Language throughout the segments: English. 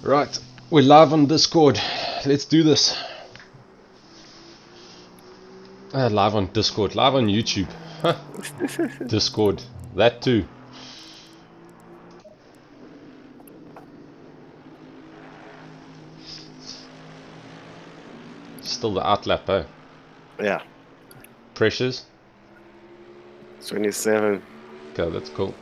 Right, we're live on Discord. Let's do this. Live on Discord, live on YouTube. Discord, that too. Still the outlap, eh? Yeah. Pressures? 27. Okay, that's cool.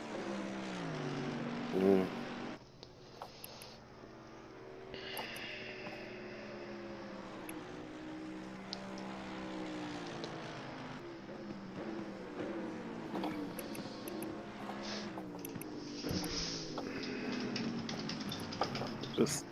Just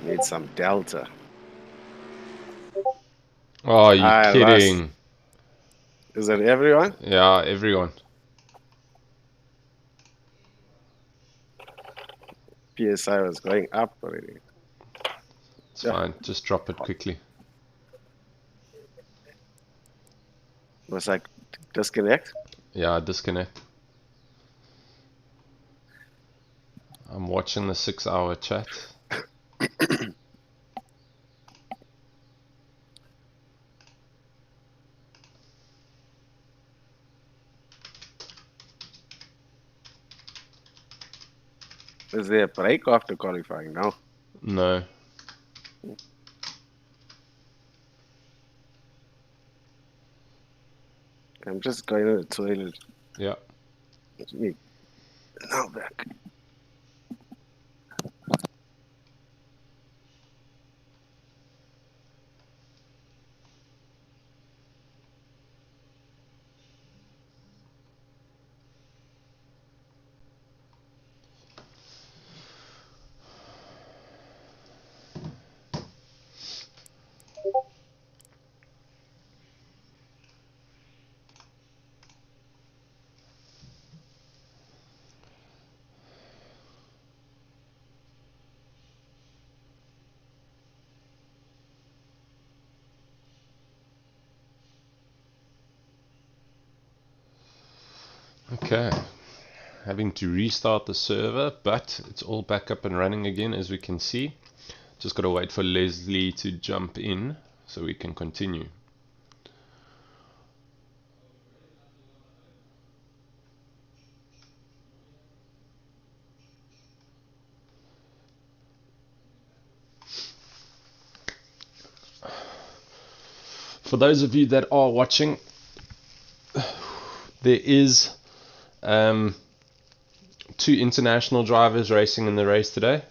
need some delta. Oh, you kidding? Is that everyone? Yeah, everyone. PSI was going up already. It's fine, just drop it quickly. Was like disconnect? Yeah, disconnect. I'm watching the 6-hour chat. Is there a break after qualifying now? No. I'm just going to the toilet. Yeah. Now back. Okay. Having to restart the server, but it's all back up and running again, as we can see. Just got to wait for Leslie to jump in so we can continue. For those of you that are watching, there is 2 international drivers racing in the race today.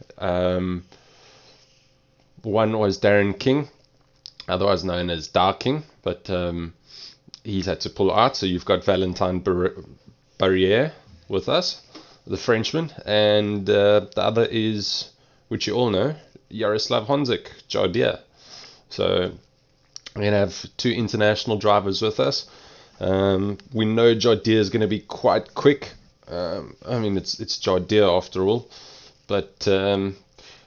One was Darren King, otherwise known as Darking, but he's had to pull out. So you've got Valentin Barriere with us, the Frenchman, and the other is, which you all know, Jaroslav Honzik, Jardier. So we're going to have 2 international drivers with us. We know Jardier is going to be quite quick. I mean, it's Jardier after all. But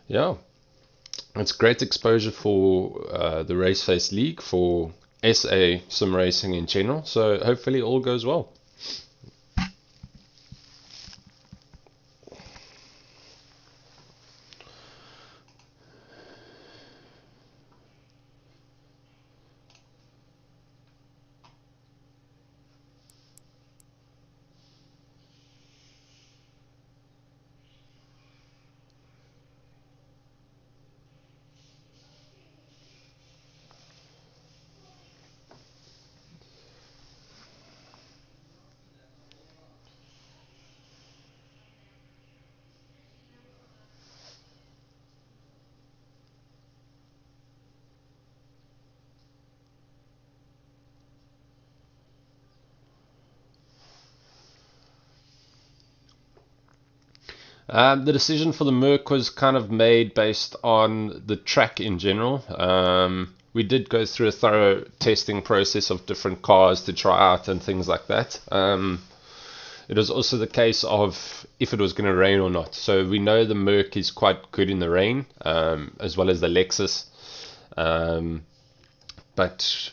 yeah, it's great exposure for the Race Face League, for SA sim racing in general. So hopefully all goes well. The decision for the Merc was kind of made based on the track in general. We did go through a thorough testing process of different cars to try out and things like that. It was also the case of if it was going to rain or not. So we know the Merc is quite good in the rain, as well as the Lexus. But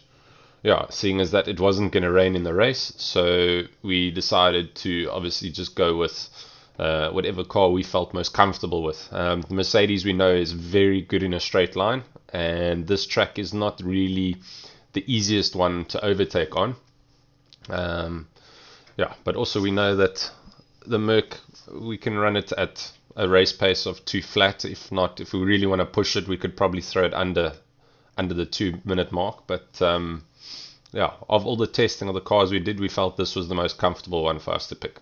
yeah, seeing as that it wasn't going to rain in the race, so we decided to obviously just go with whatever car we felt most comfortable with. The Mercedes we know is very good in a straight line, and this track is not really the easiest one to overtake on. Yeah, but also we know that the Merc, we can run it at a race pace of 2 flat. If not, if we really want to push it, we could probably throw it under the 2 minute mark. But yeah, of all the testing of the cars we did, we felt this was the most comfortable one for us to pick.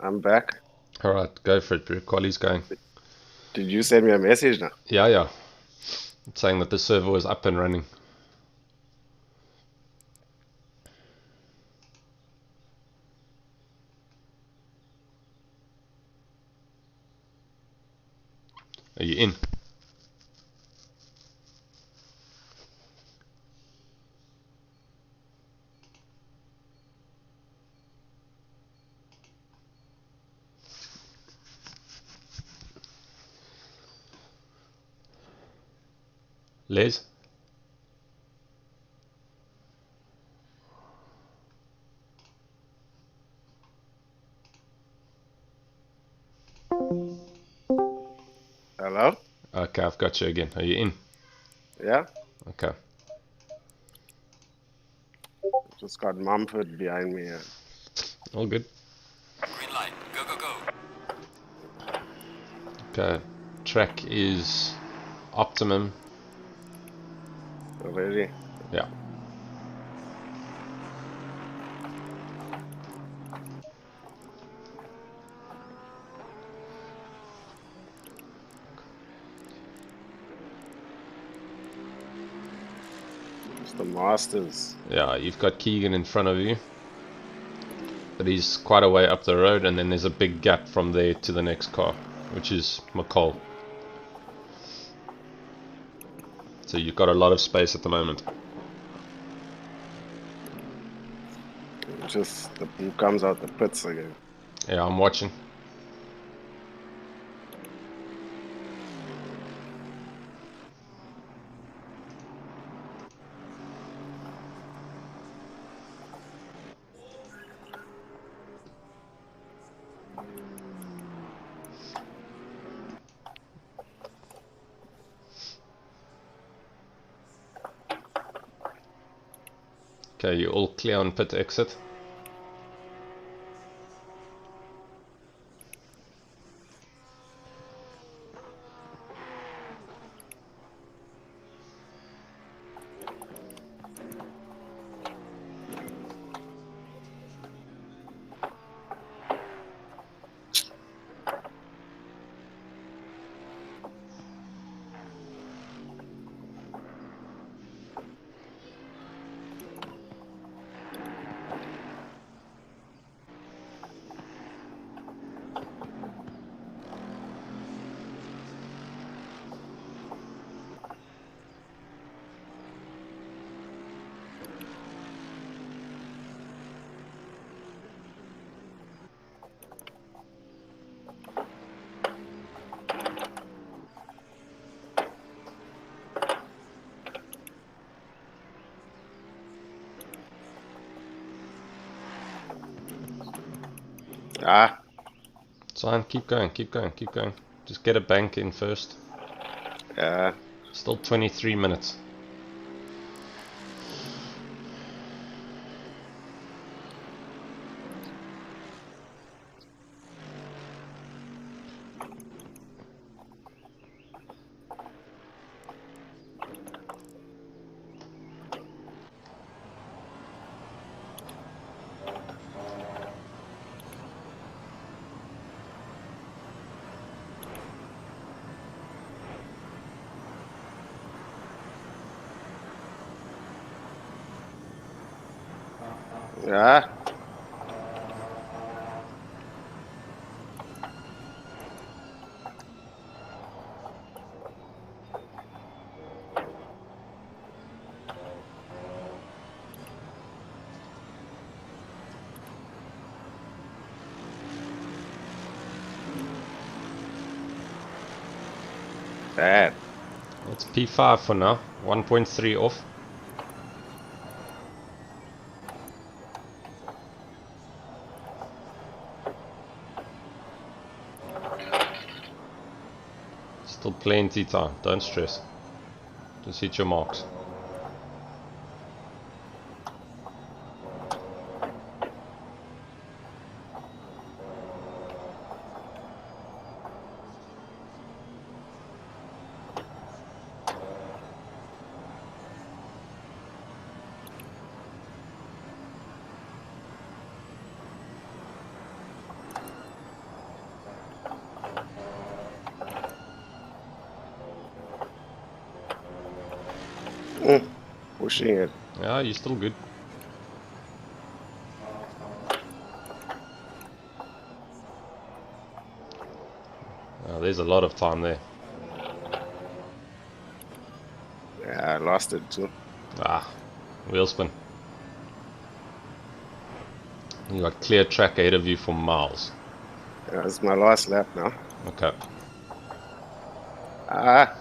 I'm back. All right, go for it, Drew. Quali's going. Did you send me a message now? Yeah. It's saying that the server was up and running. Are you in? Les? Hello? Okay, I've got you again. Are you in? Yeah? Okay. Just got Mumford behind me. All good. Green light. Go, go, go. Okay. Track is optimum. Already? Yeah. It's the Masters. Yeah, you've got Keegan in front of you. But he's quite a way up the road, and then there's a big gap from there to the next car, which is McCall. So you've got a lot of space at the moment. Just who comes out the pits again. Yeah, I'm watching. Okay, you're all clear on pit exit. Ah, It's fine. Keep going. Keep going. Keep going. Just get a bank in first. yeah. Still 23 minutes. Yeah. Bad. It's P5 for now. 1.3 off. Still plenty time. Don't stress. Just hit your marks. Pushing it. Yeah, you're still good. There's a lot of time there. Yeah, I lost it too. Wheel spin. You got clear track ahead of you for miles. Yeah, it's my last lap now. Okay. Ah.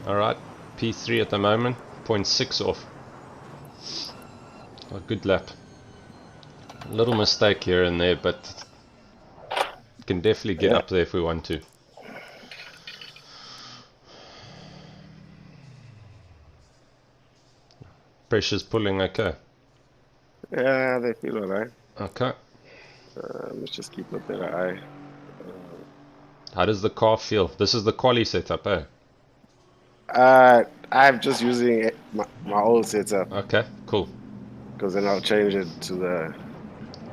Alright. P3 at the moment. 0.6 off. A good lap. A little mistake here and there, but can definitely get up there if we want to. Pressure's pulling okay. Yeah, they feel alright. Okay. Let's just keep a better eye. How does the car feel? This is the quali setup, eh? I'm just using my old setup Okay, cool. because then I'll change it to the.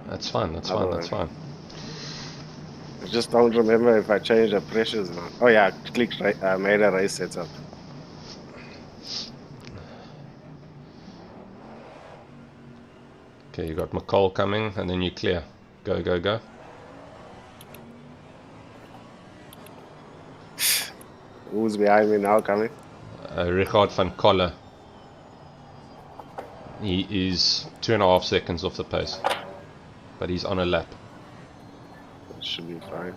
That's fine, that's fine, other that's one. fine. I just don't remember if I changed the pressures or not. Oh yeah, I clicked right. I made a race setup. Okay, you got McCall coming, and then you clear. Go, go, go. Who's behind me now coming? Richard van Kolle. He is 2.5 seconds off the pace, but he's on a lap. That should be fine.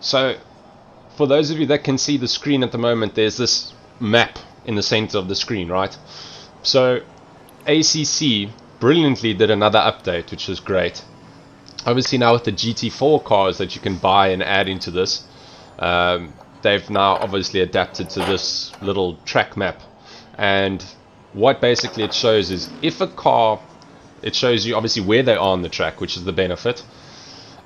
So, for those of you that can see the screen at the moment, there's this map in the center of the screen, right? So, ACC brilliantly did another update, which is great. Obviously now with the GT4 cars that you can buy and add into this, they've now obviously adapted to this little track map. And what basically it shows is if a car, it shows you obviously where they are on the track, which is the benefit.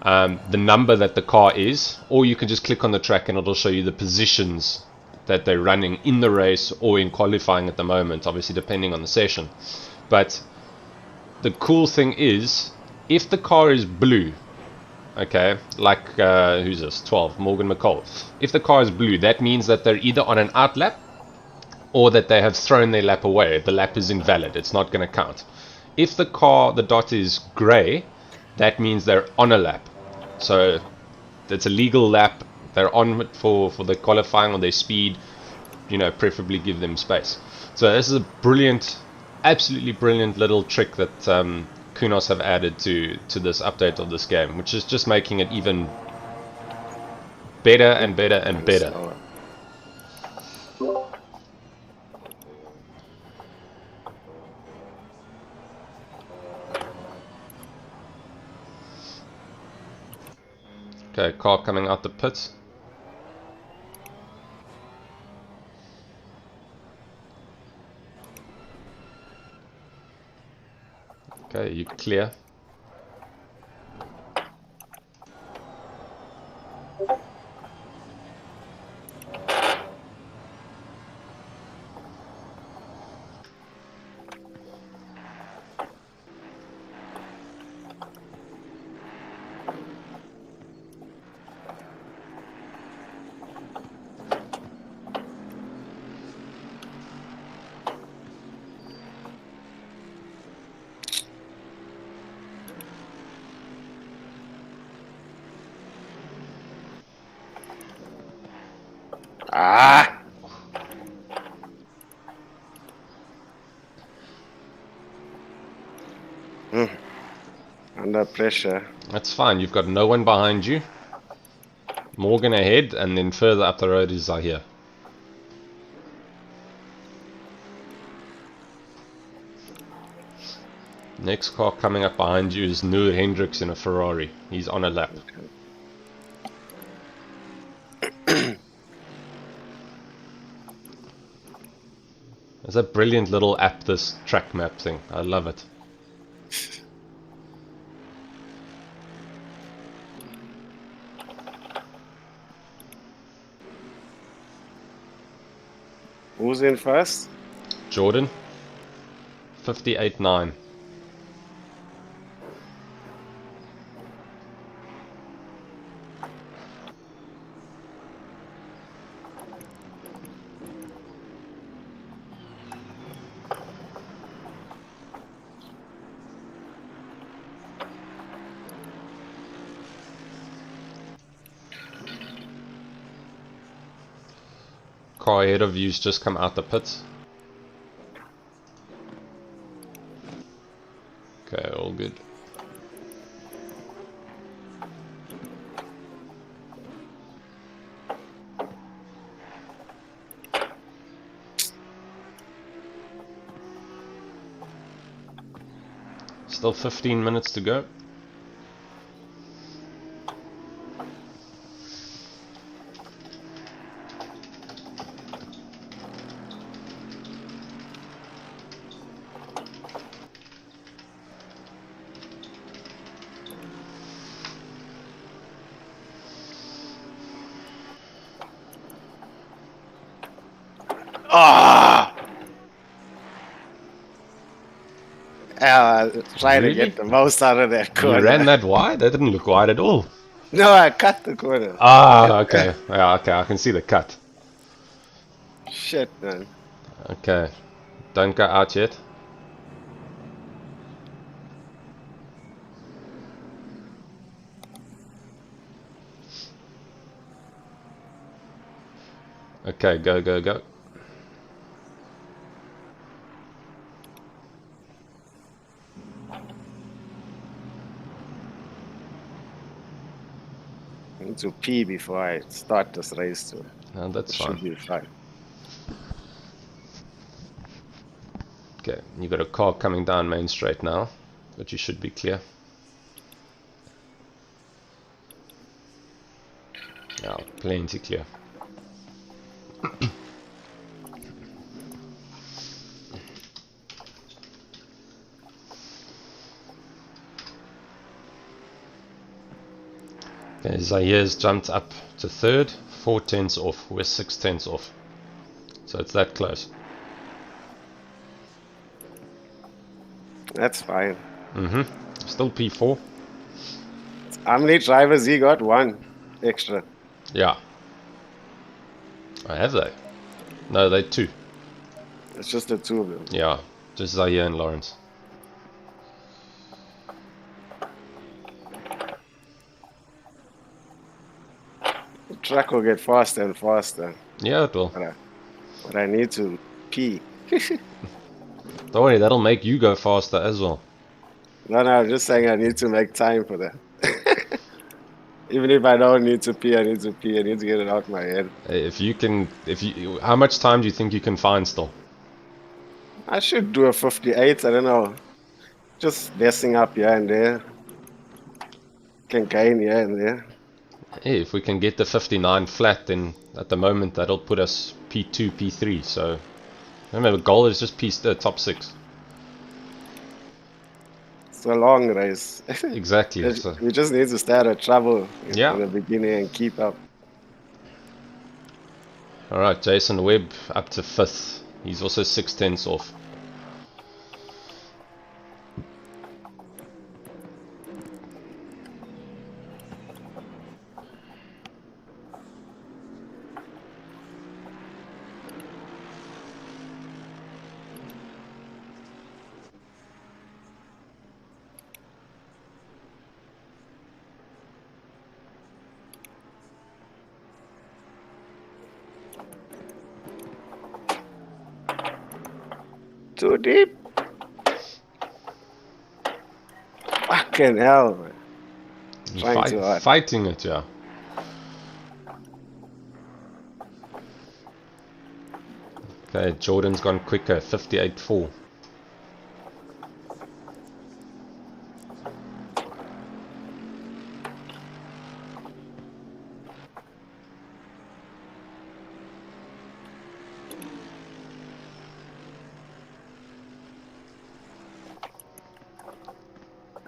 The number that the car is, or you can just click on the track and it'll show you the positions that they're running in the race or in qualifying at the moment, obviously depending on the session. But the cool thing is, if the car is blue, okay, like who's this? 12, Morgan McCall. If the car is blue, that means that they're either on an out lap or that they have thrown their lap away. The lap is invalid. It's not going to count. If the dot is grey, that means they're on a lap. So it's a legal lap. They're on it for the qualifying or their speed. You know, preferably give them space. So this is a brilliant, absolutely brilliant little trick that Kunos have added to this update of this game, which is just making it even better and better and better. Okay, car coming out the pits. Okay, you clear. Ah! Under pressure. That's fine, you've got no one behind you. Morgan ahead, and then further up the road is Zahir. Next car coming up behind you is Noor Hendricks in a Ferrari. He's on a lap. It's a brilliant little app, this track map thing. I love it. Who's in first? Jordan, 58.9. Car ahead of you's just come out the pits. Okay, all good. Still 15 minutes to go. Ah! Trying to Really? get the most out of that corner. You ran that wide? That didn't look wide at all. No, I cut the corner. Ah, okay. Yeah, okay, I can see the cut. Shit, man. Okay. Don't go out yet. Okay, go, go, go. I need to pee before I start this race too. No, that's Should fine. be fine. Okay, you got a car coming down Main Straight now, but you should be clear. Yeah, plenty clear. Okay, Zahir's jumped up to third, 4 tenths off. We're 6 tenths off. So it's that close. That's fine. Still P4. How many drivers he got? One extra. Yeah. I have they. No, they 2. It's just the two of them. Yeah. Just Zaire and Lawrence. The track will get faster and faster. Yeah, it will. But I need to pee. Don't worry, that'll make you go faster as well. No, I'm just saying I need to make time for that. Even if I don't need to pee, I need to pee. I need to get it out my head. How much time do you think you can find still? I should do a 58. I don't know. Just messing up here and there. Can gain here and there. Hey, if we can get the 59 flat, then at the moment that'll put us P2, P3. So remember, the goal is just top 6. It's a long race. Exactly. So, We just need to start a trouble Yeah. in the beginning and keep up. all right, Jason Webb up to 5th. He's also 6/10 off. Too deep. Fucking hell, man. Trying too hard. Fighting it, yeah. Okay, Jordan's gone quicker, 58.4.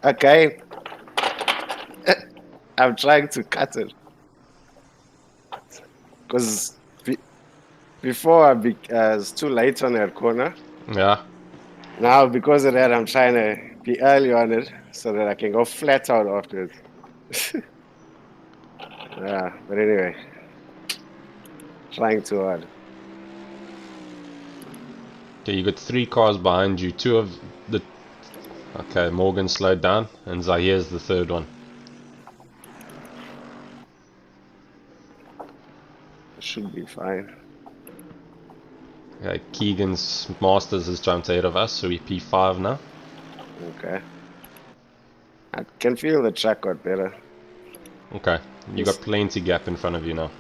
Okay. I'm trying to cut it. Because before it's too late on that corner. Yeah. Now, because of that, I'm trying to be early on it so that I can go flat out afterwards. Yeah, but anyway. Trying too hard. Okay, you got 3 cars behind you. 2 of the... Okay, Morgan slowed down, and Zahire's the 3rd one. Should be fine. Okay, Keegan's Masters has jumped ahead of us, so we're P5 now. Okay. I can feel the track got better. Okay, you got plenty gap in front of you now.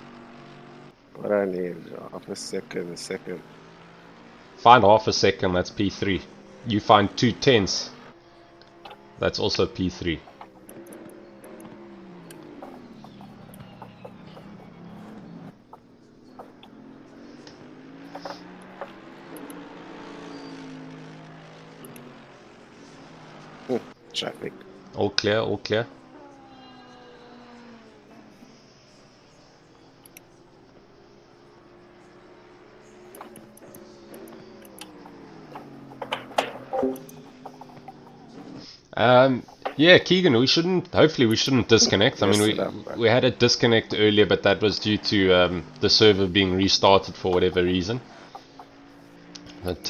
What I need, half a second. Find half a second, that's P3. You find 2/10, that's also P3. Traffic. All clear, all clear. Yeah, Keegan, hopefully we shouldn't disconnect. I mean, we had a disconnect earlier, but that was due to the server being restarted for whatever reason. But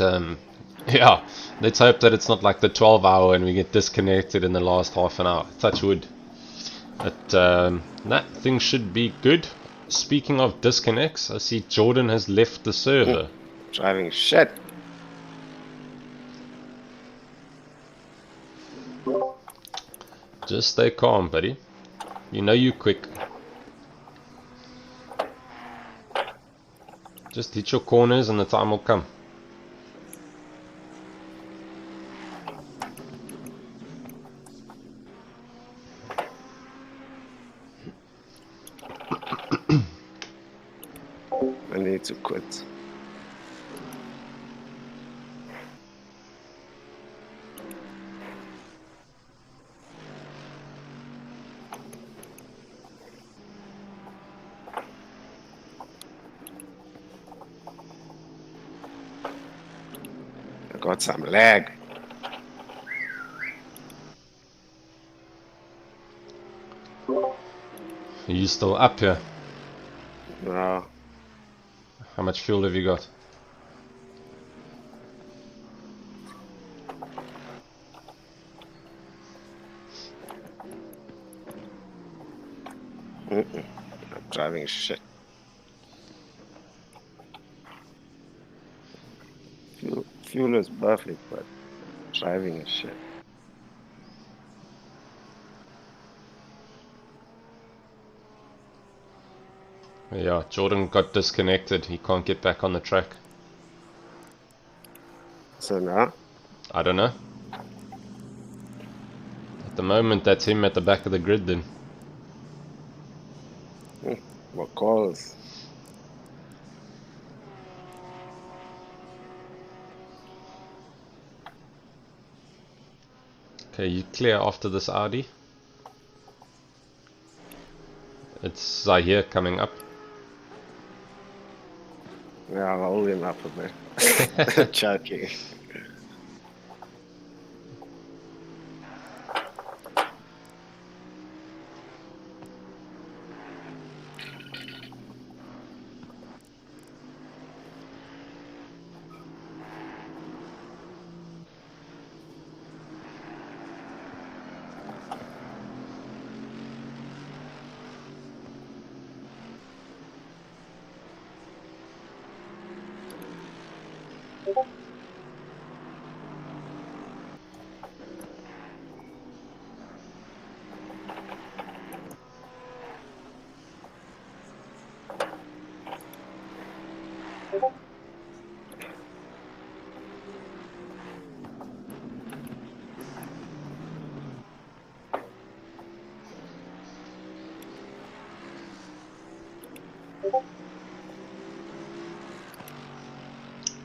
yeah, let's hope that it's not like the 12-hour and we get disconnected in the last half an hour. Touch wood. But that thing should be good. Speaking of disconnects, I see Jordan has left the server. Driving shit. Just stay calm, buddy. You know you quick. Just hit your corners and the time will come. I need to quit. got some lag. Are you still up here? No. How much fuel have you got? I'm driving shit. Fuel is perfect, but driving is shit. Yeah, Jordan got disconnected. He can't get back on the track. So now, I don't know. At the moment, that's him at the back of the grid then. what calls? Okay, you clear after this Audi. It's Zahir coming up. Yeah, I'll hold him up a bit. Chucking.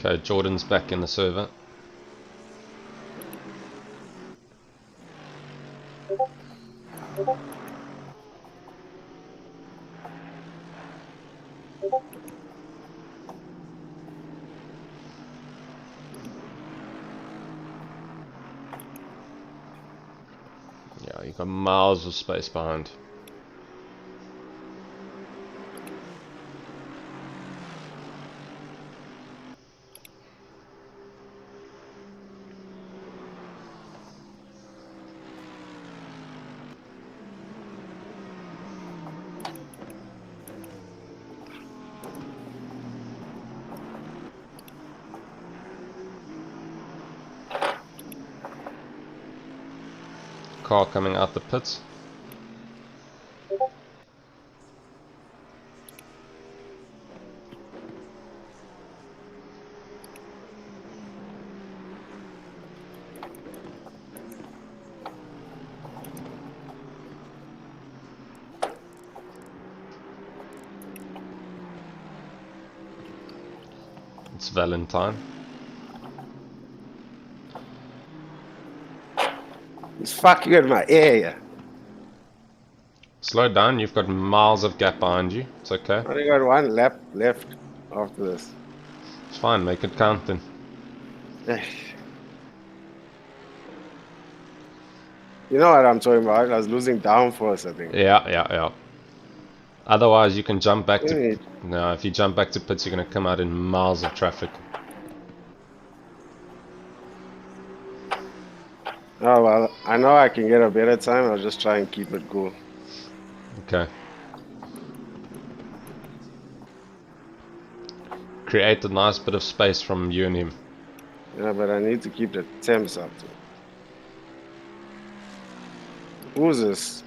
Okay, Jordan's back in the server. Yeah, you got miles of space behind. Car coming out the pits. It's Valentine. He's fucking in my ear. Slow down, you've got miles of gap behind you. It's okay. I only got one lap left after this. It's fine, make it count then. You know what I'm talking about? I was losing downforce, I think. Yeah. Otherwise, you can jump back to... Really? No, if you jump back to pits, you're going to come out in miles of traffic. Oh, well, I know I can get a better time. I'll just try and keep it cool. Okay. Create a nice bit of space from you and him. Yeah, but I need to keep the temps up too. Who's this?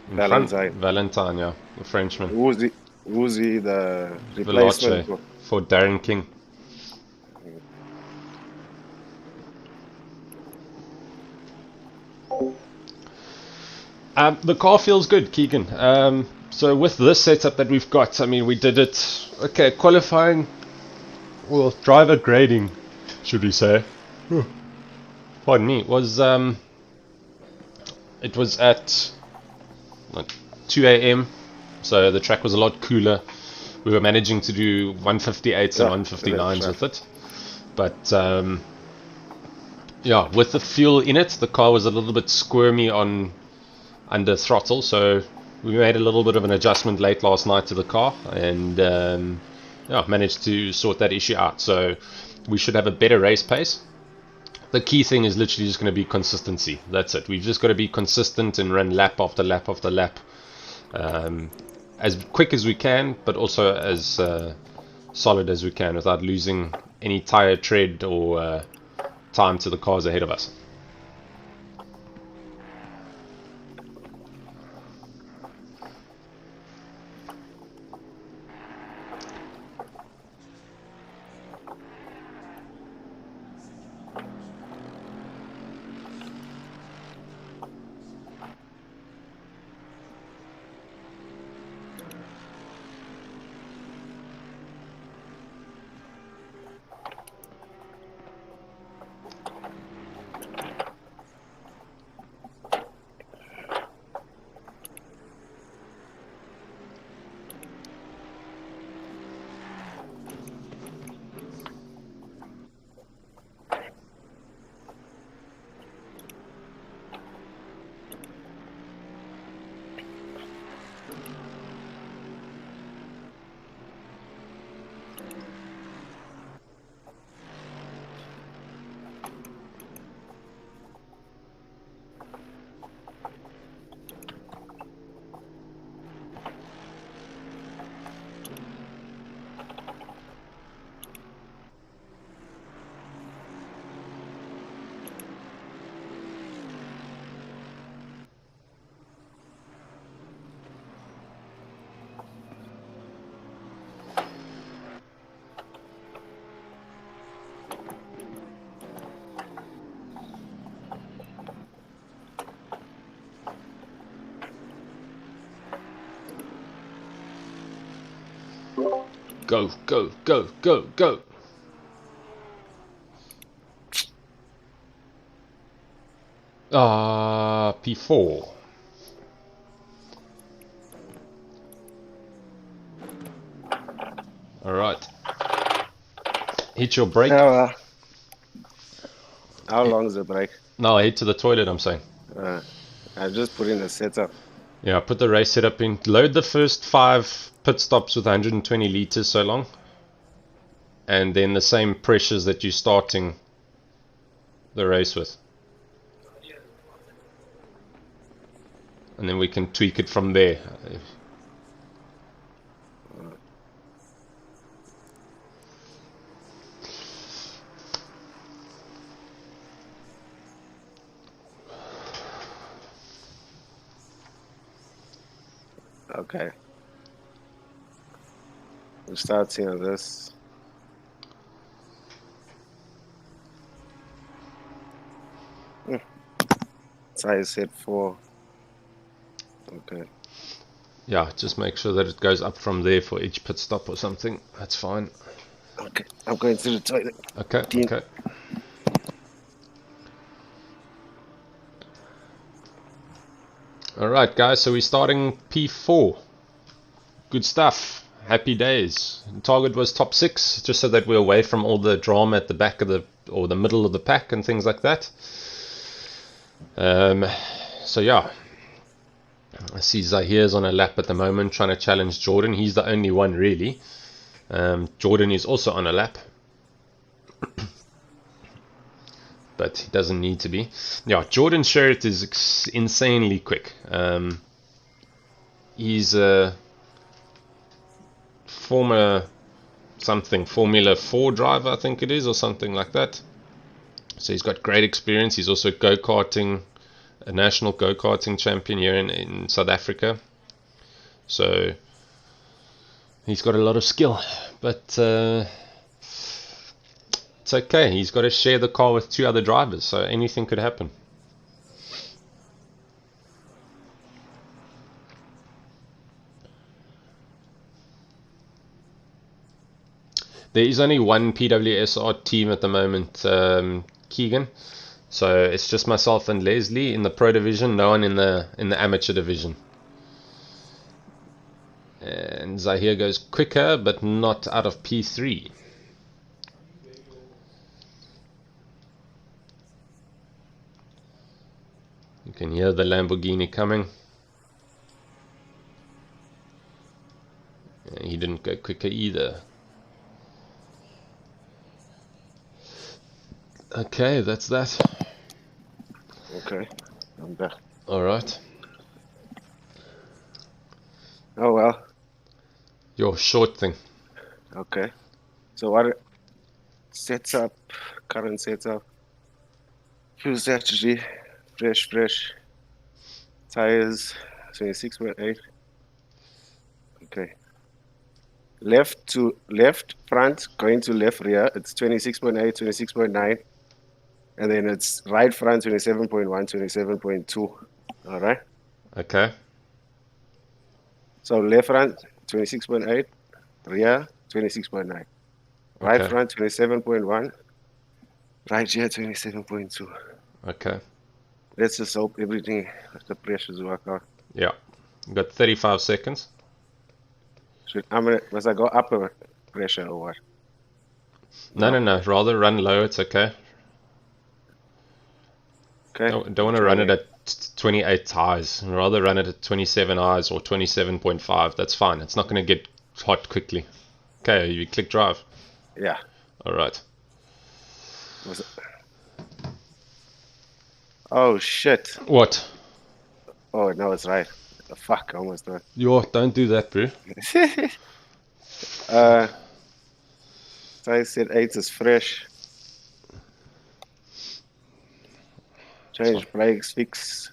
Valentine. Valentine, yeah. The Frenchman. Who's he the replacement Veloce for Darren King. The car feels good, Keegan. So with this setup that we've got, I mean, we did it, okay, qualifying, well, driver grading, should we say. Pardon me, it was at 2 a.m, so the track was a lot cooler. We were managing to do 158s and 159s with it. But Yeah, with the fuel in it, the car was a little bit squirmy on under throttle, so we made a little bit of an adjustment late last night to the car, and yeah, managed to sort that issue out. So we should have a better race pace. The key thing is literally just going to be consistency. That's it. We've just got to be consistent and run lap after lap after lap, as quick as we can, but also as solid as we can without losing any tire tread or time to the cars ahead of us. Go, go, go, go, go. P4. Alright. Hit your brake. How long is the break? No, head to the toilet, I'm saying. I just put in the setup. Yeah, put the race setup in. Load the first 5 pit stops with 120 liters so long. And then the same pressures that you're starting the race with. And then we can tweak it from there. Okay. We'll start seeing this. Size set 4. Okay. Yeah, just make sure that it goes up from there for each pit stop or something. That's fine. Okay. I'm going to the toilet. Okay, okay. Alright guys, so we're starting P4. Good stuff. Happy days. The target was top 6, just so that we're away from all the drama at the back of the, or the middle of the pack and things like that. So yeah. I see Zahir's on a lap at the moment trying to challenge Jordan. He's the only one really. Jordan is also on a lap. But he doesn't need to be. Yeah, Jordan Sherritt is insanely quick. He's a former Formula 4 driver, I think it is, or something like that. So he's got great experience. He's also go-karting, a national go-karting champion here in South Africa. So he's got a lot of skill, but it's okay. He's got to share the car with 2 other drivers, so anything could happen. There is only one PWSR team at the moment, Keegan. So it's just myself and Leslie in the pro division, no one in the amateur division. And Zahir goes quicker, but not out of P3. Can hear the Lamborghini coming. Yeah, he didn't go quicker either. Okay, that's that. Okay, I'm back. Alright. Oh well. Your short thing. Okay. So what sets up? Current setup. Fuel strategy. Fresh. Tires. 26.8. Okay. Left front going to left rear. It's 26.8, 26.9. And then it's right front 27.1, 27.2. All right. Okay. So left front 26.8, rear 26.9. Right Okay. front 27.1, right rear 27.2. Okay. Let's just hope everything, the pressures work out. Yeah. You got 35 seconds. Must I go up a pressure or what? No. Rather run low. It's okay. Okay. Don't want to run it at 28 highs. Rather run it at 27 highs or 27.5. That's fine. It's not going to get hot quickly. Okay, you click drive. Yeah. Alright. Oh shit. What? Oh no, it's right. Fuck, almost done. Yo, don't do that, bro. So I said 8 is fresh. Change brakes, fix.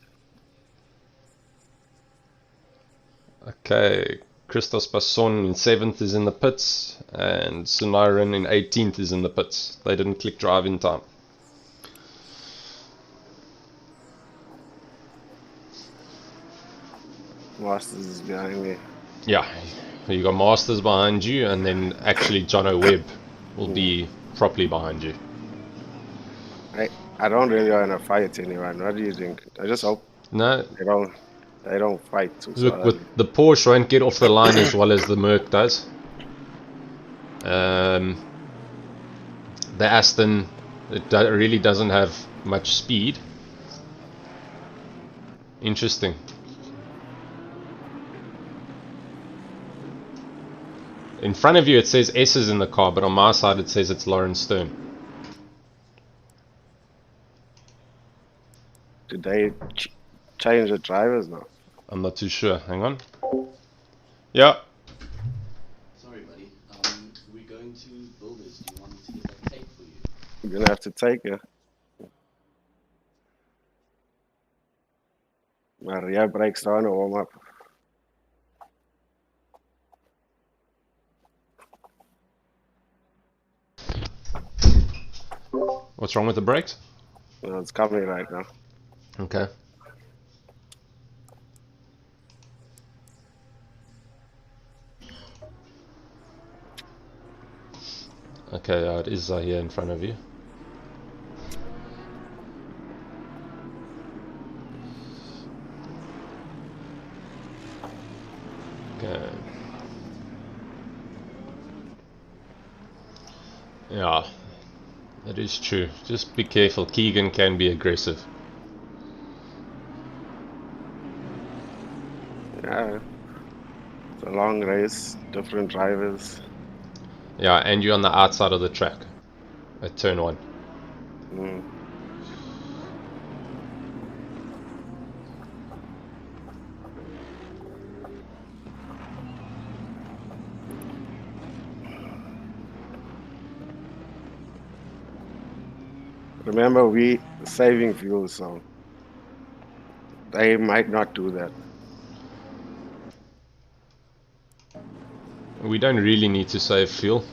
Okay. Christos Passon in 7th is in the pits, and Suniren in 18th is in the pits. They didn't click drive in time. Masters is behind me. Yeah, you got Masters behind you, and then actually Jono Webb will be properly behind you. I don't really want to fight anyone. What do you think? I just hope No, they don't fight too look, early. with the Porsche won't get off the line as well as the Merc does. The Aston, really doesn't have much speed. Interesting. In front of you it says S is in the car, but on my side it says it's Lawrence Stern. Did they change the drivers now? I'm not too sure. Hang on. Yeah. Sorry, buddy. We're going to builders. Do you want me to get that tape for you? You're gonna have to take it. My rear brakes trying to warm up. What's wrong with the brakes? Well, it's coming right now. Okay. Okay, it is here in front of you. Okay. Yeah, that is true. Just be careful. Keegan can be aggressive. Yeah. It's a long race, different drivers. Yeah, and you're on the outside of the track at turn 1. Mm. Remember, we saving fuel, so they might not do that. We don't really need to save fuel.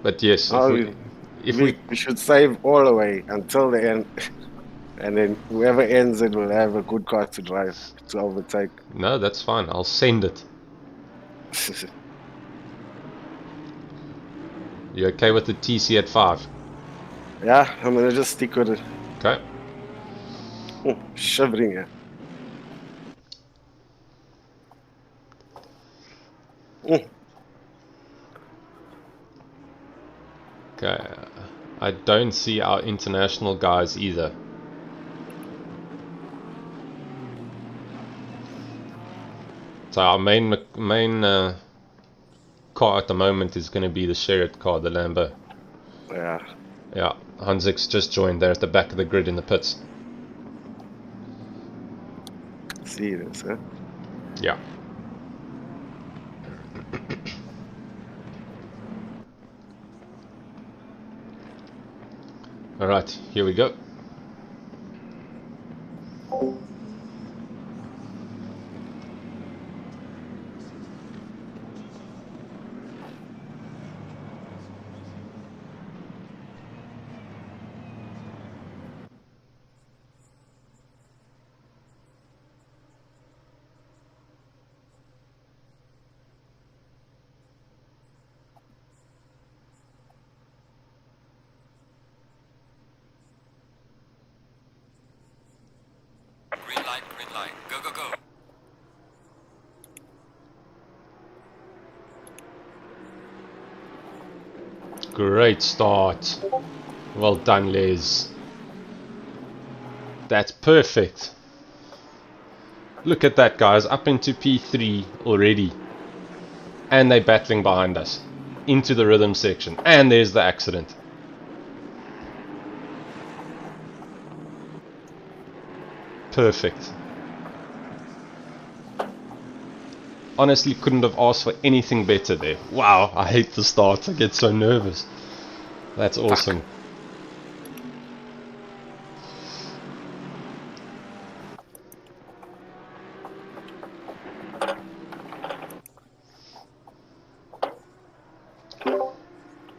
But yes, No, if we we should save all the way until the end, and then whoever ends it will have a good car to drive to overtake. No, that's fine. I'll send it. You okay with the TC at 5? Yeah, I'm gonna just stick with it. Okay. Shivering here. Okay. I don't see our international guys either. So our main car at the moment is going to be the Sherrod car, the Lambo. Yeah. Yeah, Hansik's just joined there at the back of the grid in the pits. See this, huh? Yeah. Alright, here we go. Green light, go, go, go. Great start. Well done, Les. That's perfect. Look at that, guys. Up into P3 already. And they're battling behind us. Into the rhythm section. And there's the accident. Perfect. Honestly, couldn't have asked for anything better there. Wow, I hate the start. I get so nervous. That's awesome.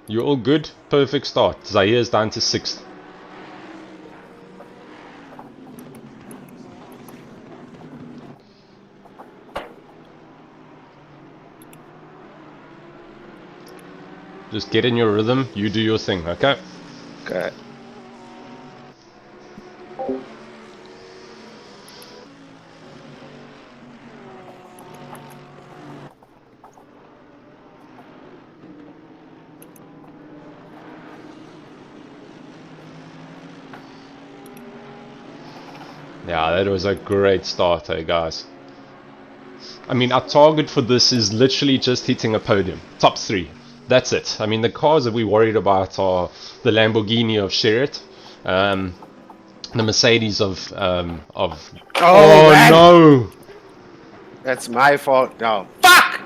You're all good. Perfect start. Zaire is down to 6th. Just get in your rhythm. You do your thing, okay? Okay. Yeah, that was a great start, eh, guys. I mean, our target for this is literally just hitting a podium. Top 3. That's it. I mean, the cars that we worried about are the Lamborghini of Sherrod, the Mercedes of Oh, man! no! That's my fault now. Fuck!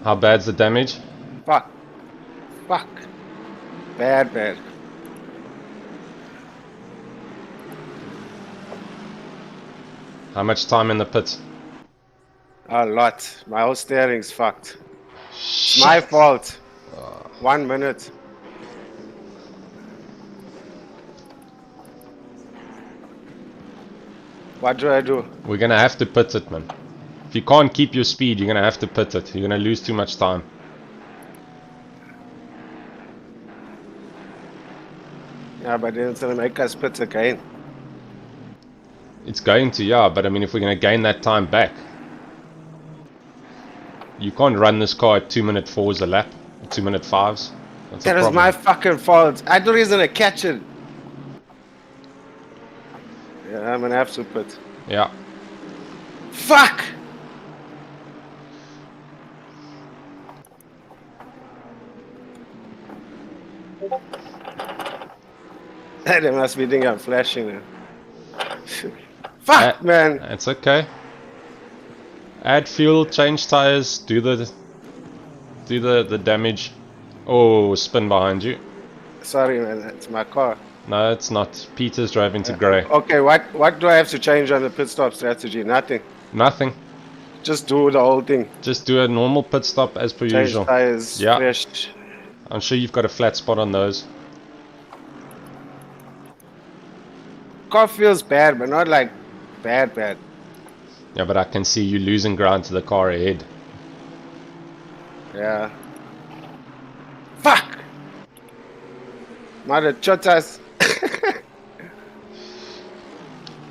How bad's the damage? Fuck. Fuck. Bad, bad. How much time in the pit? A lot. My whole steering's fucked. It's my fault. 1 minute. What do I do? We're gonna have to pit it, man. If you can't keep your speed, you're gonna have to pit it. You're gonna lose too much time. Yeah, but then it's gonna make us pit again. It's going to, yeah, but I mean, if we're gonna gain that time back, you can't run this car at 2-minute 4s a lap, 2-minute 5s. That's a That is problem. my fucking fault. I had no reason to catch it. Yeah, I'm gonna have to pit. Yeah. Fuck! They must be thinking I'm flashing now. Fuck, man! It's okay. Add fuel, change tires, do the damage. Oh, spin behind you. Sorry, man. It's my car. No, it's not. Peter's driving to grey. Okay, what do I have to change on the pit stop strategy? Nothing. Nothing. Just do the whole thing. Just do a normal pit stop as per Change usual. tires, Yeah. fresh. I'm sure you've got a flat spot on those. Car feels bad, but not like bad. Yeah, but I can see you losing ground to the car ahead. Yeah. Fuck! Mother chotas.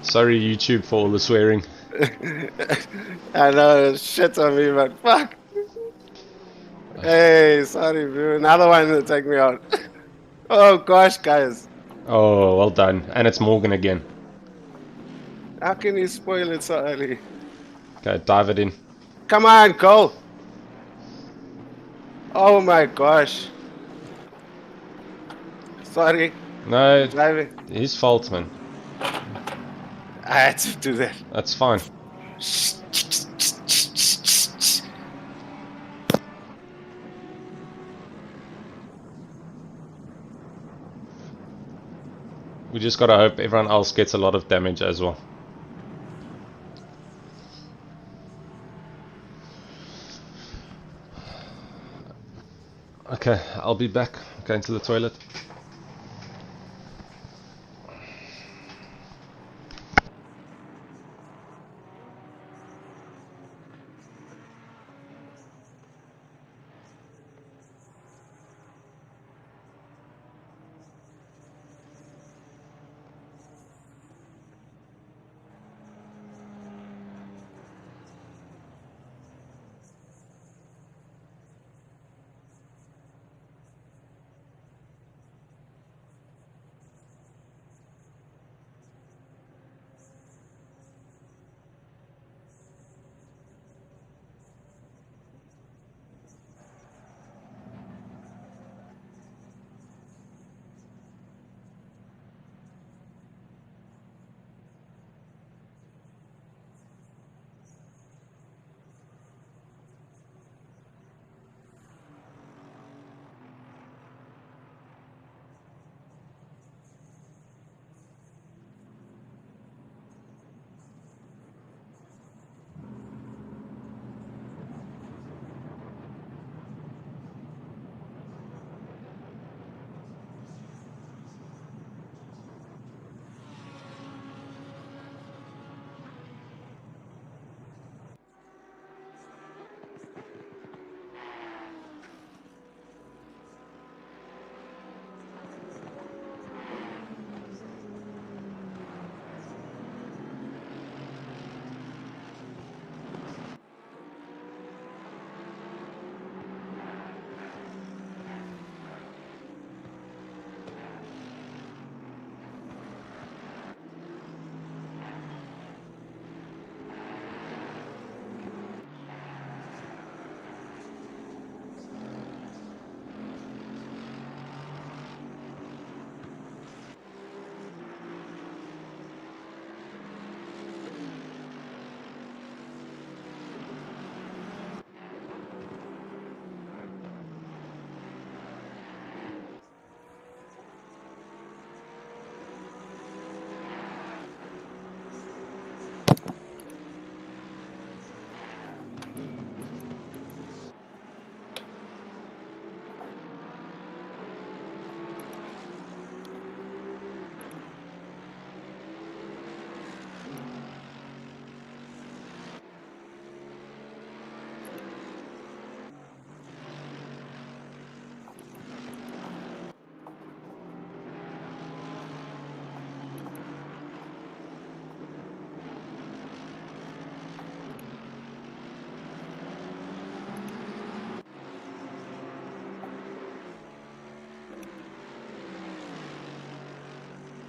Sorry, YouTube, for all the swearing. I know, shit on me, but fuck. Hey, sorry, bro. Another one to take me out. Oh gosh, guys. Oh, well done. And it's Morgan again. How can you spoil it so early? Okay, dive it in. Come on, go! Oh my gosh. Sorry, No, driving. his fault, man. I had to do that. That's fine. We just gotta hope everyone else gets a lot of damage as well. Okay, I'll be back. Going to the toilet.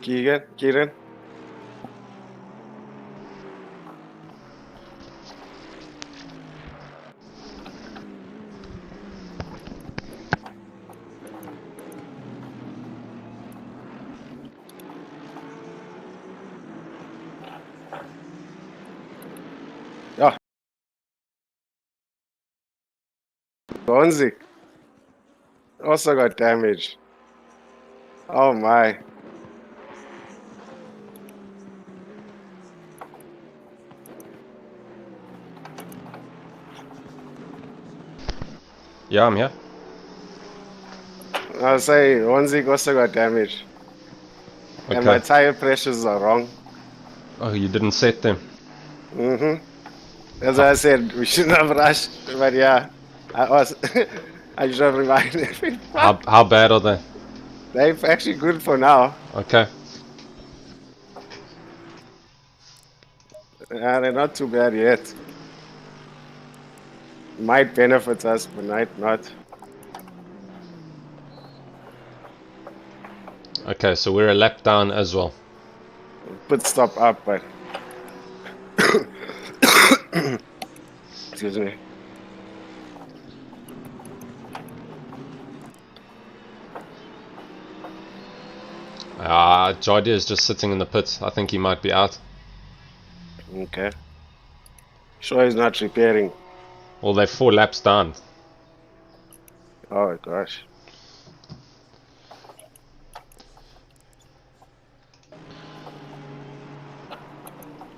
Kieran. Oh, Gonzi also got damaged. Oh my. Yeah, I'm here. I'll say Gonzi also got damaged. And my Okay. tire pressures are wrong. Oh, you didn't set them. As I said, we shouldn't have rushed. But yeah, I was. I should have reminded me. How bad are they? They're actually good for now. Okay. They're not too bad yet. Might benefit us, but might not. Okay, so we're a lap down as well. Put stop up, but Excuse me. Jardy is just sitting in the pit. I think he might be out. Okay. Sure he's not repairing. Well, they're 4 laps down. Oh gosh.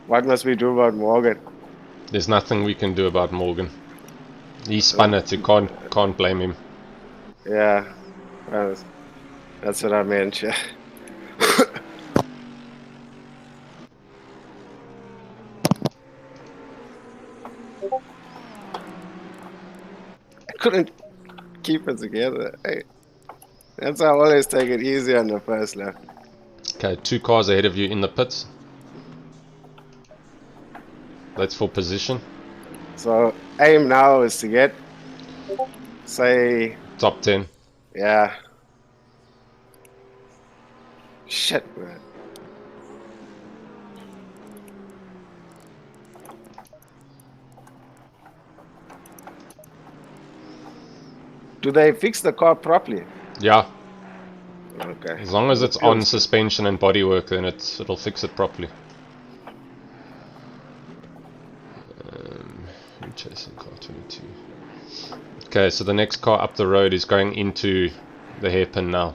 What must we do about Morgan? There's nothing we can do about Morgan. He spun it. You can't blame him. Yeah. Well, that's what I meant, yeah. I couldn't keep it together. Hey, that's why I always take it easy on the first lap. Okay, 2 cars ahead of you in the pits. That's for position. So aim now is to get, say, Top 10. yeah. Shit, man. Do they fix the car properly? Yeah, Okay. as long as it's on suspension and bodywork, then it'll fix it properly. Chasing car 22. Okay, so the next car up the road is going into the hairpin now.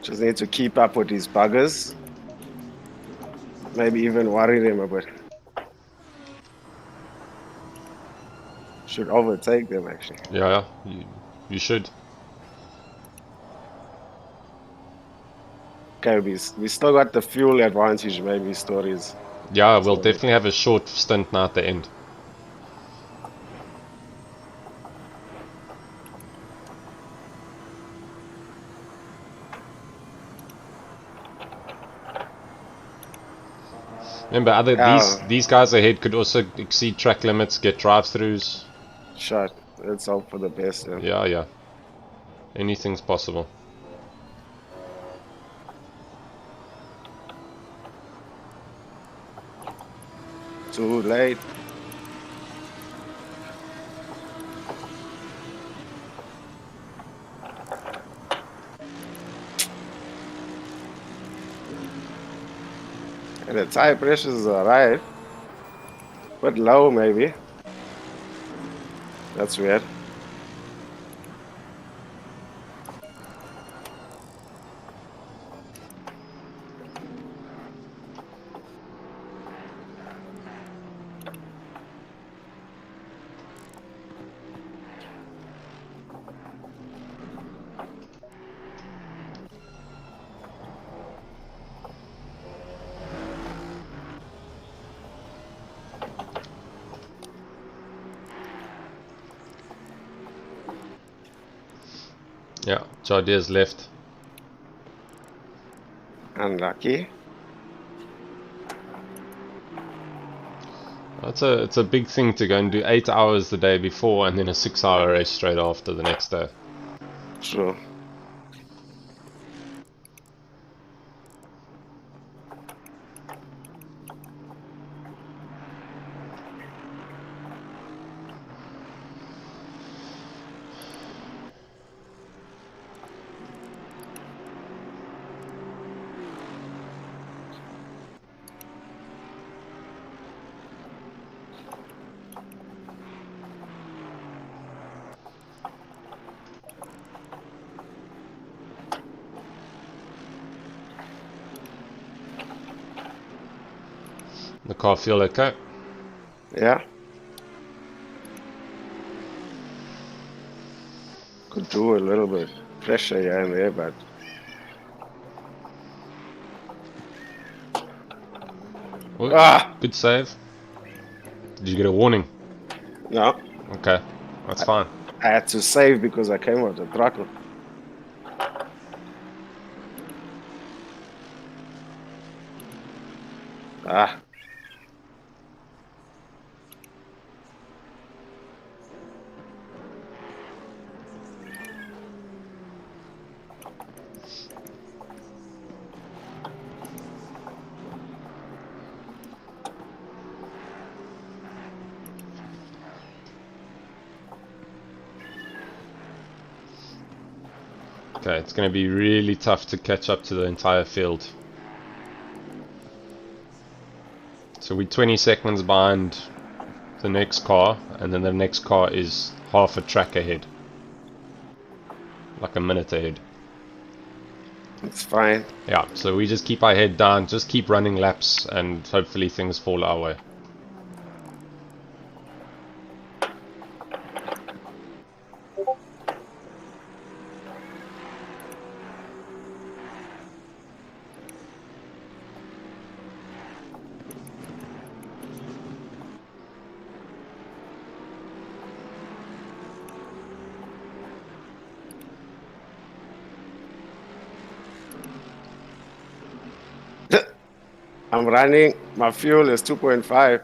Just need to keep up with these buggers. Maybe even worry them a bit. Should overtake them actually. Yeah, you should. Okay, we still got the fuel advantage, maybe stories. Yeah, we'll definitely have a short stint now at the end. Remember, these guys ahead could also exceed track limits, get drive-throughs. Shot. Let's hope for the best. Yeah. Anything's possible. Too late. And the tire pressures are right. But low maybe. That's weird. Yeah, Jardier's left. Unlucky. It's a big thing to go and do 8 hours the day before and then a 6-hour race straight after the next day. True. The car feel okay? Yeah. Could do a little bit pressure here and there, but Oh, good save. Did you get a warning? no. Okay, that's fine. I had to save because I came out the throttle. Ah, Okay, it's going to be really tough to catch up to the entire field. So we're 20 seconds behind the next car, and then the next car is half a track ahead. Like a minute ahead. it's fine. Yeah, so we just keep our head down, just keep running laps, and hopefully things fall our way. I'm running. My fuel is 2.5.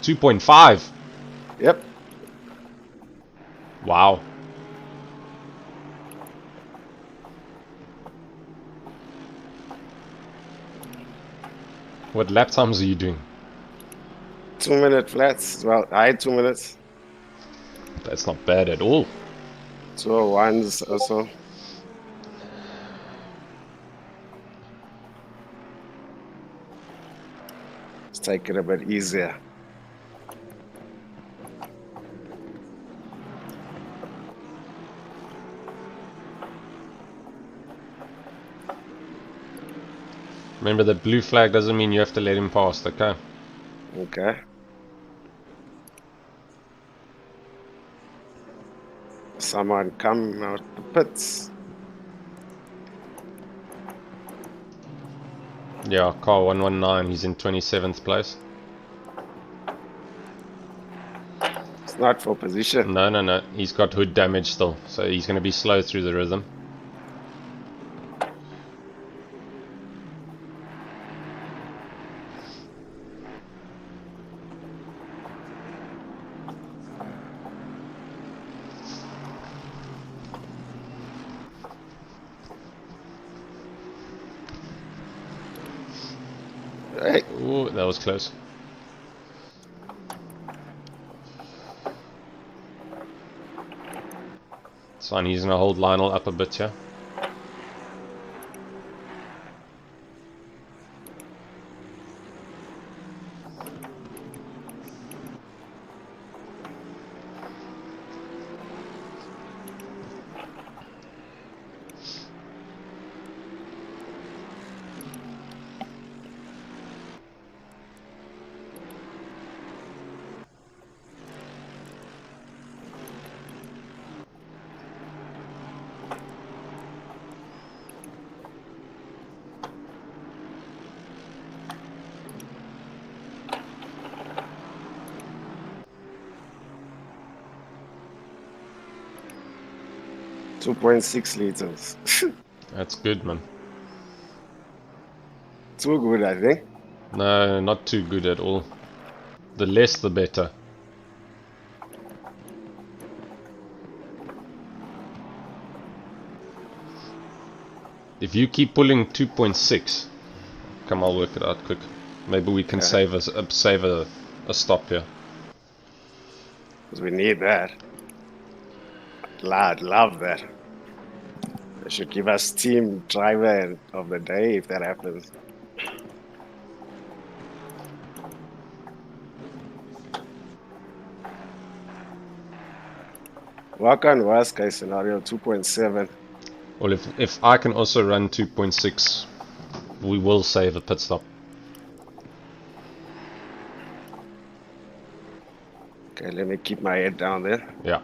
2.5. Yep. Wow. What lap times are you doing? 2-minute flats. Well, I had 2 minutes. That's not bad at all. 201s or so. Let's take it a bit easier. Remember, the blue flag doesn't mean you have to let him past, okay? Okay. Someone come out the pits. Yeah, car 119, he's in 27th place. It's not for position. No, he's got hood damage still, so he's going to be slow through the rhythm. Hey, Ooh, that was close. It's fine, he's going to hold Lionel up a bit here. .6 liters. That's good, man. Too good, I think. No, not too good at all. The less the better. If you keep pulling 2.6, come, I'll work it out quick. Maybe we can save a stop here. Because we need that. I'd love that. They should give us team driver of the day if that happens. Work on worst case scenario 2.7. Well, if I can also run 2.6, we will save a pit stop. Okay, let me keep my head down there. Yeah.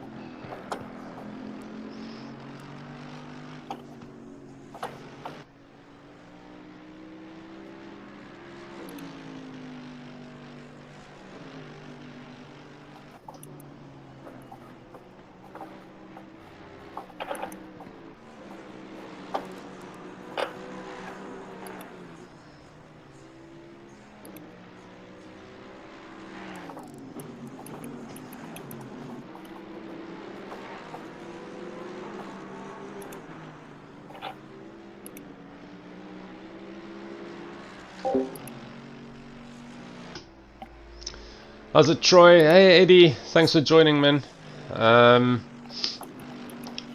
How's it, Troy? Hey, Eddie. Thanks for joining, man.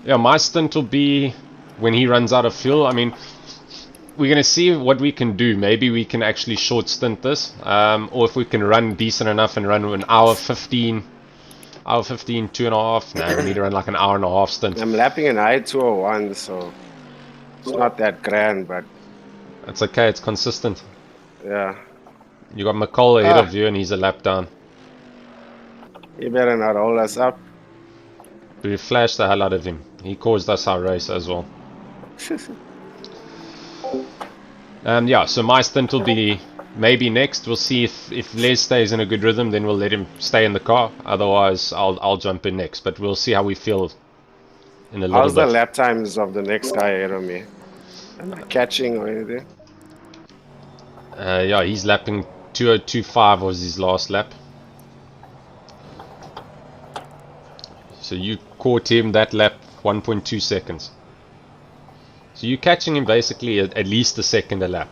Yeah, my stint will be when he runs out of fuel. I mean, we're going to see what we can do. Maybe we can actually short stint this. Or if we can run decent enough and run an hour 15, 2.5. No, we need to run like an hour and a half stint. I'm lapping an I-201, so it's not that grand, but It's okay, it's consistent. yeah. You got McCall ahead of you and he's a lap down. You better not hold us up. We flashed the hell out of him. He caused us our race as well. Yeah, so my stint will be maybe next. We'll see if Les stays in a good rhythm, then we'll let him stay in the car. Otherwise, I'll jump in next. But we'll see how we feel in a little How's bit. the lap times of the next guy ahead of me? Am I catching or anything? Yeah, he's lapping 2:02.5 was his last lap. So you caught him that lap 1.2 seconds. So you're catching him basically at least a second a lap.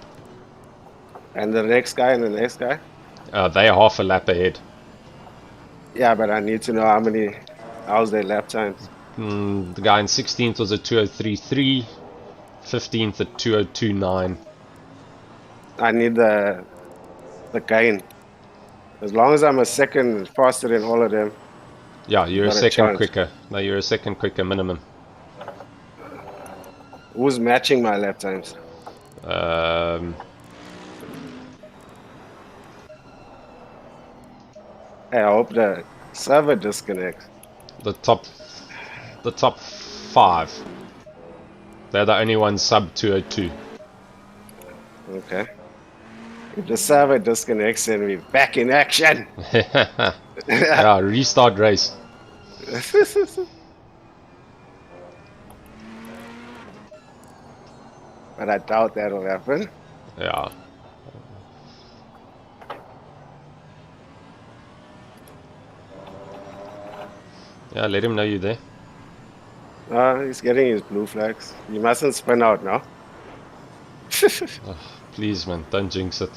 And the next guy and the next guy? They're half a lap ahead. Yeah, but I need to know how's their lap times. The guy in 16th was at 2:03.3, 15th at 2:02.9. I need the gain. As long as I'm a second faster than all of them. Yeah, you're a Not a second chance. quicker. No, you're a second quicker minimum. Who's matching my lap times? Hey, I hope the server disconnects. The top 5. They're the only ones sub 2:02. Okay. If the server disconnects, then we're back in action. Yeah, restart race. But I doubt that'll happen. Yeah. Yeah, let him know you're there. He's getting his blue flags. You mustn't spin out now. Please, man, don't jinx it.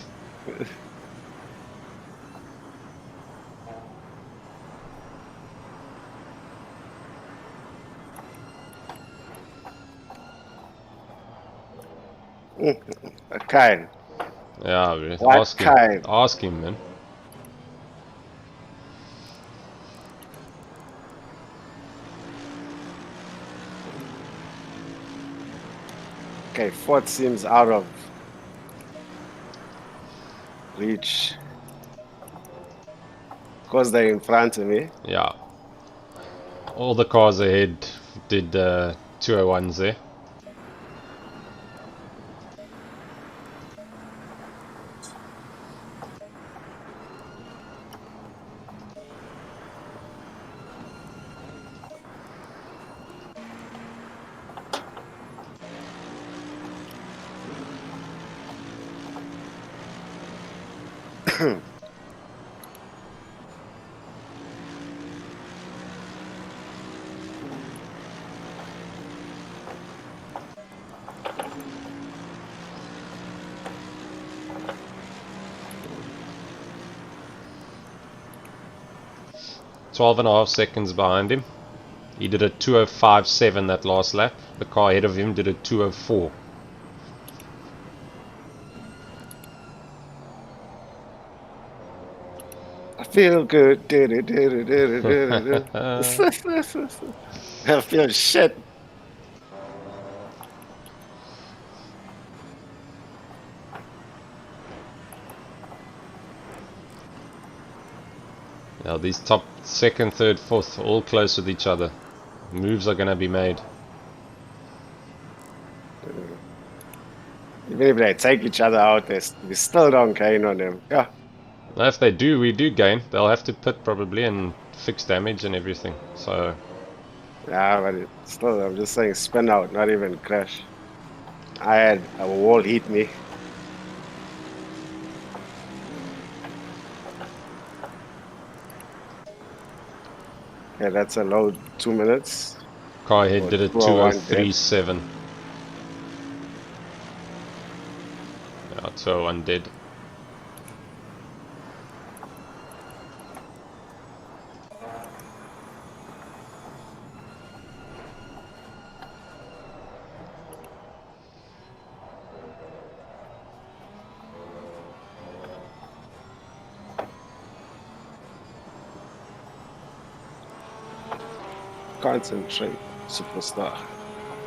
Kind. Yeah, What kind? ask him, man. Okay, fourth seems out of reach. Because they're in front of me. Yeah. All the cars ahead did 201s there. Twelve and a half seconds behind him. He did a 2:05.7 that last lap. The car ahead of him did a 2:04. I feel good. I feel shit. Now these top second, third, fourth, all close with each other. Moves are going to be made. Even if they take each other out, we still don't gain on them. Yeah. Now if they do, we do gain. They'll have to pit probably and fix damage and everything. So Yeah, but still, I'm just saying spin out, not even crash. I had a wall hit me. Okay, that's a low 2 minutes. car ahead did a 2:01, 2:03.7. Yeah, got 201 dead. Concentrate, superstar.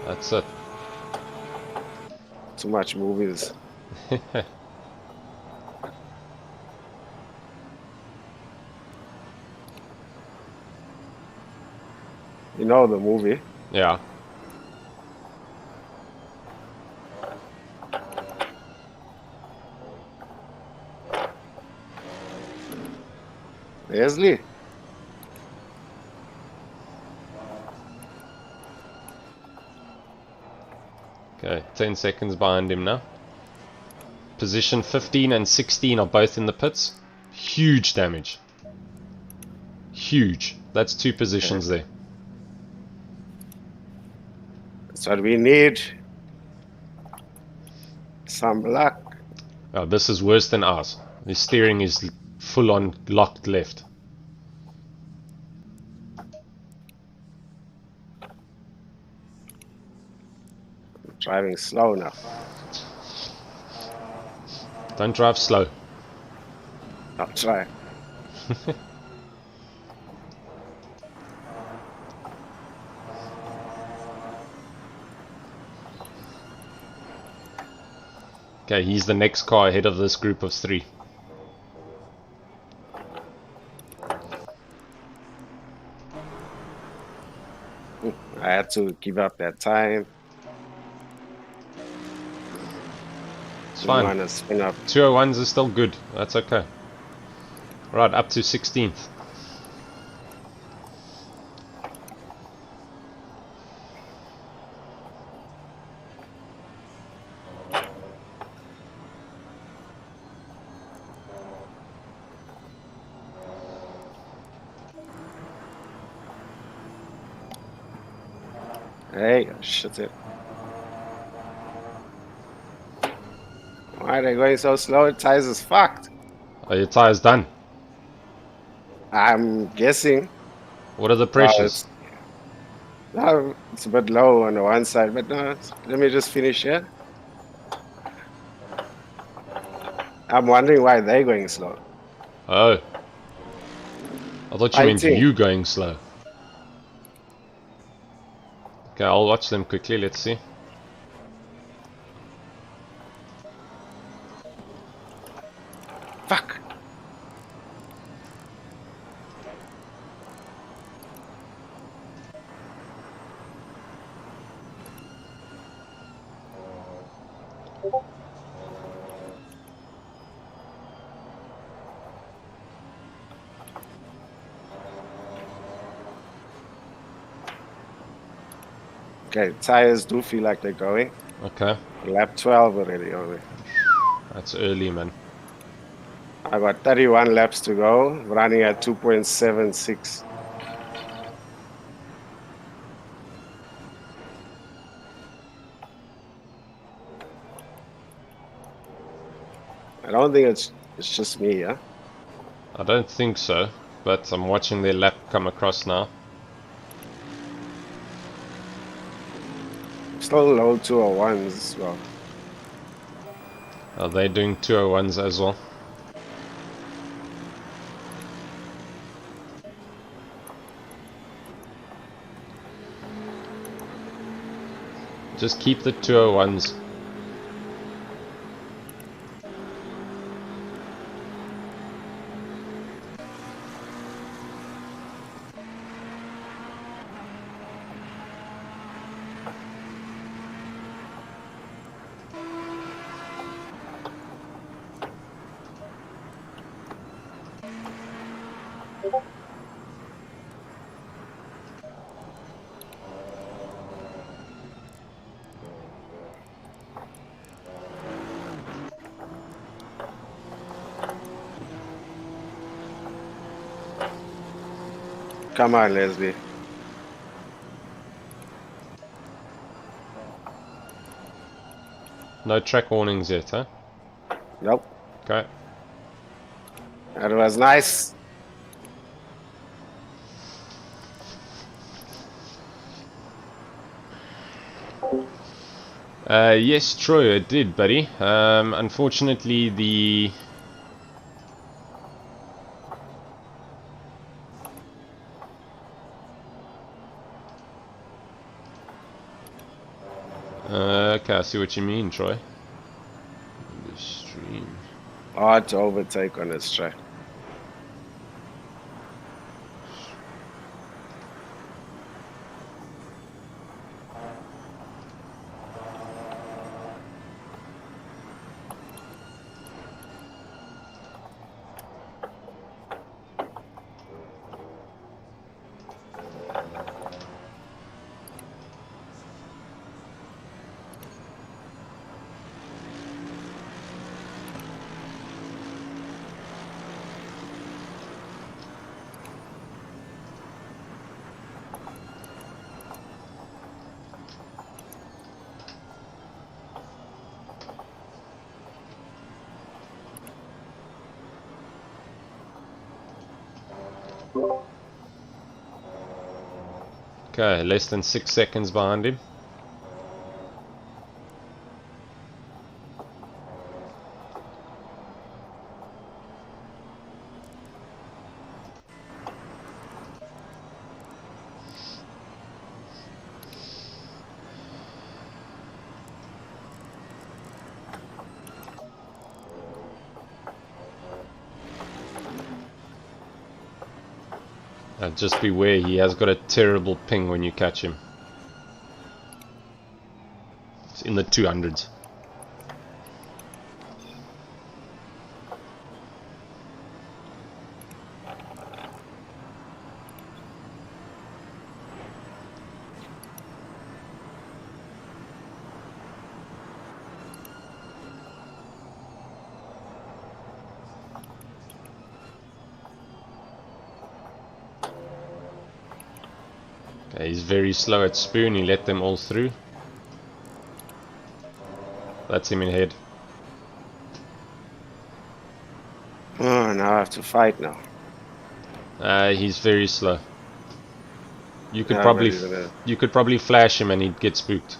That's it. Too much movies. You know the movie. Yeah. Leslie. Okay, 10 seconds behind him now. Position 15 and 16 are both in the pits. Huge damage. Huge. That's 2 positions there. That's what we need. Some luck. Oh, this is worse than ours. The steering is full on locked left. Driving slow now. Don't drive slow. I'll try. Okay, he's the next car ahead of this group of 3. I had to give up that time. It's Didn't fine. want to spin up. 201s is still good. That's okay. Right, up to 16th. Hey, shit it. Why are they going so slow? Tires is fucked. Are your tires done? I'm guessing. What are the pressures? It's a bit low on the one side, but no, let me just finish here. I'm wondering why they're going slow. Oh. I thought you meant Fighting. you going slow. Okay, I'll watch them quickly. Let's see. Fuck. Okay, tires do feel like they're going. Okay. Lap 12 already. That's early, man. I got 31 laps to go, running at 2.76. I don't think it's just me, yeah? I don't think so, but I'm watching their lap come across now. Still low 201s as well. Are they doing 201s as well? Just keep the 201s. Come on, Leslie. No track warnings yet, huh? Yep. Okay. That was nice. Yes, Troy, it did, buddy. Unfortunately, the okay, I see what you mean, Troy. The stream. Hard to overtake on this track. Okay, less than 6 seconds behind him. Just beware, he has got a terrible ping when you catch him. It's in the 200s. Okay, he's very slow at spoon, he let them all through. That's him in head. Oh, now I have to fight now. He's very slow. You could Yeah, probably but he's gonna- you could probably flash him and he'd get spooked.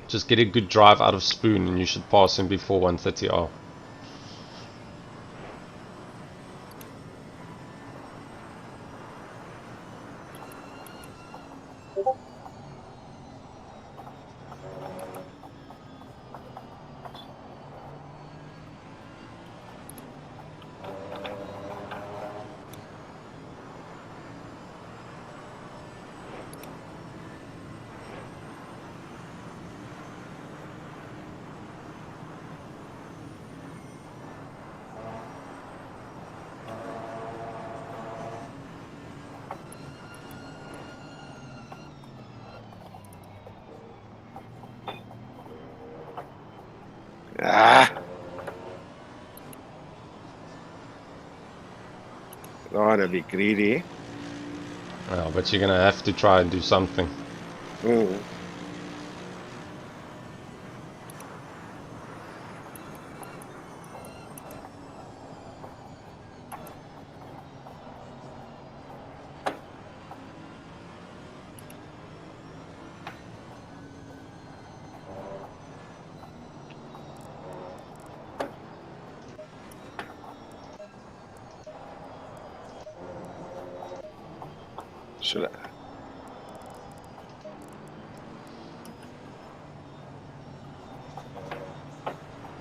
Just get a good drive out of spoon and you should pass him before 130R. Ah, Don't want to be greedy. Oh, but you're gonna have to try and do something. Mm. Should I?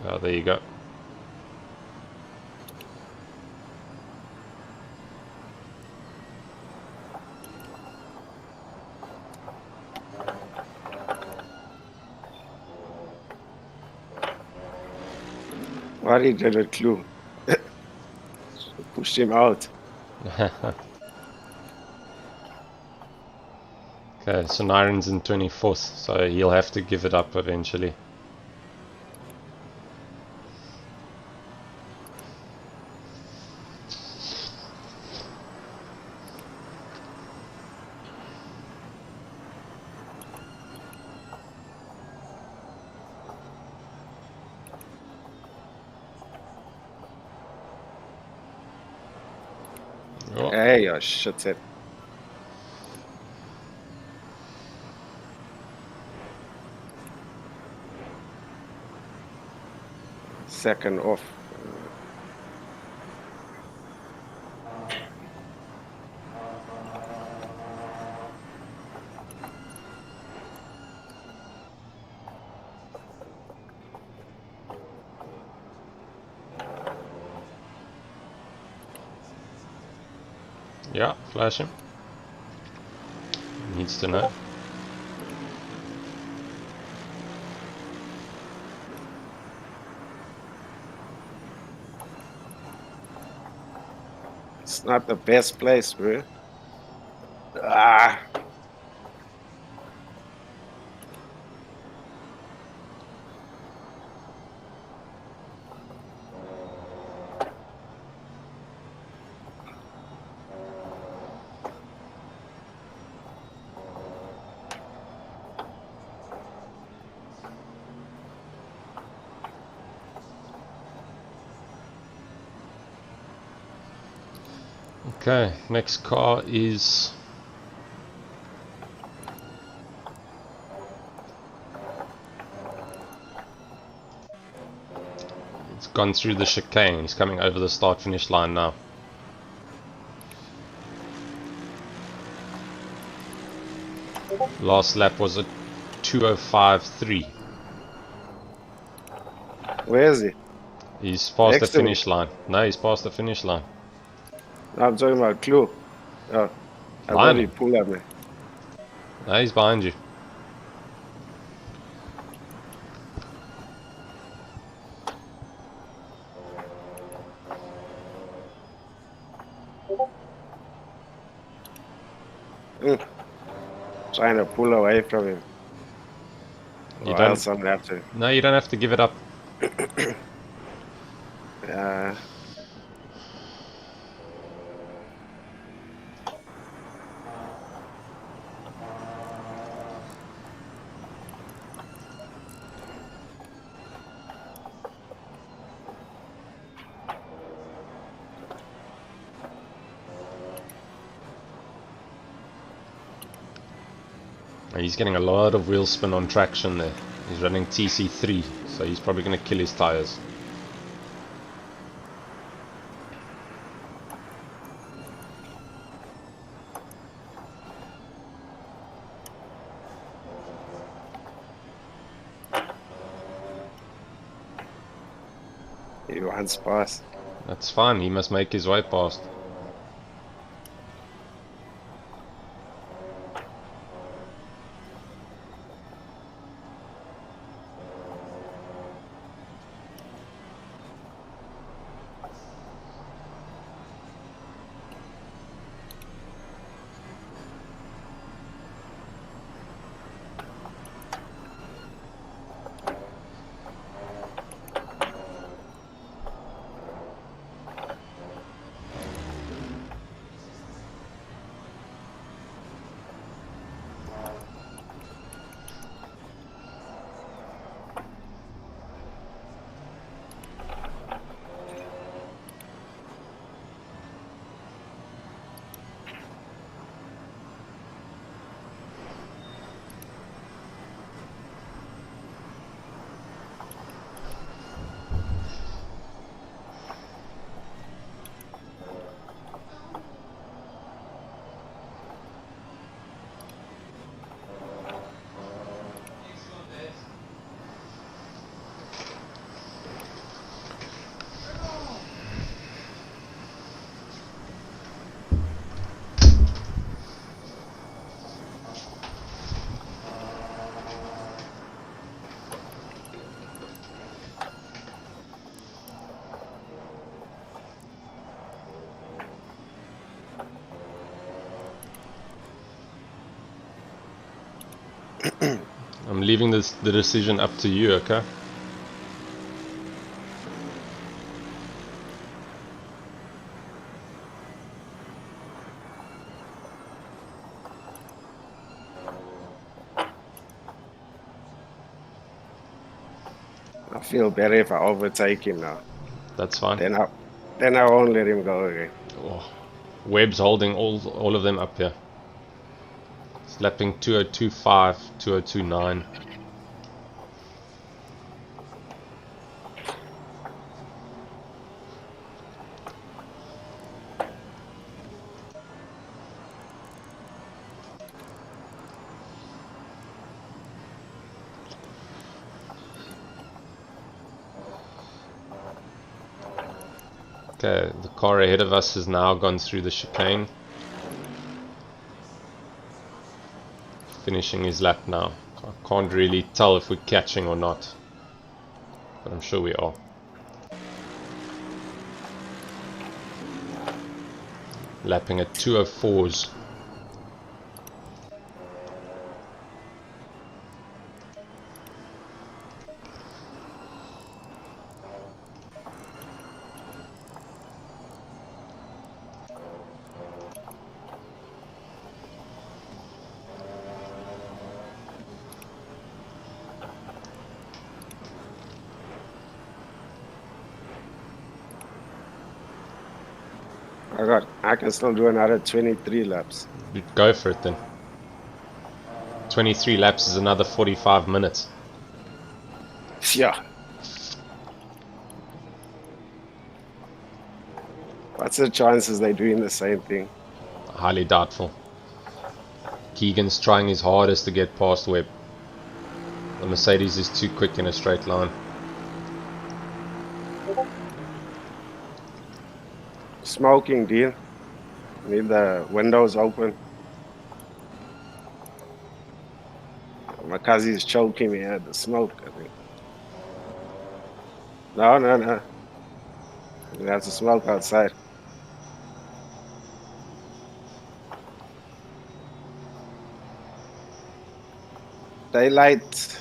Oh, there you go. What he did with Clue? Pushed him out. Okay, so Niren's in 24th, so he'll have to give it up eventually. Oh, Hey, oh shit it. Second off. yeah, flash him. Needs to know. It's not the best place, bro. Ah, Okay, next car is it's gone through the chicane. He's coming over the start finish line now. Last lap was a 2:05.3. where is he? He's past the Next to me. finish line. No, he's past the finish line. I'm talking about Clue. Oh, I Behind thought he him. pulled at me. No, he's behind you. Mm. Trying to pull away from him. You Or don't. else I'm gonna have to. No, you don't have to give it up. He's getting a lot of wheel spin on traction there. He's running TC3, so he's probably going to kill his tires. He wants past. That's fine, he must make his way past. I'm leaving the decision up to you, okay? I feel better if I overtake him now. That's fine. Then I won't let him go again. Oh, Webb's holding all of them up here. It's lapping 2025, 2029. Okay, the car ahead of us has now gone through the chicane. Finishing his lap now. I can't really tell if we're catching or not, but I'm sure we are. Lapping at 204s. I can still do another 23 laps. Go for it then. 23 laps is another 45 minutes. Yeah. What's the chances they're doing the same thing? Highly doubtful. Keegan's trying his hardest to get past Webb. The Mercedes is too quick in a straight line. Smoking, deal. Need the windows open. My cousin's choking me at the smoke, I think. No. You have to smoke outside. Daylight.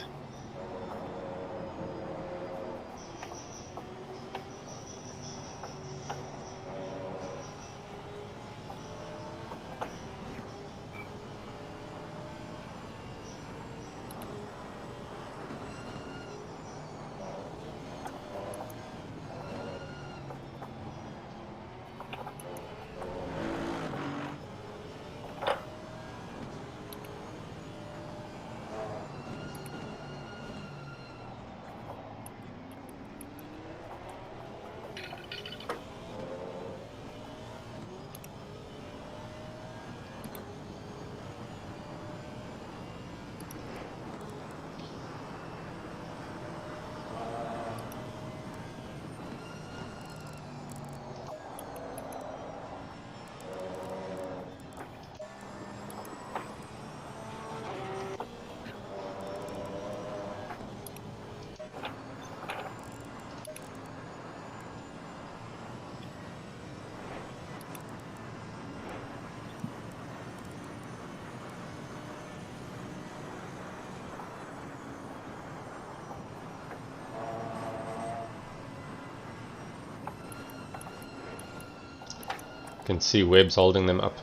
Can see Webb's holding them up.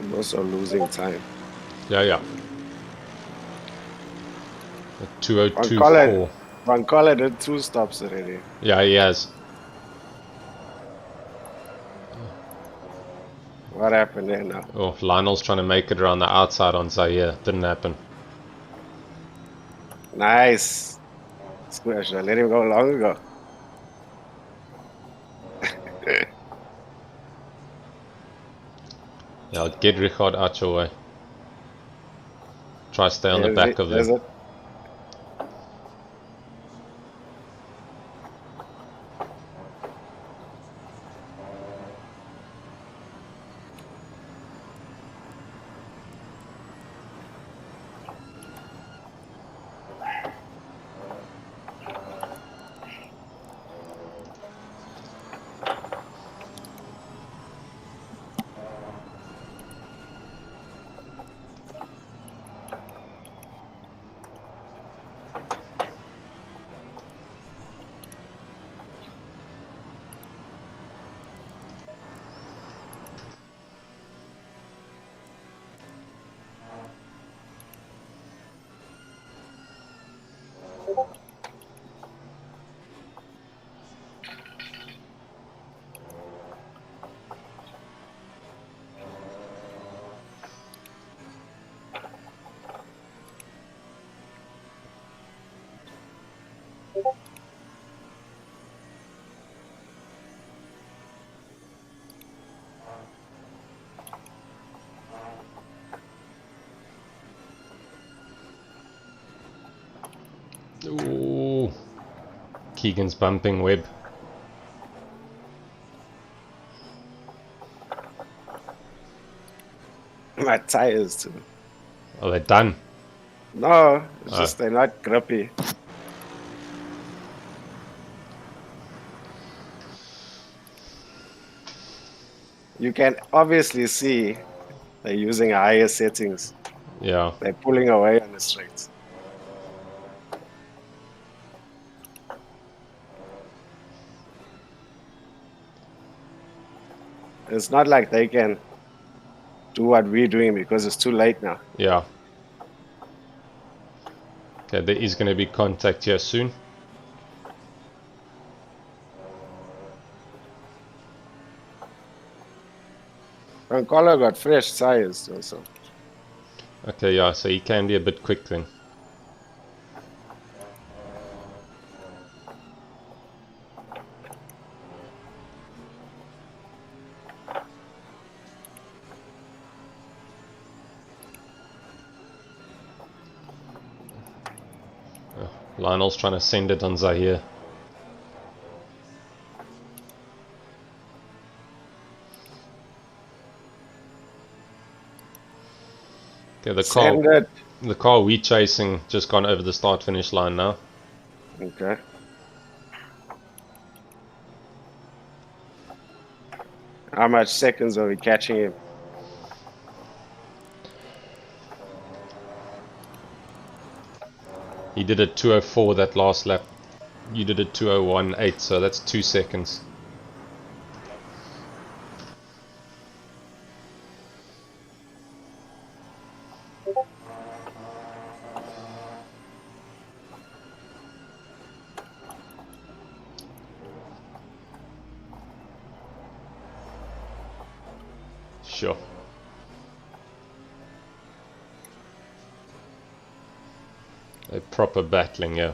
I'm also losing time. Yeah. At 2024. Van Colle did 2 stops already. Yeah, he has. What happened there now? Oh, Lionel's trying to make it around the outside on Zaire. Didn't happen. Nice. Squish. I let him go long ago. Yeah, get Richard out your way. Try stay on the back of them. Ooh. Keegan's bumping web. My tires too. Oh, they're done. No, it's just they're not grippy. You can obviously see they're using higher settings. Yeah. They're pulling away on the straights. It's not like they can do what we're doing because it's too late now. Yeah. Okay, there is going to be contact here soon. Rancolo got fresh tires also. Okay, yeah, so he can be a bit quick then. Lionel's trying to send it on Zahir. Okay, Send it. the car we chasing just gone over the start finish line now. Okay. How much seconds are we catching him? He did a 2:04 that last lap. You did a 2:01.8, so that's 2 seconds. Sure. They're proper battling, yeah.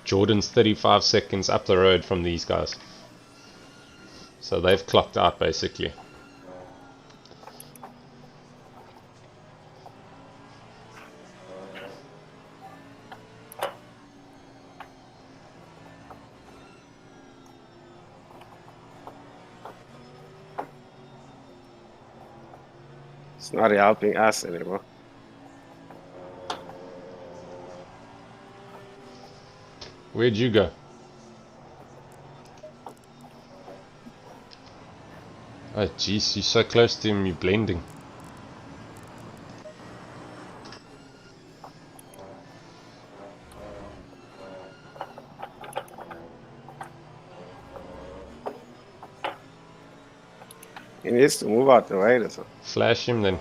Jordan's 35 seconds up the road from these guys. So they've clocked out basically. It's not helping us anymore. Where'd you go? Oh jeez, you're so close to him, you're blending. He needs to move out the way or something. Flash him then.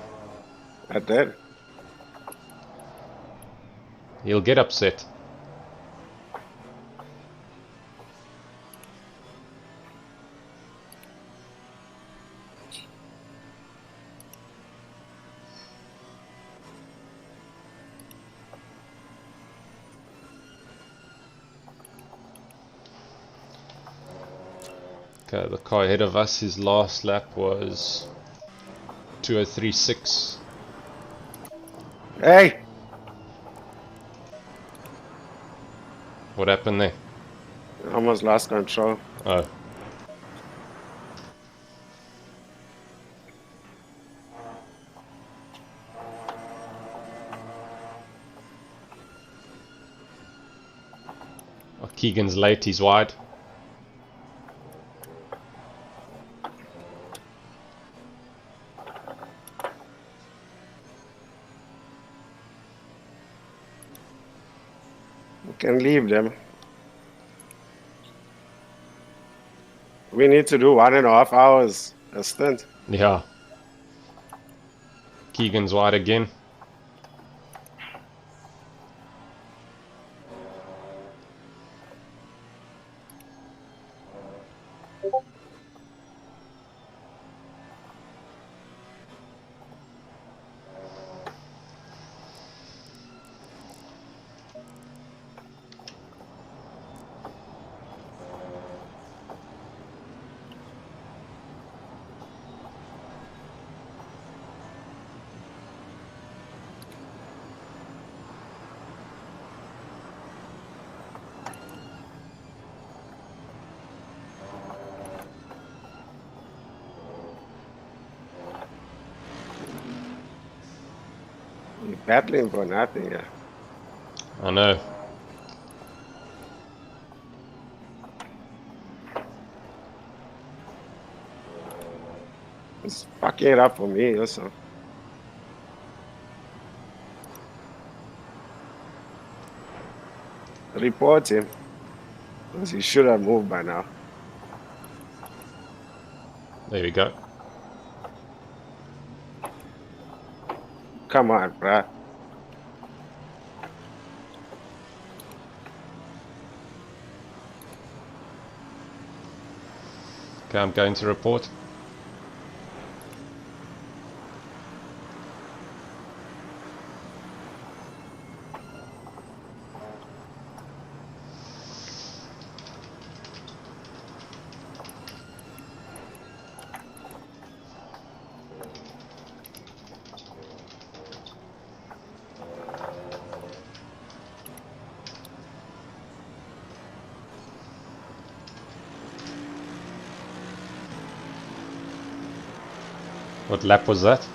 I did. He'll get upset. Okay, the car ahead of us, his last lap was 2:03.6. Hey! What happened there? Almost lost control. Oh. Oh, Keegan's late, he's wide. We can leave them. We need to do 1.5 hours a stint. Yeah. Keegan's wide again. You're battling for nothing, yeah. I know. It's fucking it up for me also. Report him. Because he should have moved by now. There we go. Come on, bruh. Okay, I'm going to report. What lap was that?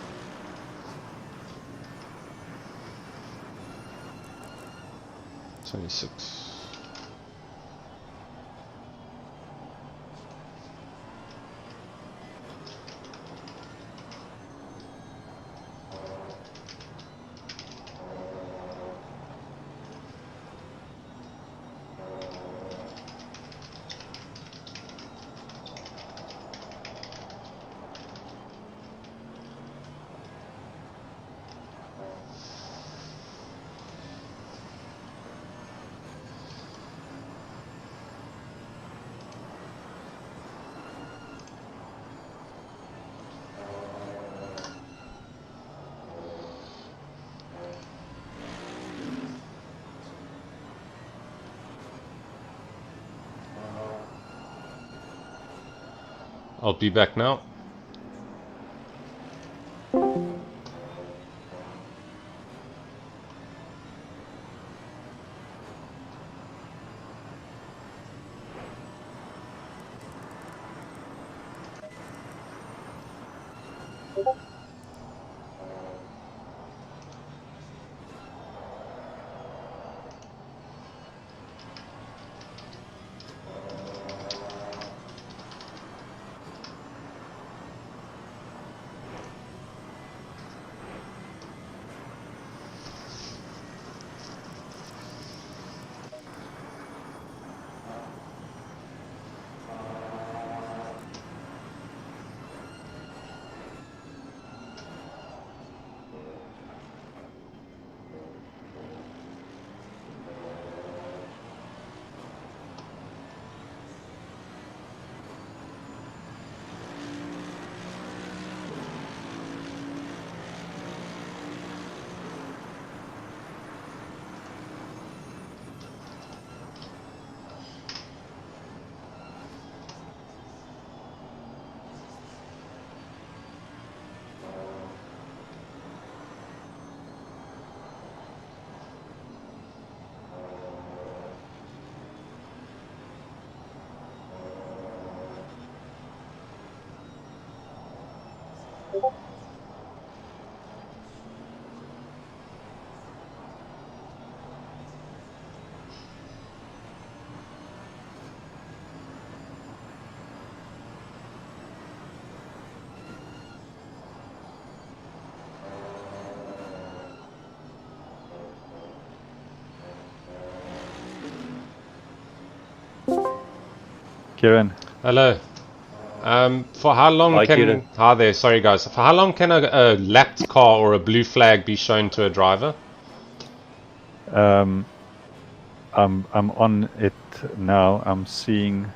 .26. I'll be back now. Kieran. Hello. For how long Hi, can... Kieran. Hi there, sorry guys. For how long can a lapped car or a blue flag be shown to a driver? I'm on it now. I'm seeing.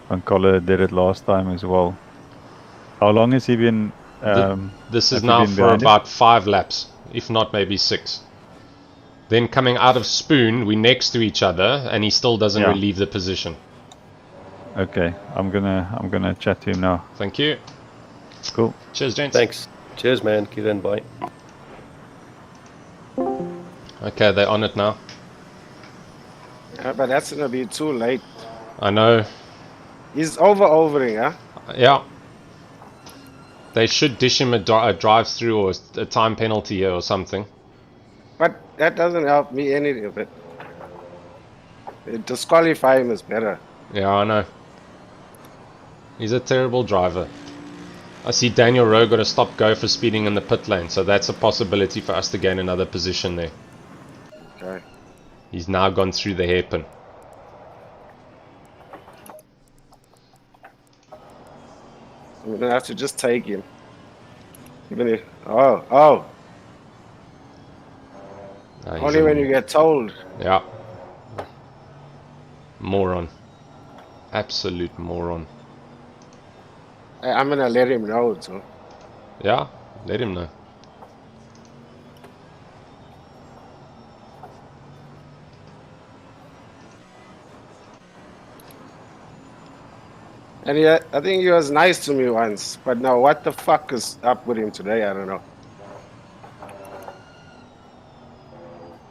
Vancola did it last time as well. How long has he been? This is have you now been for behind him? about 5 laps, if not maybe 6. Then coming out of Spoon, we're next to each other, and he still doesn't Yeah. relieve the position. Okay, I'm gonna chat to him now. Thank you. Cool. Cheers, gents. Thanks. Cheers, man. Kieran, bye. Okay, they're on it now. Yeah, but that's gonna be too late. I know. He's overing, huh? Yeah. They should dish him a drive-through or a time penalty here or something. But that doesn't help me any of it. Disqualify him is better. Yeah, I know. He's a terrible driver. I see Daniel Rowe got a stop-go for speeding in the pit lane, so that's a possibility for us to gain another position there. Okay. He's now gone through the hairpin. We're gonna have to just take him. Even if oh. He's Only when you get told. Yeah. Moron. Absolute moron. I'm gonna let him know too. Yeah, let him know. And yeah, I think he was nice to me once, but now what the fuck is up with him today? I don't know.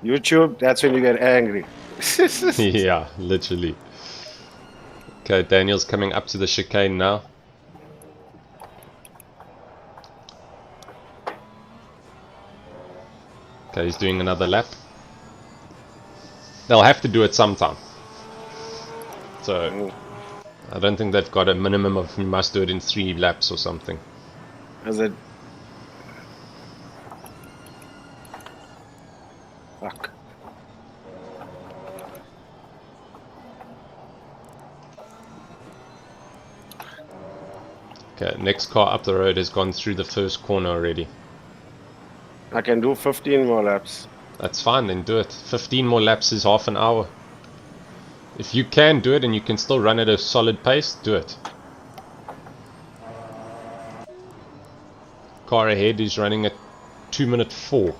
YouTube, that's when you get angry. Yeah, literally. Okay, Daniel's coming up to the chicane now. Okay, he's doing another lap. They'll have to do it sometime. So, I don't think they've got a minimum of you must do it in 3 laps or something. Is it? Fuck. Okay, next car up the road has gone through the first corner already. I can do 15 more laps. That's fine, then do it. 15 more laps is half an hour. If you can do it and you can still run at a solid pace, do it. Car ahead is running at 2:04.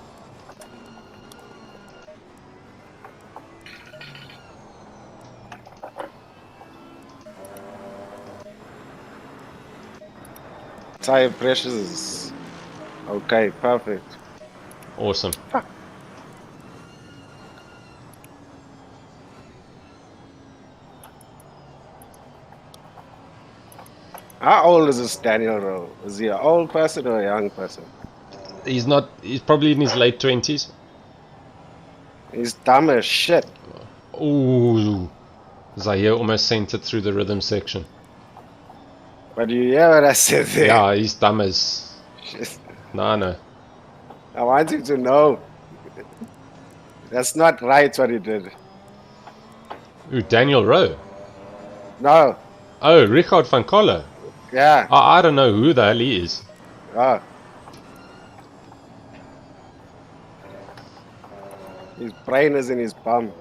Tire pressures. Okay, perfect. Awesome. How old is this Daniel Rowe? Is he an old person or a young person? He's not, he's probably in his late 20s. He's dumb as shit. Ooh. Zaire almost sent it through the rhythm section. But you hear what I said there? Yeah, he's dumb as... Shit. No. I want you to know. That's not right what he did. Ooh, Daniel Rowe. No. Oh, Richard van Colle. Yeah. I don't know who the hell he is. Oh. His brain is in his bum.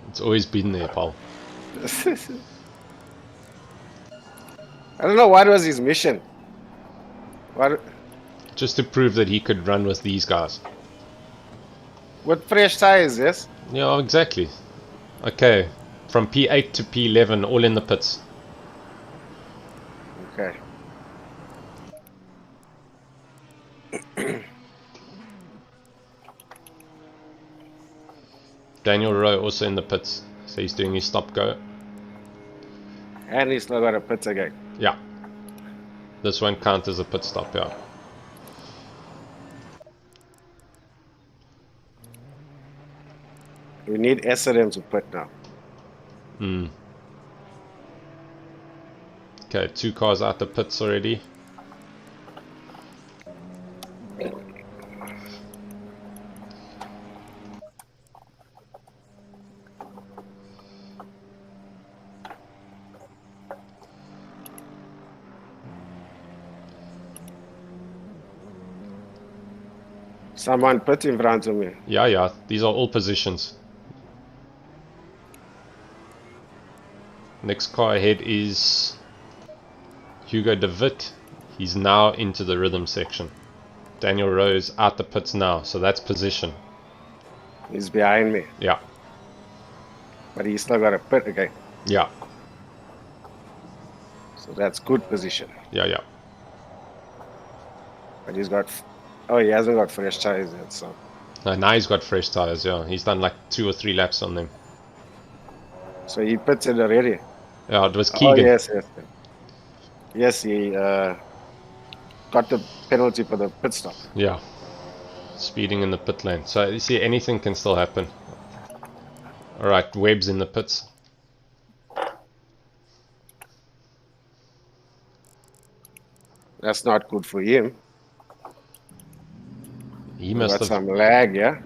It's always been there, pal. I don't know what was his mission. What Just to prove that he could run with these guys. fresh tires, yes? Yeah, exactly. Okay, from P8 to P11, all in the pits. Okay. Daniel Rowe also in the pits, so he's doing his stop go. And he's still got a pit again. Yeah. This won't count as a pit stop, yeah. We need SRM to put now. Okay, 2 cars out the pits already. Someone put in front of me. Yeah, these are all positions. Next car ahead is Hugo de Wit. He's now into the rhythm section. Daniel Rowe's out the pits now, so that's position. He's behind me. Yeah, But he's still got a pit again. yeah, So that's good position. yeah. But he's got... Oh, he hasn't got fresh tires yet, so... Now he's got fresh tires, yeah. He's done like 2 or 3 laps on them. So he pitted already. Yeah, it was Oh, Keegan. yes. Yes, he... got the penalty for the pit stop. Yeah. Speeding in the pit lane. So you see, anything can still happen. Alright, Webb's in the pits. That's not good for him. He We must got have... some lag, yeah?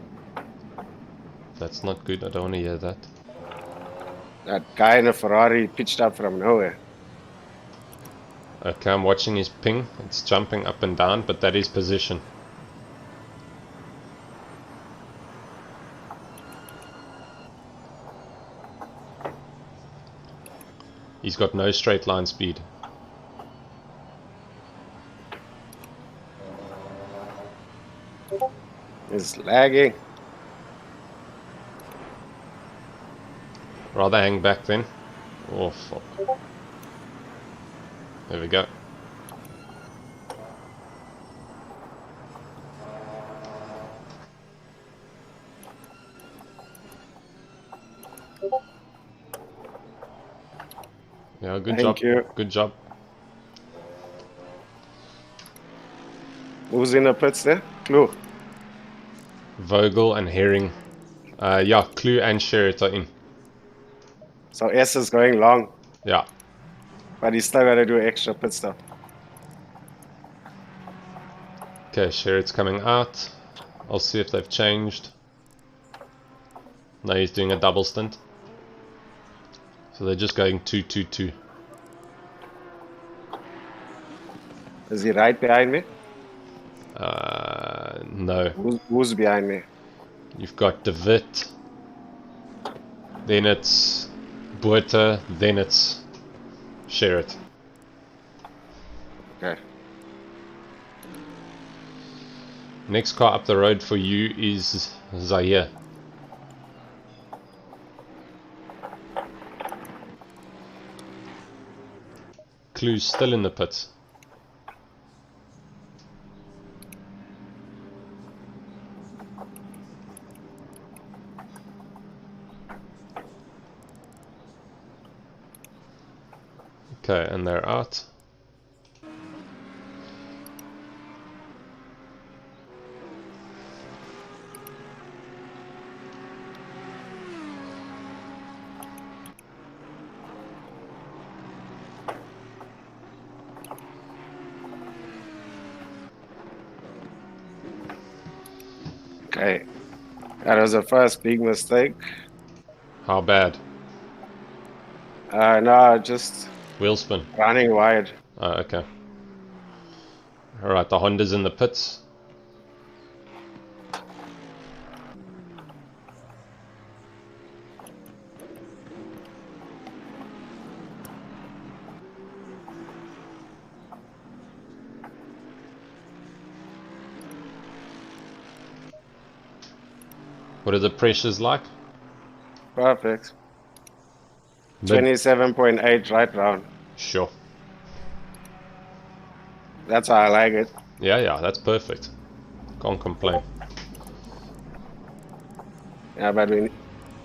That's not good, I don't want to hear that. That guy in a Ferrari pitched up from nowhere. Okay, I'm watching his ping. It's jumping up and down, but that is position. He's got no straight line speed. It's lagging. Rather hang back then. Oh, fuck. There we go. Yeah, good job. Thank you. Good job. Who's in the pits there? Clue. Vogel and Herring. Yeah, Clue and Sherritt are in. So S is going long, Yeah. but he's still got to do extra pit stop. Okay, Sherritt's coming out. I'll see if they've changed. No, he's doing a double stint. So they're just going 2-2-2. Is he right behind me? No. Who's behind me? You've got De Wit. Then it's Botha. Then it's Sherritt. Okay. Next car up the road for you is Zaire. Clue's still in the pits. Okay, and they're out. Okay. That was the first big mistake. How bad? No, just Wheel spin. running wide. Oh, okay. Alright, the Honda's in the pits. What are the pressures like? Perfect. Mid- 27.8 right round. Sure. That's how I like it. Yeah, that's perfect. Can't complain. Yeah, but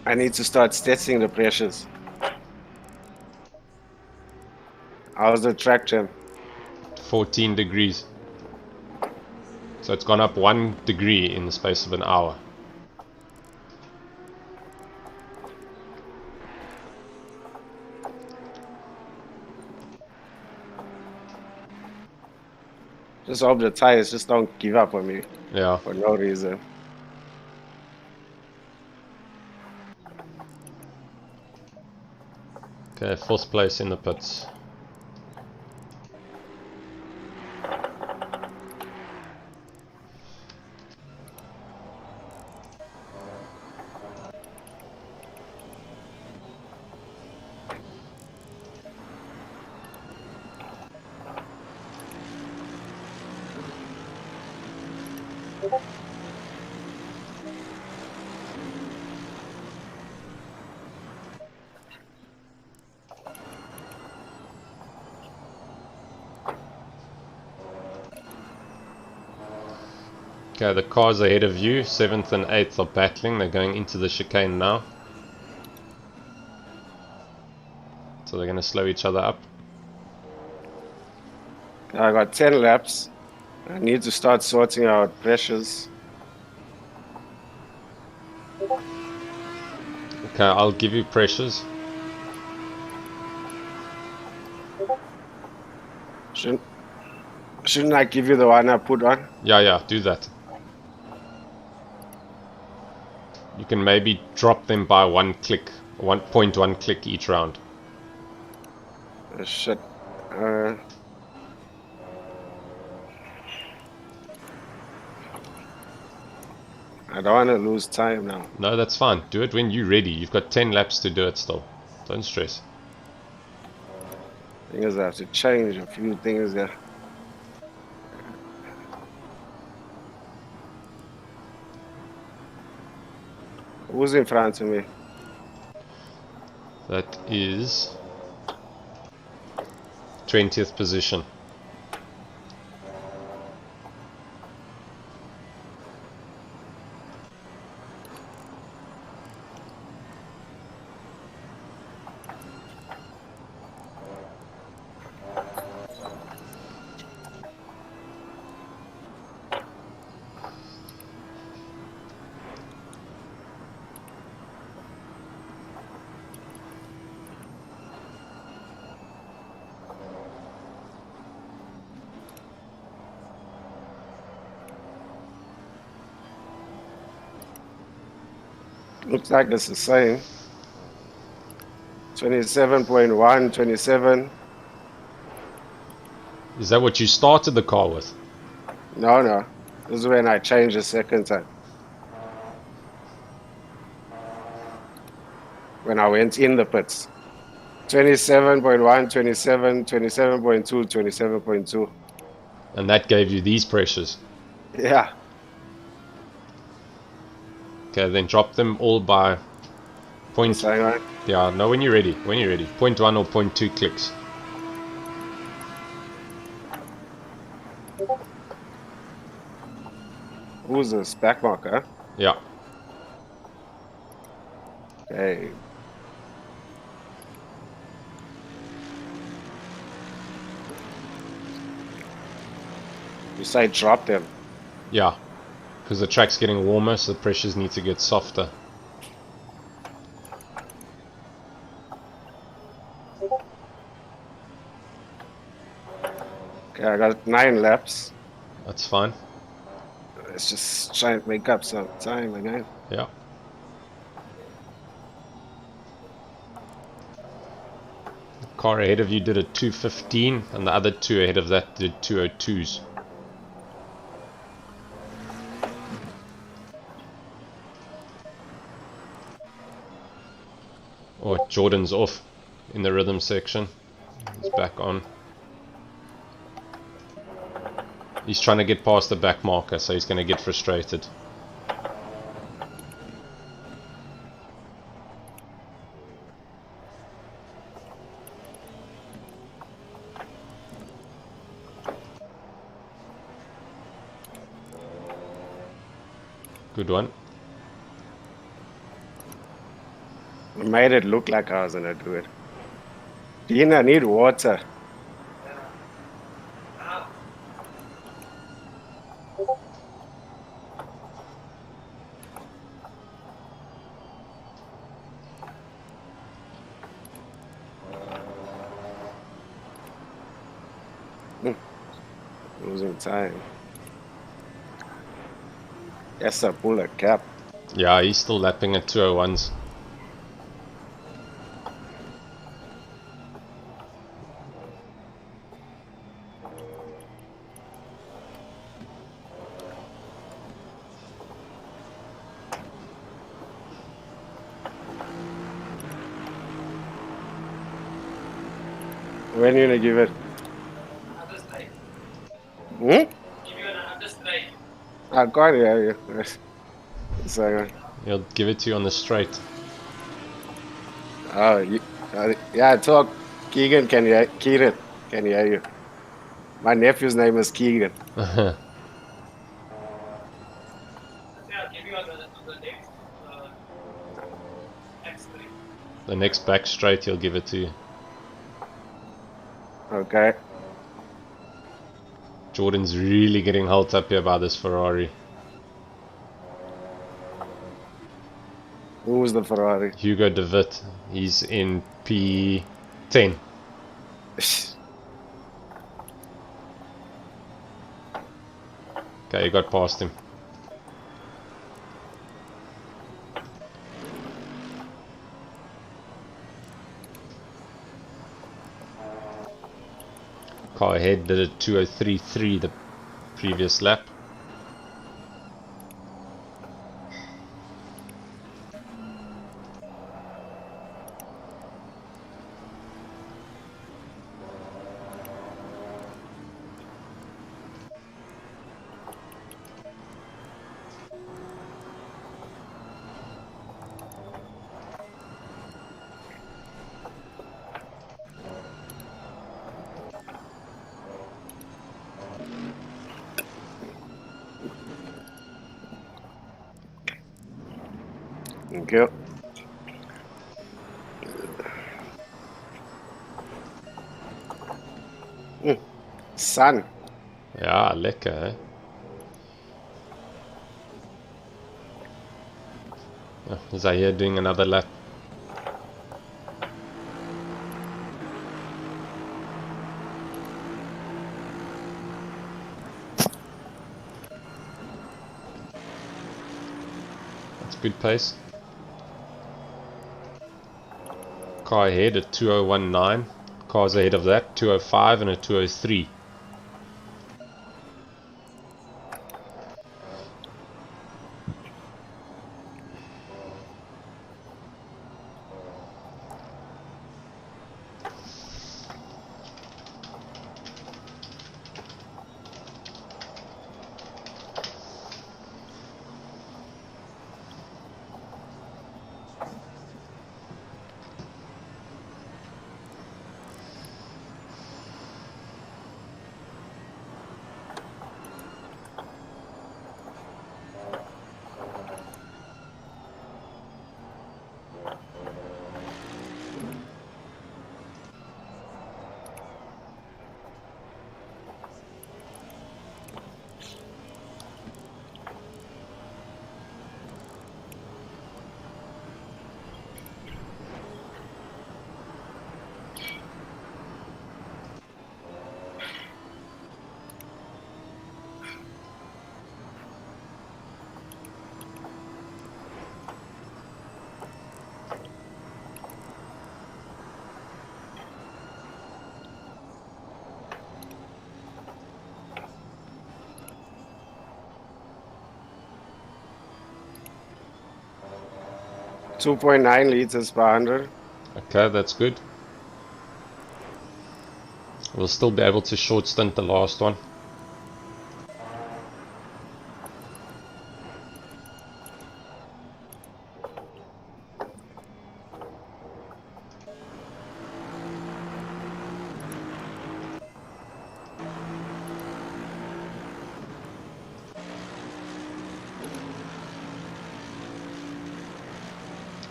I need to start testing the pressures. How's the track, Jim? 14 degrees. So it's gone up 1 degree in the space of an hour. Just hope the tires just don't give up on me Yeah. for no reason. Okay, 4th place in the pits. Okay, the cars ahead of you, 7th and 8th, are battling. They're going into the chicane now. So they're going to slow each other up. I got 10 laps. I need to start sorting out pressures. Okay, I'll give you pressures. Shouldn't I give you the one I put on? Yeah, do that. You can maybe drop them by 1 click, 1.1 click each round. Oh, shit. I don't want to lose time now. No, that's fine. Do it when you're ready. You've got 10 laps to do it still. Don't stress. Thing is, I have to change a few things there. Who's in front of me? That is 20th position. Looks like it's the same. 27.1, 27. Is that what you started the car with? No. This is when I changed the second time. When I went in the pits. 27.1, 27, 27.2, 27.2. And that gave you these pressures. Yeah. Okay, then drop them all by point. Sorry, right? Yeah, no, when you're ready. 0.1 or 0.2 clicks. Who's this? Back marker? Yeah. Okay. You say drop them. Yeah. Because the track's getting warmer, so the pressures need to get softer. Okay, I got 9 laps. That's fine. Let's just try and make up some time again. Yeah. The car ahead of you did a 2:15, and the other two ahead of that did 2:02s. Oh, Jordan's off in the rhythm section. He's back on. He's trying to get past the back marker, so he's going to get frustrated. Good one. I made it look like I was gonna do it. Dean, I need water. Losing time. Yes, I pull a cap. Yeah, he's still lapping at 2:01s. When you gonna give it? Hmm? I can't hear you. Sorry. He'll give it to you on the straight. Oh, yeah, talk. Keegan can hear. Kieran can hear you. My nephew's name is Keegan. The next back straight, he'll give it to you. Okay. Jordan's really getting held up here by this Ferrari. Who was the Ferrari? Hugo de Wit. He's in P10. Okay, you got past him. Car ahead did a 2:03.3 the previous lap. Thank you. Sun. Ja, lekker hè. Yeah, is I here doing another lap? That's good pace. Car ahead at 2019. Cars ahead of that, 205 and a 203. .9 liters per 100. Okay, that's good. We'll still be able to short stint the last one.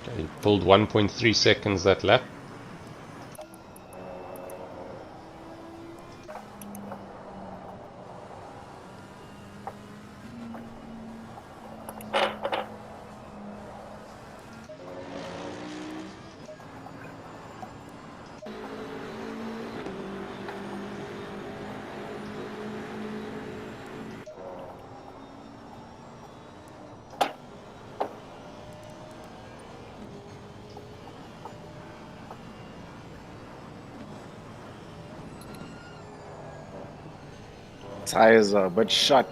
Okay, he pulled 1.3 seconds that lap. Tires are a bit short.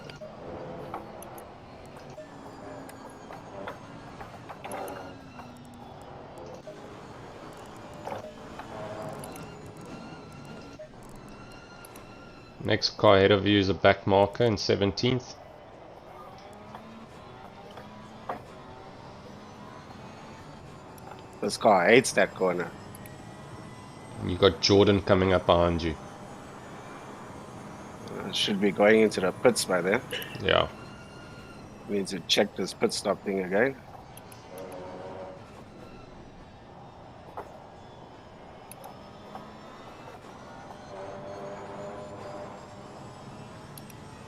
Next car ahead of you is a back marker in 17th. This car hates that corner. And you got Jordan coming up behind you. Should be going into the pits by then. Yeah. Need to check this pit stop thing again.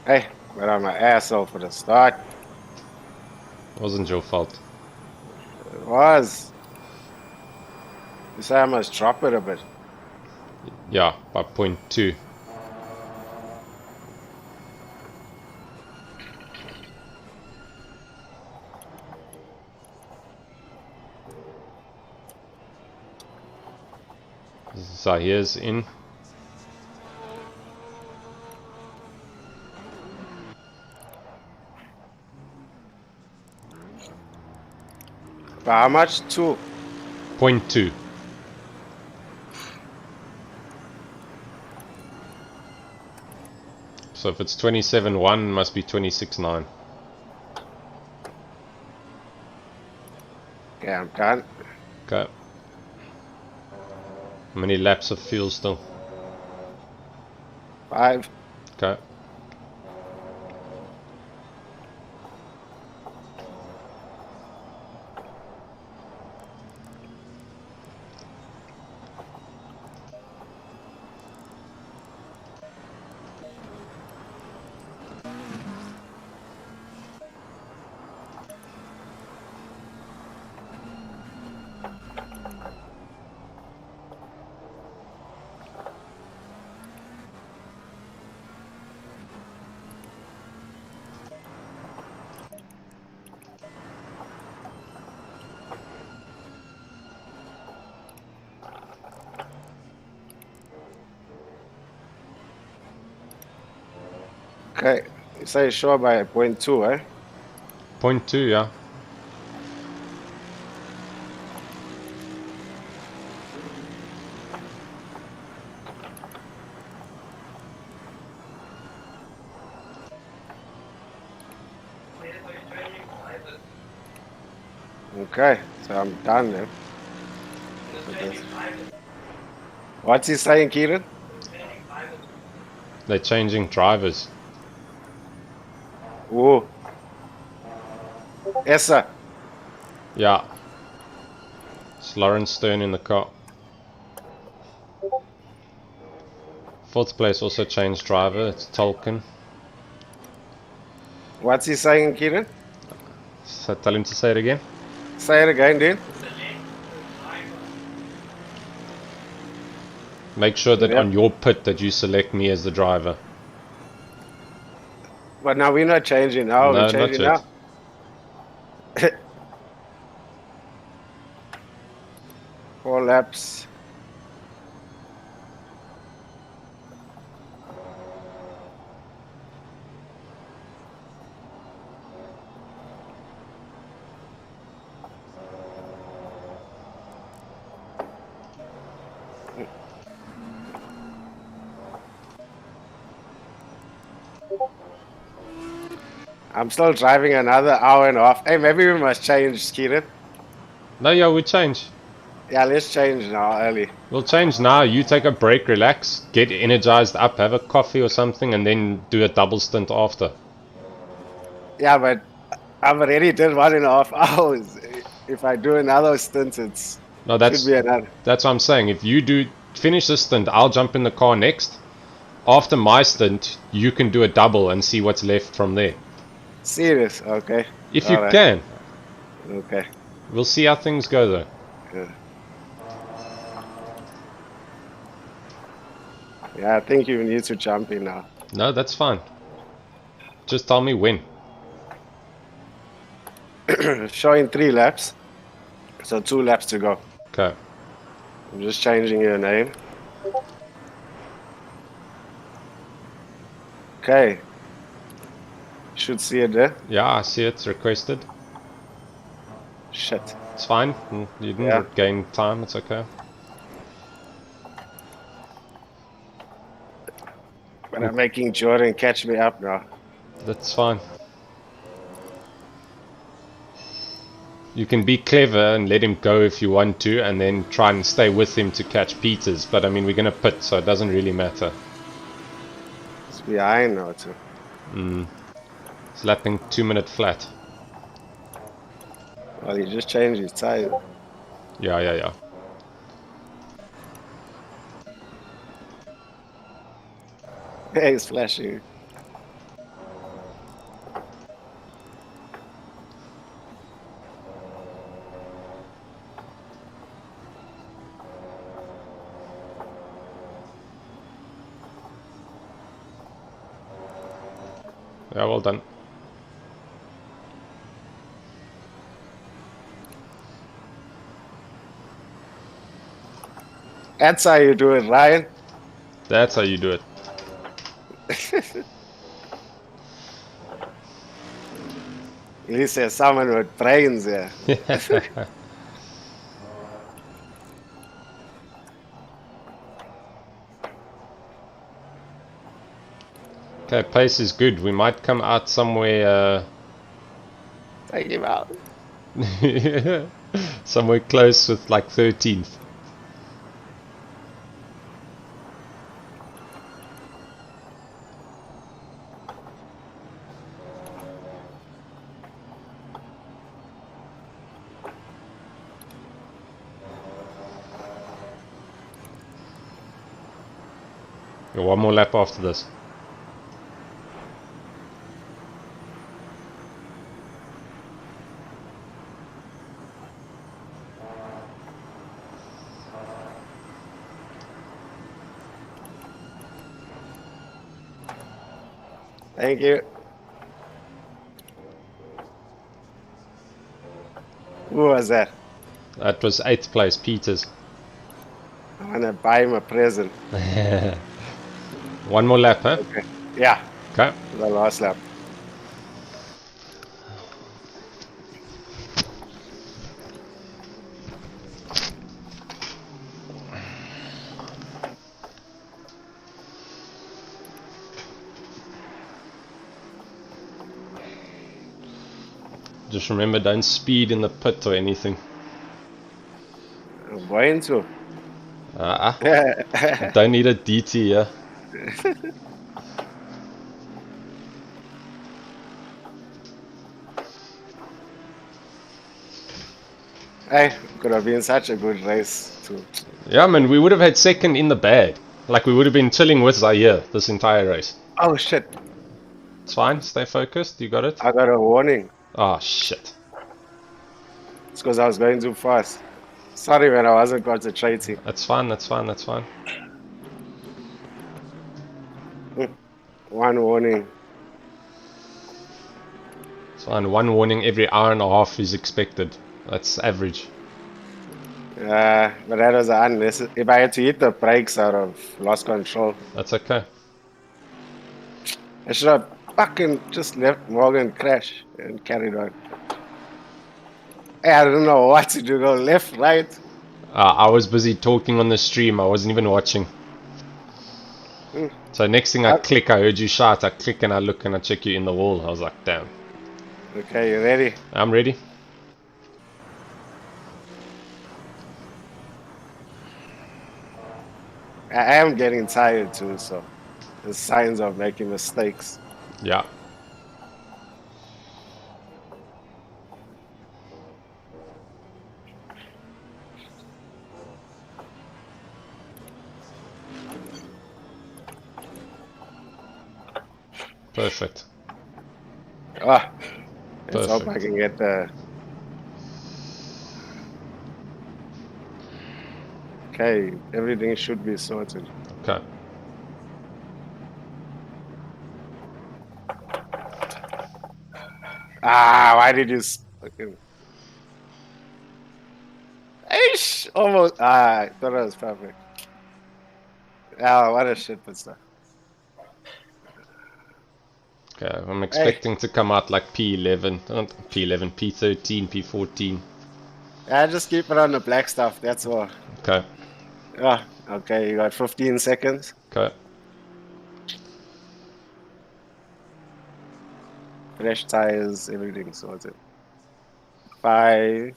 Hey, but I'm an asshole for the start. Wasn't your fault. It was. You say I must drop it a bit. Yeah, by 0.2. Zahir's in. But how much? 2. 0.2. So if it's 27.1, it must be 26.9. Okay, I'm done. Okay. How many laps of fuel still? 5. Okay. Okay. You say sure by 0.2, eh? 0.2, yeah. Okay, so I'm done then. What's he saying, Kieran? They're changing drivers. Ooh. Yes, sir. Yeah. It's Lawrence Stern in the car. Fourth place also changed driver. It's Tolkien. What's he saying, Kieran? So tell him to say it again. Say it again, dude. Make sure that Yep. on your pit that you select me as the driver. But now we're not changing now. No, We're not changing yet. now. 4 laps. I'm still driving another hour and a half. Hey, maybe we must change, Kieran. No, yeah, we change. Yeah, let's change now early. We'll change now. You take a break, relax, get energized up, have a coffee or something, and then do a double stint after. Yeah, but I've already did 1.5 hours. If I do another stint, it's No, should be another. that's what I'm saying. If you do finish this stint, I'll jump in the car next. After my stint, you can do a double and see what's left from there. Serious? Okay. If you All right. can. Okay. We'll see how things go though. Yeah. Yeah, I think you need to jump in now. No, that's fine. Just tell me when. Showing 3 laps. So 2 laps to go. Okay. I'm just changing your name. Okay. Should see it there. Yeah, I see it's requested. Shit. It's fine. You didn't Yeah. gain time. It's okay. But I'm making Jordan catch me up now. That's fine. You can be clever and let him go if you want to, and then try and stay with him to catch Peters. But I mean, we're gonna pit, so it doesn't really matter. It's behind now too. It's lapping 2-minute flat. Well, he just changed his tire. Yeah. Hey, he's flashing. Yeah, well done. That's how you do it, Ryan. That's how you do it. At least there's someone with brains here. Okay, pace is good. We might come out somewhere Take him out. somewhere close with like 13th. One more lap after this. Thank you. Who was that? That was 8th place, Peters. I want to buy him a present. One more lap, huh? Okay. Yeah, Okay. the last lap. Just remember, don't speed in the pit or anything. I'm going to. Don't need a DT, yeah? Hey, could have been such a good race too. Yeah, man, we would have had second in the bag. Like, we would have been chilling with Zaire this entire race. Oh shit! It's fine, stay focused, you got it? I got a warning. Oh, shit. It's because I was going too fast. Sorry, man, I wasn't concentrating. That's fine, that's fine, that's fine. One warning. It's fine, one warning every hour and a half is expected. That's average. But that was unnecessary. If I had to hit the brakes, I'd have lost control. That's okay. I should have fucking just left Morgan crash and carried on. Hey, I don't know what to do. Go left, right. I was busy talking on the stream, I wasn't even watching. So next thing I click, I heard you shout, I click and I look and I check you in the wall. I was like, damn. Okay, you ready? I'm ready. I am getting tired too, so there's signs of making mistakes. Yeah. Perfect. Ah, let's hope I Perfect. can get the. Okay, everything should be sorted. Okay. Ah, why did you fucking? Eish, almost. Ah, I thought it was perfect. Ah, what a shit put stuff. Okay, I'm expecting to come out like P11, not P11, P13, P14. Yeah, just keep it on the black stuff. That's all. Okay. Ah, okay. You got 15 seconds. Okay. Fresh tires, everything sorted. 5,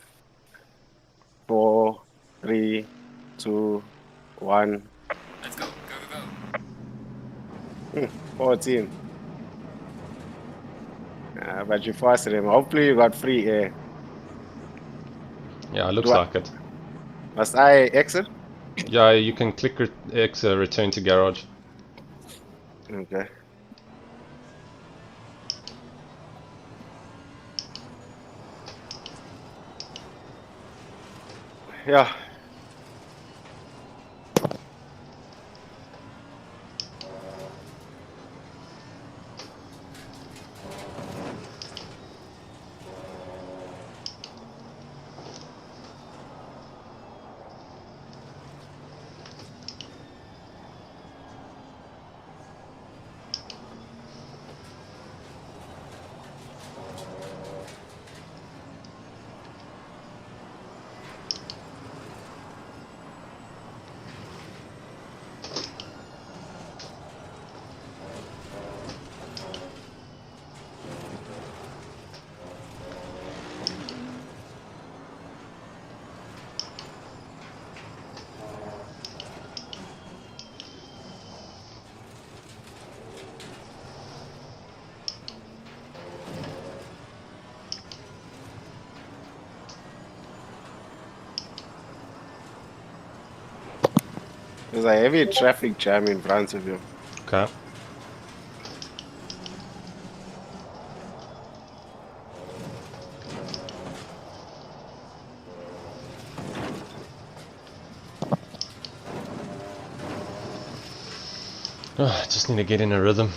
4, 3, 2, 1. Let's go. Go, go, go. 14. But you faster him. Hopefully you got free air. Yeah, it looks Do I- like it. Must I exit? Yeah, you can click X return to garage. Okay. Yeah. There's a heavy traffic jam in front of you. Okay. Oh, I just need to get in a rhythm.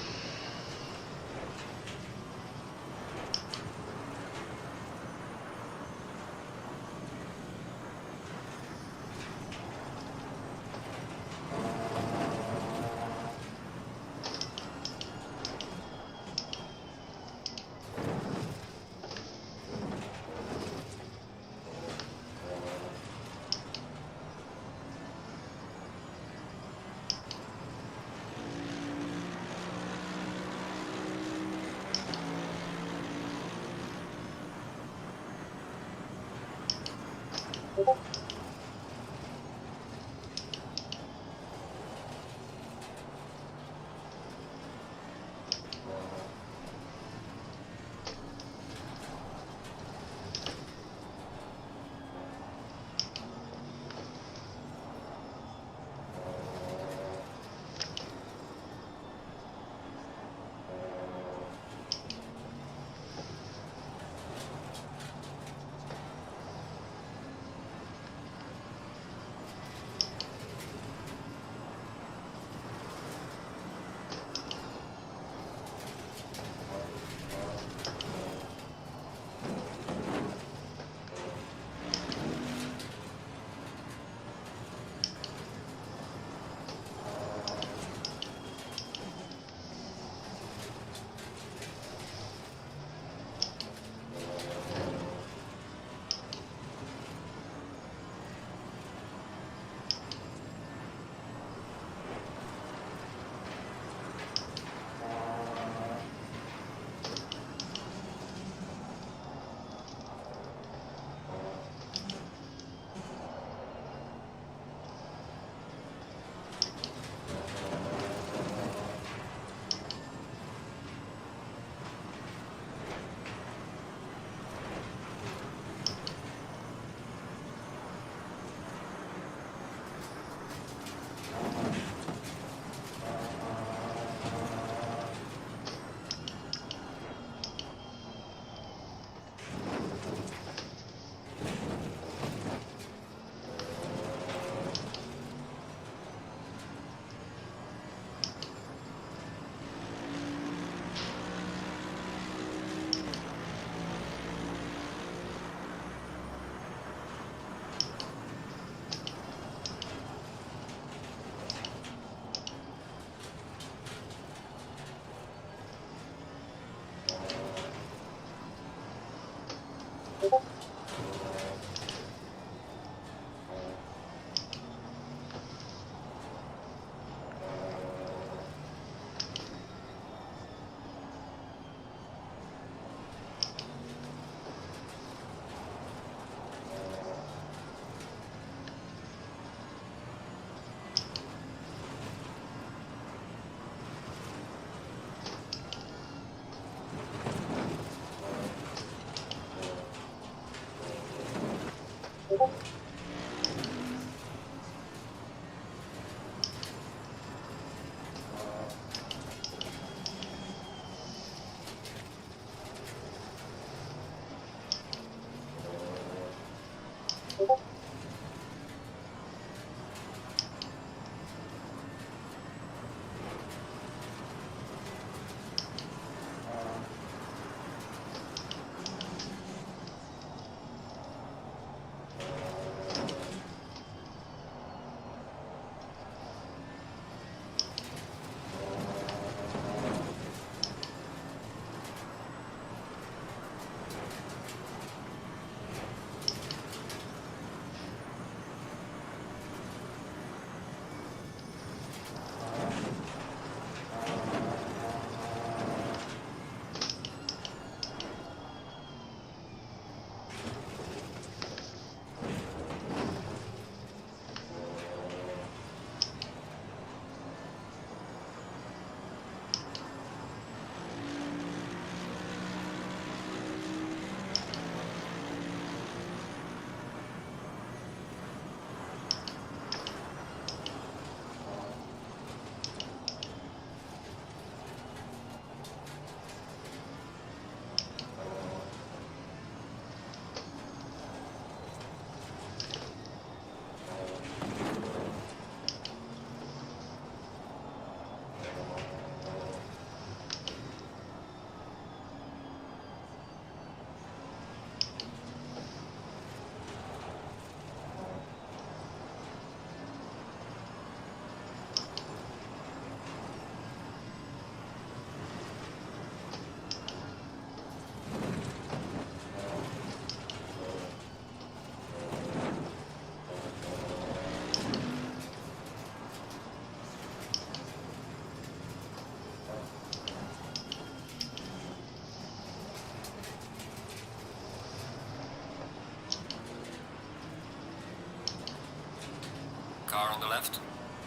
the left.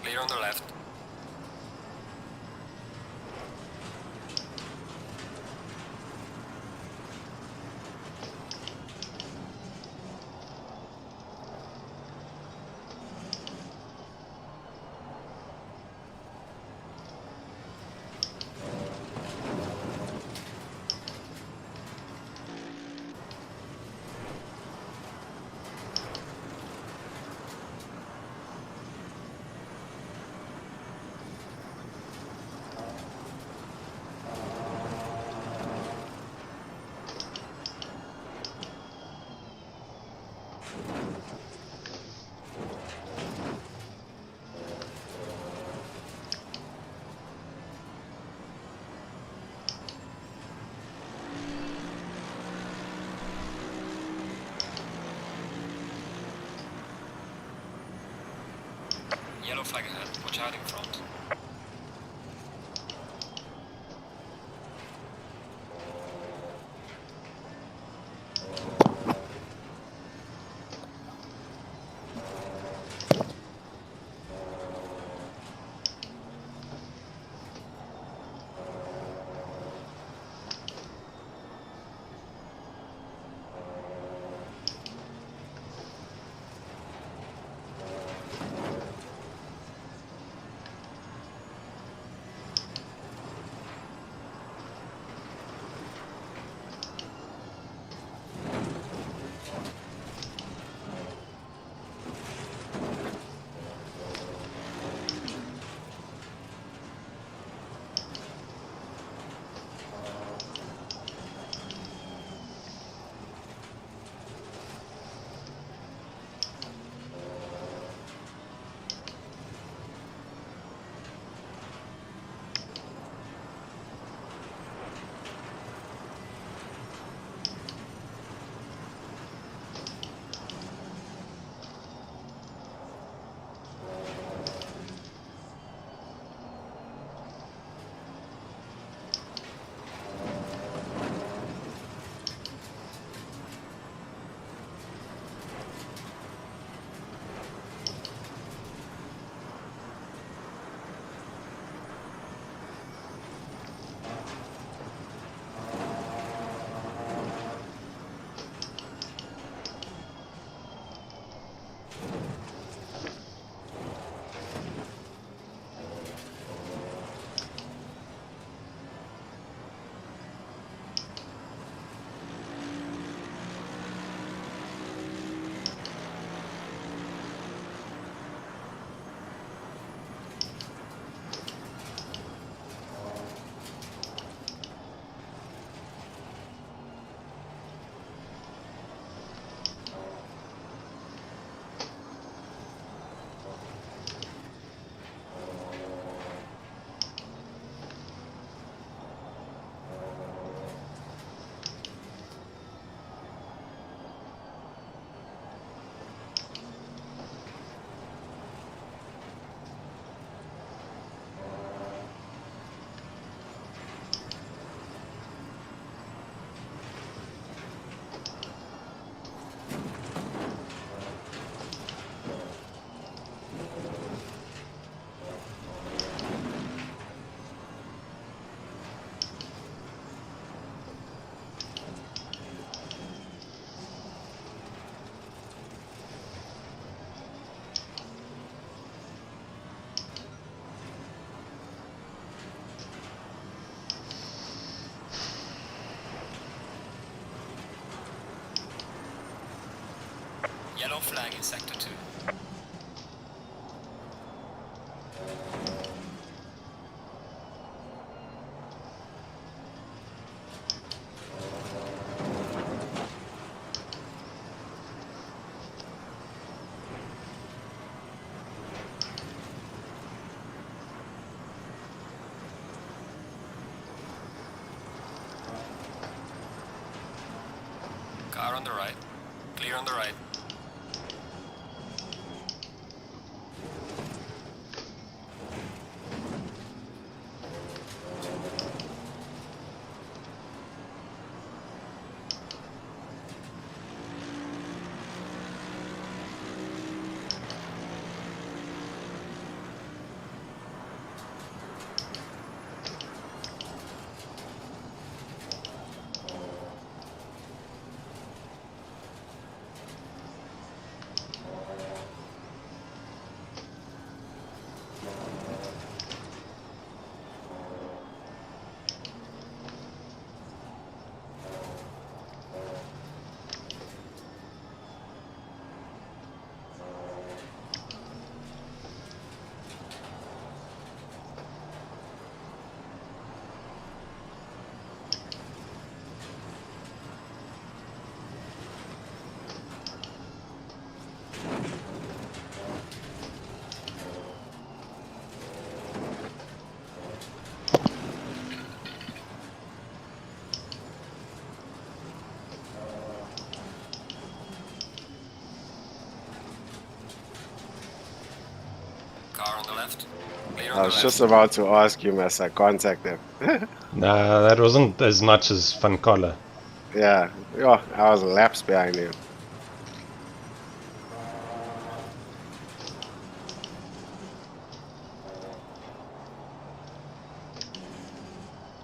Clear on the left. Yellow flag ahead. Watch out in front. Yellow flag in sector 2. Car on the right. Clear on the right. left. Clear on I the was left. just about to ask you, must I contact them? Nah, that wasn't as much as Fancola. Yeah. Yeah, I was laps behind him.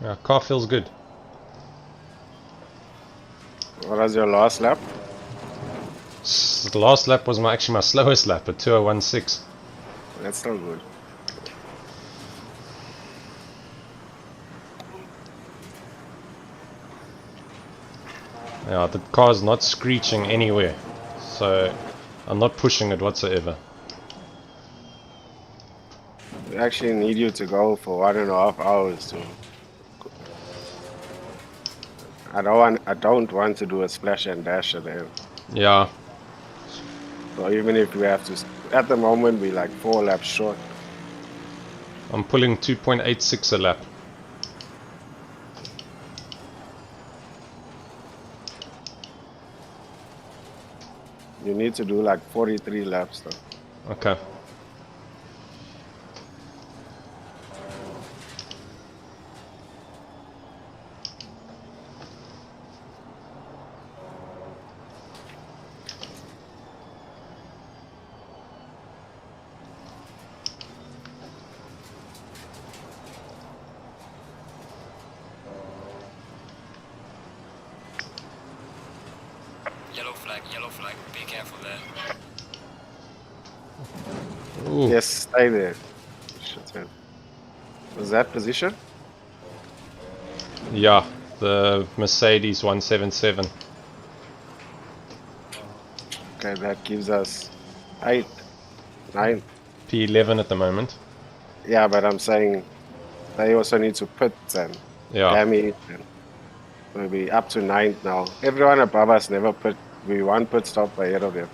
Yeah, car feels good. What was your last lap? The last lap was actually my slowest lap at 2016. That's still good. Yeah, the car's not screeching anywhere, so I'm not pushing it whatsoever. We actually need you to go for 1.5 hours to. I don't want to do a splash and dash at the end. Yeah, So even if we have to, at the moment we're like 4 laps short. I'm pulling 2.86 a lap. You need to do like 43 laps though. Okay. Yellow flag. Be careful there. Ooh, Yes, stay there. Shit, man. Was that position? yeah, the Mercedes 177. Okay, that gives us 8, 9. P11 at the moment. Yeah, but I'm saying they also need to pit and Yeah, damage and maybe up to 9th now. Everyone above us never pit. We 1 pit stop ahead of them.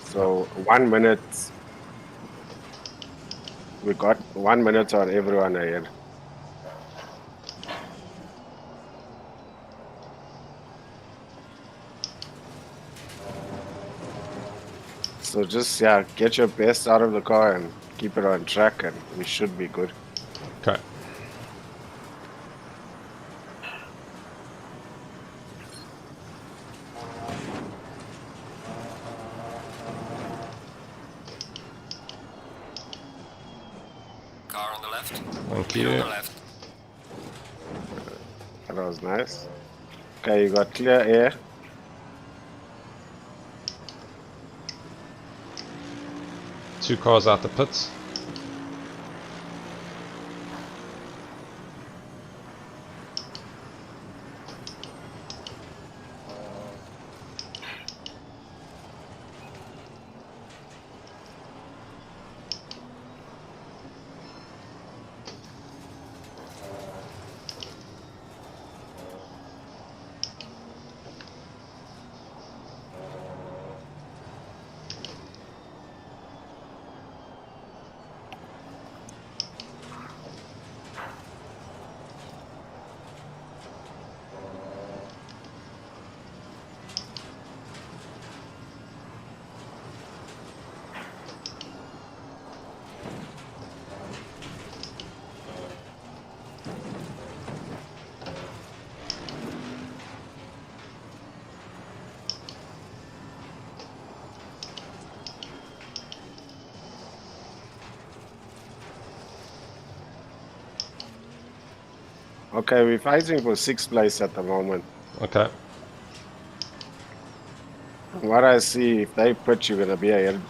So 1 minute, we got 1 minute on everyone ahead. So just, yeah, get your best out of the car and keep it on track and we should be good. okay. Car on the left. Thank Clear on you. the left. That was nice. Okay, you got clear air. Two cars out the pits. Okay, we're fighting for 6th place at the moment. Okay. From what I see, if they put you're gonna be ahead.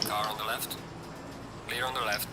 Car on the left. Clear on the left.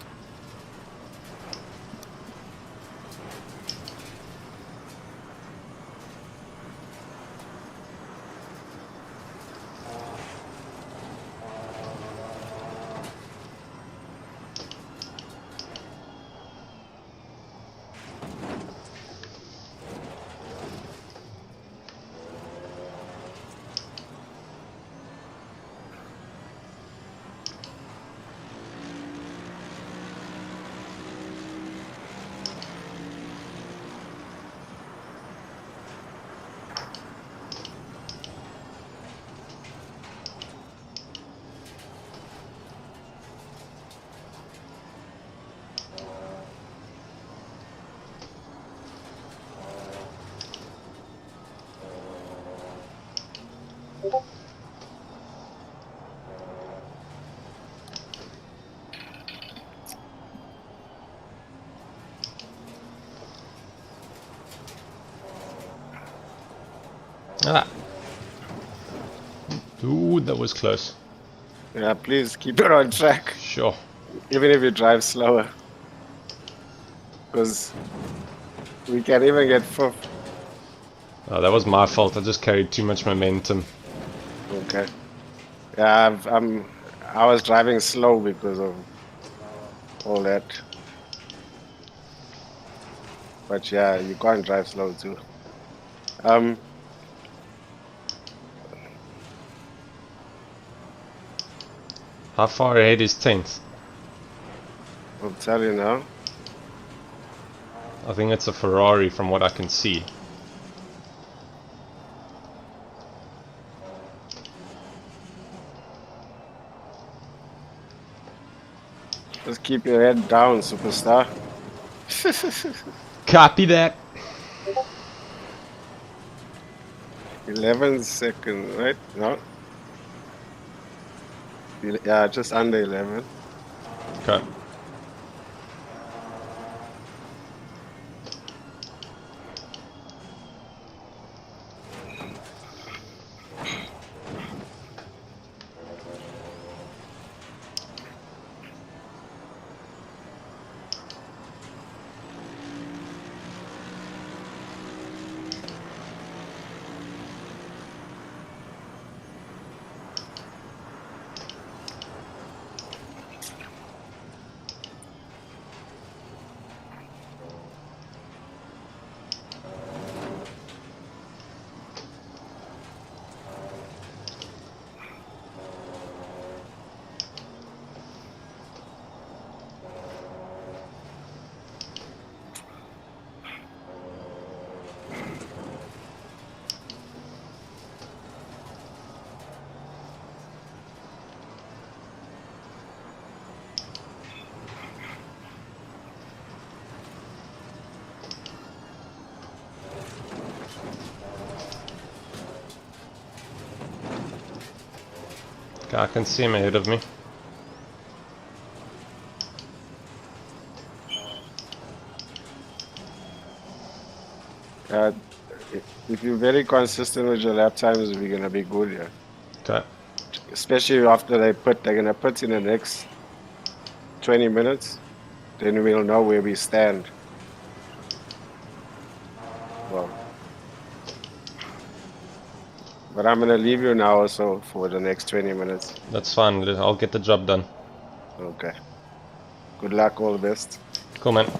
Ah. Ooh, that was close. Yeah, please keep it on track, Sure. even if you drive slower. Because we can even get fifth. Oh, that was my fault. I just carried too much momentum. Okay. Yeah, I was driving slow because of all that. But yeah, you can't drive slow too. How far ahead is 10th? I'll tell you now. I think it's a Ferrari from what I can see. Just keep your head down, superstar. Copy that. 11 seconds, right? No. Yeah, just under 11. Okay. Okay, I can see him ahead of me. Uh, if you're very consistent with your lap times, we're gonna be good here. Okay. Especially after they're gonna put in the next 20 minutes. Then we'll know where we stand. Well, but I'm gonna leave you now also for the next 20 minutes. That's fine. I'll get the job done. Okay. Good luck, all the best. Cool, man.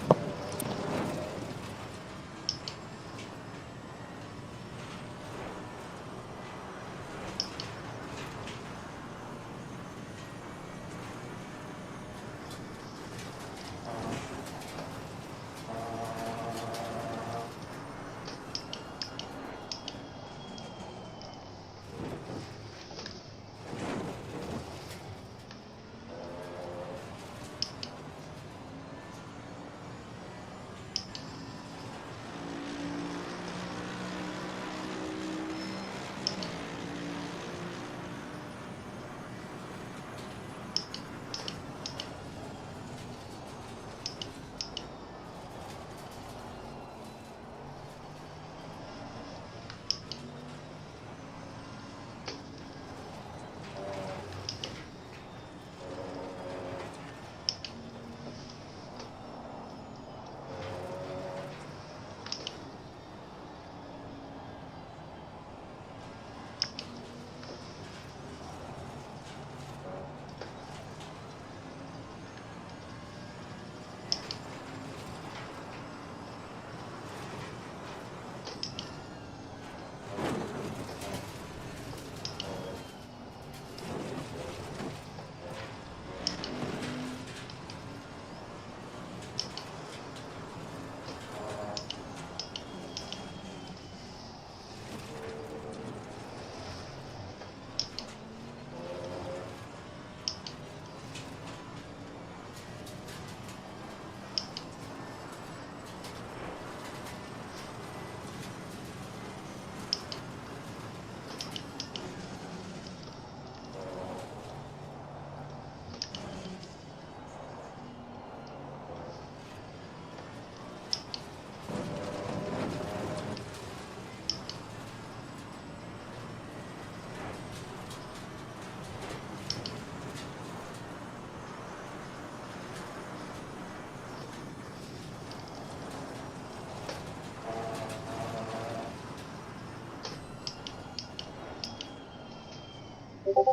Car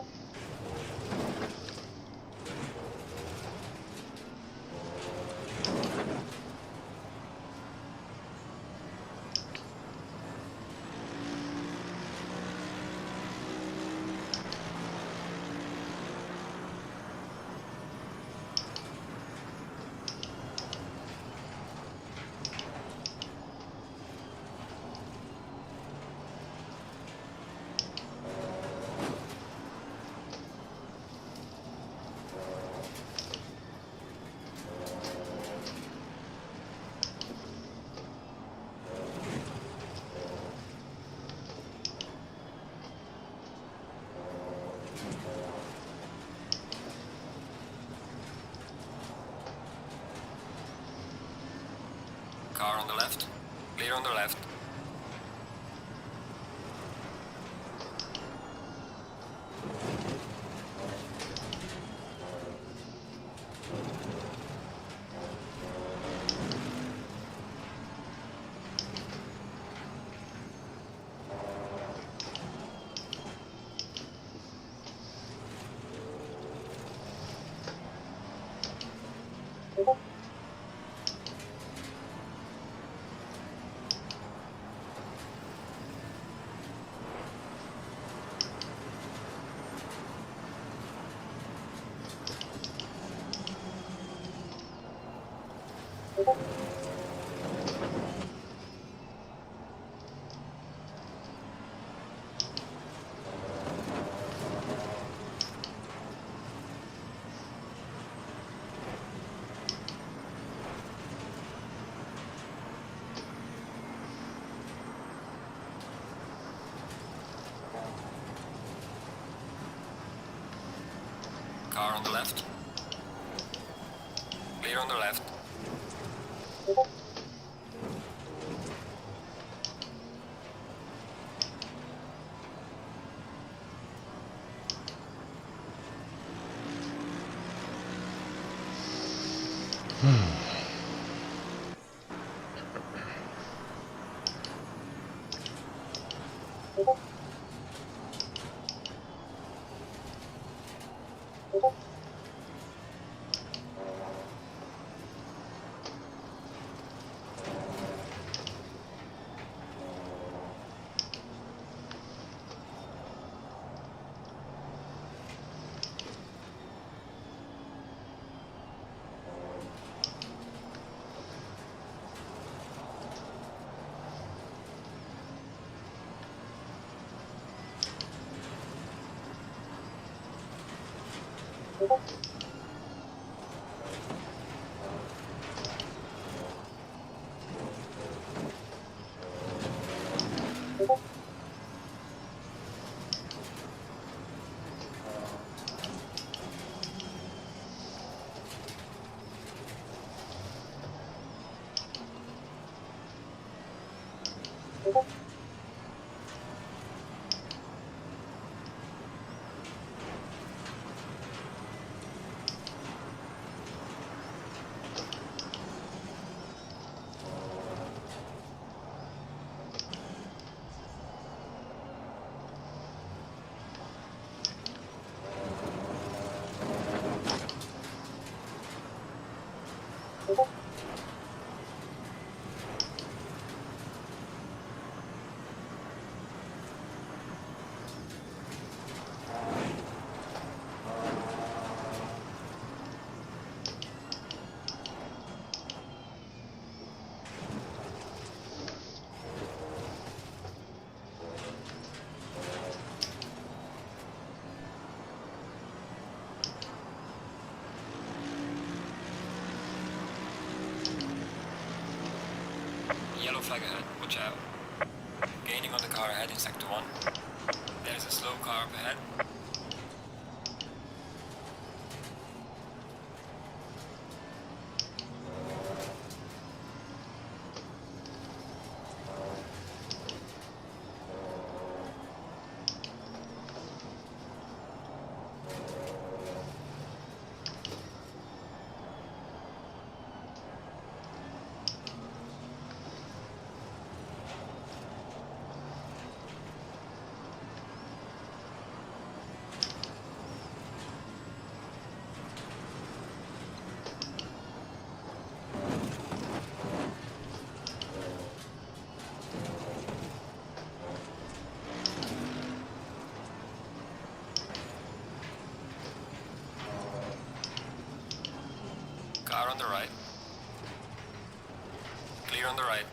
on the left. Clear on the left. Car on the left. Clear on the left. Yellow flag ahead, watch out. Gaining on the car ahead in sector 1. There's a slow car up ahead. the right.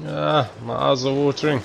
Ah, my eyes are watering.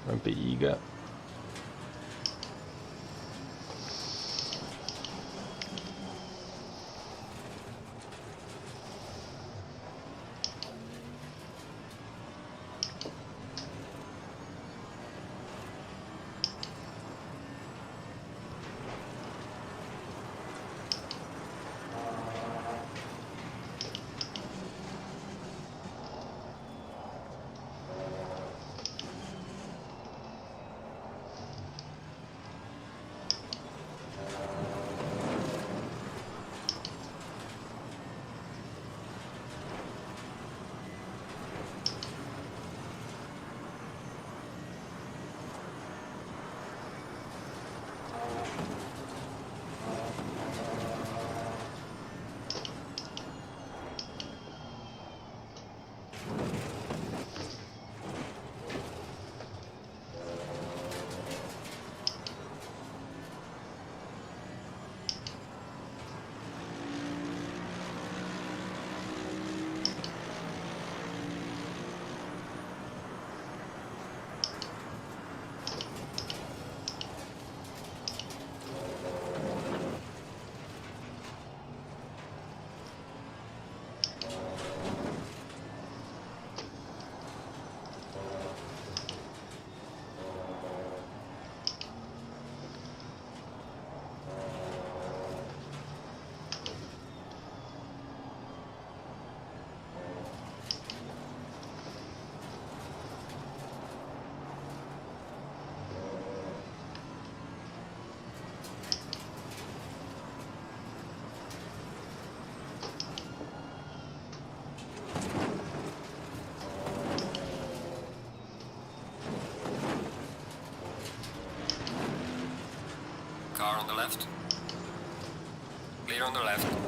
Don't be eager. Clear on the left.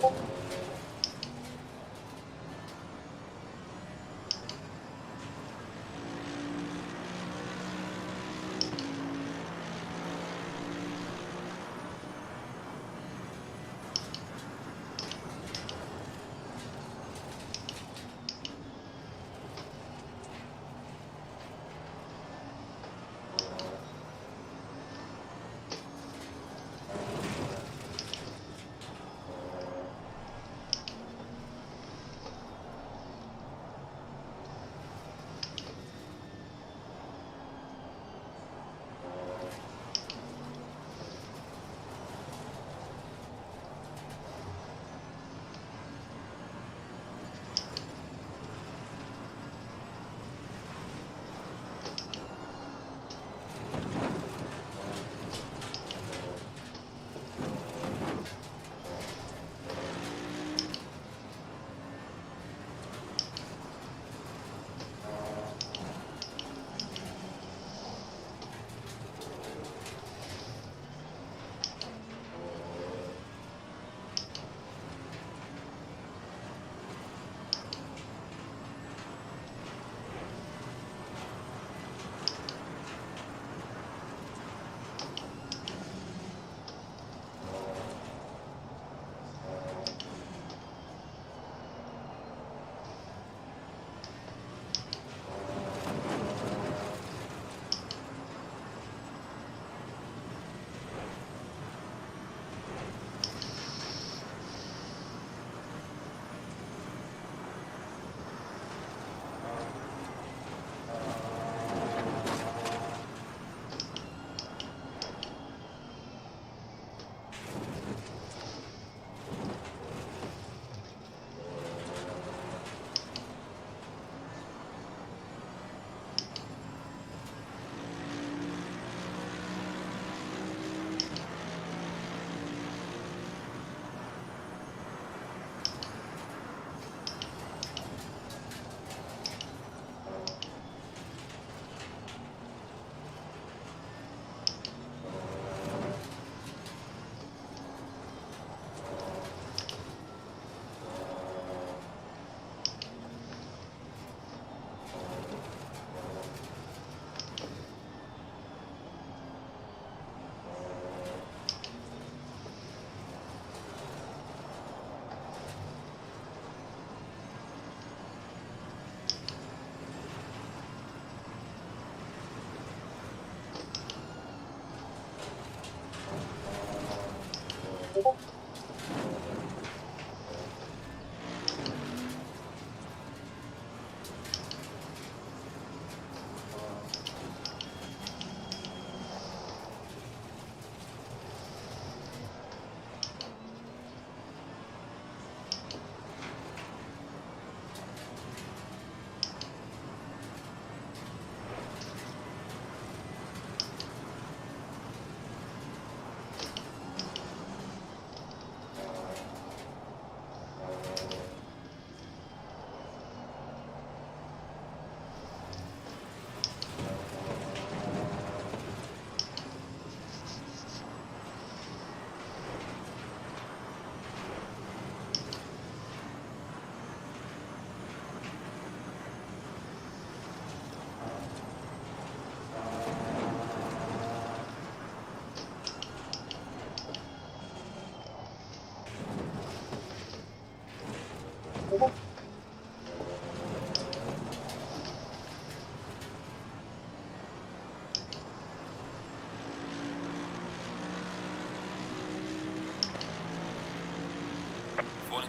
Falling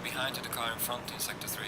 behind to the car in front in sector 3.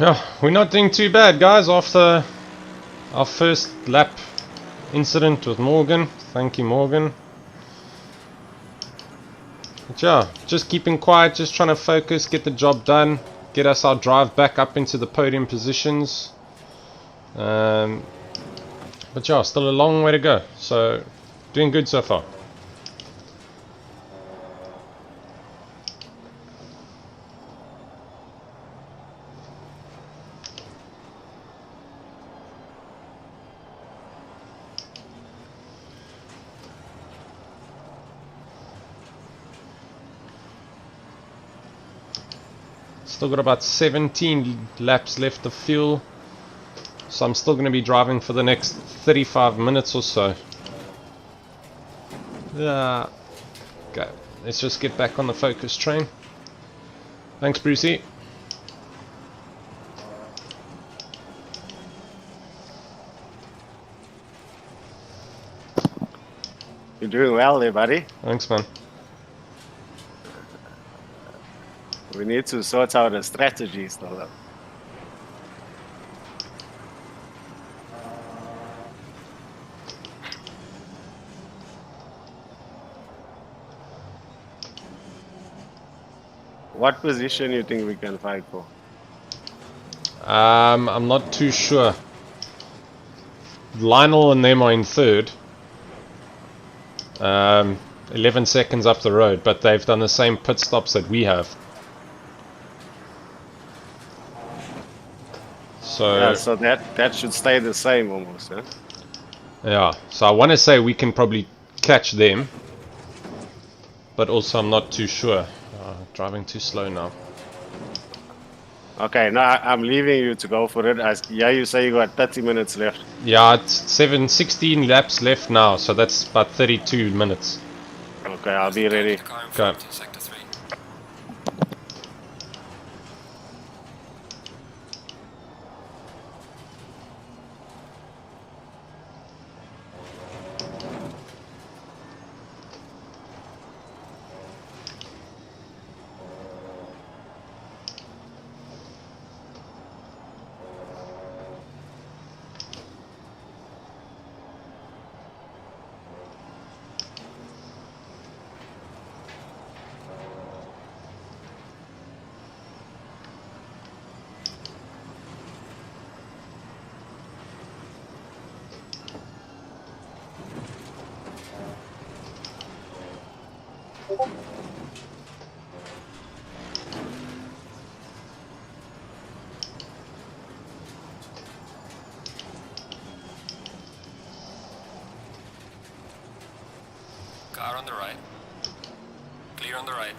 Yeah, we're not doing too bad, guys, after our first lap incident with Morgan. Thank you, Morgan. But yeah, just keeping quiet, just trying to focus, get the job done, get us our drive back up into the podium positions. But yeah, still a long way to go. So, doing good so far. Still got about 17 laps left of fuel. So I'm still going to be driving for the next 35 minutes or so. Yeah. Okay, let's just get back on the focus train. Thanks, Brucey. You're doing well there, buddy. Thanks, man. We need to sort out a strategy still. What position you think we can fight for? I'm not too sure. Lionel and them are in third. 11 seconds up the road, but they've done the same pit stops that we have. So Yeah, so that should stay the same almost, huh? yeah, so I want to say we can probably catch them, but also I'm not too sure. Driving too slow now. Okay, now I'm leaving you to go for it. Yeah, you say you got 30 minutes left. Yeah, it's 16 laps left now, so that's about 32 minutes. Okay, I'll be ready. The car in Okay. front in sector 3. Car on the right. Clear on the right.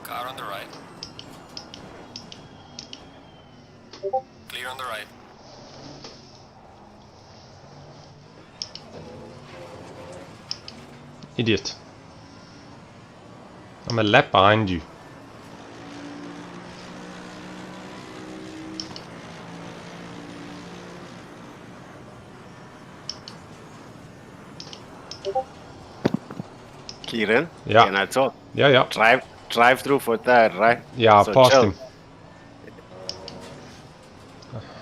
Car on the right. Clear on the right. Idiot. I'm a lap behind you. Kieran, Yeah. can I talk? Yeah. Drive through for third, right? Yeah, I So passed chill. him.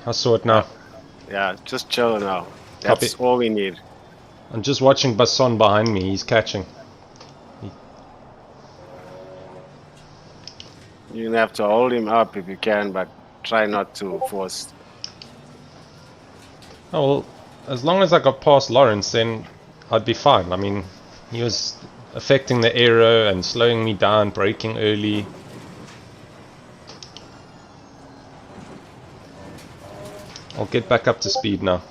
I saw it now. Yeah, just chill now. Copy. That's all we need. I'm just watching Basson behind me. He's catching. You have to hold him up if you can, but try not to force. Oh, well, as long as I got past Lawrence, then I'd be fine. I mean, he was affecting the aero and slowing me down, braking early. I'll get back up to speed now.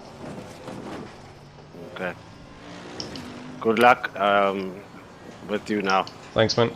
Okay. Good luck with you now. Thanks, man.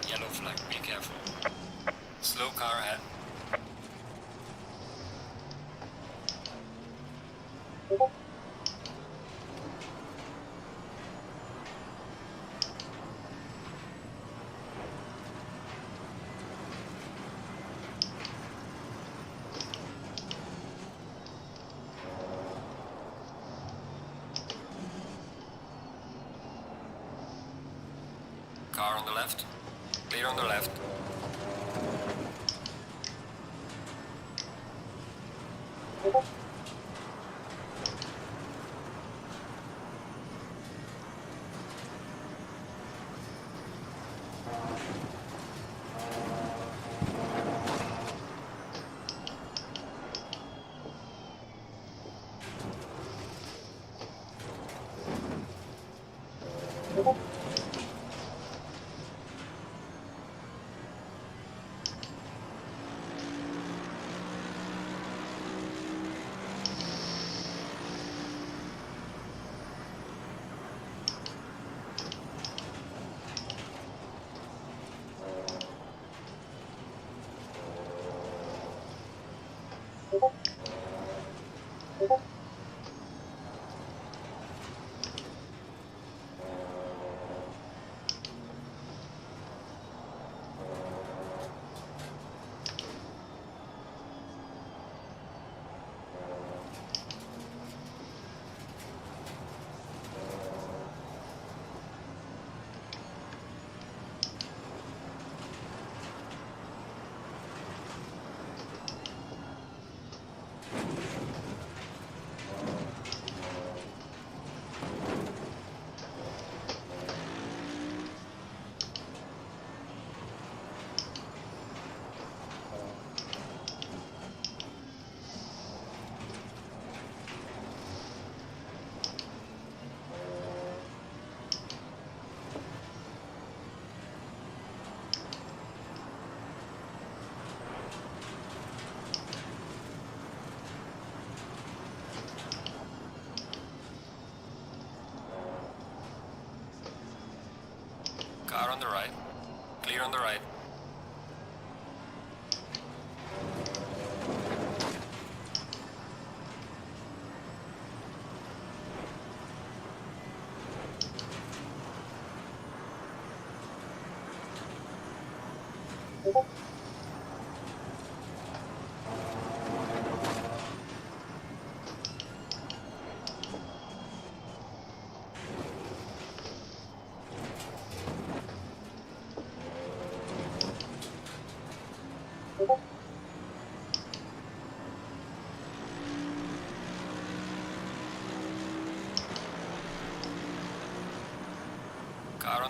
Yellow flag, be careful. Slow car ahead. Car on the left. Clear on the left.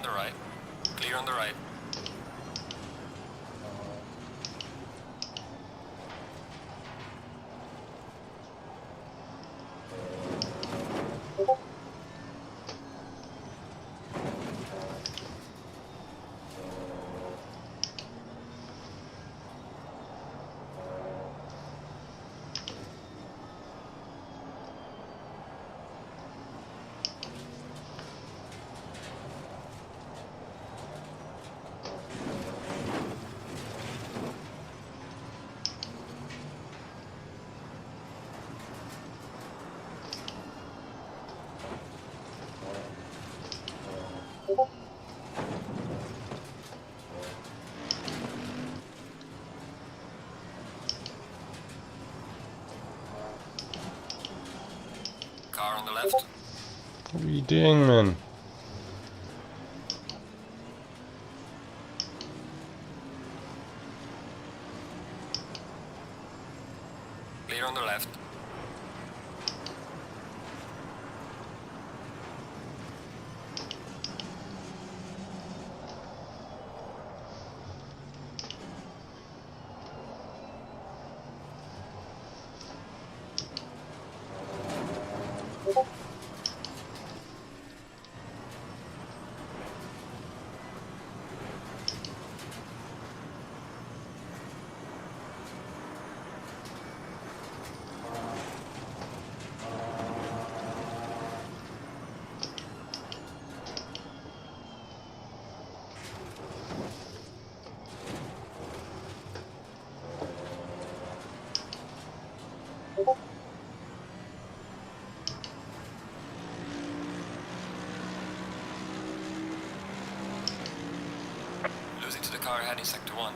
the right. Clear on the right. Car on the left. What are you doing, man? Clear on the left. Losing to the car heading sector 1.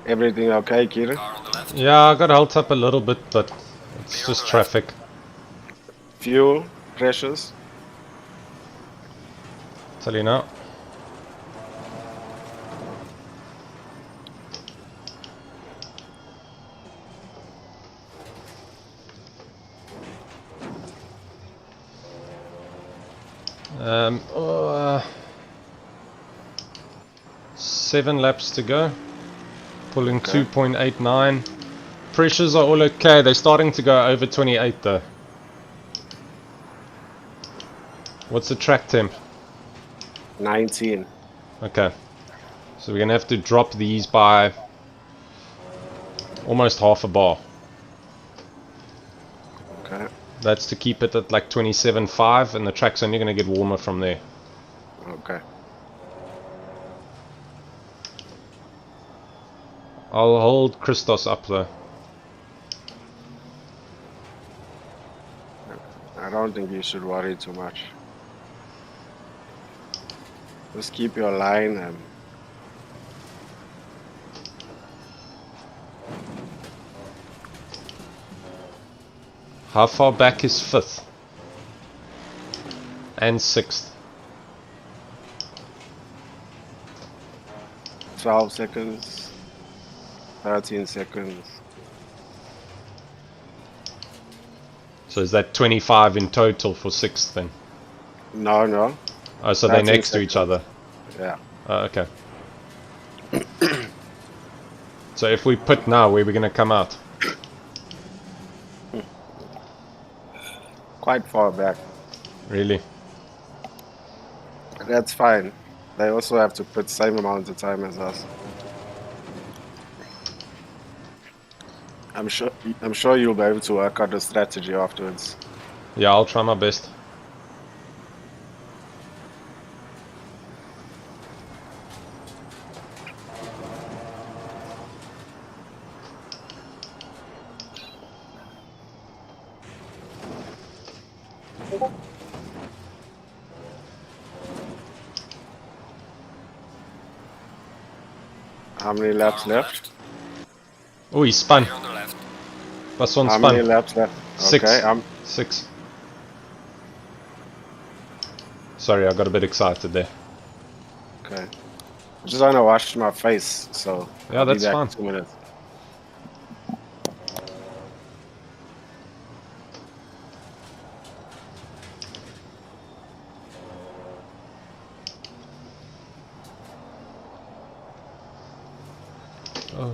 Everything okay, Kieran? Car on the left. Yeah, I got held up a little bit, but it's just traffic. Fuel, pressures. Tell you now. Um, uh, 7 laps to go. Pulling 2.89. Pressures are all okay. They're starting to go over 28 though. What's the track temp? 19. Okay. So we're going to have to drop these by almost half a bar. Okay. That's to keep it at like 27.5, and the track's only going to get warmer from there. Okay. I'll hold Christos up though. I don't think you should worry too much. Just keep your line and How far back is 5th? And 6th? 12 seconds. 13 seconds. So is that 25 in total for 6th then? No, no. Oh, so they're 13 next to each seconds. other. Yeah. Okay. So if we put now, where are we going to come out? Quite far back. Really? That's fine. They also have to put same amount of time as us. I'm sure you'll be able to work out a strategy afterwards. Yeah, I'll try my best. How many Car laps on the left? Oh, he spun. Clear on the left. Pas on How many spun. laps left? 6. Okay, 6. Sorry, I got a bit excited there. okay. I just want to wash my face, so Yeah, I'll be that's back fine. in 2 minutes. Oh.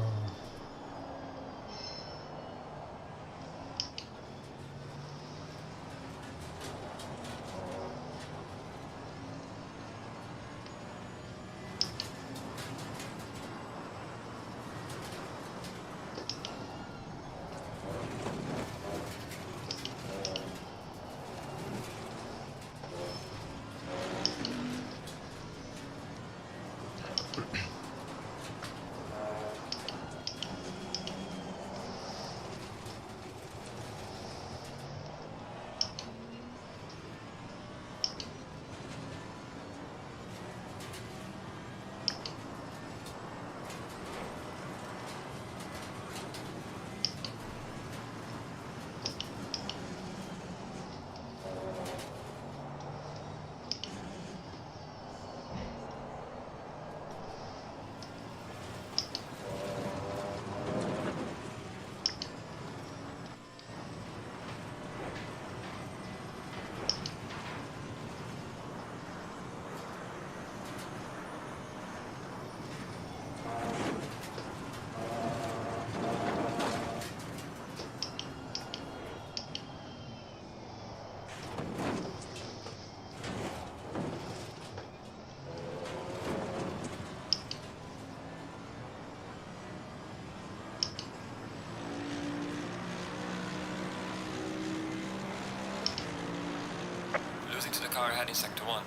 Losing to the car heading sector 1.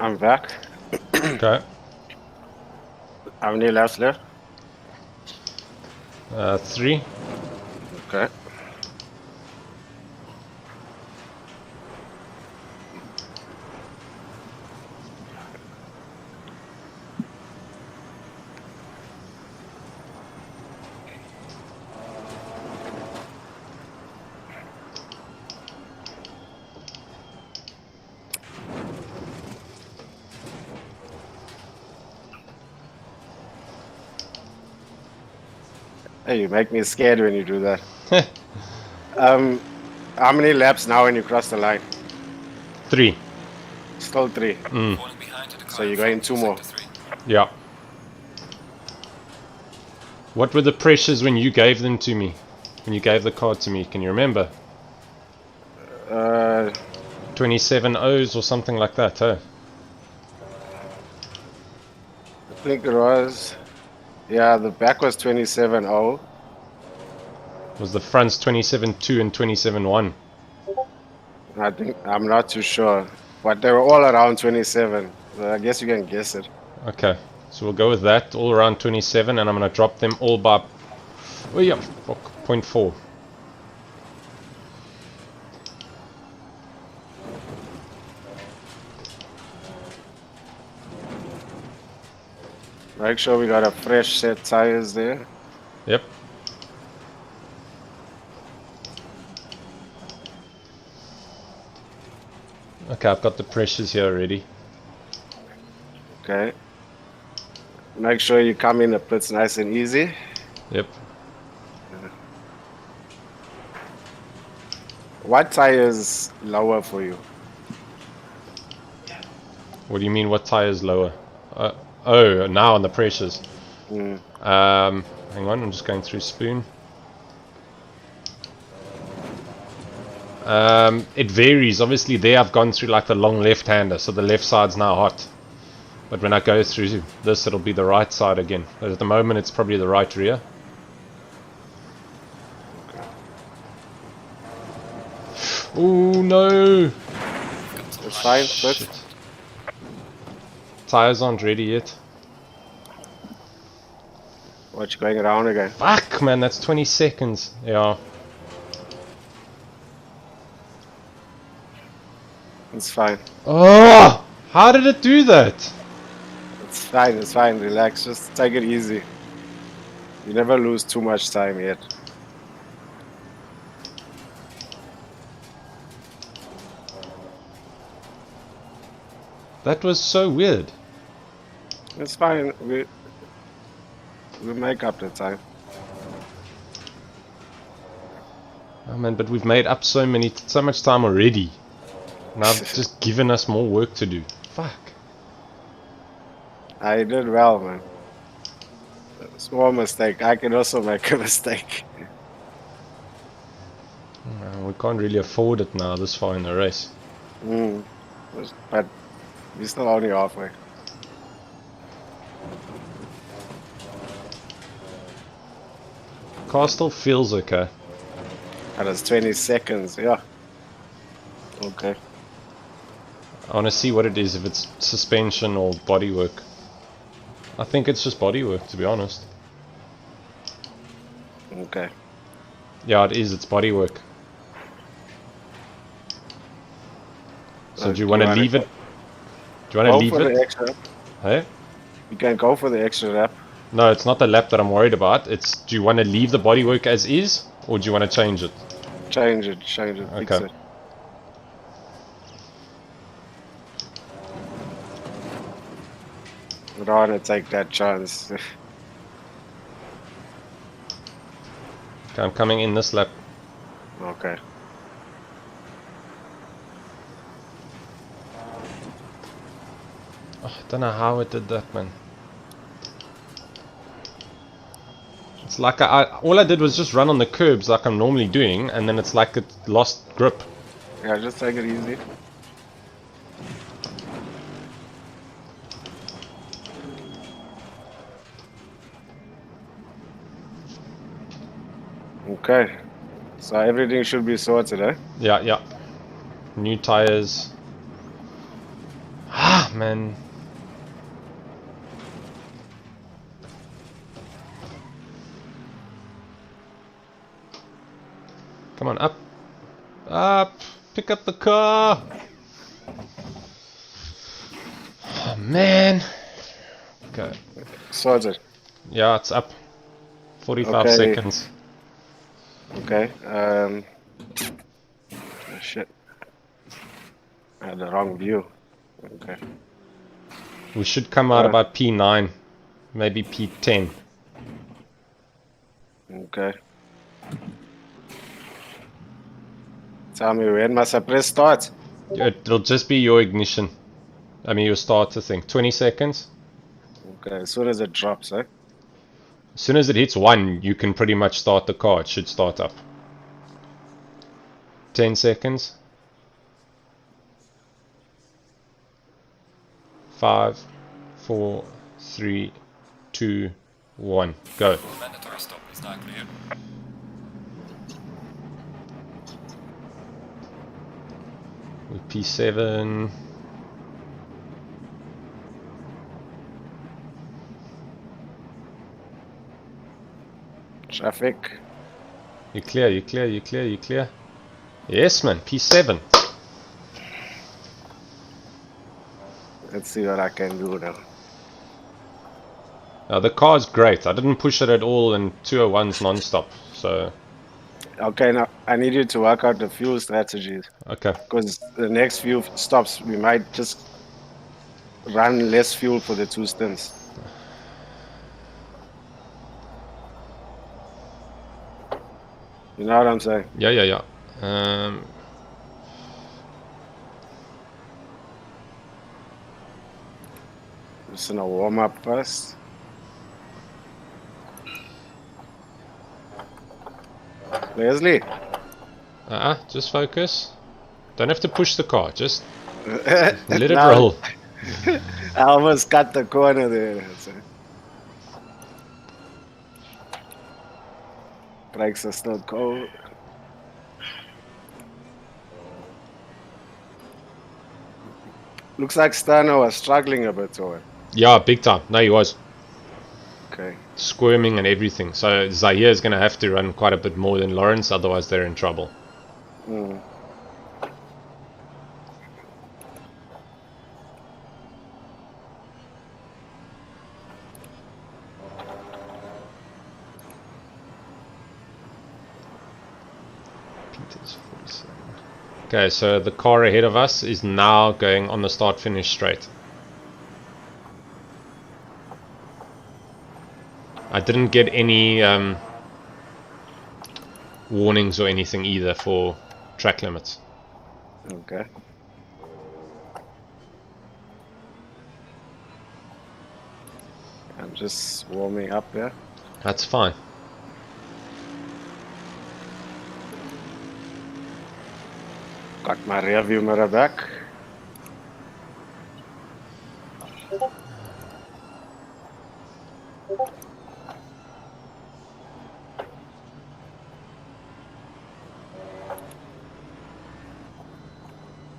I'm back. Okay. How many laps left? 3. Okay. Hey, you make me scared when you do that. How many laps now when you cross the line? 3. Still 3. Falling behind to the car So in you're going front, 2 more. sector 3. Yeah. What were the pressures when you gave them to me? When you gave the card to me? Can you remember? 27 O's or something like that, huh? I think it was. Yeah, the back was 27.0. Was the fronts 27.2 and 27.1? I think I'm not too sure, but they were all around 27. So I guess you can guess it. Okay, so we'll go with that, all around 27, and I'm going to drop them all by 0.4. Make sure we got a fresh set tires there. Yep. Okay, I've got the pressures here already. Okay. Make sure you come in the pits nice and easy. Yep. What tire is lower for you? What do you mean, what tire is lower? Oh, now on the pressures. Mm. Hang on, I'm just going through spoon. It varies. Obviously there I've gone through like the long left-hander, so the left side's now hot. But when I go through this, it'll be the right side again. But at the moment it's probably the right rear. Oh no! It's fine, but Shit. Tires aren't ready yet. what, you going around again? Fuck man, that's 20 seconds. Yeah. It's fine. Oh! How did it do that? It's fine, relax, just take it easy. You never lose too much time yet. That was so weird. It's fine, we make up the time. Oh man, but we've made up so much time already. Now it's just given us more work to do. Fuck. I did well, man. Small mistake. I can also make a mistake. We can't really afford it now this far in the race. But we're still only halfway. Car still feels okay. And it's 20 seconds, yeah. Okay. I want to see what it is, if it's suspension or bodywork. I think it's just bodywork, to be honest. Okay. Yeah, it is. It's bodywork. So do you want to leave it? Do you want to leave Go for the it? extra. Hey? You can go for the extra lap. No, it's not the lap that I'm worried about. It's, do you want to leave the bodywork as is, or do you want to change it? Change it, fix Okay. it. I don't want to take that chance. Okay, I'm coming in this lap. Okay. Oh, I don't know how it did that, man. It's like all I did was just run on the curbs like I'm normally doing, and then it's like it lost grip. Yeah, just take it easy. Okay. So everything should be sorted, eh? Yeah, yeah. New tires. Ah, man. Come on, up. Up. Pick up the car. Oh, man. Okay. Sorted. Yeah, it's up. 45 Okay. seconds. Okay. Oh, shit. I had the wrong view. Okay. We should come out about P9. Maybe P10. Okay. Tell me, when must I press start? It'll just be your ignition. I mean, your starter thing. 20 seconds. Okay, as soon as it drops, eh? As soon as it hits 1, you can pretty much start the car. It should start up. 10 seconds. 5, 4, 3, 2, 1. Go. Mandatory stop is now clear. With P7. Traffic. You clear, you clear, you clear, you clear. Yes, man. P7. Let's see what I can do now. Now, the car's great. I didn't push it at all in 201s non-stop. So, Okay, now I need you to work out the fuel strategies. okay. Because the next few stops, we might just run less fuel for the 2 stints. You know what I'm saying? Yeah, yeah, yeah. Just gonna warm up first. Leslie. Just focus. Don't have to push the car. Just let it Now- roll. I almost cut the corner there. Brakes are still cold. Looks like Stano was struggling a bit to it. Yeah, big time. No, he was Okay. squirming and everything. So Zaire is going to have to run quite a bit more than Lawrence, otherwise they're in trouble. Mm. Peter's 47. Okay, so the car ahead of us is now going on the start-finish straight. I didn't get any warnings or anything either for track limits. Okay. I'm just warming up there. That's fine. Got my rear view mirror back.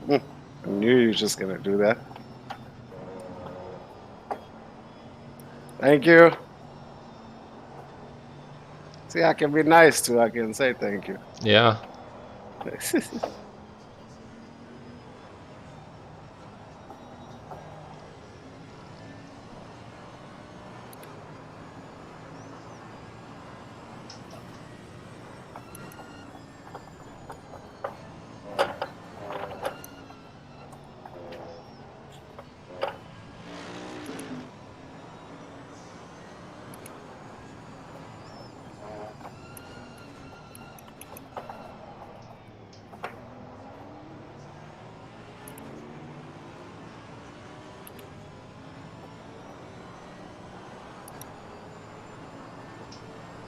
I knew you were just gonna do that. Thank you. See, I can be nice too. I can say thank you. Yeah.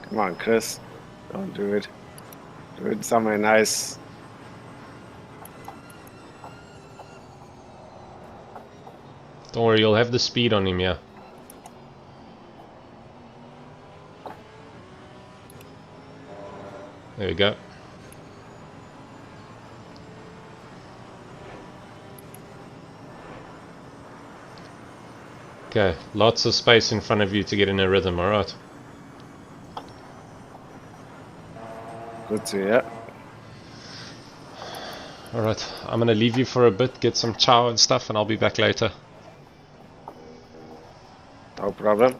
Come on, Chris. Don't do it. Do it somewhere nice. Don't worry, you'll have the speed on him, yeah. There we go. Okay, lots of space in front of you to get in a rhythm, alright? Good to hear. Alright, I'm gonna leave you for a bit, get some chow and stuff, and I'll be back later. No problem.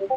We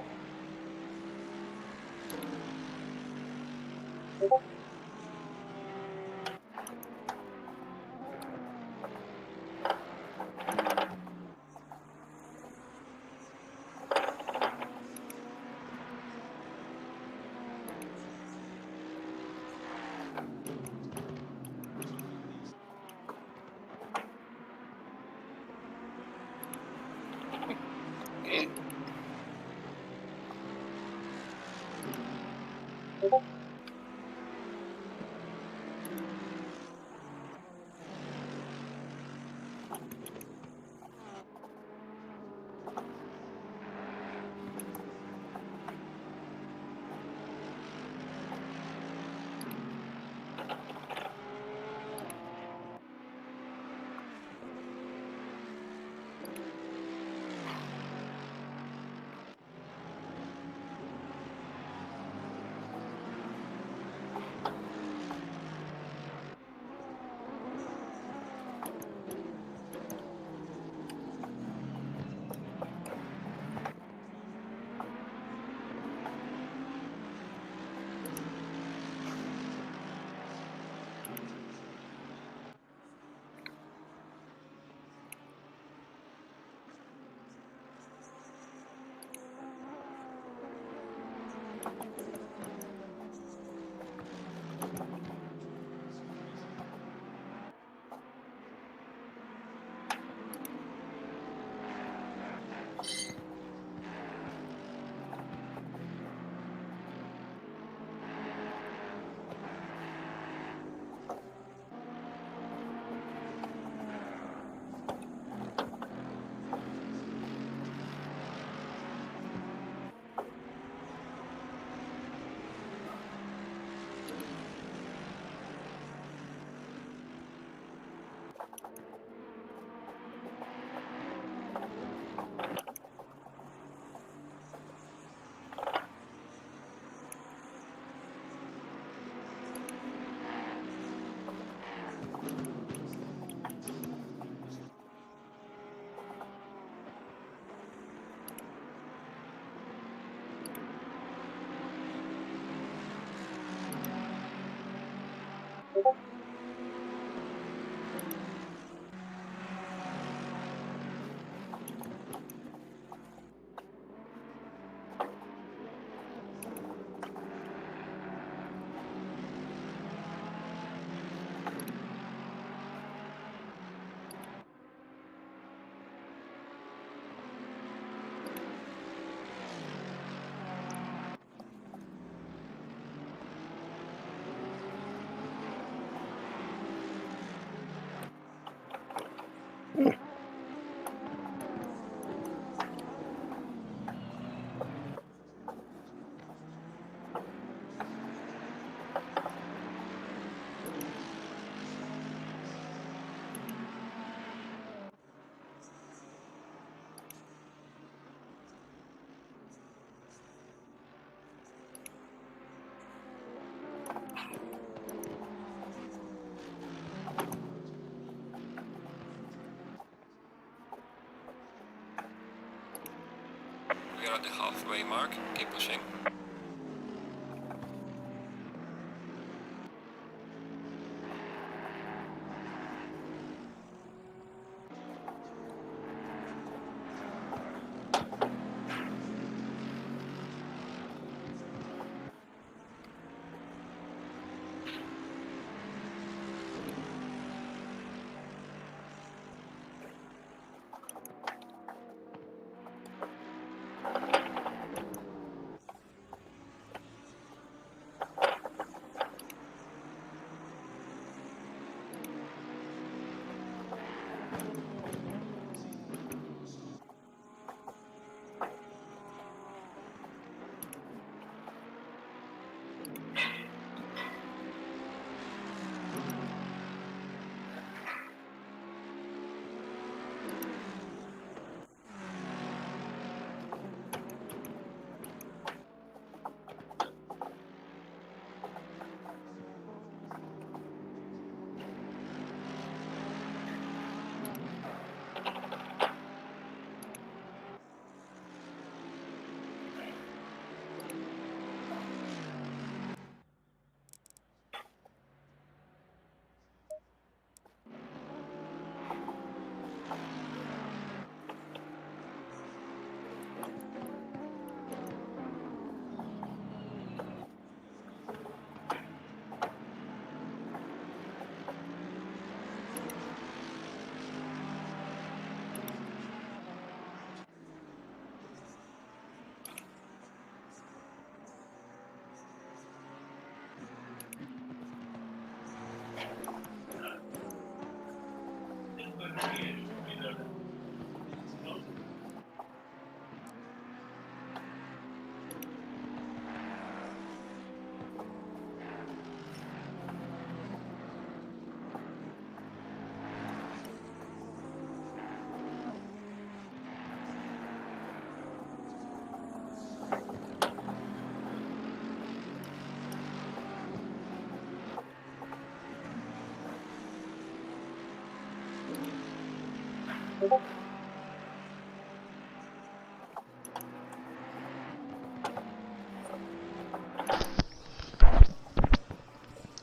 are at the halfway mark. Keep pushing.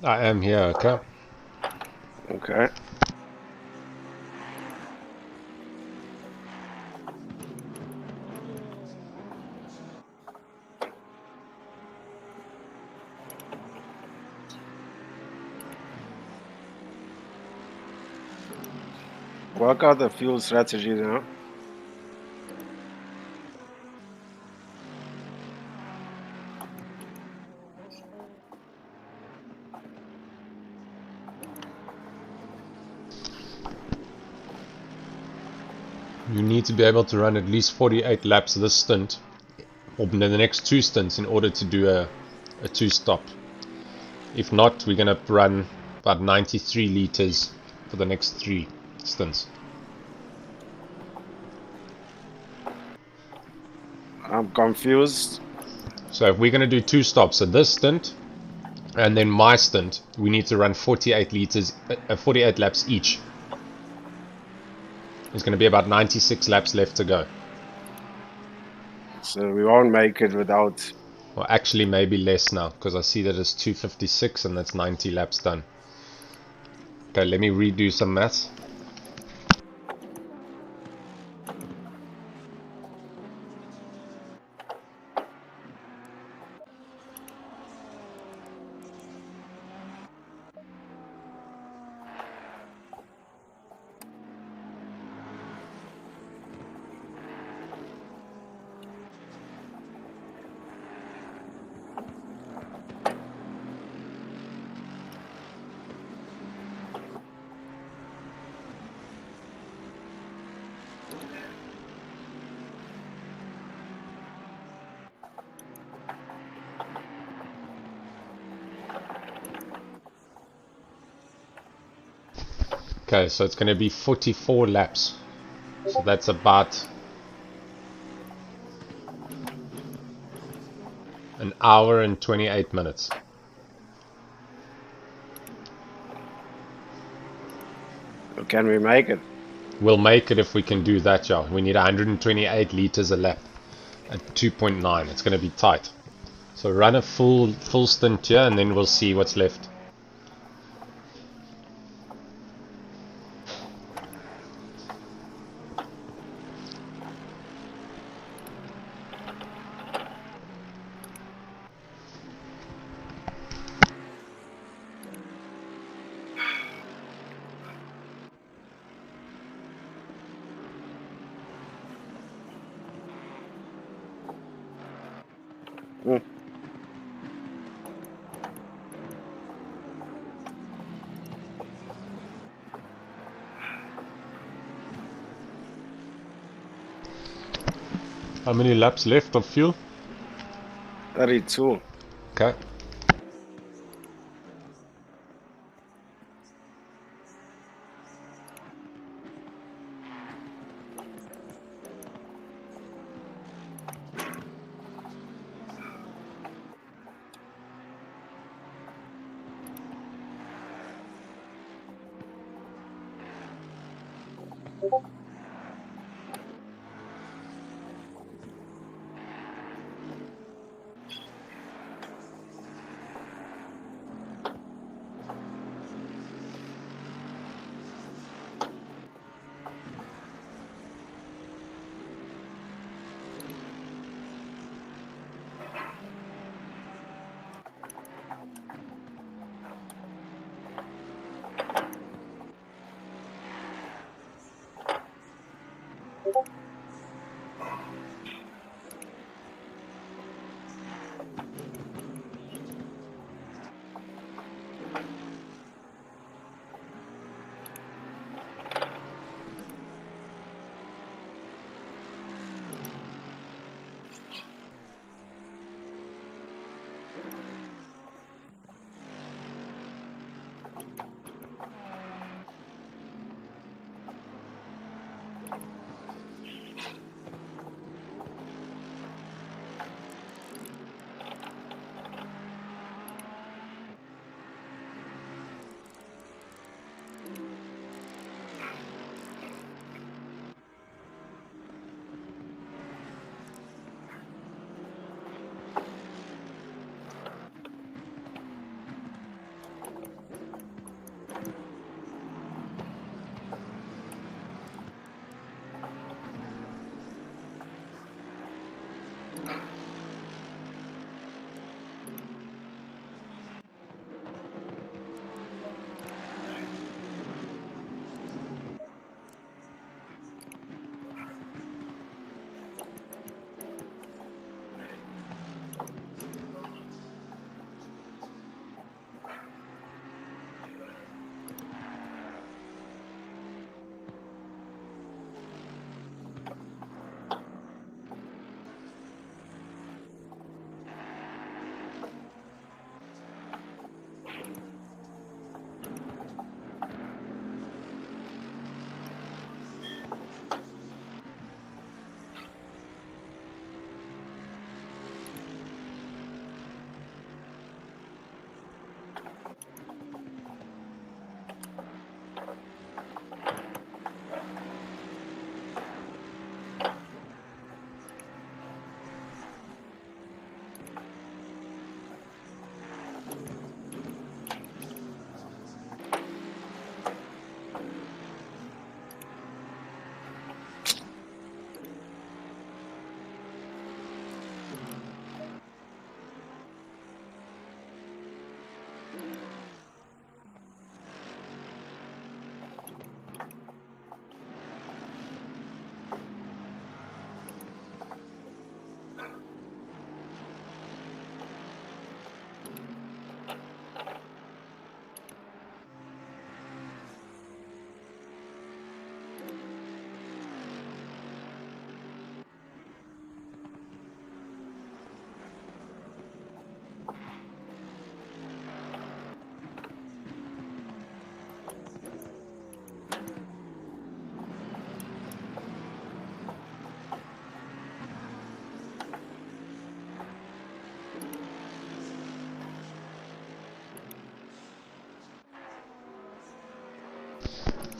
I am here, okay? Okay. Work out the fuel strategy now. You need to be able to run at least 48 laps this stint, or the next 2 stints, in order to do a 2-stop. If not, we're going to run about 93 liters for the next 3 stints. I'm confused. So if we're going to do 2 stops at this stint, and then my stint, we need to run 48 laps each. There's going to be about 96 laps left to go. So we won't make it without. Well, actually maybe less now, because I see that it's 256 and that's 90 laps done. Okay, let me redo some maths. Okay, so it's going to be 44 laps. So that's about an hour and 28 minutes. Can we make it? We'll make it if we can do that, yeah. We need 128 liters a lap at 2.9. It's going to be tight. So run a full stint here and then we'll see what's left. How many laps left of fuel? 32. Okay.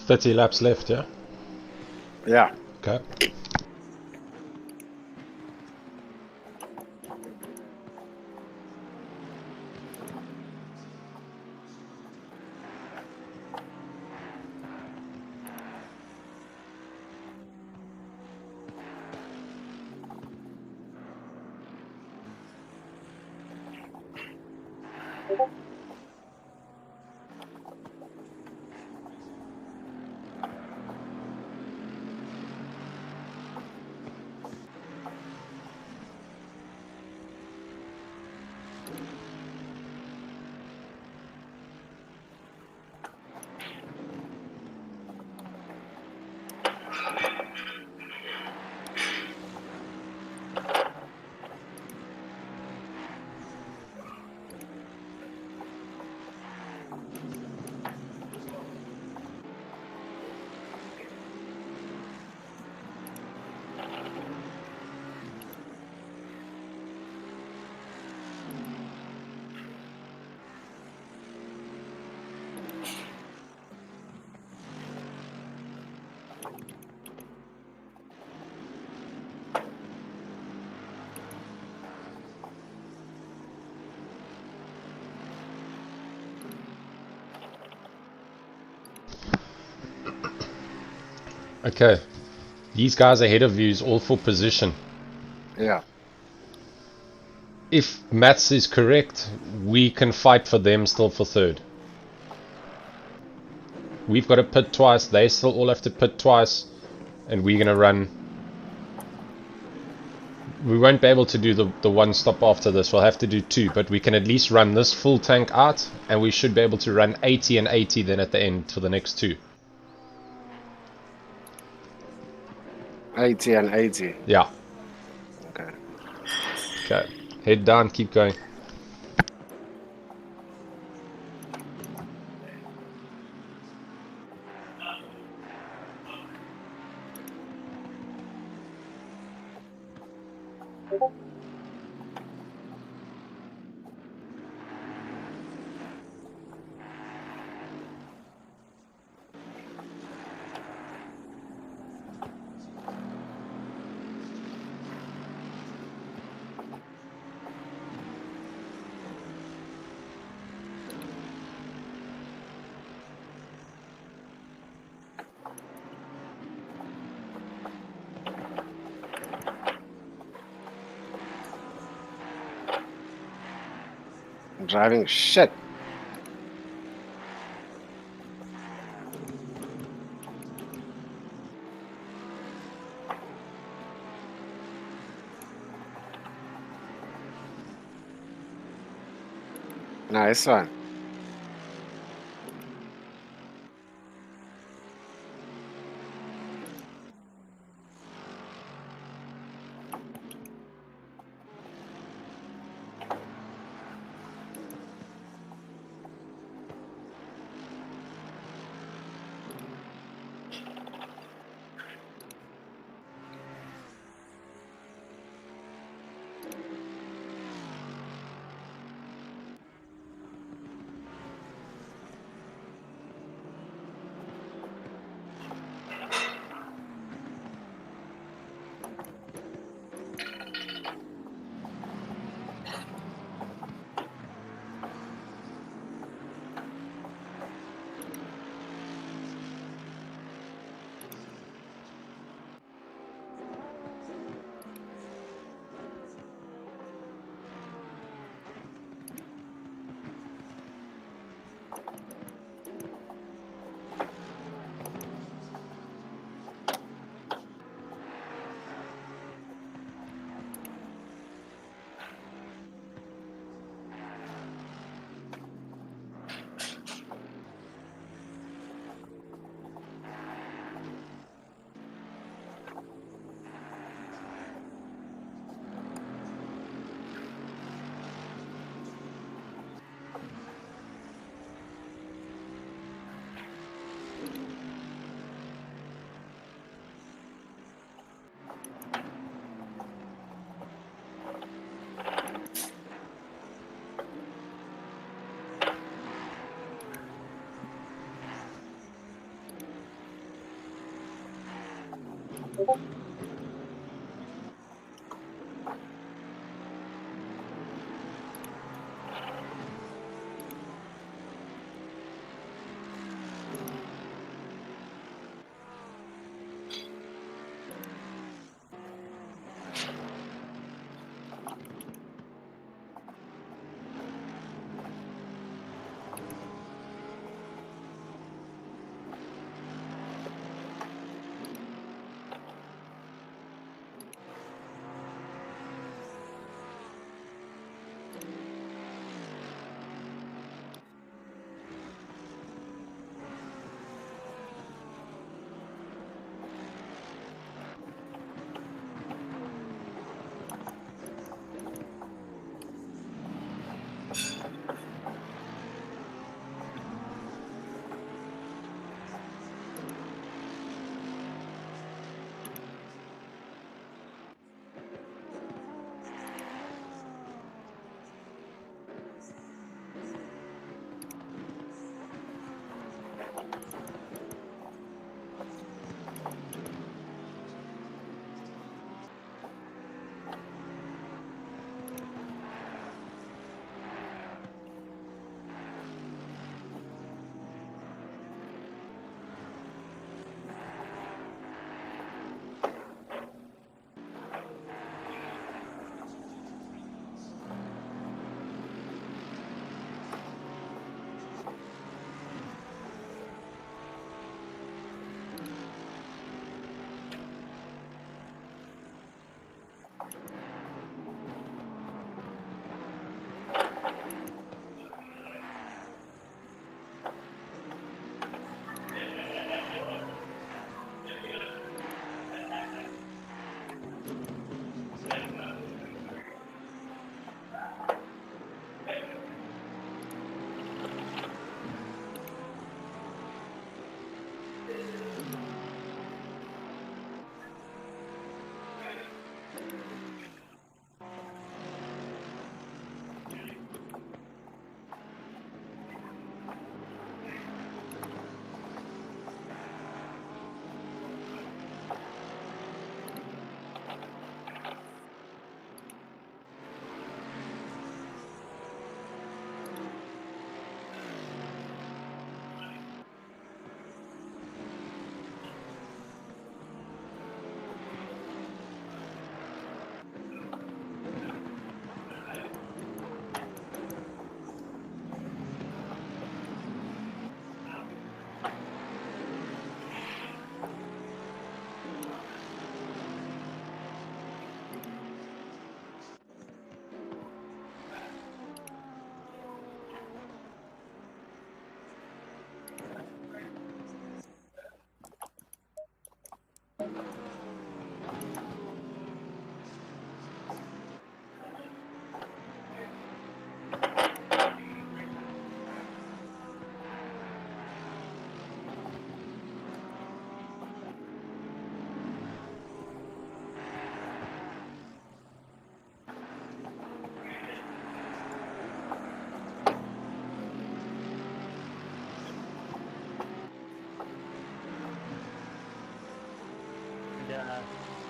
30 laps left, yeah? Yeah. Okay. Okay. These guys ahead of you is all for position. Yeah. If maths is correct, we can fight for them still for third. We've got to pit twice, they still all have to pit twice, and we're going to run. We won't be able to do the one stop after this, we'll have to do two, but we can at least run this full tank out, and we should be able to run 80 and 80 then at the end for the next two. 80 and 80. Yeah. Okay. Okay. Head down, keep going. I'm driving shit. Nice one.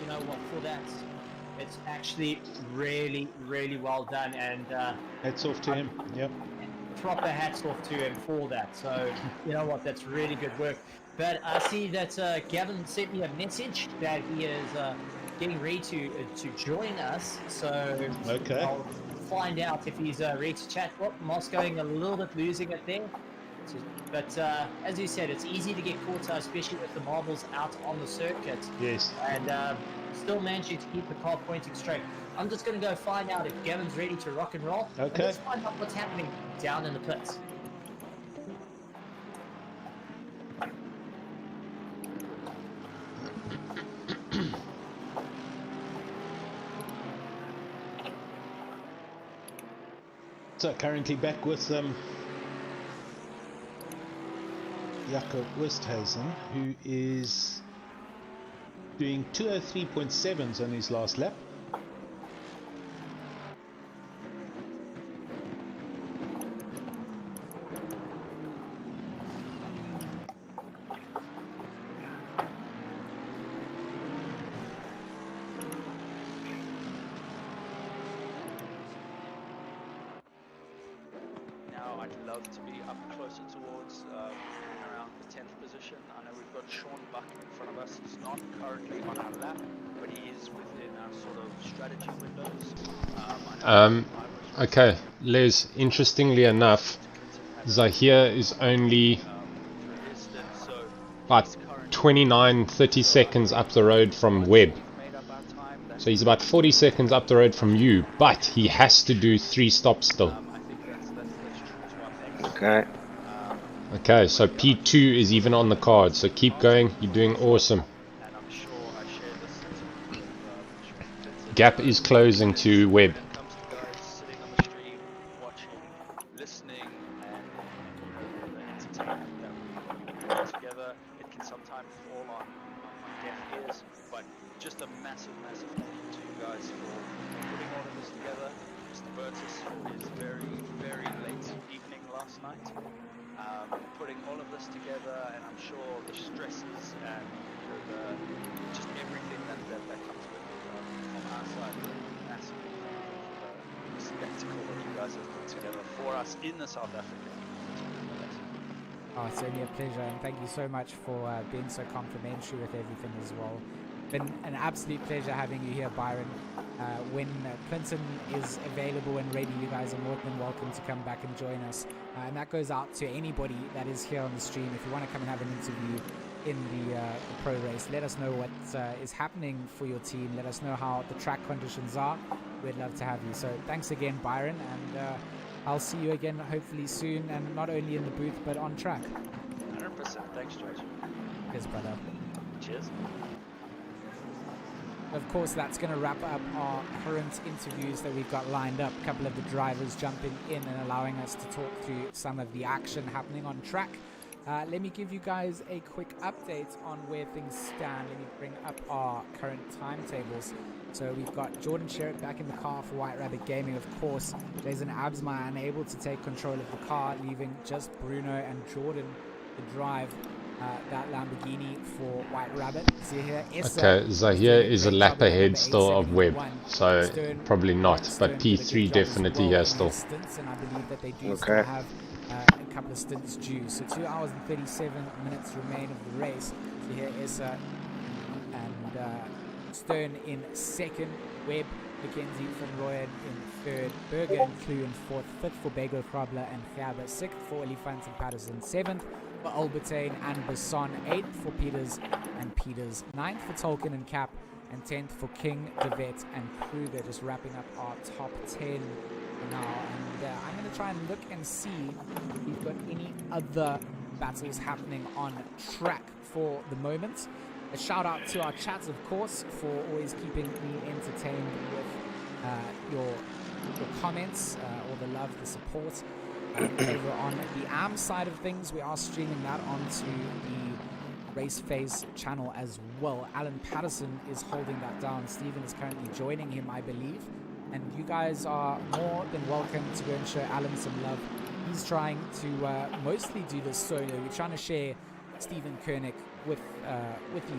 You know what, for that, it's actually really, really well done, and Hats off to him. Yep. proper hats off to him for that. So, you know what, that's really good work. But I see that Gavin sent me a message that he is getting ready to join us. So Okay. I'll find out if he's ready to chat. Well, Moss going a little bit losing it there. But as you said, it's easy to get caught, especially with the marbles out on the circuit. Yes. And still managing to keep the car pointing straight. I'm just going to go find out if Gavin's ready to rock and roll. Okay. And let's find out what's happening down in the pits. So currently back with Jakob Westhuizen, who is doing 203.7s on his last lap. love to be up closer towards around the 10th position. I know we've got Sean Buck in front of us. He's not currently on our lap, but he is within our sort of strategy windows. Okay, Les, interestingly enough, Zahir is only about 29-30 seconds up the road from Webb. So he's about 40 seconds up the road from you, but he has to do 3 stops still. Okay. Okay, so P2 is even on the card, so keep going, you're doing awesome. Gap is closing to Webb. Together, it can sometimes fall on deaf ears, but just a massive thank you to you guys for putting all of this together. Mr. Burtis for his very late evening last night, putting all of this together, and I'm sure the stresses and just everything that comes with it from our side, massively thank you for the spectacle that you guys have put together for us in the South African. Oh, it's only a pleasure, and thank you so much for being so complimentary with everything as well. Been an absolute pleasure having you here, Byron. When Clinton is available and ready, you guys are more than welcome to come back and join us. And that goes out to anybody that is here on the stream. If you want to come and have an interview in the pro race, let us know what is happening for your team. Let us know how the track conditions are. We'd love to have you. So thanks again, Byron, and I'll see you again hopefully soon, and not only in the booth but on track. 100%. Thanks, George. Cheers, brother. Cheers. Of course, that's going to wrap up our current interviews that we've got lined up. A couple of the drivers jumping in and allowing us to talk through some of the action happening on track. Let me give you guys a quick update on where things stand. Let me bring up our current timetables. So we've got Jordan Sherritt back in the car for White Rabbit Gaming, of course. Jason Absmeyer unable to take control of the car, leaving just Bruno and Jordan to drive that Lamborghini for White Rabbit. Okay, Zahir is a lap ahead still of Webb, so probably not, but P3 definitely here still. And I believe that they do Okay. still have a couple of stints due. So 2 hours and 37 minutes remain of the race. So here Issa and Stern in second, Webb, McKenzie from Royan in third, Berger and Clue in fourth, fifth for Bego Krabler and Gerber, sixth for Olifant and Patterson, seventh for Albertine and Besson, eighth for Peters and Peters, ninth for Tolkien and Cap, and 10th for King, DeVette and Kruger. Just wrapping up our top 10 now, and I'm going to try and look and see if we've got any other battles happening on track for the moment. A shout out to our chats, of course, for always keeping me entertained with your comments, all the love, the support. Over on the AM side of things, we are streaming that onto the Race Face channel as well. Alan Patterson is holding that down. Stephen is currently joining him, I believe. And you guys are more than welcome to go and show Alan some love. He's trying to mostly do this solo. We're trying to share Stephen Koenig with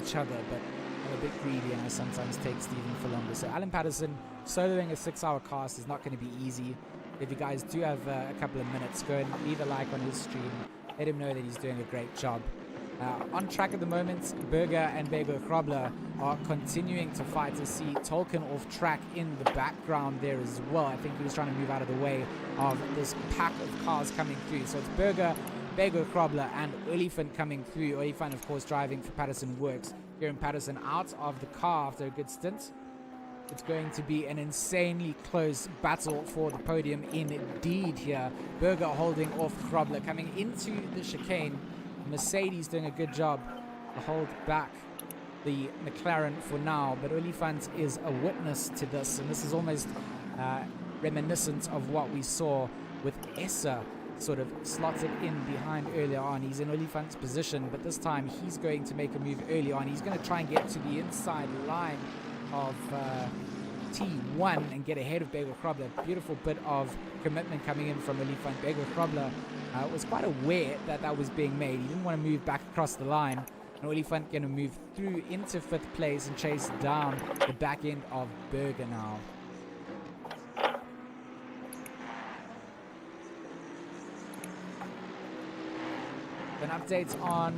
each other, but I'm a bit greedy and I sometimes take Stephen for longer. So Alan Patterson soloing a 6-hour cast is not going to be easy. If you guys do have a couple of minutes, go and leave a like on his stream. Let him know that he's doing a great job. On track at the moment, Berger and Bego Krabler are continuing to fight to see Tolkien off track in the background there as well. I think he was trying to move out of the way of this pack of cars coming through. So it's Berger, Bego Krabler and Olifant coming through. Olifant, of course, driving for Patterson Works. Kieran Patterson out of the car after a good stint. It's going to be an insanely close battle for the podium indeed here. Berger holding off Krabler coming into the chicane. Mercedes doing a good job to hold back the McLaren for now, but Olifant is a witness to this, and this is almost reminiscent of what we saw with Essa sort of slotted in behind earlier on. He's in Olifant's position, but this time he's going to make a move early on. He's going to try and get to the inside line of T1 and get ahead of Bego Krabler. Beautiful bit of commitment coming in from Olifant. Bego Krabler was quite aware that that was being made. He didn't want to move back across the line. And Olifant going to move through into 5th place and chase down the back end of Berger now. An update on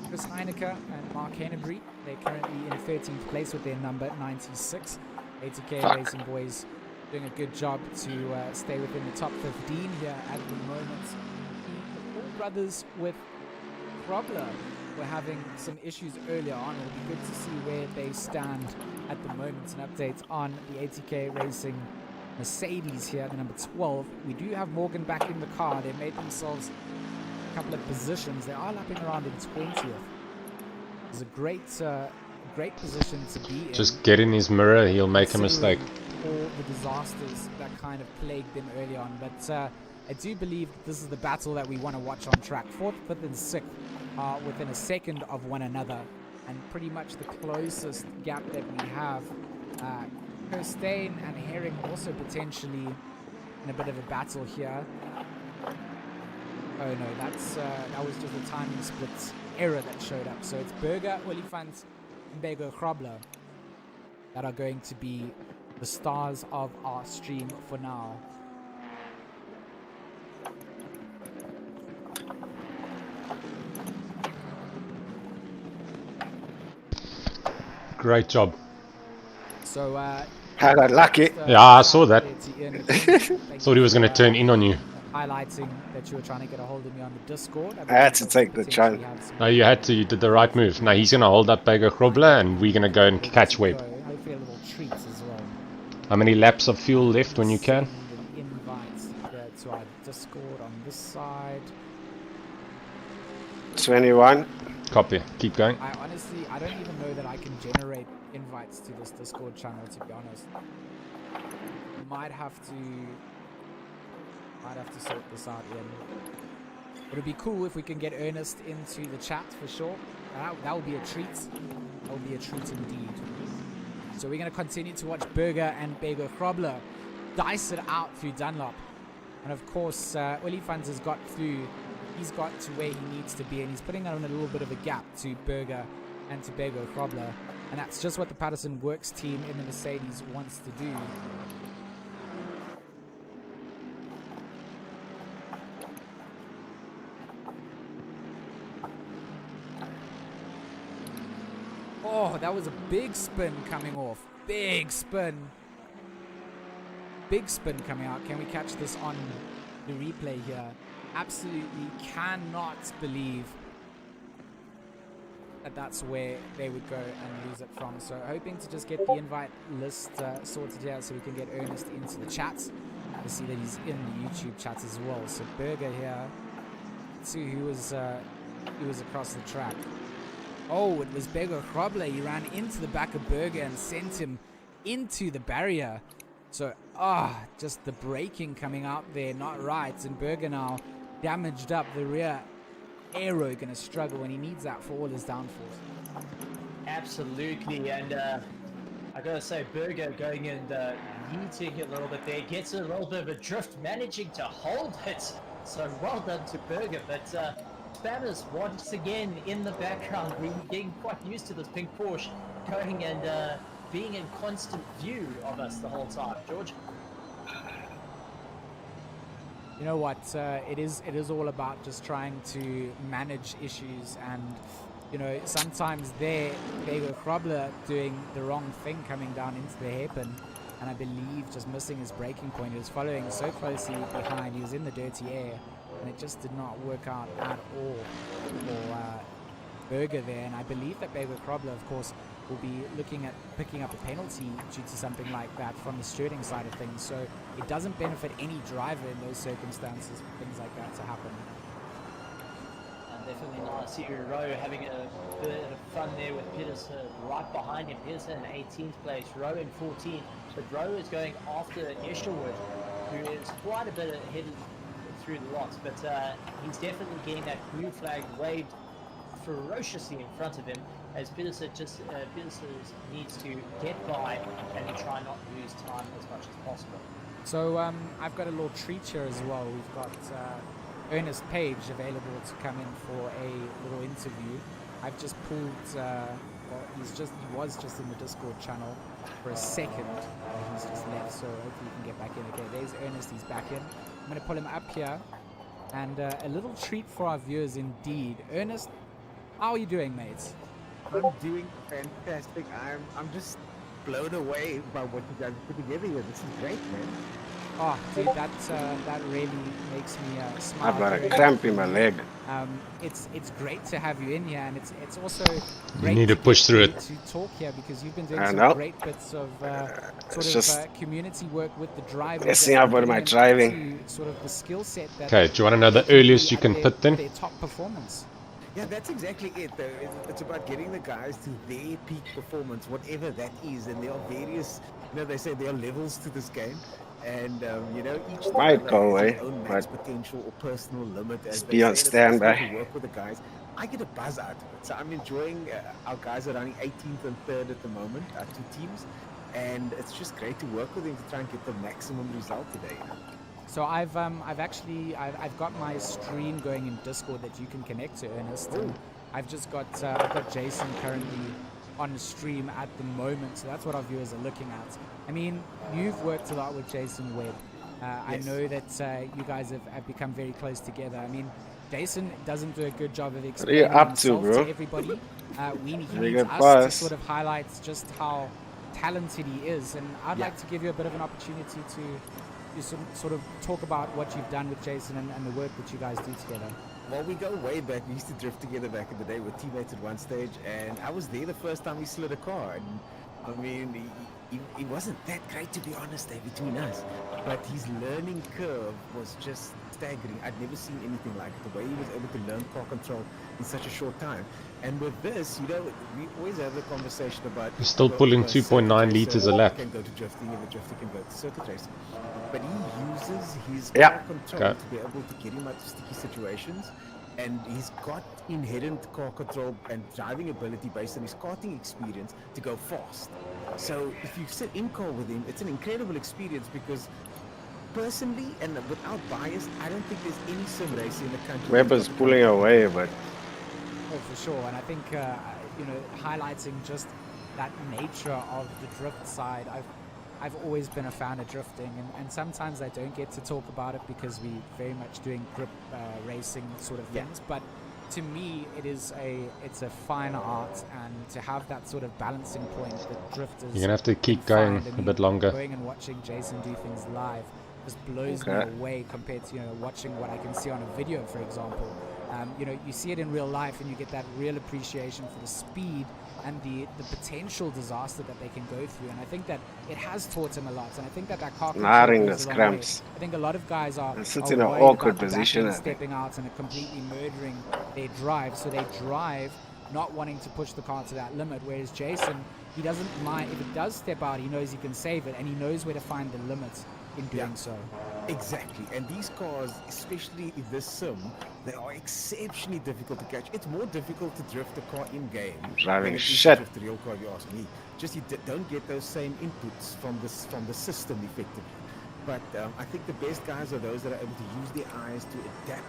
Chris Heineke and Mark Hennebury. They're currently in 13th place with their number 96. ATK Racing Boys doing a good job to stay within the top 15 here at the moment. The Paul brothers with Krobler were having some issues earlier on. It'll be good to see where they stand at the moment. An update on the ATK Racing Mercedes here, the number 12. We do have Morgan back in the car. They made themselves a couple of positions. They are lapping around in 20th. It's a great position to be in. Just get in his mirror, he'll make a mistake. All the disasters that kind of plagued them early on. But I do believe this is the battle that we want to watch on track. 4th, 5th, and 6th are within a second of one another. And pretty much the closest gap that we have. Kirstein and Herring also potentially in a bit of a battle here. Oh no, that was just a timing split error that showed up. So it's Berger, Olifant, and Bego Krobler that are going to be the stars of our stream for now. Great job. So I got lucky. Yeah, I saw that. Thought he was going to turn in on you. Highlighting that you were trying to get a hold of me on the Discord. I had to take the chance. No, you had to. You did the right move. Now he's going to hold up Bego Krobler and we're going to go and catch Webb. Hopefully a little treats as well. How many laps of fuel left when you can? Invites to our Discord on this side. 21. Copy. Keep going. I honestly, I don't even know that I can generate invites to this Discord channel, to be honest. Might have to sort this out, Ian. Would it be cool if we can get Ernest into the chat for sure? That would be a treat. That would be a treat indeed. So we're going to continue to watch Berger and Bego Krobler dice it out through Dunlop. And of course, Olifant has got through. He's got to where he needs to be, and he's putting on a little bit of a gap to Berger and to Bego Krobler. And that's just what the Patterson Works team in the Mercedes wants to do. Oh, that was a big spin coming off. Big spin. Big spin coming out. Can we catch this on the replay here? Absolutely cannot believe that that's where they would go and lose it from. So hoping to just get the invite list sorted here so we can get Ernest into the chat. I see that he's in the YouTube chat as well. So Berger here. Let's see who was across the track. Oh, it was Bego Krobler. He ran into the back of Berger and sent him into the barrier. So, just the braking coming out there, not right. And Berger now damaged up the rear aero, going to struggle when he needs that for all his downforce. Absolutely, and I gotta say, Berger going and yeeting a little bit there, gets a little bit of a drift, managing to hold it. So well done to Berger, but Spammers once again in the background. We're getting quite used to this pink Porsche going and being in constant view of us the whole time. George? You know what? It is all about just trying to manage issues, and you know, sometimes Bego Krobler doing the wrong thing coming down into the hairpin, and I believe just missing his braking point. He was following so closely behind. He was in the dirty air, and it just did not work out at all for Berger there. And I believe that Bego Krobler, of course, will be looking at picking up a penalty due to something like that from the stewarding side of things. So it doesn't benefit any driver in those circumstances for things like that to happen. Definitely nice. Here, Rowe having a bit of fun there with Peterson right behind him. Peterson in 18th place, Rowe in 14th. But Rowe is going after Eshelwood, who is quite a bit ahead through the lots. But he's definitely getting that blue flag waved ferociously in front of him, as Peterson needs to get by and try not to lose time as much as possible. So I've got a little treat here as well. We've got Ernest Page available to come in for a little interview. I've just pulled, he was just in the Discord channel for a second. He's just left, so hopefully he can get back in. Okay, there's Ernest, he's back in. I'm going to pull him up here and a little treat for our viewers indeed. Ernest, how are you doing, mate? I'm doing fantastic. I'm just blown away by what you guys put together here. This is great, man. Oh, dude, that really makes me smile. I've got a very cramp much in my indeed. leg. It's great to have you in here, and it's also You great need to push through it. to talk here because you've been doing I some know. great bits of It's just community work with the drivers. messing and up with my getting them driving. to sort of the skill set that Okay, do you want to know the they can earliest be you at can their- pit then? their top performance? Yeah, that's exactly it, though. It's about getting the guys to their peak performance, whatever that is. And there are various, they say there are levels to this game. And, each Might driver go has away, his own max but potential or personal limit. As just they be on say, and it's awesome standby. to work with the guys. I get a buzz out of it. So I'm enjoying our guys are running 18th and 3rd at the moment, our two teams. And it's just great to work with them to try and get the maximum result today. So I've got my stream going in Discord that you can connect to, Ernest. And I've got Jason currently on stream at the moment, so that's what our viewers are looking at. I mean, you've worked a lot with Jason Webb. I Yes. know that you guys have become very close together. I mean, Jason doesn't do a good job of What are you explaining up to, himself bro? to everybody. He Very needs good us to boss. sort of highlight just how talented he is, and I'd Yeah. like to give you a bit of an opportunity to sort of talk about what you've done with Jason and the work that you guys do together. Well, we go way back. We used to drift together back in the day. We were teammates at one stage, and I was there the first time we slid a car. And I mean, he wasn't that great, to be honest, between us. But his learning curve was just staggering. I'd never seen anything like it. The way he was able to learn car control in such a short time. And with this, we always have the conversation about... You're still pulling 2.9 liters a lap. Can go to drifting, and the drifter can go to circuit racing. But he uses his Yeah. car control Okay. to be able to get him out of sticky situations. And he's got inherent car control and driving ability based on his karting experience to go fast. So if you sit in car with him, it's an incredible experience because personally and without bias, I don't think there's any sim racer in the country. Webber's pulling away, but Oh, for sure. And I think, highlighting just that nature of the drift side, I've always been a fan of drifting, and sometimes I don't get to talk about it because we're very much doing grip racing sort of things. But to me, it's a fine art, and to have that sort of balancing point that drifters. You're gonna have to keep can going find. I a mean, bit longer. Going and watching Jason do things live just blows Okay. me away compared to watching what I can see on a video, for example. You see it in real life, and you get that real appreciation for the speed and the potential disaster that they can go through. And I think that it has taught him a lot. And I think that car control Naring goes the a long cramps. way. I think a lot of guys are It sits are in an worried awkward about the back position, end I think. stepping out and completely murdering their drive. So they drive not wanting to push the car to that limit. Whereas Jason, he doesn't mind if it does step out. He knows he can save it, and he knows where to find the limits in doing so. Exactly, and these cars, especially in this sim, they are exceptionally difficult to catch. It's more difficult to drift a car in game. Driving than it is to shit. drift a real car, if you ask me. Just you don't get those same inputs from the system effectively. But I think the best guys are those that are able to use their eyes to adapt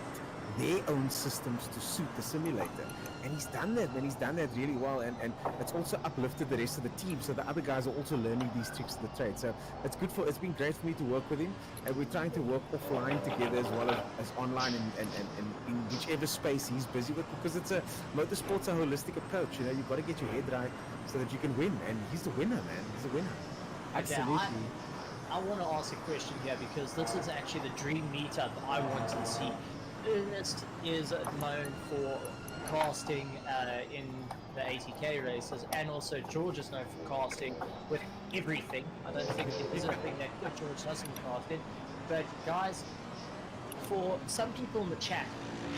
their own systems to suit the simulator. And he's done that, man. He's done that really well, and it's also uplifted the rest of the team. So the other guys are also learning these tricks of the trade. So it's been great for me to work with him, and we're trying to work offline together as well as online and in whichever space he's busy with, because motorsport's a holistic approach. You've got to get your head right so that you can win, and he's the winner, man. He's the winner. Absolutely. I want to ask a question here because this is actually the dream meetup I want to see. Ernest is known for casting in the 80k races, and also George is known for casting with everything. I don't think there is a thing that George doesn't cast in. But guys, for some people in the chat,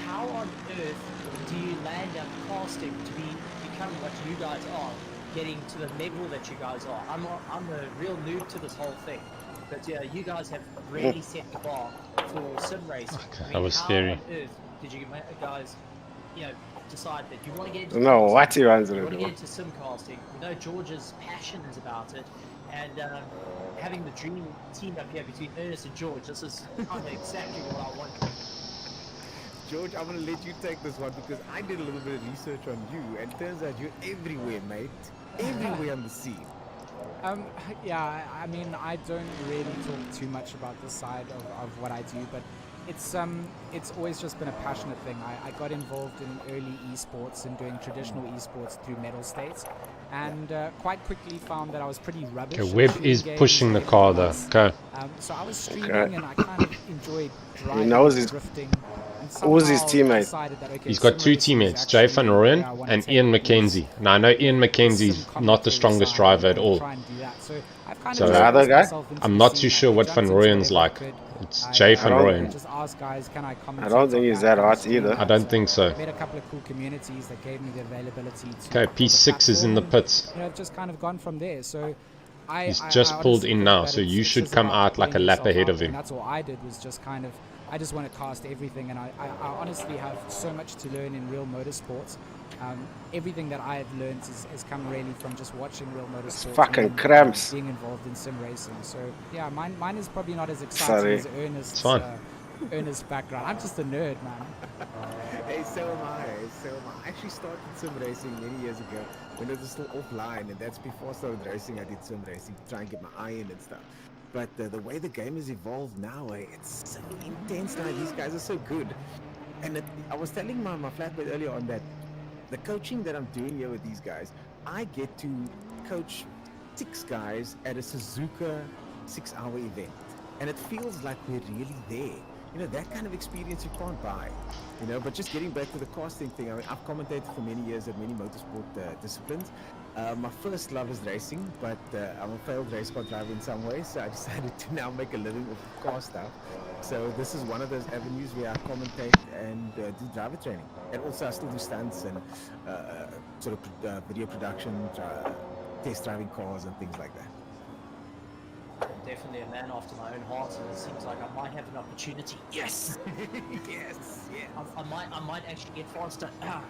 how on earth do you land up casting to become what you guys are, getting to the level that you guys are? I'm a real noob to this whole thing, but yeah, you guys have really set the bar for sim racing. Okay, that was scary. How on earth did you guys, decide that you want to get into? No, what he wants You to want to do. get into sim casting. We know George's passion is about it, and having the dream team up here between Ernest and George, this is kind of exactly what I want. George, I'm going to let you take this one because I did a little bit of research on you, and turns out you're everywhere, mate. Everywhere on the scene. Yeah, I mean, I don't really talk too much about this side of what I do, but it's always just been a passionate thing. I got involved in early esports and doing traditional esports through medal states, and quite quickly found that I was pretty rubbish. Okay, at Webb shooting is games pushing the and car everything though. else. Okay. So I was streaming and I kind of enjoyed driving, knows and his- drifting. And Who's his somehow teamate? decided that, okay, He's got sim two racing is teammates, Jay actually Van Rooyen where I wanna and take Ian these- McKenzie. Now I know Ian the McKenzie's sim not the commentary strongest side driver at and all. try and do that. So I've kind So of the other exposed guy? myself into I'm the not scene. too I sure what jumped Van into Rooyen's whatever I like. could. It's I, Jay uh, Van I don't- Rooyen. Just asked guys, can I commentate? I don't think on he's that that kind of hot stream? either. I don't think so. Met a couple of cool communities that gave me the availability to. Okay, build a P6 is in the platform, pits. and, I've just kind of gone from there. So He's just pulled honestly in think now, that so it's- you it's should just come about out like a putting lap yourself ahead out of there, him. and that's all I did was just kind of. I just want to cast everything, and I honestly have so much to learn in real motorsports. Everything that I have learned has come really from just watching real motorsports. fucking and then, cramps. being involved in sim racing. So yeah, mine is probably not as exciting Sorry. as Ernest's. It's fine. Ernest's background. I'm just a nerd, man. Hey, so am I. So am I. I actually started sim racing many years ago when it was still offline, and that's before I started racing. I did sim racing, try and get my eye in and stuff. But the way the game has evolved now, it's so intense now. These guys are so good. And I was telling my flatmate earlier on that the coaching that I'm doing here with these guys, I get to coach 6 guys at a Suzuka 6-hour event. And it feels like we're really there. You know, that kind of experience you can't buy. You know, but just getting back to the casting thing, I mean, I've commentated for many years at many motorsport disciplines. My first love is racing, but I'm a failed race car driver in some ways, so I decided to now make a living with car stuff. So this is one of those avenues where I commentate and do driver training. And also I still do stunts and sort of video production, test driving cars and things like that. Definitely a man after my own heart, and it seems like I might have an opportunity. Yes, Yes, yes. I might actually get faster. Yeah,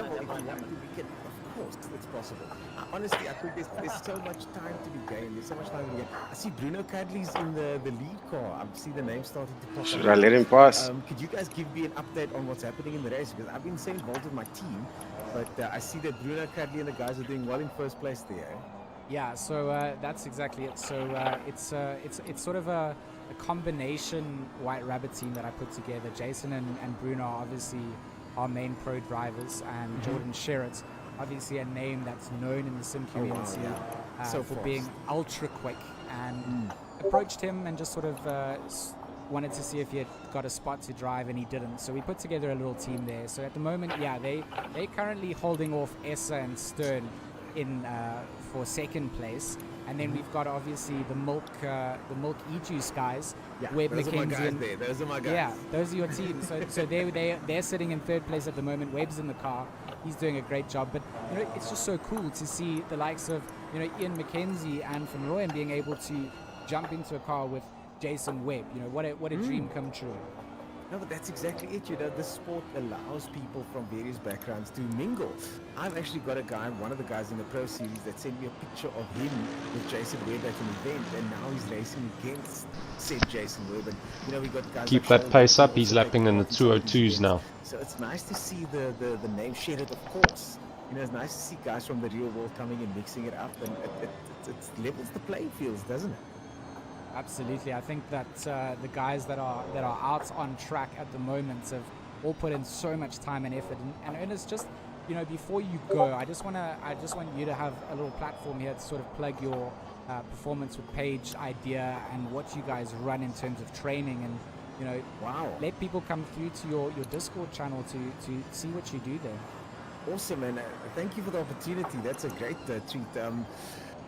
well, if you want to, we can, of course, it's possible. Honestly, I think there's so much time to be gained. There's so much time to be gained. I see Bruno Cadley's in the lead car. I see the name starting to pop up. Should I let him pass? Could you guys give me an update on what's happening in the race? Because I've been so involved with my team, but I see that Bruno Cadley and the guys are doing well in first place there. Yeah, so that's exactly it. So it's sort of a combination White Rabbit team that I put together. Jason and Bruno are obviously our main pro drivers, and Jordan Sherritt, obviously a name that's known in the sim community So for fast. being ultra quick. And approached him and just sort of wanted to see if he had got a spot to drive, and he didn't. So we put together a little team there. So at the moment, yeah, they're currently holding off Essa and Stern in for second place, and then we've got obviously the milk e-juice guys. Webb, those are my McKenzie, guys and- there. Those are my guys. yeah, those are your teams. So they're sitting in third place at the moment. Webb's in the car. He's doing a great job. But you know, it's just so cool to see the likes of Ian McKenzie and Van Rooyen being able to jump into a car with Jason Webb. You know, what a dream come true. No, but that's exactly it. You know, this sport allows people from various backgrounds to mingle. I've actually got a guy, one of the guys in the Pro Series, that sent me a picture of him with Jason Webb at an event, and now he's racing against said Jason Webb. And we got guys. Keep like that pace Sheldon up. He's also lapping in the taking part in some of these 202s now. events. So it's nice to see the name shared, of course. It's nice to see guys from the real world coming and mixing it up, and it levels the playing fields, doesn't it? Absolutely. I think that the guys that are out on track at the moment have all put in so much time and effort. And Ernest, just before you go, I just want you to have a little platform here to sort of plug your performance with Page idea and what you guys run in terms of training, and let people come through to your Discord channel to see what you do there. Awesome, and thank you for the opportunity. That's a great treat.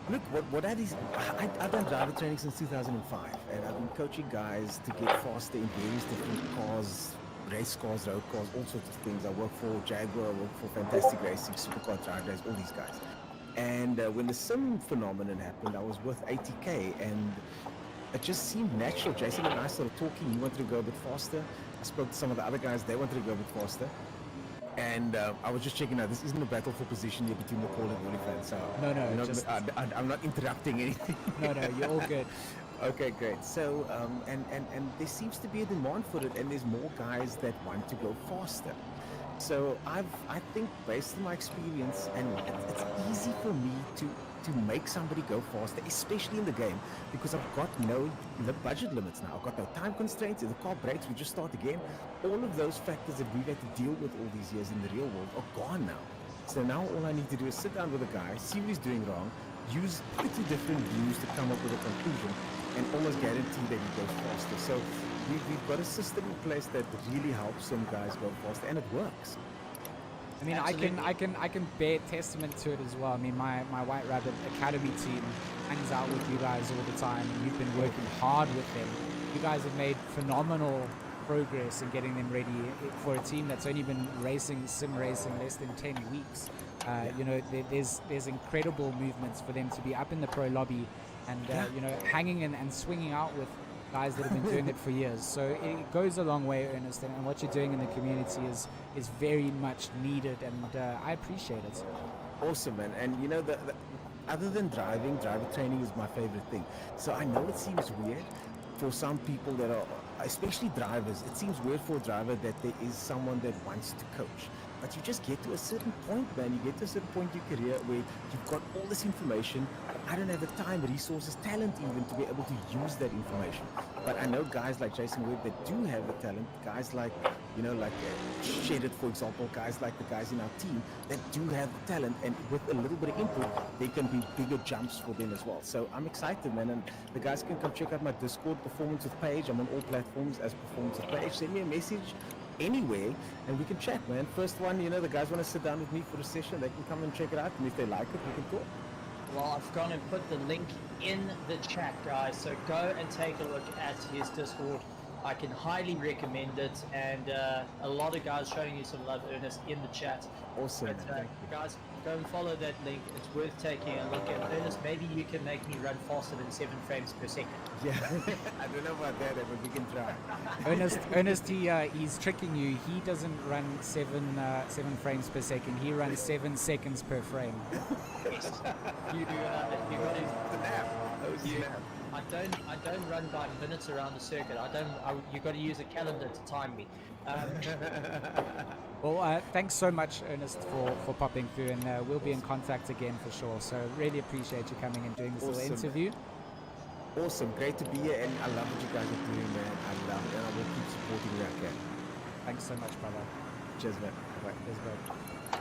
Look, what that is, I've done driver training since 2005, and I've been coaching guys to get faster in various different cars, race cars, road cars, all sorts of things. I work for Jaguar, I work for Fantastic Racing, Supercar Drive Race, all these guys. And when the sim phenomenon happened, I was with ATK, and it just seemed natural. Jason and I started talking. He wanted to go a bit faster. I spoke to some of the other guys. They wanted to go a bit faster. And I was just checking out. This isn't a battle for position here between McCall and Willie fans. So No, I'm not interrupting anything. No, you're all good. Okay, great. So and there seems to be a demand for it, and there's more guys that want to go faster. So I think based on my experience, and it's easy for me to make somebody go faster, especially in the game, because I've got no budget limits now. I've got no time constraints. If the car breaks, we just start again. All of those factors that we've had to deal with all these years in the real world are gone now. So now all I need to do is sit down with a guy, see what he's doing wrong, use pretty different views to come up with a conclusion, and almost guarantee that he goes faster. So we've got a system in place that really helps some guys go faster, and it works. I mean, I can bear testament to it as well. I mean, my White Rabbit Academy team hangs out with you guys all the time, and you've been working hard with them. You guys have made phenomenal progress in getting them ready for a team that's only been sim racing less than 10 weeks. You know, there's incredible movements for them to be up in the pro lobby and you know, hanging and swinging out with guys that have been doing it for years. So it goes a long way, Ernest, and what you're doing in the community is very much needed, and I appreciate it. Awesome, man. And you know, the other than driver training is my favorite thing. So I know it seems weird for some people that are, especially drivers, it seems weird for a driver that there is someone that wants to coach. But you just get to a certain point, man. You get to a certain point in your career where you've got all this information. I don't have the time, resources, talent even to be able to use that information. But I know guys like Jason Webb that do have the talent. Guys like, you know, like Shedded, for example. Guys like the guys in our team that do have the talent. And with a little bit of input, they can be bigger jumps for them as well. So I'm excited, man. And the guys can come check out my Discord, Performance with Paige. I'm on all platforms as Performance with Paige. Send me a message anyway, and we can chat, man. First one, you know, the guys want to sit down with me for a session, they can come and check it out, and if they like it, we can talk. Well, I've gone and put the link in the chat, guys, so go and take a look at his Discord. I can highly recommend it, and a lot of guys showing you some love, Ernest, in the chat. Awesome. But, guys, go and follow that link. It's worth taking a look at. Ernest, maybe you can make me run faster than 7 frames per second. Yeah, I don't know about that, but we can try. Ernest, he's tricking you. He doesn't run 7 frames per second. He runs 7 seconds per frame. Yes. You got to. I don't run by minutes around the circuit. You got to use a calendar to time me. Well, thanks so much, Ernest, for popping through, and we'll be in contact again for sure. So really appreciate you coming and doing this little interview. Awesome, great to be here, and I love what you guys are doing, man. I love it, and I will keep supporting you out there. Thanks so much, brother. Cheers, man. Bye. Cheers, bro.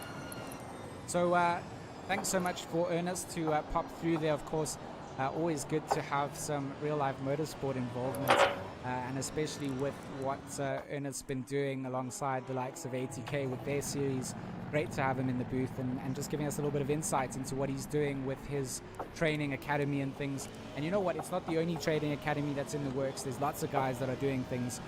So thanks so much for Ernest to pop through there. Of course, always good to have some real-life motorsport involvement, and especially with what Ernest's been doing alongside the likes of ATK with their series. Great to have him in the booth and just giving us a little bit of insight into what he's doing with his training academy and things. And you know what? It's not the only training academy that's in the works. There's lots of guys that are doing things.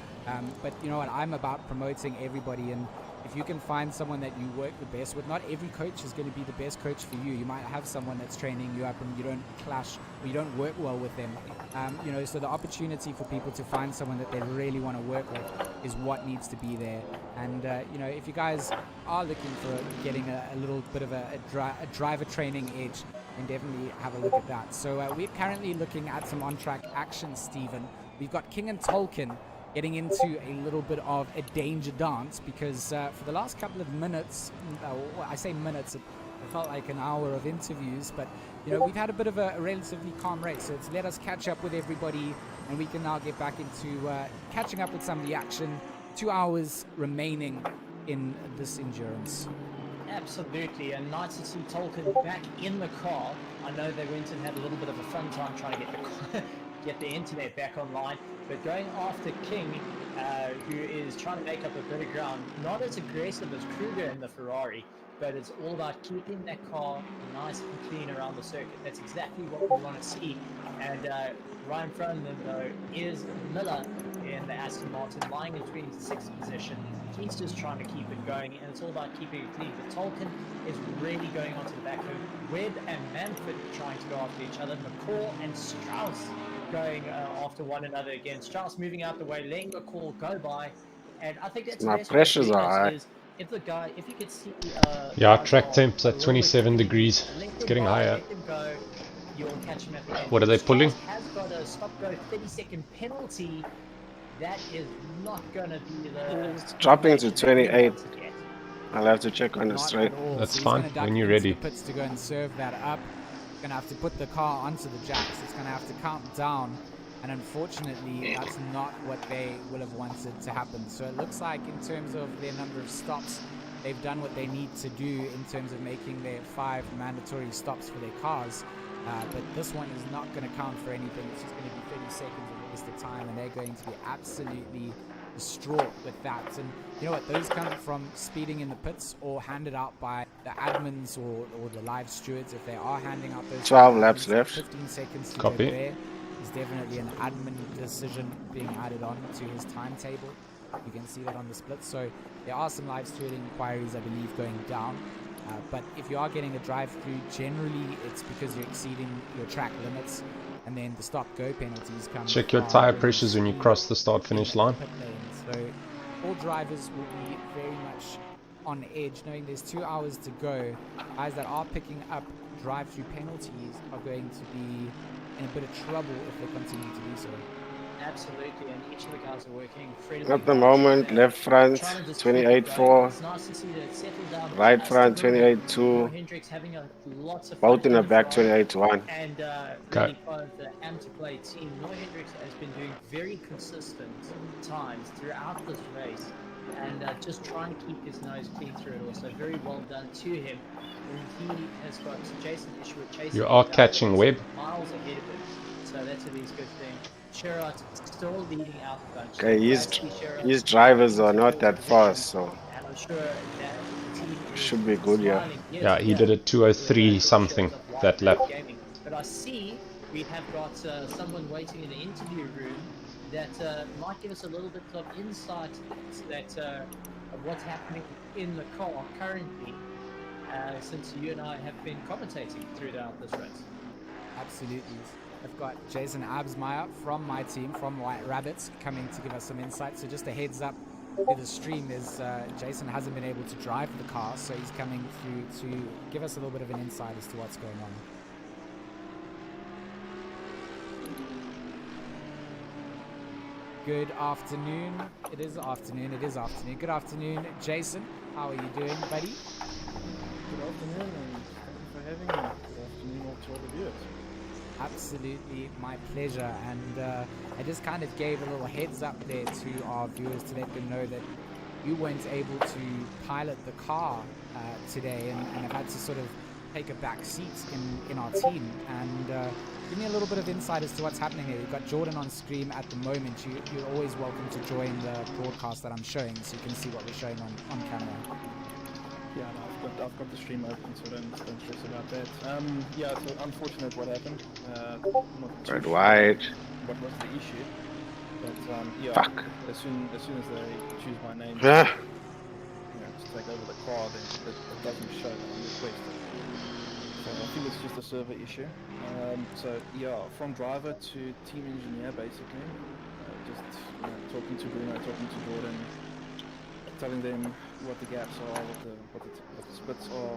But you know what? I'm about promoting everybody, and if you can find someone that you work the best with, not every coach is going to be the best coach for you. You might have someone that's training you up and you don't clash or you don't work well with them. You know, so the opportunity for people to find someone that they really want to work with is what needs to be there. And you know, if you guys are looking for getting a little bit of a driver training edge, then definitely have a look at that. So we're currently looking at some on-track action, Stephen. We've got King and Tolkien getting into a little bit of a danger dance because for the last couple of minutes, I say minutes, it felt like an hour of interviews, but you know, we've had a bit of a relatively calm race, so it's let us catch up with everybody, and we can now get back into catching up with some of the action. 2 hours remaining in this endurance. Absolutely, and nice to see Tolkien back in the car. I know they went and had a little bit of a fun time trying to get the internet back online, but going after King, who is trying to make up a bit of ground, not as aggressive as Kruger in the Ferrari, but it's all about keeping that car nice and clean around the circuit. That's exactly what we want to see. And right in front of them, though, is Miller in the Aston Martin, lying in 26th position. He's just trying to keep it going, and it's all about keeping it clean. But Tolkien is really going onto the back hook. Webb and Manfred trying to go after each other. McCall and Strauss going after one another again. Strauss moving out the way, letting McCall go by. And I think that's my pressures are high. If you could see, yeah, track temps at 27 degrees. It's getting higher. Go, you'll catch him at the end. What are they pulling? Has got a stop-go 30-second penalty. That is not going to be the... It's dropping to 28. I'll have to check on the Not straight. at all. That's So he's fine, gonna duck when you're into ready. the pits to go and serve that up. He's gonna have to put the car onto the jacks. It's gonna have to count down, and unfortunately, that's not what they will have wanted to happen. So it looks like, in terms of their number of stops, they've done what they need to do in terms of making their 5 mandatory stops for their cars. But this one is not going to count for anything. It's just going to be 30 seconds of wasted time, and they're going to be absolutely distraught with that. And you know what? Those come from speeding in the pits or handed out by the admins or the live stewards if they are handing out those. 12 laps left. 15 seconds to Copy. go there is definitely an admin decision being added on to his timetable. You can see that on the split. So there are some live stewarding inquiries, I believe, going down. But if you are getting a drive-through, generally it's because you're exceeding your track limits, and then the stop-go penalties come. Check your from tire when pressures when you speed cross the start-finish in the line. pit lane. So all drivers will be very much on edge, knowing there's 2 hours to go. Guys that are picking up drive-through penalties are going to be in a bit of trouble if they continue to do so. Absolutely, and each of the guys are working incredibly At the hard. moment, left front, Trying to just keep it 28.4. going. It's nice to see that it's settled down Right fast. front, Still gonna be 28.2. Noah Hendricks having lots of fun Both in the the back, drive 28.1. and Okay. really part of the Am to Play team. Noah Hendricks has been doing very consistent times throughout this race, and just trying to keep his nose clean through it. Also, very well done to him. And he has got Jason Ishwood chasing. You are him down, catching he's Webb. miles ahead of him, so that's a really good thing. Sherrod still leading out the bunch. Okay, Sherrod his drivers are not that fast, so and I'm sure that the team is should be good, yeah. smiling ear Yeah, to he ear did a with 203 the something shows of White that lap. Rabbit Gaming. But I see we have got someone waiting in the interview room that might give us a little bit of insight that of what's happening in the car currently, since you and I have been commentating throughout this race. Absolutely. I've got Jason Absmeyer from my team, from White Rabbits, coming to give us some insight. So just a heads up to the stream is Jason hasn't been able to drive the car, so he's coming through to give us a little bit of an insight as to what's going on. Good afternoon. It is afternoon. Good afternoon, Jason. How are you doing, buddy? Good afternoon, and thank you for having me. Good afternoon all to all the viewers. Absolutely, my pleasure. And I just kind of gave a little heads up there to our viewers to let them know that you weren't able to pilot the car today, and have had to sort of take a back seat in our team. And give me a little bit of insight as to what's happening here. We've got Jordan on screen at the moment. You're always welcome to join the broadcast that I'm showing, so you can see what we're showing on camera. Yeah, no, I've got the stream open, so don't stress about that. Yeah, so unfortunate what happened. Not too Red, sure white. what was the issue, but yeah. Fuck. As soon as they choose my name, Yeah. to take over the car, then it doesn't show that I'm requested. So I think it's just a server issue. So yeah, from driver to team engineer, basically, just talking to Bruno, talking to Jordan, telling them what the gaps are, what the splits are.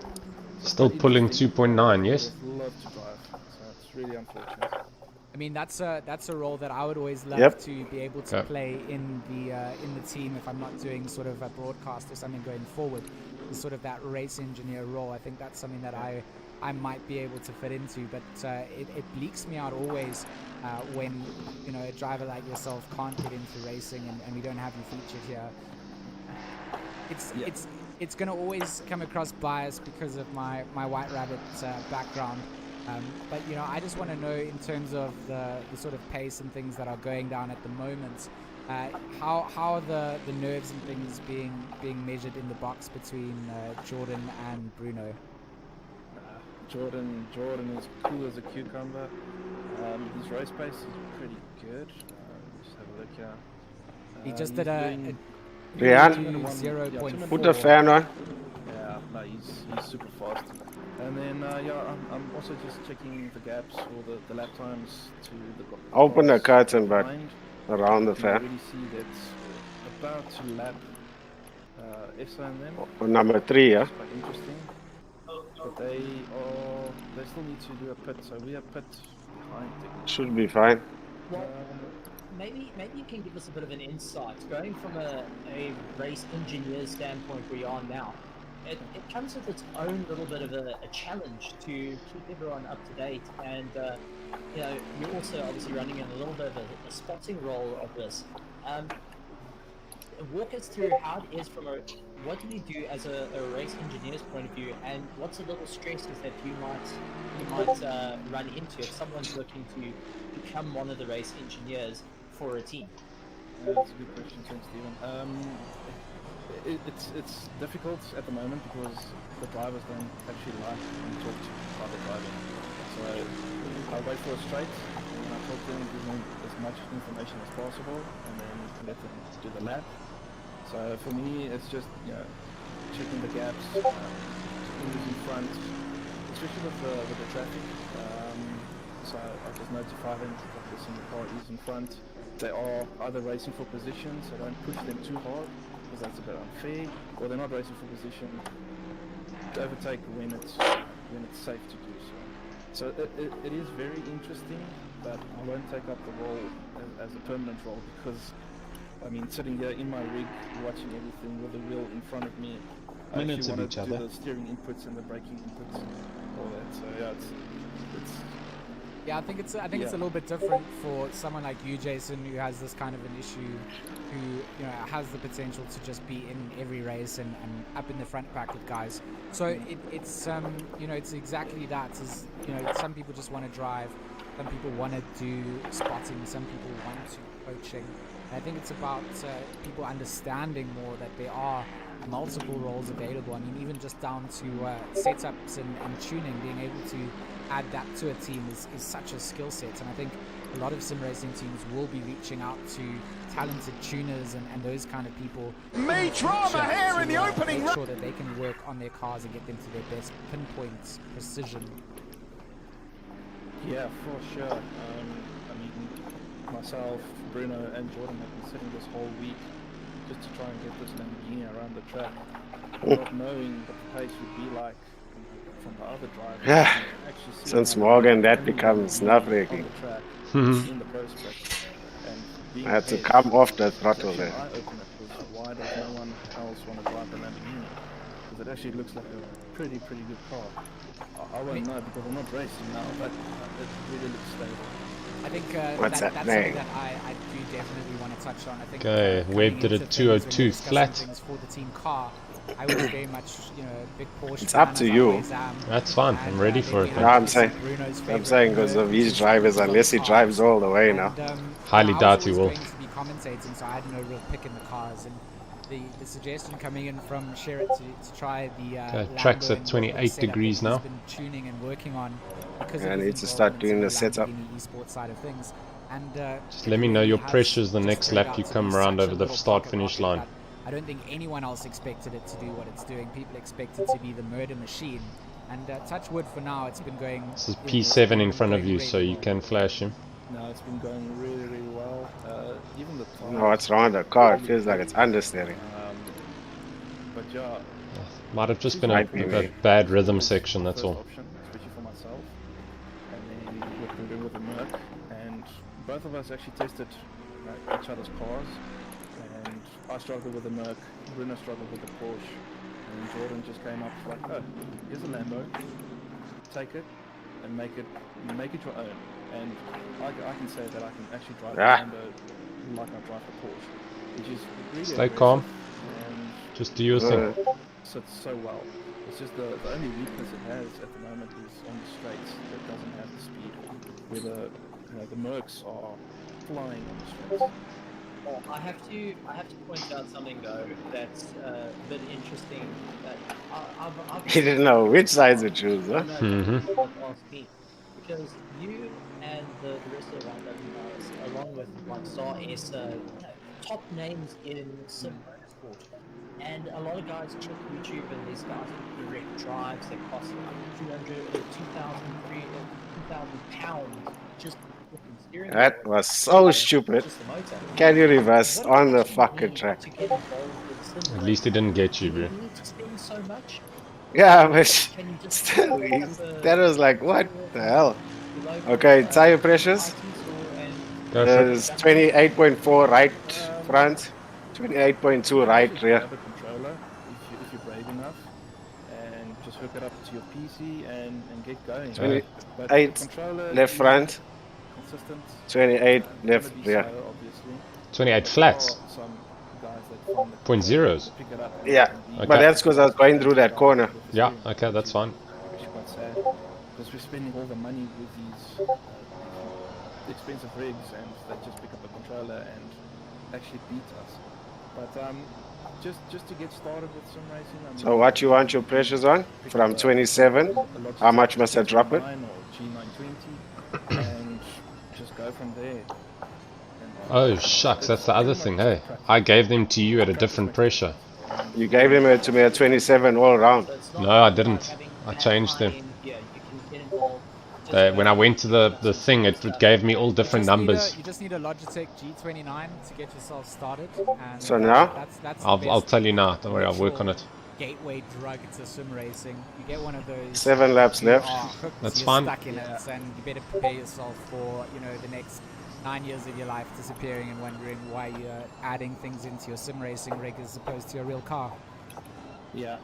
Still pulling 2.9, yes? I would love to drive, so it's really unfortunate. I mean, that's a role that I would always love Yep. to be able to play in the team if I'm not doing sort of a broadcast or something going forward. Is sort of that race engineer role. I think that's something that I might be able to fit into, but it bleaks me out always when a driver like yourself can't get into racing and we don't have you featured here. It's going to always come across biased because of my White Rabbit background. But I just want to know, in terms of the sort of pace and things that are going down at the moment, how are the nerves and things being measured in the box between Jordan and Bruno? Jordan is cool as a cucumber. His race pace is pretty good. Just have a look here. He just did a Rian, 0.4. put the fan on. Yeah, no, he's super fast. And then yeah, I'm also just checking the gaps or the lap times to the. Open the curtain, but behind. around the You can fan. really see that's about to lap ESA and them. Number 3, yeah. It's quite interesting. But they still need to do a pit, so we are pit behind. Should be fine. Well, maybe you can give us a bit of an insight, going from a race engineer standpoint where you are now. it comes with its own little bit of a challenge to keep everyone up to date, and you know, you're also obviously running in a little bit of a spotting role of this. Walk us through how it is from what do you do as a race engineer's point of view, and what's the little stresses that you might run into if someone's looking to become one of the race engineers for a team? That's a good question, thanks, Stephen. It's difficult at the moment because the drivers don't actually like and talk to other driving. So I wait for a straight, and I talk to them, give them as much information as possible, and then let them do the lap. So for me, it's just, you know, checking the gaps, checking who's in front, especially with the traffic. So I just notify them that this car is in front. They are either racing for position, so don't push them too hard, because that's a bit unfair, or they're not racing for position. To overtake when it's safe to do so. So it is very interesting, but I won't take up the role as a permanent role, because I mean, sitting here in my rig, watching everything with the wheel in front of me, I Minutes actually of want each to do other. the steering inputs and the braking inputs, all that. So yeah, it's Yeah, I think it's a little bit different for someone like you, Jason, who has this kind of an issue, who has the potential to just be in every race and up in the front pack with guys. So it's it's exactly that. Is some people just want to drive, some people want to do spotting, some people want to coaching. And I think it's about people understanding more that there are multiple roles available. I mean, even just down to setups and tuning, being able to add that to a team is such a skill set. And I think a lot of sim racing teams will be reaching out to talented tuners and those kind of people. Me drama here in the opening make sure that they can work on their cars and get them to their best pinpoint precision. yeah, for sure. I mean, myself, Bruno, and Jordan have been sitting this whole week just to try and get this Lamborghini around the track, not knowing what the pace would be like from the other drivers. Yeah. Actually Since Morgan, that becomes nerve-wracking. in the prospect, and being I had to ahead, come off the it's throttle actually there. an eye-opener, because why does no one else want to drive the Lamborghini? Because it actually looks like a pretty good car. I won't know because I'm not racing now, but it really looks stable. I think What's that's that something name? that I do definitely want to touch on. I think Okay, Webb did a 202 flat. For the team car, I was very much a big Porsche It's fan, up to as I you. always am. That's fine. I'm ready for it. No, I'm saying because of these drivers, unless he drives all the way now. Highly doubt he I was will. going to be commentating, so I had no real pick in the cars. And the suggestion coming in from Sherritt to try the track's Lambo at and 28 setup that degrees he's now. been tuning and working on because Yeah, I of his need to start involvement doing in the setup. Lamborghini esports side of things. And Just let me know your pressures the just next turned lap out you to come be around such a over the little start pocket finish rocket line. that I don't think anyone else expected it to do what it's doing. People expect it to be the murder machine. And touch wood, for now, it's been going. This is P7 in front of you, so you can flash him. No, it's been going really well. Even the I don't know what's wrong with the car. It feels like it's understeering. But yeah, Might have just been Might be a me. bad rhythm section, that's first all. option, especially for myself. And then what we're doing with the Merc, and both of us actually tested each other's cars. And I struggled with the Merc, Bruno struggled with the Porsche, and Jordan just came up like, oh, here's a Lambo, take it and make it your own. And I can say that I can actually drive the Lambo like I drive the Porsche, which is really Stay aggressive calm. and Just do your thing. sits so well. It's just the only weakness it has at the moment is on the straights. It doesn't have the speed. Where the Mercs are flying on the straights. Well, I have to point out something though that's a bit interesting. That I've He didn't know which side to choose, huh? ask me, because you and the rest of the YW guys, along with like Star S, top names in sim motorsport. And a lot of guys check YouTube and these guys do direct drives that cost like 200 or 2,000 pounds just for flipping steering. That was so stupid. Just the motor. Can you reverse on the fucking track? To get involved with sim At least he didn't get you, do you bro. need to spend so much? Yeah, but Can you just still, pick up that was like, what the hell? Okay, tire pressures. Go for it. There's 28.4 right front, 28.2 right rear. Grab a controller if you're brave enough, just hook it up to your PC and get going. 28 But the controller left is front, consistent. 28 Gonna left be rear. slow, obviously. 28 But flats. there are some guys that find it Point zeros. to pick it up and Yeah, Okay. but that's because I was going through that corner. Yeah, okay, that's fine. Which is quite sad because we're spending all the money with these expensive rigs and they just pick up the controller and actually beat us. But just to get started with sim racing. I mean, So what you want your pressures on? From 27, how much must I drop it? Or G920 and just go from there. Oh shucks, that's the other thing, hey. I gave them to you at a different pressure. You gave him to me at 27 all around. No, I didn't. I changed them. When I went to the thing, it gave me all different numbers. You just need a Logitech G29 to get yourself started. And So now? that's I'll tell you now, don't worry, I'll work on it. Gateway drug to sim racing. You get one of those. 7 laps left. That's you're fine. Stuck in it, and you better prepare yourself for the next 9 years of your life disappearing and wondering why you're adding things into your sim racing rig as opposed to your real car. Yeah,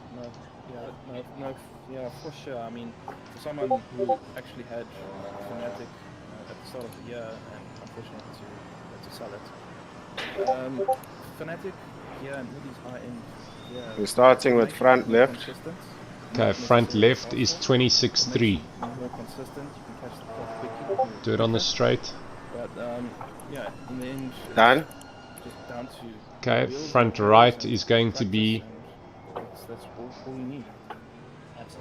for sure. I mean, for someone who actually had Fnatic at the start of the year and unfortunately had to sell it. Fnatic, yeah, and all these high-end. Yeah, We're starting with front left. Okay, front left is 26.3. More consistent, you can catch the clock quickly. Do it on the straight. But yeah, in the end, Done. just down to Okay, front right is going to be that's all you need.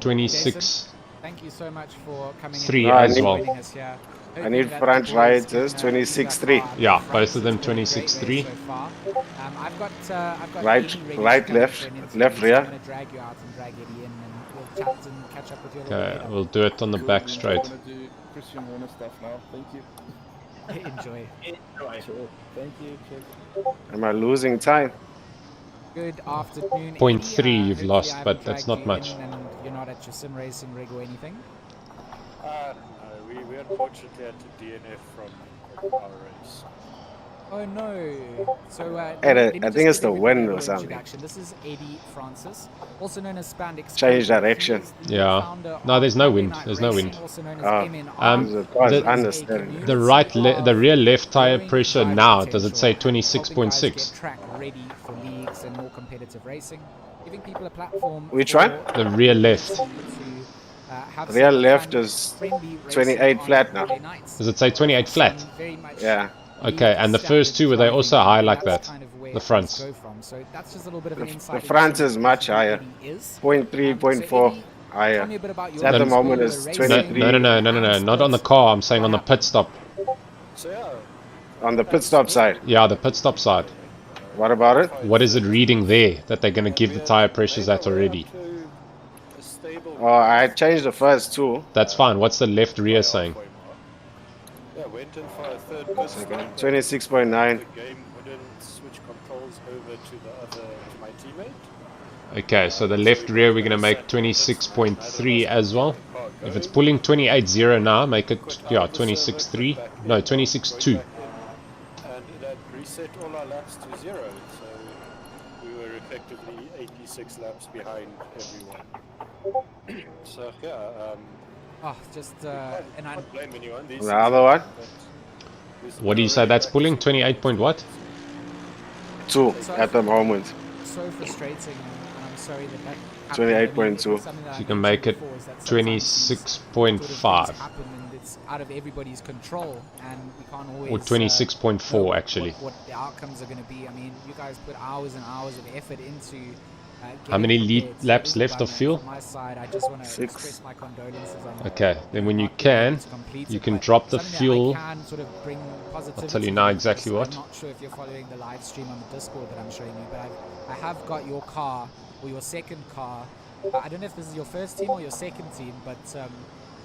26. Thank you so much for coming 3 in as and well. joining us here. I need Hoping that front the boys righters, can, 26.3. Yeah, both of them It's been a great 26.3. race so far. I've got Right- Eddie ready right, to come left, for an interview, left, so rear. I'm going to drag you out and drag Eddie in, and we'll chat and catch up with you a little Okay, bit we'll do it on the back straight. I'm gonna do Christian Horner stuff now. Thank you. later. Enjoy. Sure. Thank you. Cheers. Am I losing time? Good afternoon. Point Eddie. 3 you've Hopefully lost, I but haven't that's dragged not you much. in and you're not at your sim racing rig or anything. No, we unfortunately had to DNF from our race. Oh no! So I let me think just it's give the everybody wind a or little something. introduction. This is Eddie Francis, also known as Spandex. Change direction. Yeah. No, there's no wind. There's no wind. Also known as Ah, MNR. the car's the- understeering. The rear left tire pressure now, does it say 26.6? Track ready for leagues and more competitive racing, giving people a platform. Which for one? The rear left. to, have Rear some left fun, is friendly racing 28 on flat now. Friday nights. Does it say 28 flat? Some very much Yeah. Okay, and the first two, were they also high like that? The fronts. Go from. So that's just a little bit of an The insight front into is much who higher. Eddie is. 0.3, 0.4 Tell higher. me a bit about your At the No, moment role it's in the 23. racing. No, not on the car, I'm saying on the pit stop. So yeah, On the pit stop side. Yeah, the pit stop side. What about it? What is it reading there that they're going to give the tire pressures at already? a stable. Oh, I changed the first two. That's fine. What's the left rear saying? Yeah, went in for a third miss. 26.9. The game wouldn't switch controls over to the other to my teammate. Okay, so the left rear we're going to make 26.3 as well. If it's pulling 28.0 now, make it, yeah, 26.3. No, 26.2. And it had reset all our laps to 0, so we were effectively 86 laps behind everyone. So yeah, Oh, just and I can't blame anyone. These The other one? What do you say that's pulling? 28 point what? 2 at the moment. so frustrating, and I'm sorry that that happened. 28.2. Something that So you I can mentioned make it before is that sometimes these 26.5 sort of things happen and it's out of everybody's control, and we can't always or 26.4 know actually. what the outcomes are going to be. I mean, you guys put hours and hours of effort into How many laps left of fuel? From my side, I just want to 6. express my condolences on Okay, then when you can, you can drop the fuel. I'll tell you now exactly what. I'm not sure if you're following the live stream on the Discord that I'm showing you, but I have got your car, or your second car. I don't know if this is your first team or your second team, but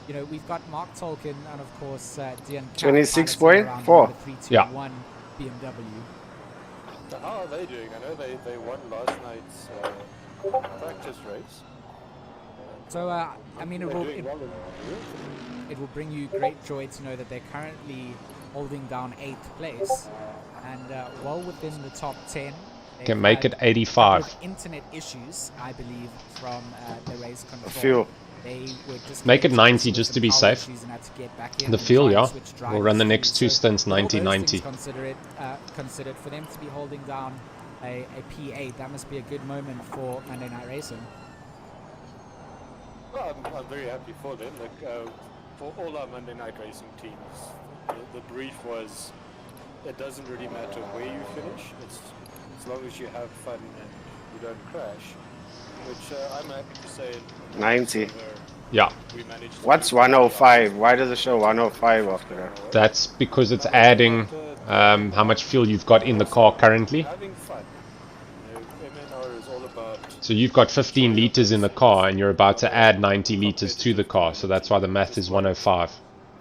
you know, we've got Mark Tolkien and of course Dion 26.4. Yeah. BMW. So how are they doing? I know they won last night's practice race. So I mean, They're doing well in it will bring you great joy to know that they're currently holding down 8th place and well within the top 10 Okay, make it 85. Internet issues, I believe, from the race control. Fuel. They were just Make it 90 just to be safe. The fuel, yeah. We'll run the next 2 stints 90-90. Considered for them to be holding down a P8. That must be a good moment for Monday Night Racing. Well, I'm very happy for them. Like, for all our Monday Night Racing teams, the brief was, it doesn't really matter where you finish. It's as long as you have fun and you don't crash. Which I'm happy to say. 90. Yeah. What's 105? Why does it show 105 after that? That's because it's adding how much fuel you've got in the car currently. Having fun. You know, MNR is all about. So you've got 15 liters in the car and you're about to add 90 liters to the car. So that's why the math is 105.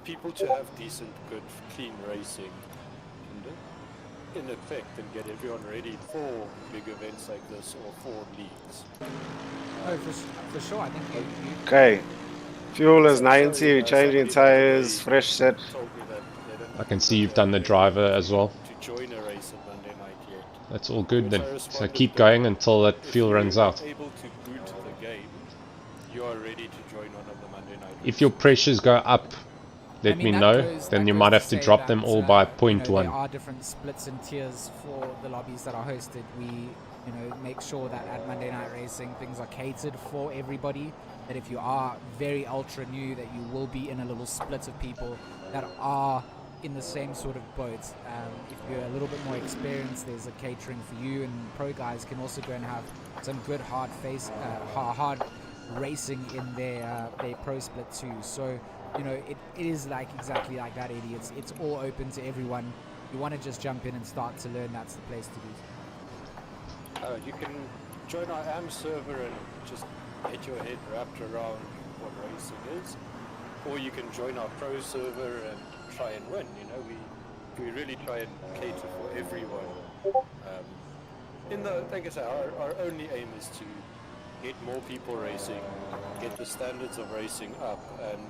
People to have decent, good, clean racing. In effect, and get everyone ready for big events like this or for leagues. Oh, for sure. I think you Okay. Fuel is 90, we're changing tires, fresh set. I can see you've done the driver as well. To join a race on Monday night yet. That's all good then. So keep going until that fuel runs out. If you're able to boot the game, you are ready to join one of the Monday night races. If your pressures go up, let me know. Then you might have to drop them all by 0.1. There are different splits and tiers for the lobbies that are hosted. We, make sure that at Monday Night Racing things are catered for everybody. That if you are very ultra new, that you will be in a little split of people that are in the same sort of boat. If you're a little bit more experienced, there's a catering for you, and pro guys can also go and have some good hard racing in their pro split too. So. It is exactly like that, Eddie. It's all open to everyone. You want to just jump in and start to learn, that's the place to do. You can join our AM server and just get your head wrapped around what racing is. Or you can join our pro server and try and win. We really try and cater for everyone. Like I say, our only aim is to get more people racing, get the standards of racing up, and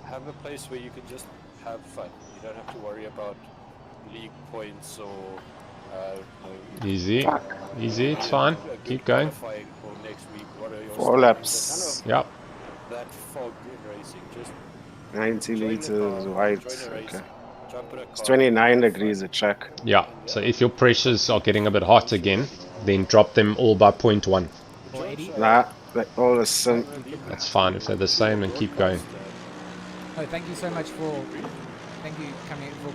have a place where you can just have fun. You don't have to worry about league points or easy, it's fine. Keep going. 4 laps. Yep. That fog in racing, just 90 liters wide. Okay. It's 29 degrees a track. Yeah. So if your pressures are getting a bit hot again, then drop them all by 0.1. Nah, they're all the same. That's fine. If they're the same, then keep going. Oh, thank you so much for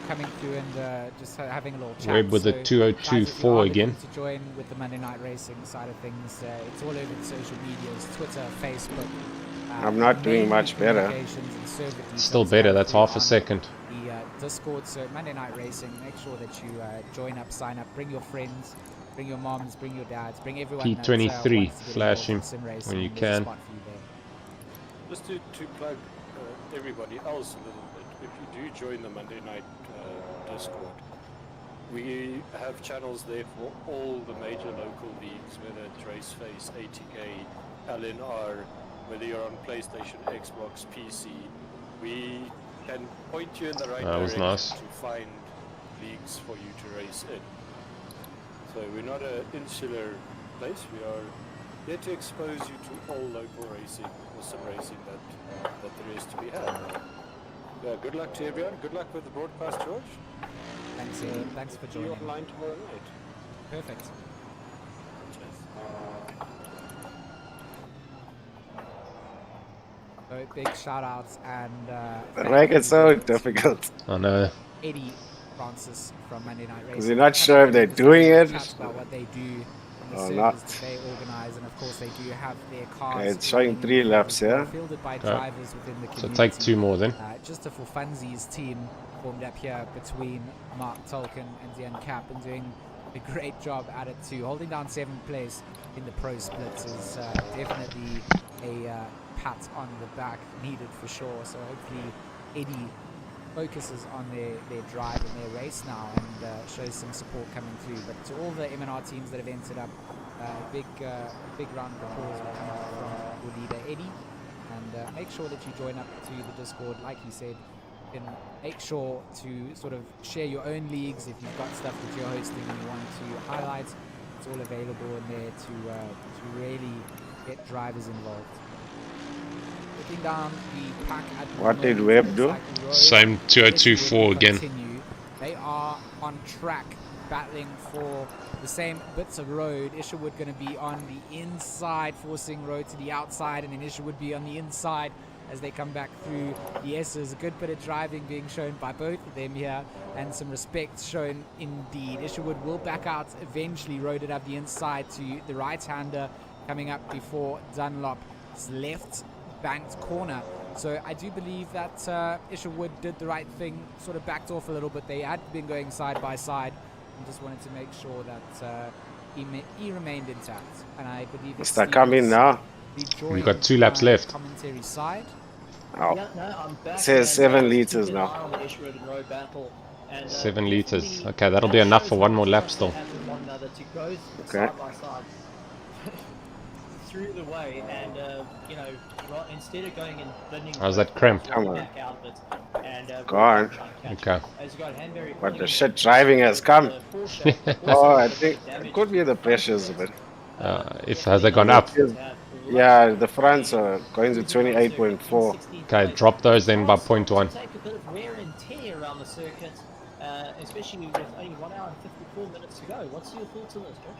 coming through and just having a little chat. Web with a 2024 again. To join with the Monday Night Racing side of things, it's all over the social medias, Twitter, Facebook. I'm not doing much better. Still better. That's half a second. The Discord. So Monday Night Racing. Make sure that you join up, sign up, bring your friends, bring your moms, bring your dads, bring everyone. P23. Flash him when you can. Just to plug everybody else a little bit, if you do join the Monday night Discord, we have channels there for all the major local leagues, whether it's Raceface, ATK, LNR, whether you're on PlayStation, Xbox, PC. We can point you in the right direction to find leagues for you to race in. So we're not an insular place, we are here to expose you to all local racing, awesome racing that there is to be had. Good luck to everyone. Good luck with the broadcast, George. Thanks, thanks for joining. See you online tomorrow night. Perfect. So big shout outs and the rank is so difficult. I know. Eddie Francis from Monday Night Racing. Because you're not sure if they're doing it about what they do. Or not. They organize, and of course they do have their cars. Okay, it's showing 3 laps here. Fielded by drivers within the community. So take 2 more then. Just a for funsies team formed up here between Mark Tolkien and Dian Cap, and doing a great job at it too. Holding down 7th place in the pro splits is definitely a pat on the back needed for sure. So hopefully Eddie focuses on their drive and their race now and shows some support coming through. But to all the MNR teams that have entered up, big round of applause will come out from your leader Eddie, and make sure that you join up to the Discord. Like you said, you can make sure to sort of share your own leagues if you've got stuff that you're hosting and you want to highlight. that's all available in there to really get drivers involved. Looking down the pack at the What did moment, Webb looks do? like Rogue Same and 2024 Isherwood will again. continue. They are on track, battling for the same bits of road. Isherwood going to be on the inside, forcing road to the outside, and then Isherwood be on the inside as they come back through the S's. A good bit of driving being shown by both of them here, and some respect shown indeed. Isherwood will back out eventually. Road it up the inside to the right-hander coming up before Dunlop's left banked corner. So I do believe that Isherwood did the right thing, sort of backed off a little bit. They had been going side by side and just wanted to make sure that he remained intact. And I believe that Mr. Coming now. We've got 2 laps left. Commentary side. Oh. Yeah, no, I'm back. It says 7 liters keeping an eye now. on the Isherwood and Road battle, and, 7 liters. Okay, that'll be enough for one more lap still. one another to go Okay. side by side through the way, and you know, instead of going and blending. How's that cramped? Come on. Back out of it, and Go on. Okay. as you got Hanbury But pulling the in shit driving has come. Porsche, Oh, I think it could be the pressures a bit. Has they gone up? Yeah, the fronts are going to 28.4. Okay, drop those then by 0.1. take a bit of wear and tear around the circuit, especially with only 1 hour and 54 minutes to go. What's your thoughts on this, George?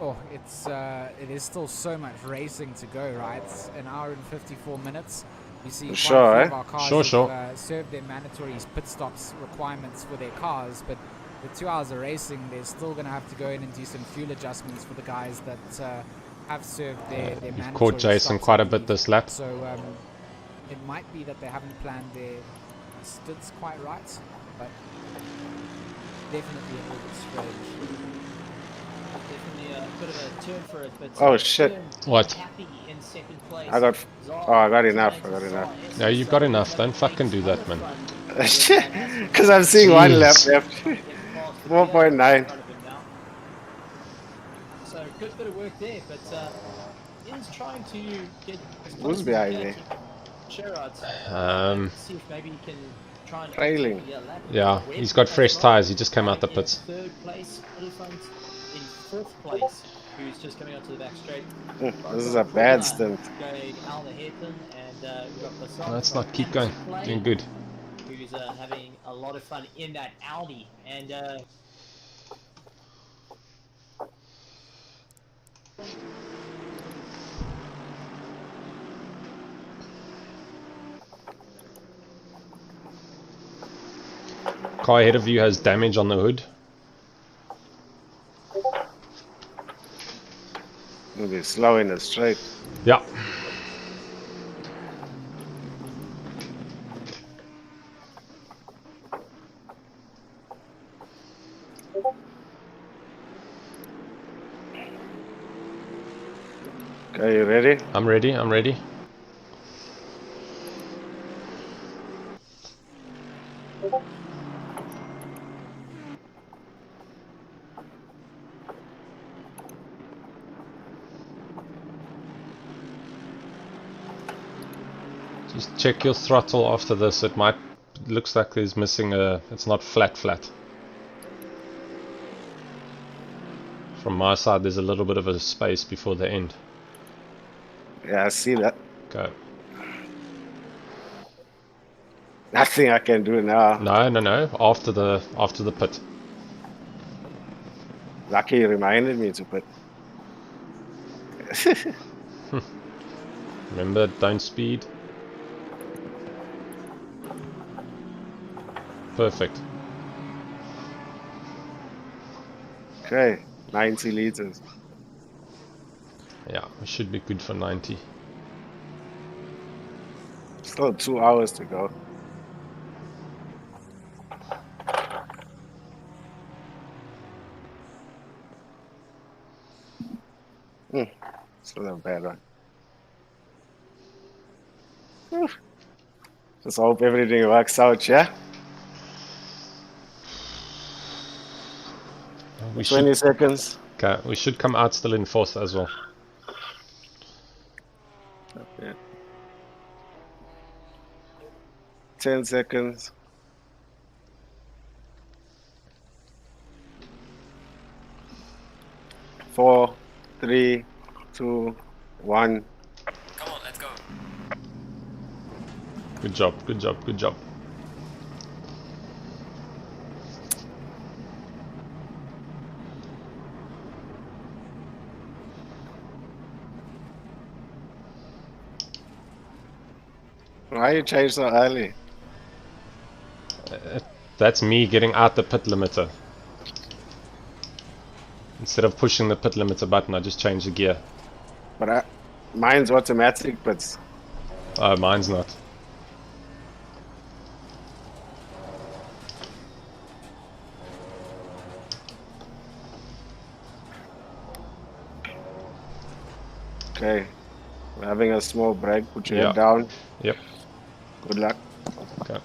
Oh, it is still so much racing to go, right? An hour and 54 minutes. We see quite Sure, a few eh? of our cars Sure. have served their mandatory pit stops requirements for their cars, but with 2 hours of racing, they're still going to have to go in and do some fuel adjustments for the guys that have served their You've mandatory caught Jason stops, quite I a bit believe. this lap. So it might be that they haven't planned their stints quite right, but definitely a little bit strange. Definitely a bit of a turn for it, but Oh, shit. What? happy in second place. I got enough. I got enough. No, you've got enough. Don't fucking do that, man. Because I'm seeing 1 lap Jeez. left. 4.9. So good bit of work there, but is trying to get as Who's close as behind he me? can to Sherrod. See if maybe he can try and Trailing. Yeah, he's got fresh tyres. He just came out the pits. Third place, Elefant in fourth place, who's just coming onto the back straight. This is a bad stint. Going out the hairpin, and we've got Basal Let's from not keep going. Play, Doing good. who's having a lot of fun in that Audi, and Car ahead of you has damage on the hood. It'll be slow in the straight. Yeah. Okay, you ready? I'm ready. Just check your throttle after this. It looks like there's missing it's not flat. From my side there's a little bit of a space before the end. Yeah, I see that. Okay. Nothing I can do now. No. After the pit. Lucky he reminded me to put. Remember, don't speed. Perfect. Okay, 90 liters. Yeah, we should be good for 90. Still 2 hours to go. Still not a bad one. Whew. Just hope everything works out, yeah? We 20 seconds. Okay, we should come out still in fourth as well. Okay. 10 seconds. 4, 3, 2, 1. Come on, let's go. Good job, good job, good job. Why you change so early? That's me getting out the pit limiter. Instead of pushing the pit limiter button, I just change the gear. But mine's automatic, but Mine's not. okay. We're having a small break. Put your Yeah. head down. Yep. Good luck. Okay.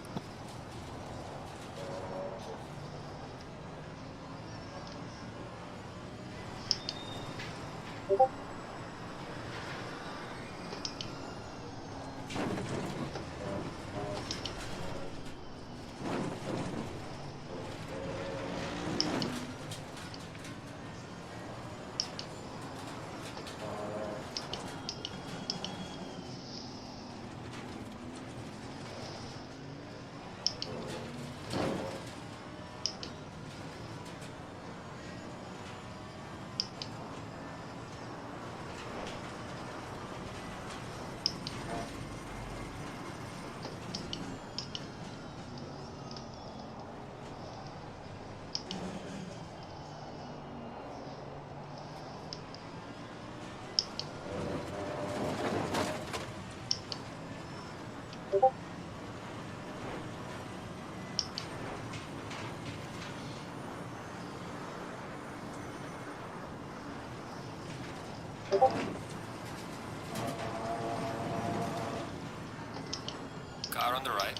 Car on the right.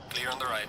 Clear on the right.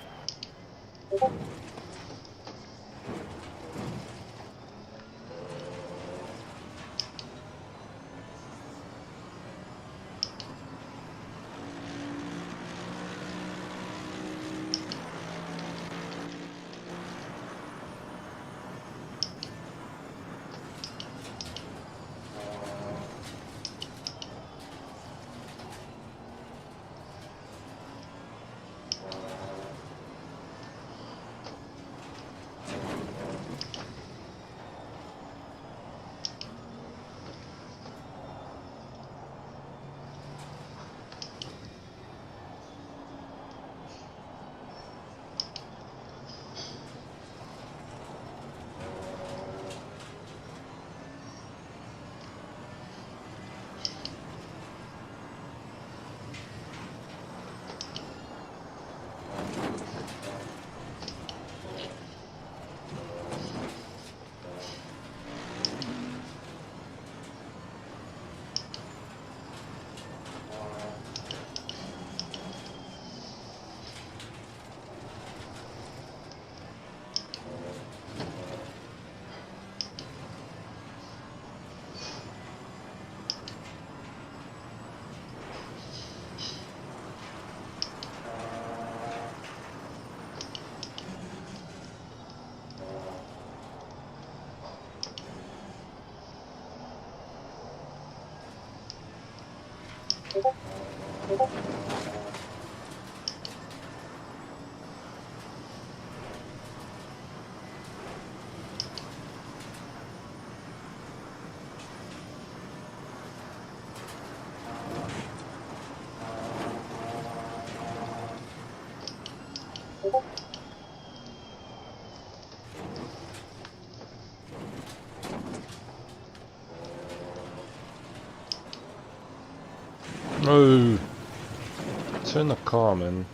No. Turn the car, man.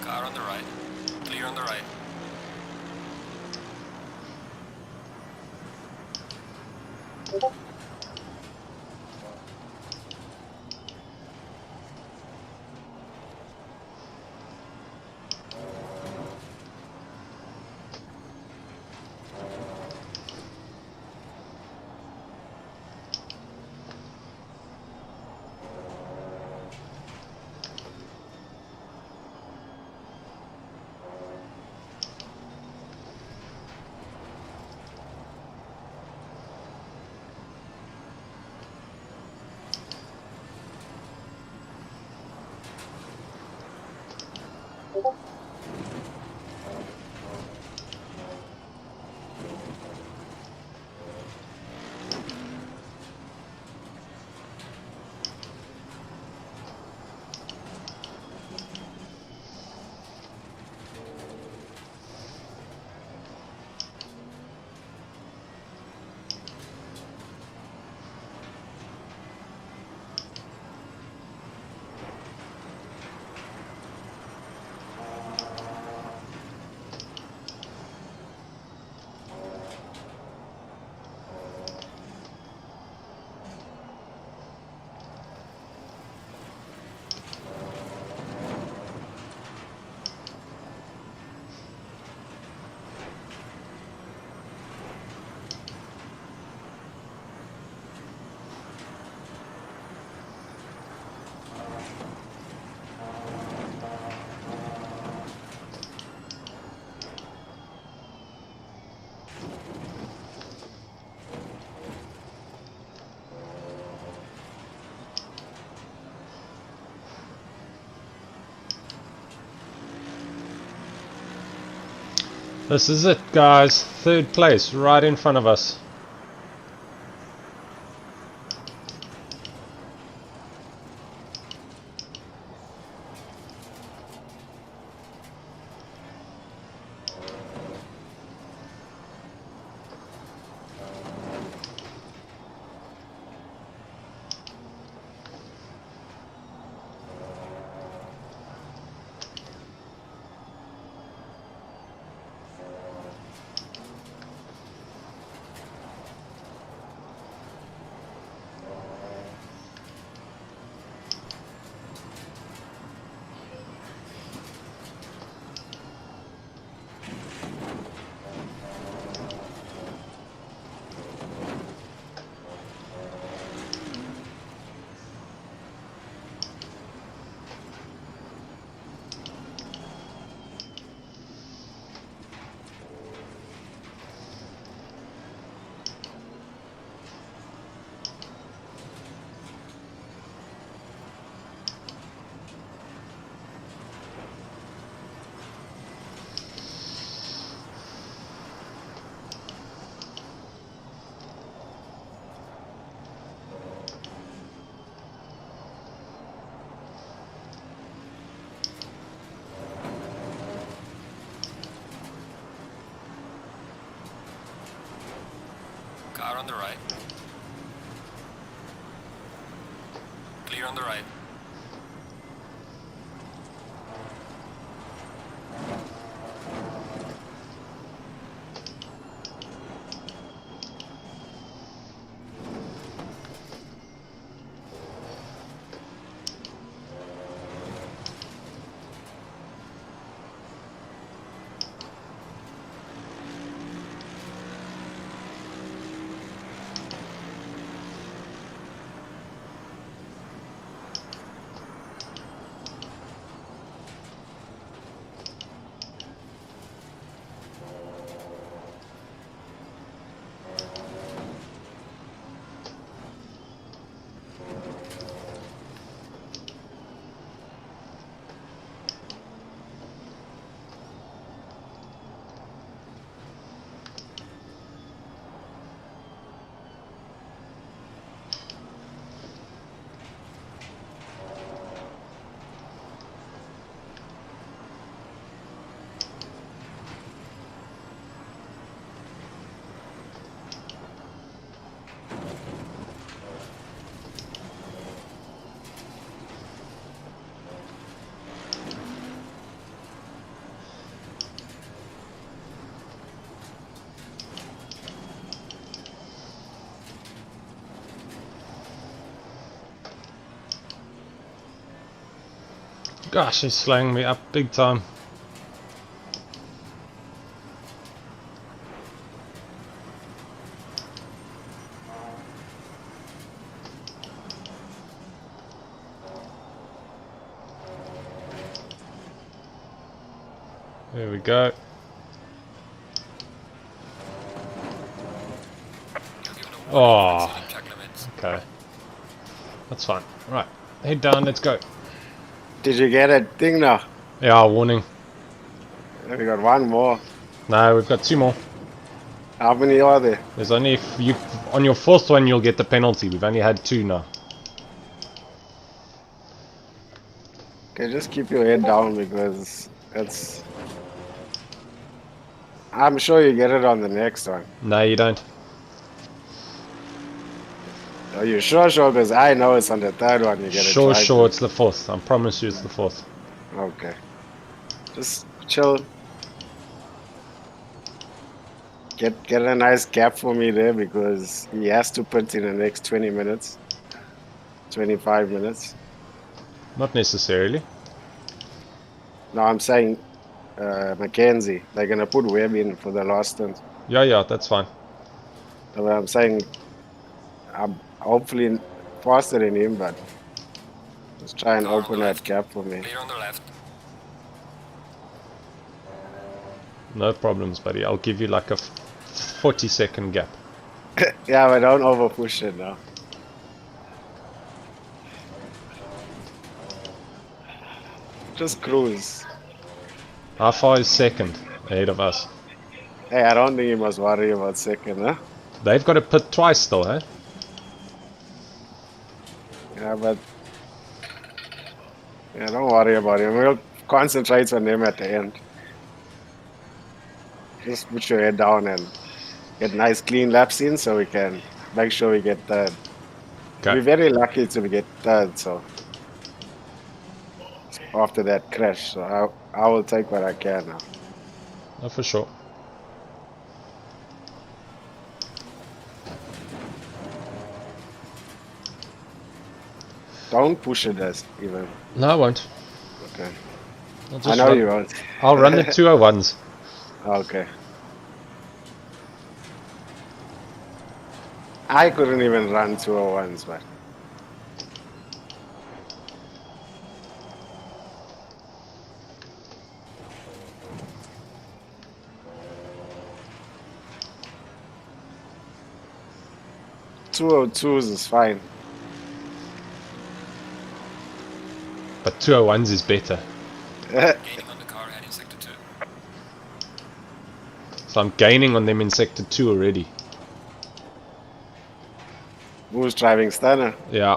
Car on the right. Clear on the right. This is it, guys. Third place, right in front of us. on the right. Clear on the right. Gosh, he's slowing me up big time. There we go. Oh, okay. That's fine. Right, head down, let's go. Did you get a thing now? Yeah, warning. We got one more. No, we've got two more. How many are there? There's only you on your fourth one you'll get the penalty. We've only had two now. Okay, just keep your head down because it's... I'm sure you get it on the next one. No, you don't. Are you sure? Sure, because I know it's on the third one you get it. Sure, it's the fourth. I promise you it's the fourth. Okay. Just chill. Get a nice gap for me there because he has to put in the next 20 minutes. 25 minutes. Not necessarily. No, I'm saying Mackenzie. They're going to put Webb in for the last stint. Yeah, that's fine. So I'm saying I'm hopefully faster than him, but let's try and open that gap for me. Clear on the left. No problems, buddy. I'll give you like a 40-second gap. Yeah, but don't over push it now. Just cruise. How far is second ahead of us? Hey, I don't think you must worry about second, huh? They've got to pit twice still, eh? Yeah, but... Yeah, don't worry about him. We'll concentrate on them at the end. Just put your head down and get nice clean laps in so we can make sure we get third. Okay. We're very lucky to get third, so... After that crash, so I will take what I can now. Oh, for sure. Don't push it as even. No, I won't. Okay. I know you won't. I'll run the 201s. Okay. I couldn't even run 201s, but... .202s is fine. But 201s is better. Gaining on the car heading sector 2. So I'm gaining on them in sector 2 already. Who's driving Stunner? Yeah.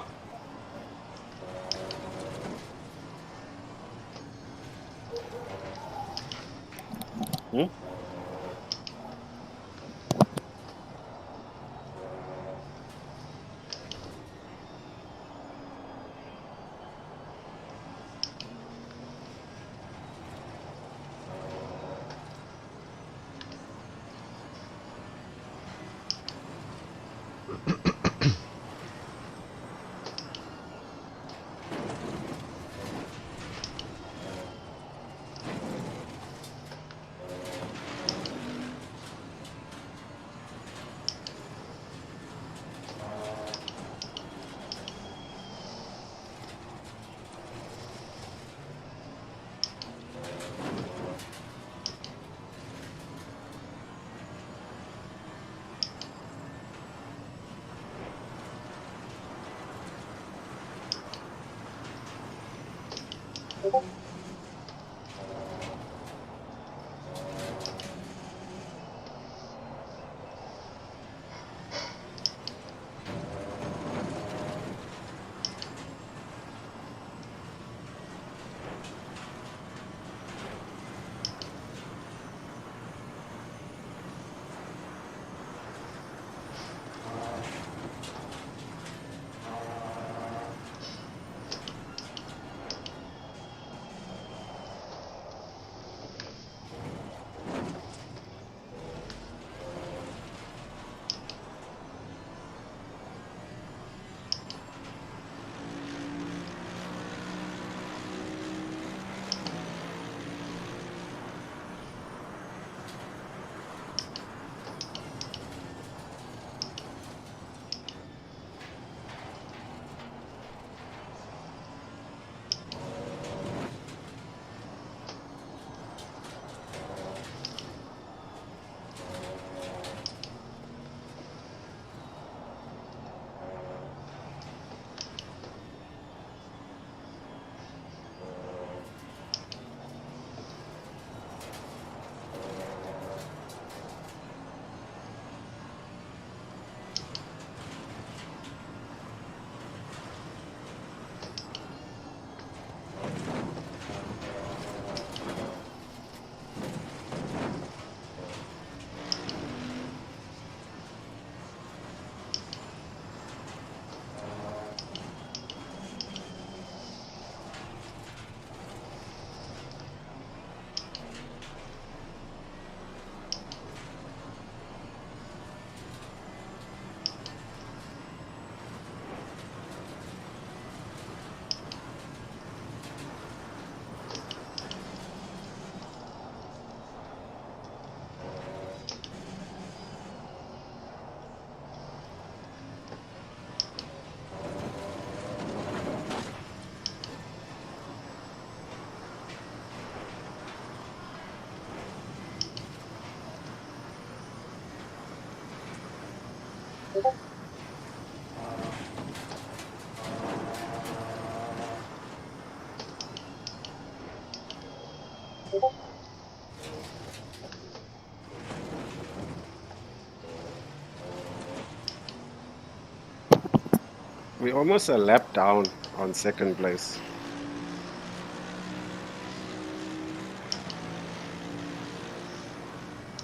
We're almost a lap down on second place.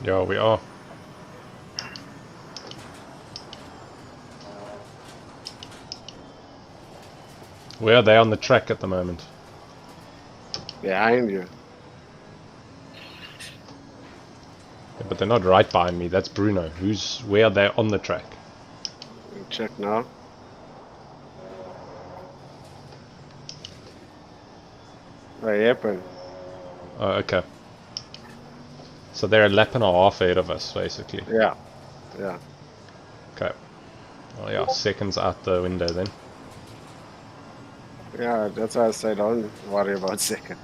Yeah, we are. Where are they on the track at the moment? Behind you. Yeah, but they're not right behind me. That's Bruno. Where are they on the track? Check now. What happened? Oh, okay. So they're a lap and a half ahead of us, basically. Yeah. Yeah. Okay. Well, yeah, seconds out the window then. Yeah, that's why I said don't worry about second.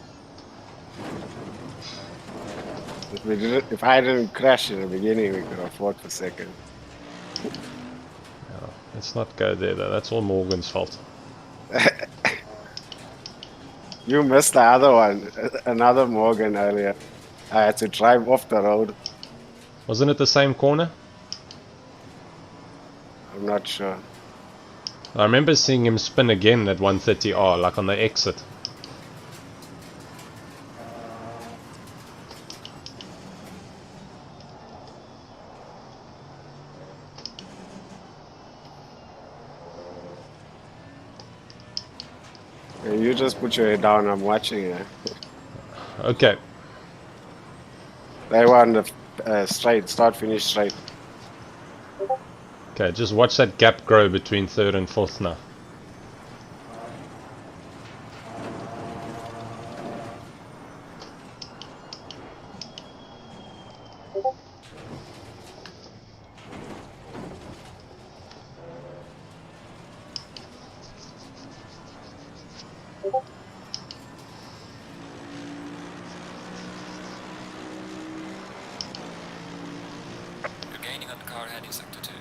If I didn't crash in the beginning, we could have fought for second. Yeah, let's not go there though. That's all Morgan's fault. You missed the other one, another Morgan earlier. I had to drive off the road. Wasn't it the same corner? I'm not sure. I remember seeing him spin again at 130R, like on the exit. Yeah, you just put your head down, I'm watching it. Okay. They were on the straight, start-finish straight. Okay, just watch that gap grow between third and fourth now. You're gaining on the car heading sector 2.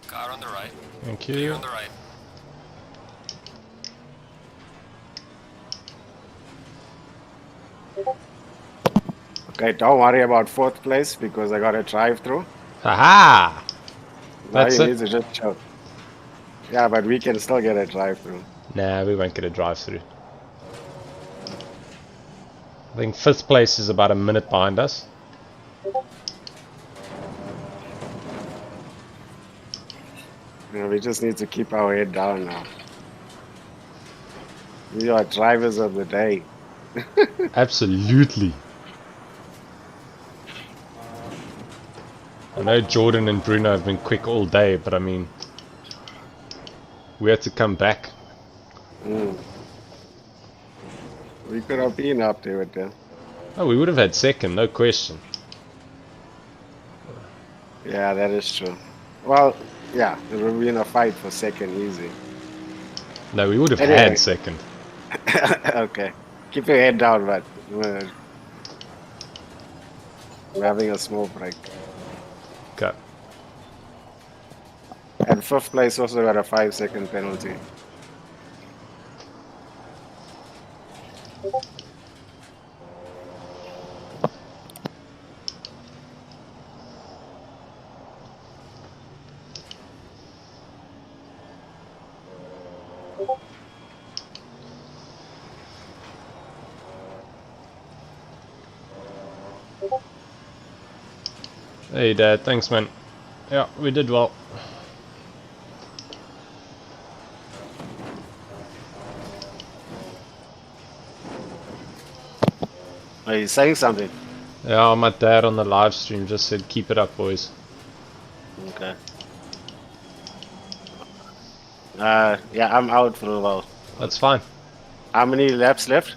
Car on the right. Thank Clear you. on the right. Okay, don't worry about 4th place because I got a drive-through. Haha! Now That's you it. need to just chill. Yeah, but we can still get a drive-through. Nah, we won't get a drive-through. I think 5th place is about a minute behind us. You know, we just need to keep our head down now. We are drivers of the day. Absolutely. I know Jordan and Bruno have been quick all day, but I mean, we had to come back. We could have been up there with them. Oh, we would have had 2nd, no question. Yeah, that is true. Well, yeah, it would have been a fight for 2nd easy. No, we would have Anyway. had 2nd. Okay. Keep your head down, but we're having a small break. Okay. And 5th place also got a 5-second penalty. Hey Dad, thanks man. Yeah, we did well. Are you saying something? Yeah, my dad on the live stream just said keep it up boys. Okay. Yeah, I'm out for a while. That's fine. How many laps left?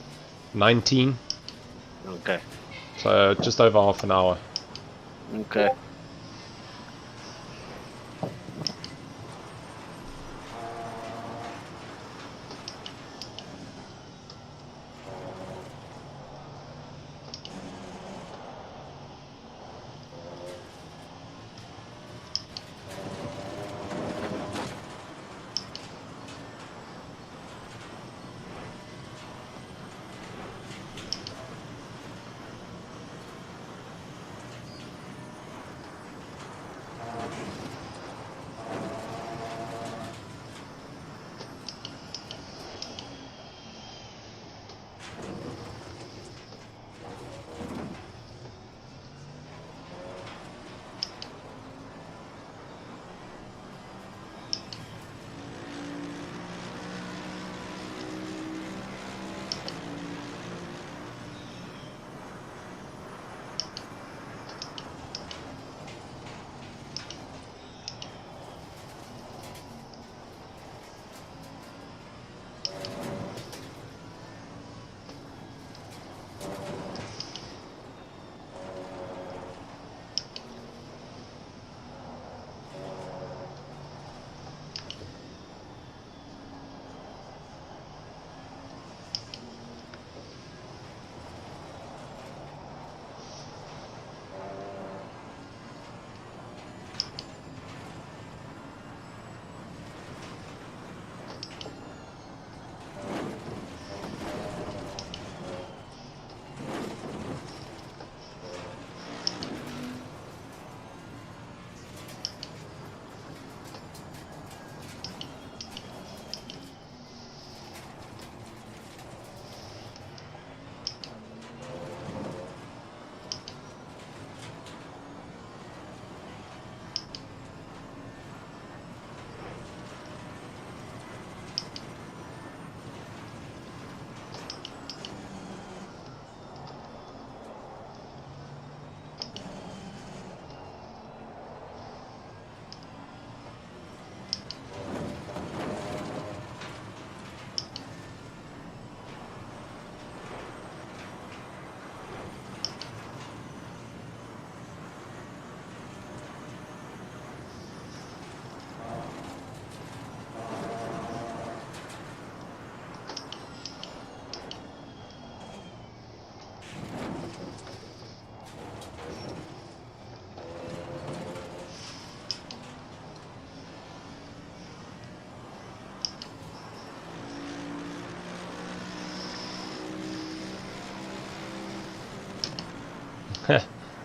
19. Okay. So just over half an hour. Okay.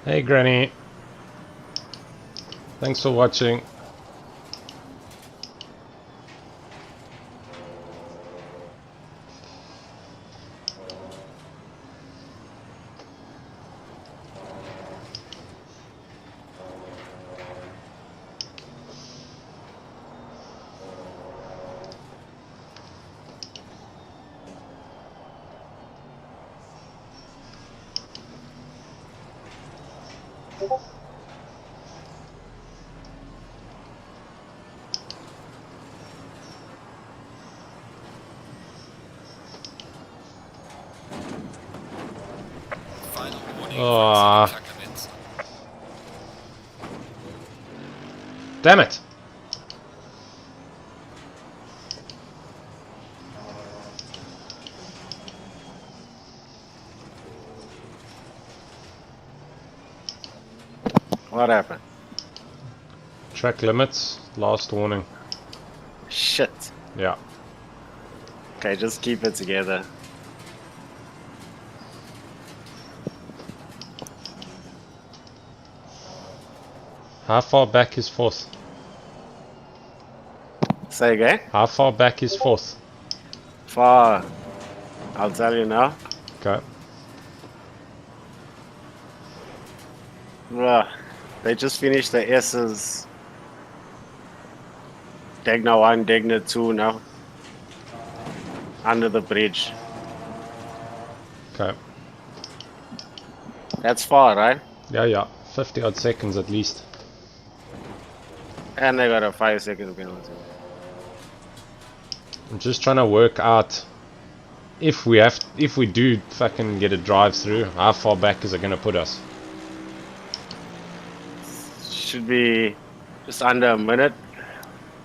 Hey Granny. Thanks for watching. Final warning Oh, from track limits. damn it! What happened? Track limits, last warning. Shit. Yeah. Okay, just keep it together. How far back is fourth? Say again? How far back is fourth? Far. I'll tell you now. Okay. They just finished the S's. Degna 1, Degna 2 now. Under the bridge. Okay. That's far, right? Yeah. 50 odd seconds at least. And they got a 5-second penalty. I'm just trying to work out if we do fucking get a drive through, how far back is it gonna put us? Should be just under a minute.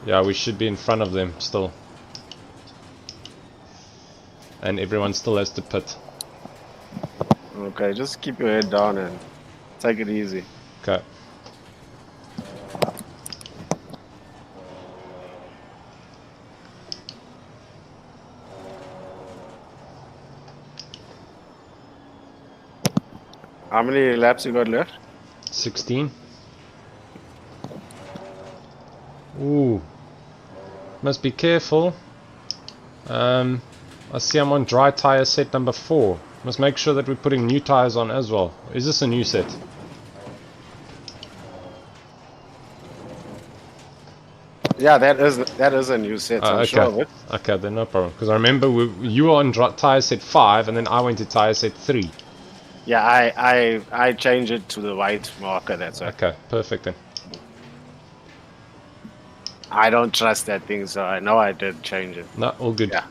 Yeah, we should be in front of them still. And everyone still has to pit. Okay, just keep your head down and take it easy. Okay. How many laps you got left? 16. Ooh. Must be careful. I see I'm on dry tire set number 4. Must make sure that we're putting new tires on as well. Is this a new set? Yeah, that is a new set. I'm okay. sure of it. Okay, then no problem. Because I remember you were on tire set 5 and then I went to tire set 3. Yeah, I changed it to the white marker. That's right. Okay, perfect then. I don't trust that thing, so I know I did change it. No, all good. Yeah.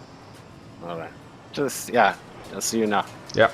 All right. I'll see you now. Yeah.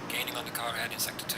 Gaining on the car ahead in sector 2.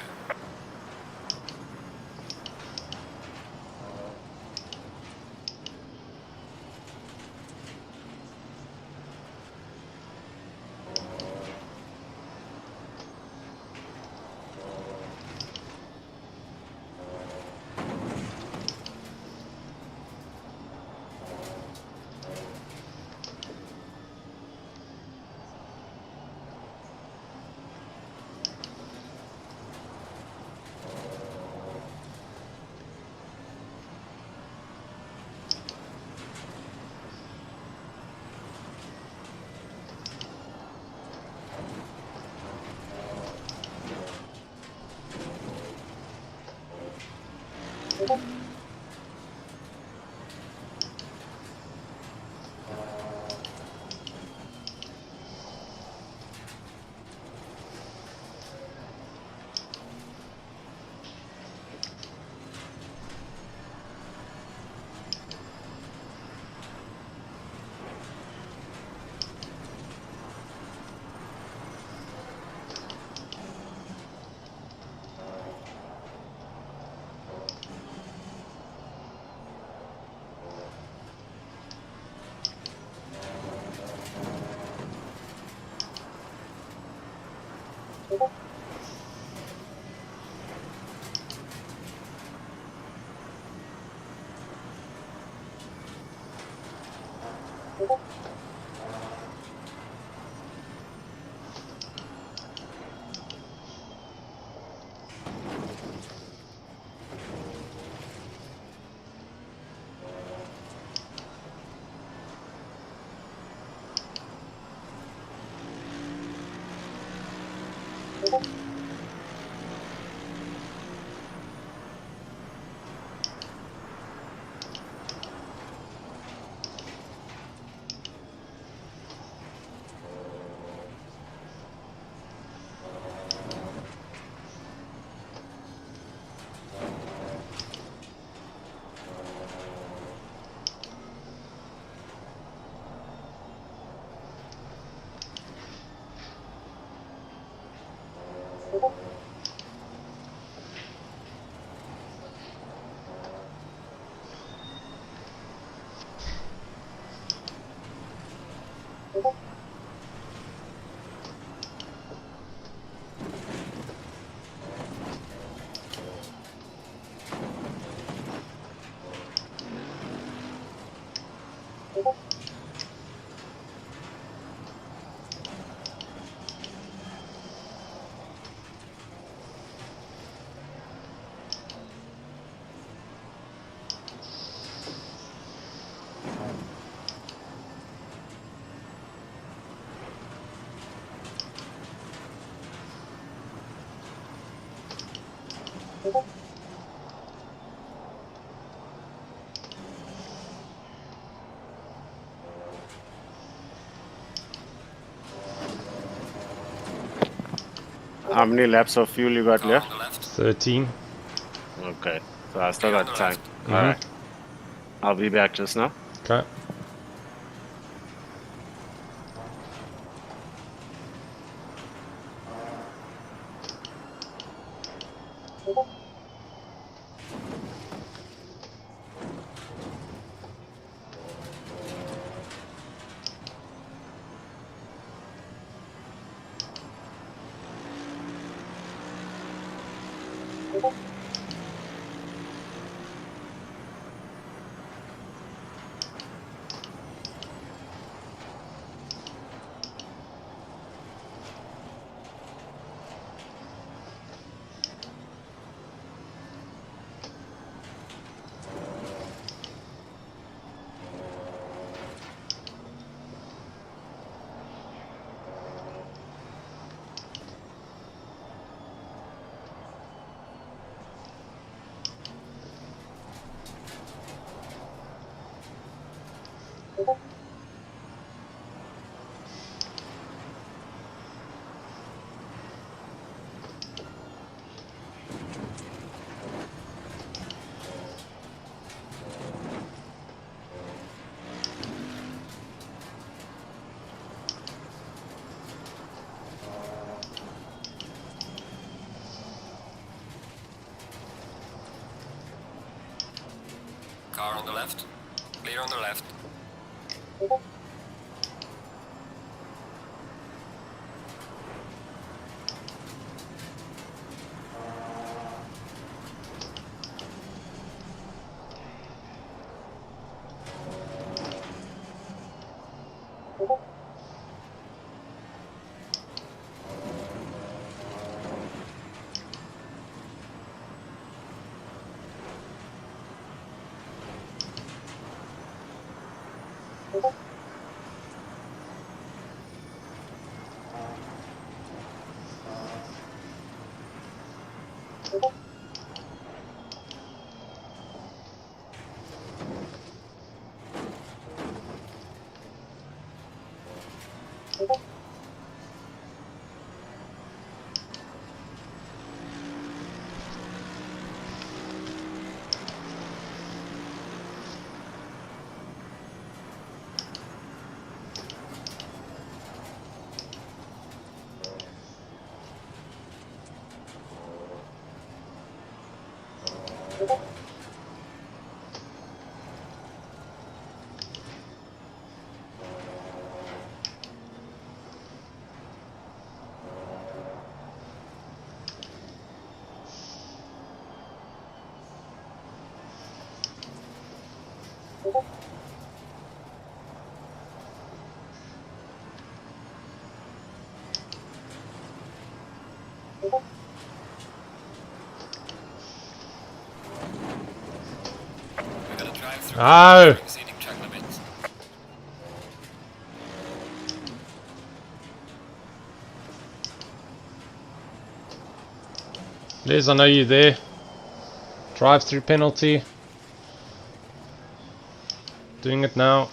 How many laps of fuel you got Car left? on the left. 13. Okay, so I still Clear on got the time. left. Alright. I'll be back just now. Okay. Car on the left. Clear on the left. Oh! Exceeding track limits. Liz, I know you're there. Drive-through penalty. Doing it now.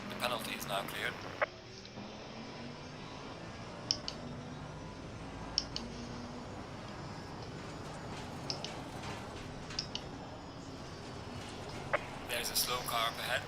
The penalty is now cleared. There's a slow car up ahead.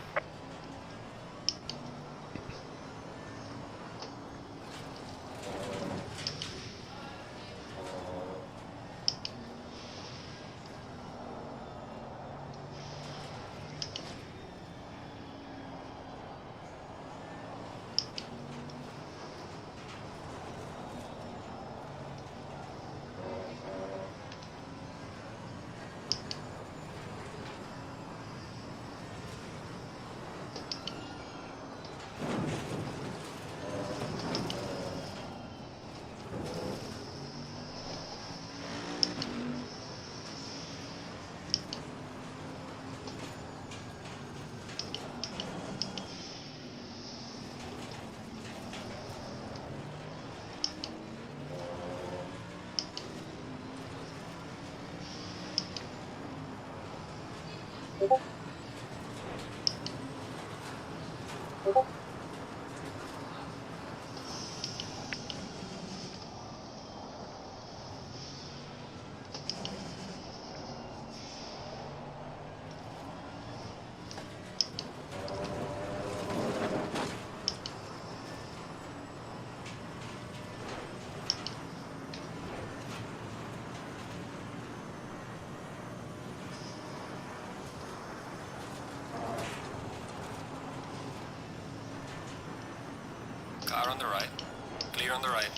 Car on the right. Clear on the right.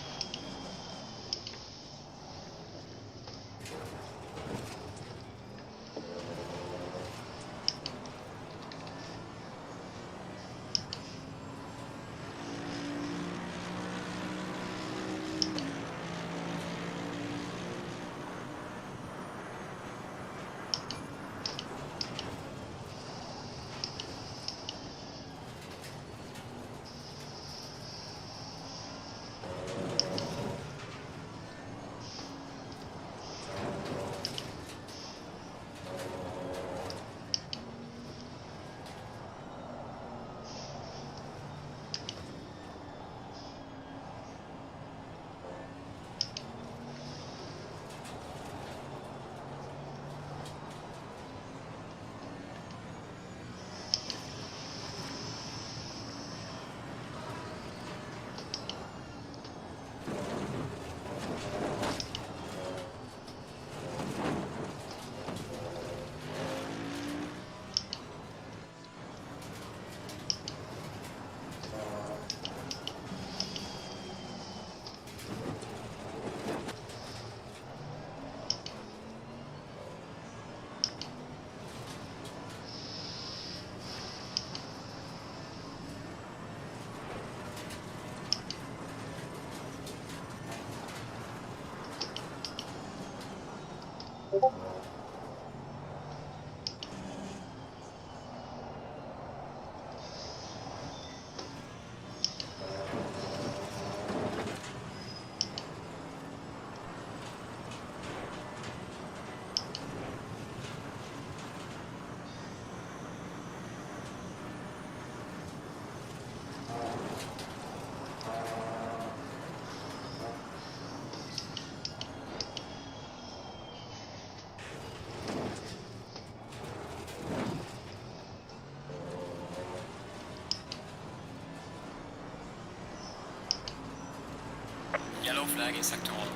Yellow flag in sector 1.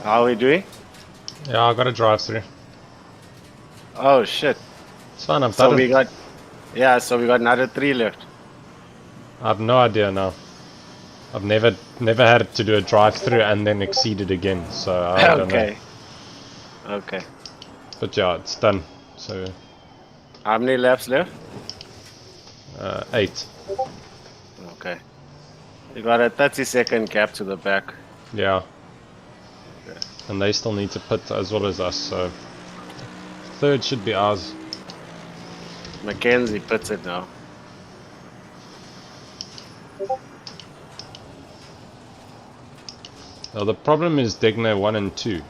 How are we doing? Yeah, I got to drive through. Oh shit. It's fine, I've So done we it. got, yeah, so we got another 3 left. I have no idea now. I've never had to do a drive through and then exceed it again, so I don't know. Okay. Okay. But yeah, it's done. So How many laps left? 8. Okay. You got a 30-second gap to the back. Yeah. Okay. And they still need to pit as well as us, so third should be ours. Mackenzie puts it now. Now the problem is Degner 1 and 2.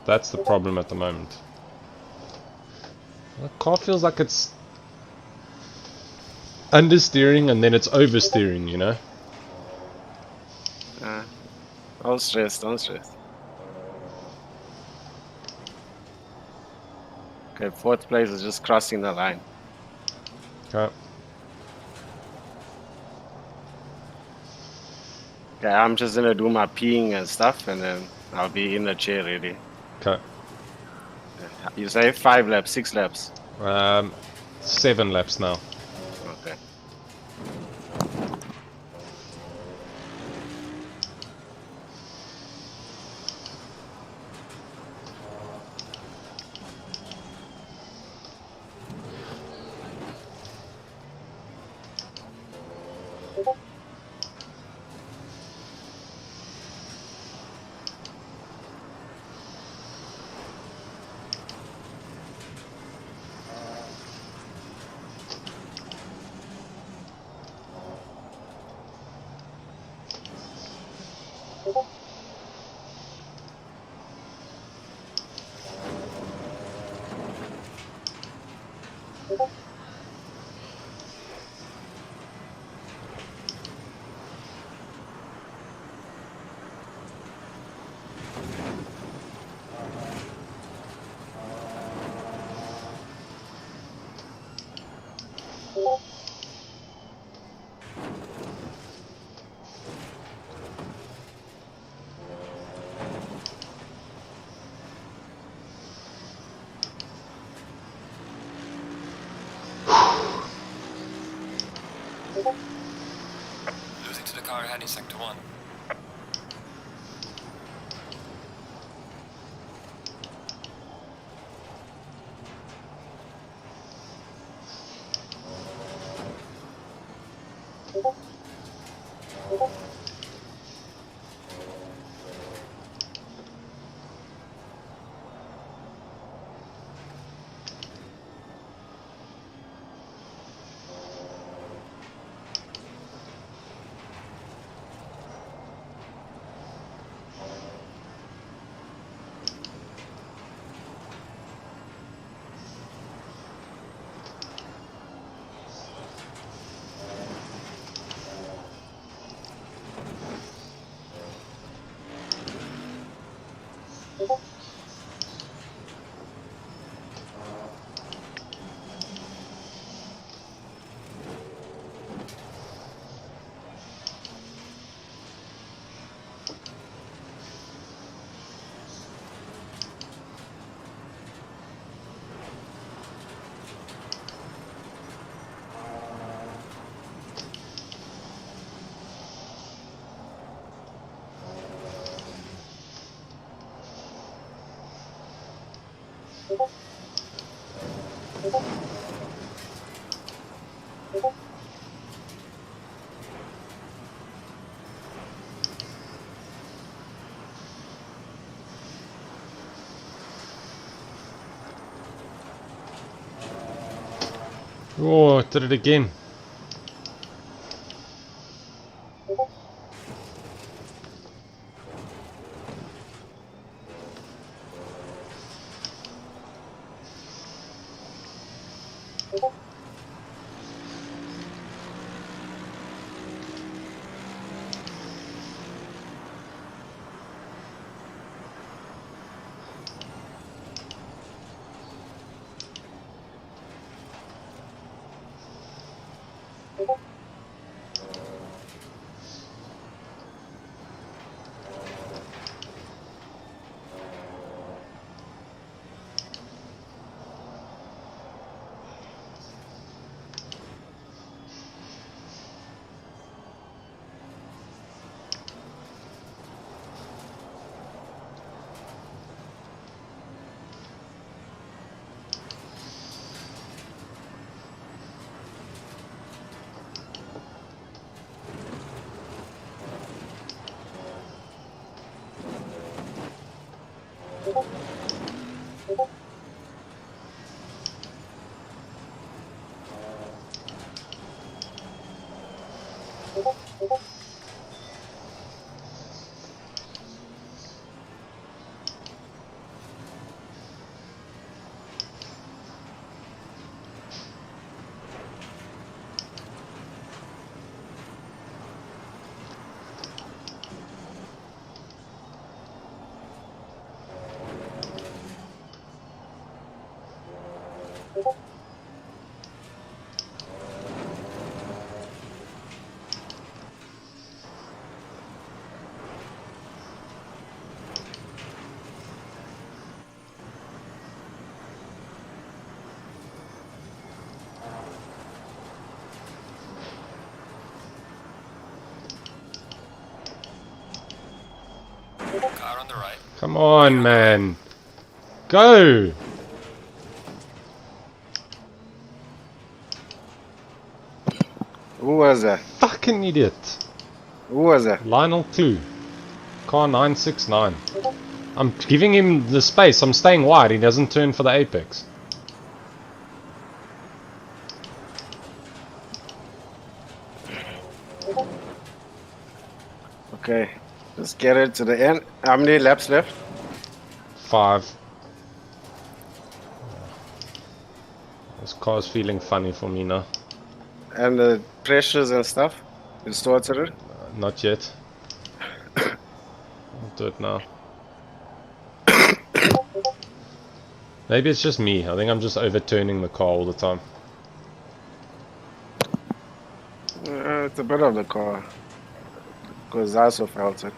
That's the problem at the moment. The car feels like it's understeering and then it's oversteering, you know? Don't stress, don't stress. Okay, 4th place is just crossing the line. Okay. Okay, I'm just gonna do my peeing and stuff and then I'll be in the chair ready. Okay. You say 5 laps, 6 laps? 7 laps now. Okay. Losing to the car ahead in sector 1. Oh, I did it again. Car on the right. Come on, man. Go! Who was that? Fucking idiot. Who was that? Lionel Clue. Car 969. I'm giving him the space. I'm staying wide. He doesn't turn for the apex. Okay, let's get it to the end. How many laps left? 5. This car's feeling funny for me now. And the pressures and stuff? You started it? Not yet. I'll do it now. Maybe it's just me. I think I'm just overturning the car all the time. It's a bit of the car. Because I also felt it.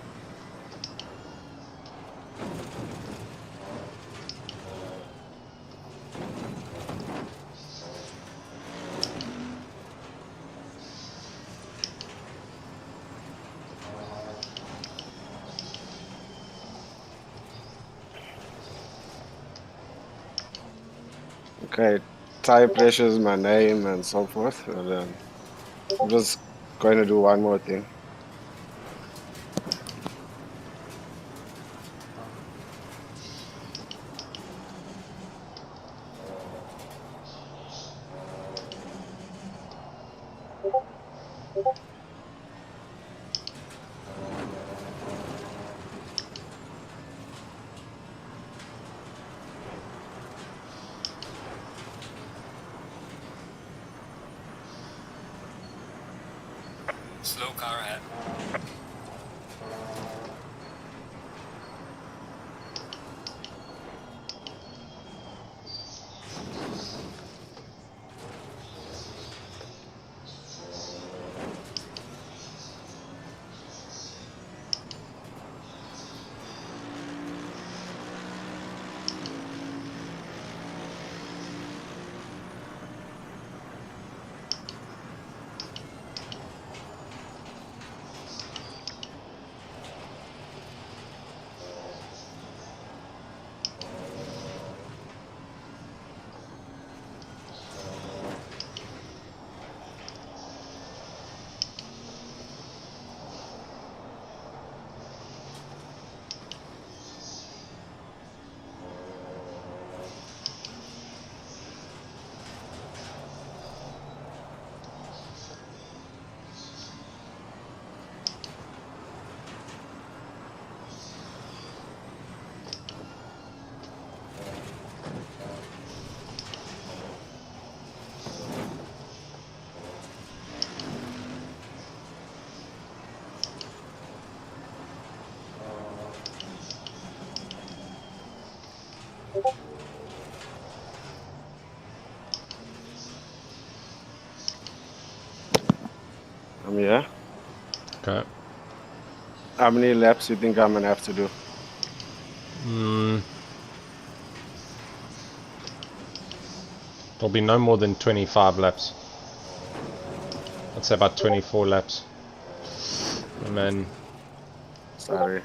Okay, tire pressure is my name and so forth. And then I'm just going to do one more thing. Slow car ahead. I'm here. Okay. How many laps you think I'm gonna have to do? There'll be no more than 25 laps. I'd say about 24 laps. And then... Sorry.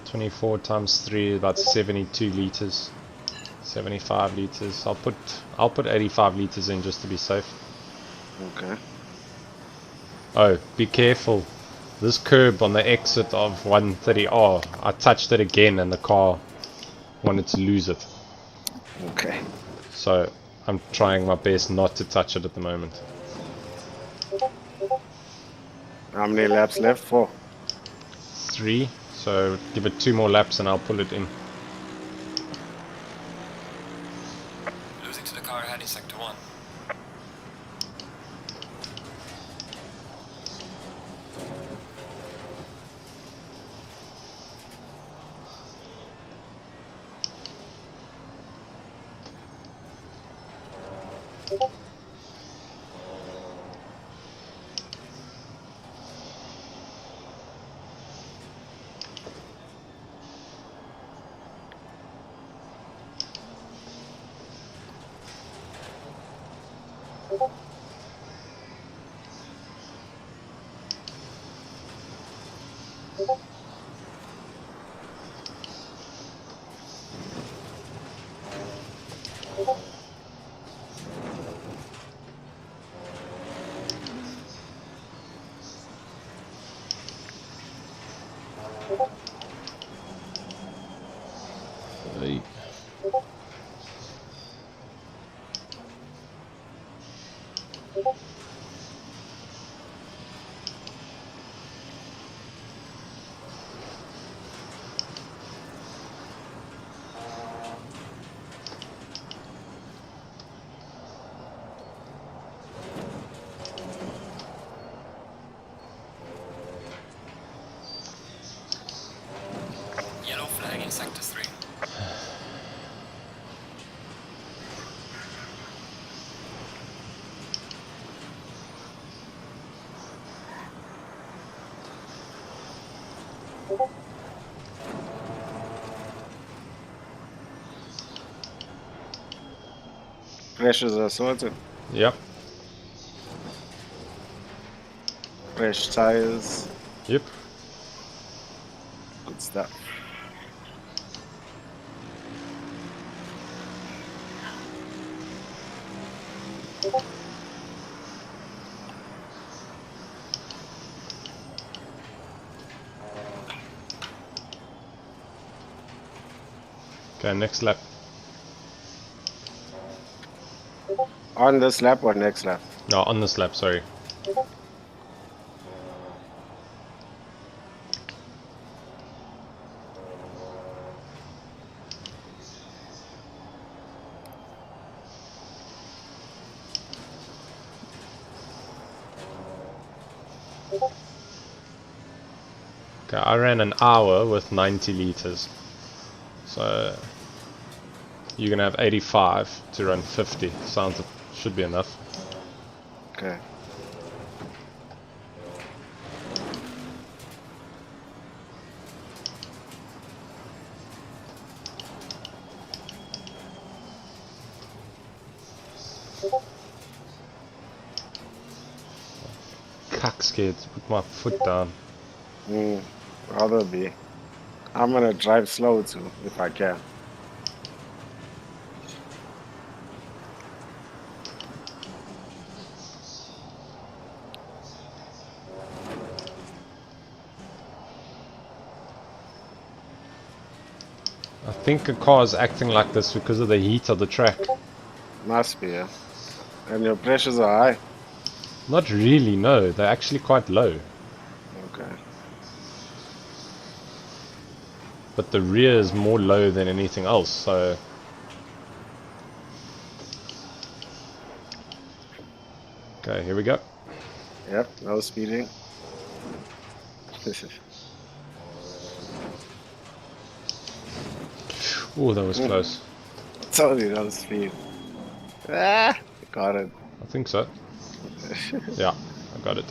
24 times 3 is about 72 liters. 75 liters. I'll put 85 liters in just to be safe. Okay. Oh, be careful. This curb on the exit of 130R, I touched it again and the car wanted to lose it. Okay. So I'm trying my best not to touch it at the moment. How many laps left? 4. 3. So give it 2 more laps and I'll pull it in. Losing to the car ahead in sector 1. Hey. Yellow flag in sector 3. Pressures are sorted. Yep. Fresh tires. Yep. Good stuff. Okay, next lap. On this lap or next lap? No, on this lap, sorry. Okay, I ran an hour with 90 liters. So you're gonna have 85 to run 50. Sounds should be enough. Okay. Cuck scared to put my foot down. Rather be. I'm gonna drive slow too, if I can. I think a car is acting like this because of the heat of the track. Must be, yeah. And your pressures are high? Not really, no. They're actually quite low. Okay. But the rear is more low than anything else, so... Okay, here we go. Yep, no speeding. Oh, that was close. Told you that was speed. Ah, got it. I think so. Yeah, I got it.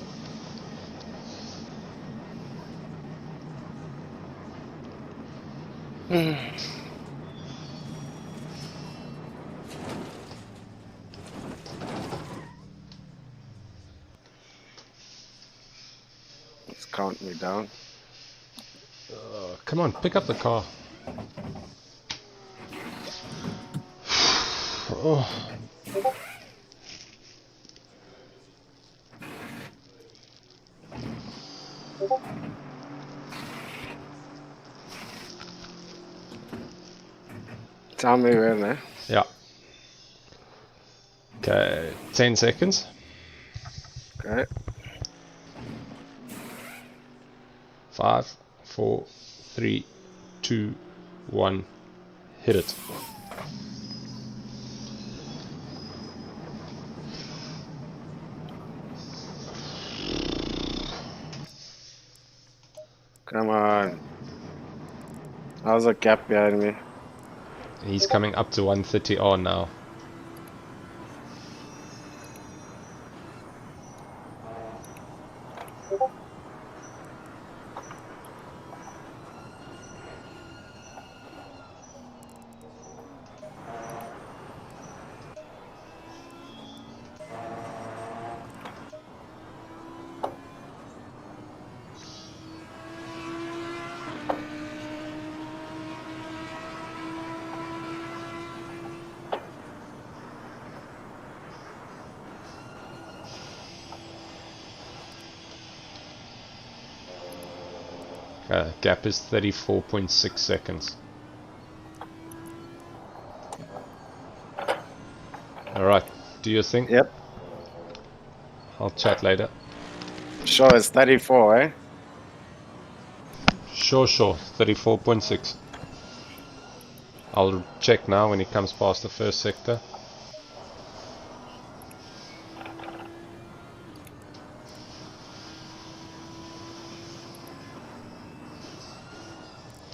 Let's count me down. Come on, pick up the car. Oh. Tell me when, eh? Yeah. Okay, 10 seconds. Okay. 5, 4, 3, 2, 1. Hit it. Come on. How's a gap behind me? He's coming up to 130R now. Gap is 34.6 seconds. Alright, do your thing. Yep. I'll chat later. Sure, it's 34, eh? Sure, 34.6. I'll check now when he comes past the first sector.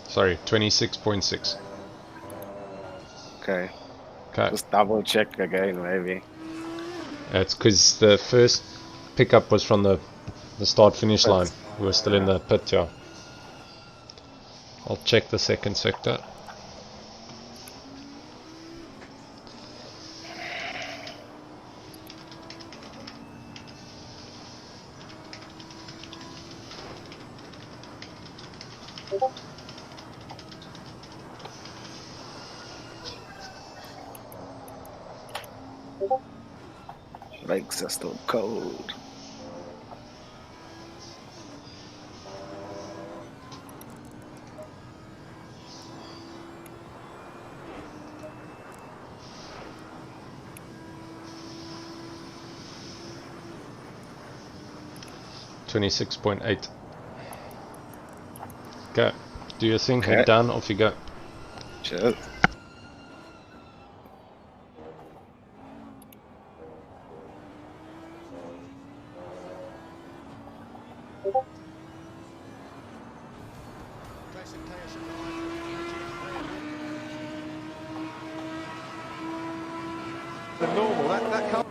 Sorry, 26.6. Okay. Okay. Just double check again, maybe. It's because the first pickup was from the start-finish line. We were still in the pit, yeah. I'll check the second sector. Legs are still cold. .8. Okay, do your thing, Okay. head down, off you go. Cheers. The normal, that can't.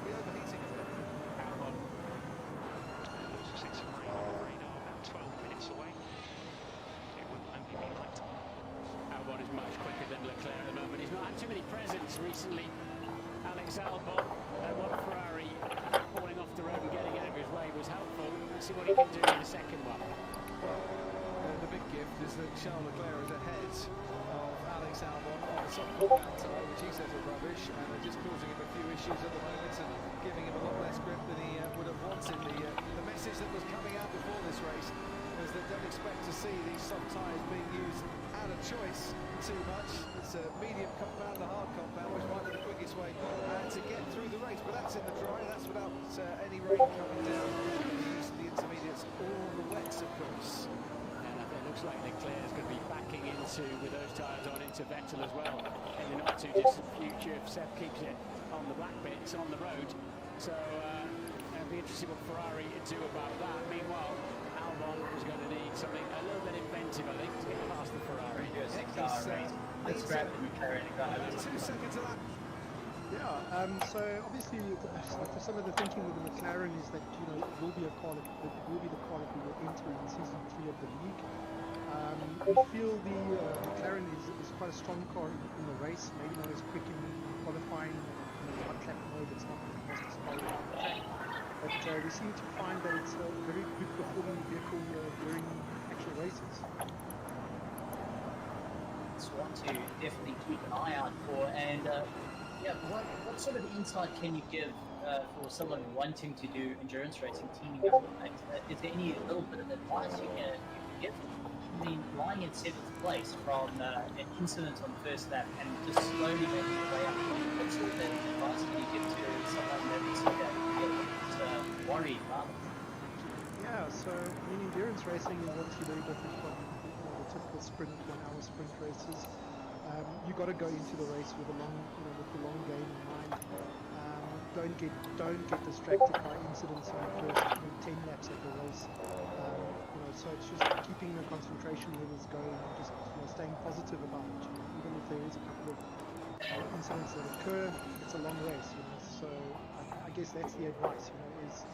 Albon is much quicker than Leclerc at the moment. He's not had too many presents recently. Alex Albon, one Ferrari pulling off the road and getting out of his way was helpful. Let's see what he can do in the second one. The big gift is that Charles Leclerc is ahead of Alex Albon on the soft compound tyre, which he says are rubbish, and they're just causing him a few issues at the moment and giving him a lot less grip than he would have wanted. The message that was coming out before this race was that don't expect to see these soft tyres being used out of choice too much. It's a medium compound, a hard compound, which might be the quickest way to get through the race, but that's in the dry, that's without any rain coming down. The use of the intermediates, all the wets, of course. It looks like Leclerc is going to be backing into, with those tyres on, into Vettel as well in the not too distant future if Seb keeps it on the black bits on the road. So it'll be interesting what Ferrari do about that. Meanwhile, Albon is going to need something a little bit inventive, I think, to get past the Ferrari. let's grab the McLaren and go over to 2 seconds of that. Yeah, so obviously some of the thinking with the McLaren is that it will be the car that we will enter in season 3 of the league. We feel the McLaren is quite a strong car in the race, maybe not as quick in qualifying. Hot lap mode, it's not the fastest car on the track, but we seem to find that it's a very good performing vehicle during actual races. It's one to definitely keep an eye out for. And what sort of insight can you give for someone wanting to do endurance racing, teaming up with mates? Is there any little bit of advice you can give? I mean, lying in 7th place from an incident on the first lap and just slowly making your way up. What sort of advice can you give to someone that's a bit worried about it? Yeah, so I mean, endurance racing is obviously very different from the typical sprint, 1 hour sprint races. You got to go into the race with the long game in mind. Don't get distracted by incidents in the first 10 laps of the race. So it's just keeping the concentration levels going and just staying positive about it. Even if there is a couple of incidents that occur, it's a long race. So I guess that's the advice. Is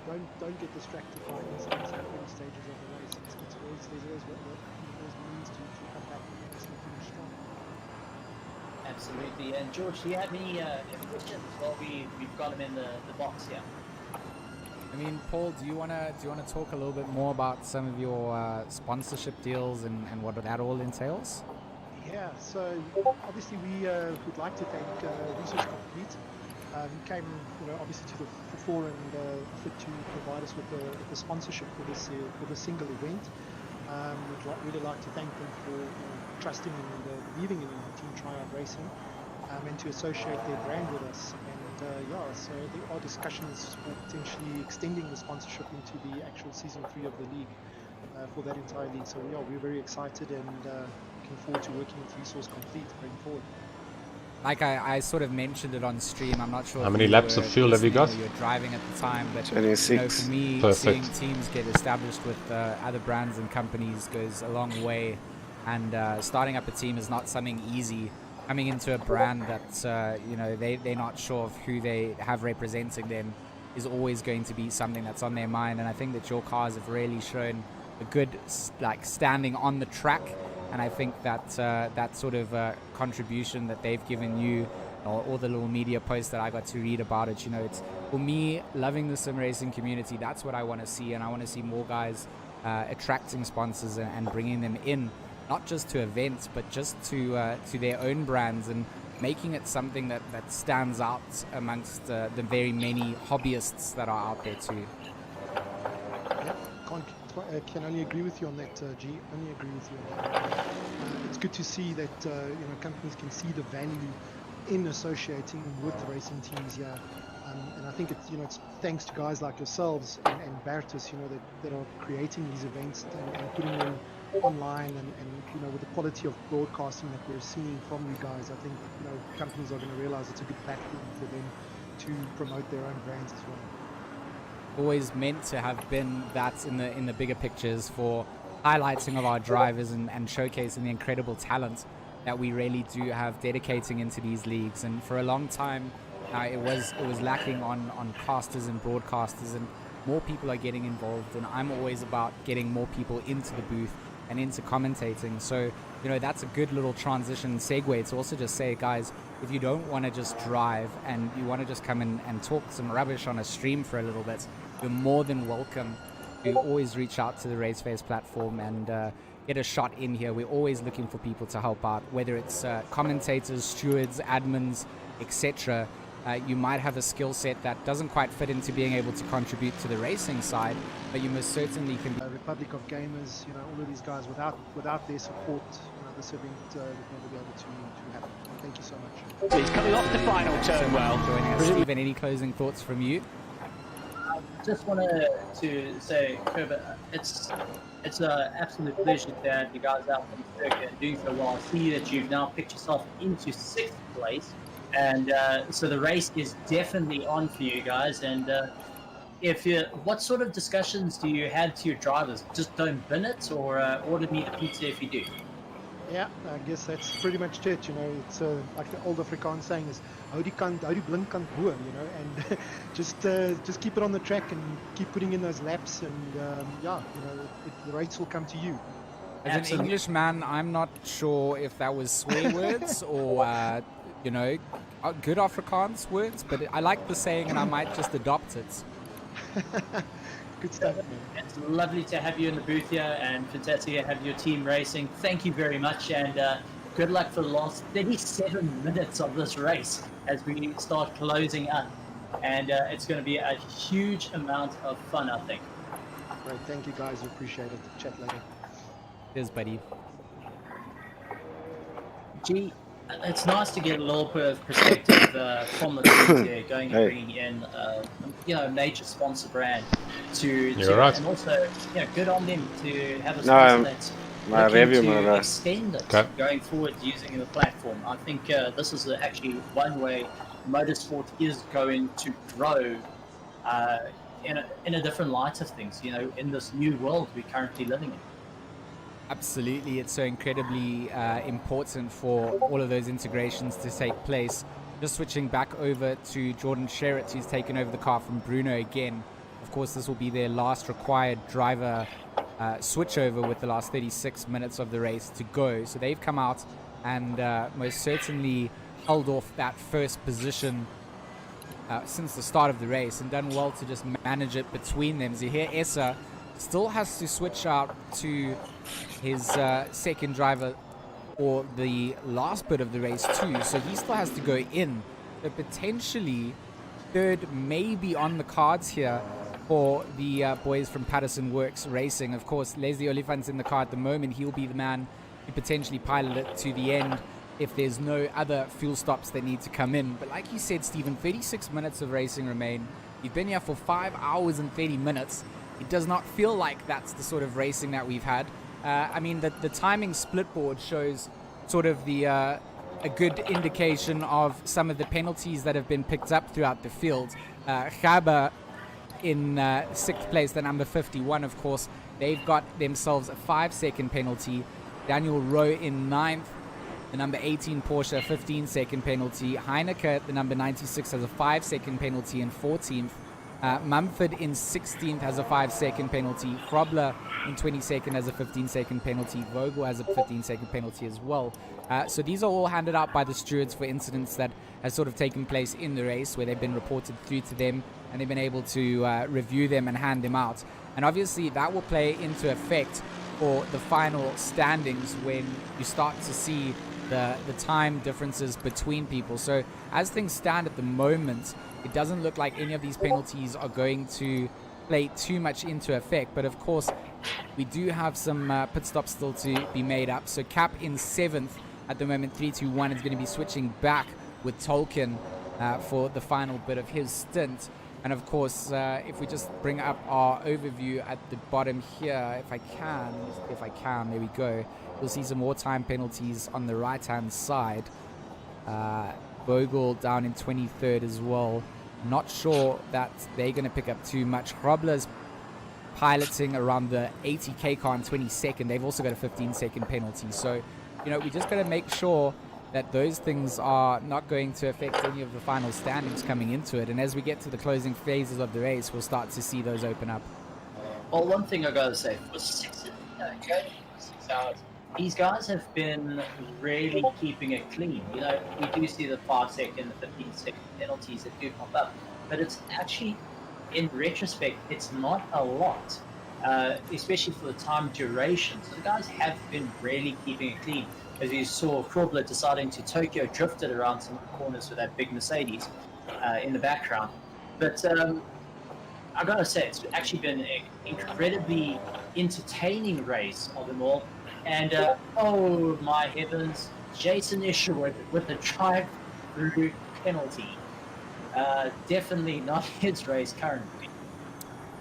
don't get distracted by incidents at early stages of the race. There's always means to come back and finish strong. Absolutely. And George, do you have any questions? Well, we've got them in the box here. I mean, Paul, do you wanna talk a little bit more about some of your sponsorship deals and what that all entails? Yeah. So obviously we would like to thank Research Complete. Who came, obviously to the fore and offered to provide us with the sponsorship for this single event. We'd really like to thank them for trusting and believing in Team Tryout Racing and to associate their brand with us. So there are discussions for potentially extending the sponsorship into the actual season 3 of the league for that entire league. So we're very excited and looking forward to working with Resource Complete going forward. Like I sort of mentioned it on stream. I'm not sure how many laps of fuel have you got? You were driving at the time, but 26. for me, Perfect. Seeing teams get established with other brands and companies goes a long way. And starting up a team is not something easy. Coming into a brand that they're not sure of who they have representing them is always going to be something that's on their mind. And I think that your cars have really shown a good standing on the track. And I think that that sort of contribution that they've given you, or all the little media posts that I got to read about it, it's for me loving the sim racing community. That's what I want to see, and I want to see more guys attracting sponsors and bringing them in, not just to events, but just to their own brands and making it something that stands out amongst the very many hobbyists that are out there too. I can only agree with you on that, G. Only agree with you on that. It's good to see that companies can see the value in associating with racing teams here, and I think it's thanks to guys like yourselves and Bertus, that are creating these events and putting them online, and with the quality of broadcasting that we're seeing from you guys, I think companies are going to realize it's a good platform for them to promote their own brands as well. Always meant to have been that in the bigger pictures for highlighting of our drivers and showcasing the incredible talent that we really do have dedicating into these leagues. And for a long time it was lacking on casters and broadcasters, and more people are getting involved, and I'm always about getting more people into the booth and into commentating. So that's a good little transition segue to also just say, guys, if you don't want to just drive and you want to just come in and talk some rubbish on a stream for a little bit, you're more than welcome to always reach out to the Raceface platform and get a shot in here. We're always looking for people to help out, whether it's commentators, stewards, admins, etc. You might have a skill set that doesn't quite fit into being able to contribute to the racing side, but you most certainly can be. Republic of Gamers, all of these guys, without their support, this event would never be able to happen. Thank you so much. He's coming off the final turn well. Joining us. Stephen, any closing thoughts from you? Just wanted to say, Herbert, it's an absolute pleasure to have you guys out on the circuit and doing so well. I see that you've now picked yourself into 6th place, and so the race is definitely on for you guys. And what sort of discussions do you have to your drivers? Just don't bin it, or order me the pizza if you do? Yeah, I guess that's pretty much it. You know, it's like the old Afrikaans saying is, "Hou die blink kant bo," you know, and just keep it on the track and keep putting in those laps, and yeah, you know, the race will come to you. As an Englishman, I'm not sure if that was swear words or, you know, good Afrikaans words, but I like the saying and I might just adopt it. Good stuff, man. It's lovely to have you in the booth here and fantastic to have your team racing. Thank you very much, and good luck for the last 37 minutes of this race as we start closing up. And it's going to be a huge amount of fun, I think. Great, thank you guys, appreciate it. Chat later. Cheers, buddy. Gee, it's nice to get a little bit of perspective from the teams here, going and bringing in, you know, a major sponsor brand right. and also, you know, good on them to have a No, sponsor that's my looking review, to my extend it Okay. going forward using the platform. I think this is actually one way motorsport is going to grow in a different light of things, you know, in this new world we're currently living in. Absolutely, it's so incredibly important for all of those integrations to take place. Just switching back over to Jordan Sherritt, who's taken over the car from Bruno again. Of course, this will be their last required driver switchover with the last 36 minutes of the race to go. So they've come out and most certainly held off that first position since the start of the race and done well to just manage it between them. Zahir Essa still has to switch out to his second driver or the last bit of the race too, so he still has to go in. So potentially third may be on the cards here for the boys from Patterson Works Racing. Of course, Leslie Oliphant's in the car at the moment. He'll be the man who potentially pilot it to the end if there's no other fuel stops that need to come in. But like you said, Stephen, 36 minutes of racing remain. You've been here for 5 hours and 30 minutes. It does not feel like that's the sort of racing that we've had. I mean, the timing split board shows sort of a good indication of some of the penalties that have been picked up throughout the field. Gaba in 6th place, the number 51, of course, they've got themselves a 5-second penalty. Daniel Rowe in 9th, the number 18 Porsche, 15-second penalty. Heineke, the number 96, has a 5-second penalty in 14th. Mumford in 16th has a 5-second penalty. Frobler in 22nd has a 15-second penalty. Vogel has a 15-second penalty as well. So these are all handed out by the stewards for incidents that has sort of taken place in the race where they've been reported through to them and they've been able to review them and hand them out. And obviously that will play into effect for the final standings when you start to see the time differences between people. So as things stand at the moment, it doesn't look like any of these penalties are going to play too much into effect. But of course, we do have some pit stops still to be made up. So Cap in 7th at the moment, 3-2-1, is going to be switching back with Tolkien for the final bit of his stint. And of course, if we just bring up our overview at the bottom here, if I can, there we go. You'll see some more time penalties on the right-hand side. Vogel down in 23rd as well. Not sure that they're going to pick up too much. Hrobler's piloting around the 80k car in 22nd. They've also got a 15-second penalty. So, you know, we just got to make sure that those things are not going to affect any of the final standings coming into it. And as we get to the closing phases of the race, we'll start to see those open up. Well, one thing I gotta say, for 6 hours, these guys have been really keeping it clean. You know, we do see the 5-second, the 15-second penalties that do pop up, but it's actually, in retrospect, it's not a lot, especially for the time duration. So the guys have been really keeping it clean. As you saw, Frobler deciding to Tokyo drift it around some corners with that big Mercedes in the background. But I gotta say, it's actually been an incredibly entertaining race of them all. And oh my heavens, Jason Isherwood with a drive-through penalty. Definitely not his race currently.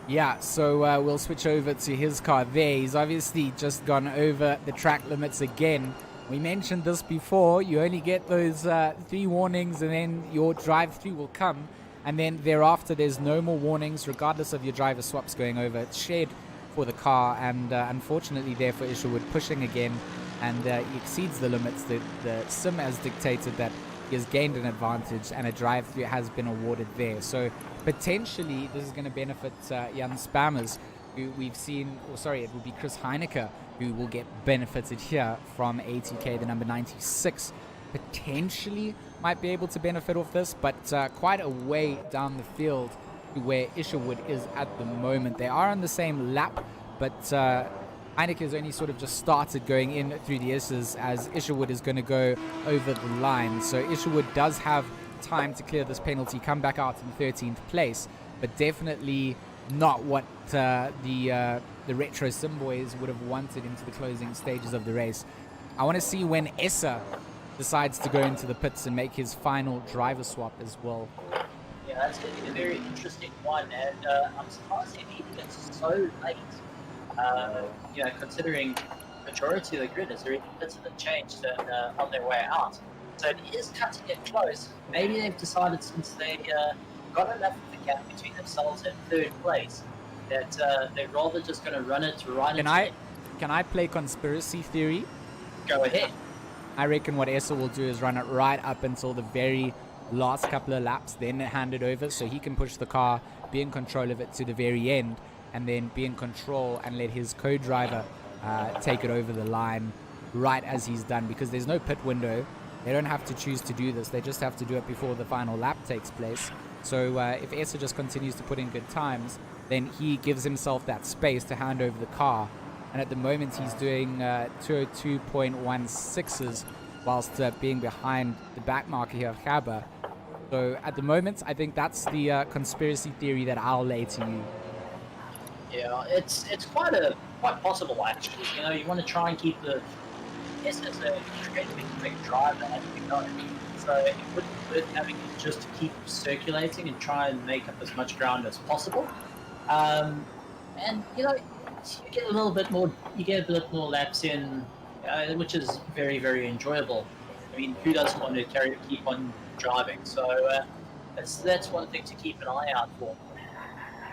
Yeah, so we'll switch over to his car there. He's obviously just gone over the track limits again. We mentioned this before. You only get those 3 warnings and then your drive-through will come. And then thereafter, there's no more warnings regardless of your driver swaps going over. It's shared for the car, and unfortunately there for Isherwood, pushing again and he exceeds the limits. The sim has dictated that he has gained an advantage, and a drive-through has been awarded there. So potentially this is going to benefit young spammers who we've seen, or sorry, it will be Chris Heineke who will get benefited here from ATK, the number 96. Potentially might be able to benefit off this, but quite a way down the field to where Isherwood is at the moment. They are on the same lap, but Heineke has only sort of just started going in through the S's as Isherwood is going to go over the line. So Isherwood does have time to clear this penalty, come back out in 13th place, but definitely not what the Retro Sim boys would have wanted into the closing stages of the race. I want to see when Essa decides to go into the pits and make his final driver swap as well. Yeah, that's going to be a very interesting one, and I'm surprised that it's so late. You know, considering the majority of the grid has already pitted and changed and on their way out. So it is cutting it close. Maybe they've decided, since they got enough of a gap between themselves and third place, that they're rather just going to run it right into Can I play conspiracy theory? Go ahead. I reckon what Essa will do is run it right up until the very last couple of laps, then hand it over so he can push the car, be in control of it to the very end, and then be in control and let his co-driver take it over the line right as he's done, because there's no pit window. They don't have to choose to do this. They just have to do it before the final lap takes place. So if Essa just continues to put in good times, then he gives himself that space to hand over the car. And at the moment, he's doing 202.16s whilst being behind the back marker here of Gaba. So at the moment, I think that's the conspiracy theory that I'll lay to you. Yeah, it's quite possible actually. You know, you want to try and keep the S as a incredibly quick driver as we know. So it wouldn't be worth having it just to keep circulating and try and make up as much ground as possible. And you know, you get a bit more laps in, which is very, very enjoyable. I mean, who doesn't want to keep on driving? So that's one thing to keep an eye out for.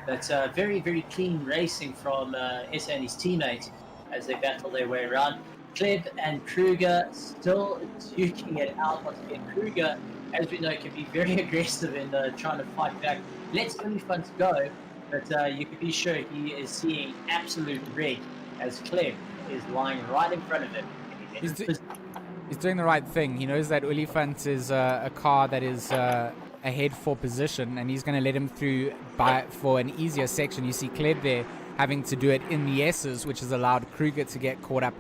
That's very, very clean racing from Essa and his teammates as they battle their way around. Kleb and Kruger still duking it out once again. Kruger, as we know, can be very aggressive in trying to fight back. Lets Olifant go, but you can be sure he is seeing absolute red as Kleb is lying right in front of him. He's doing the right thing. He knows that Olifant is a car that is ahead for position, and he's going to let him through for an easier section. You see Kleb there having to do it in the S's, which has allowed Kruger to get caught up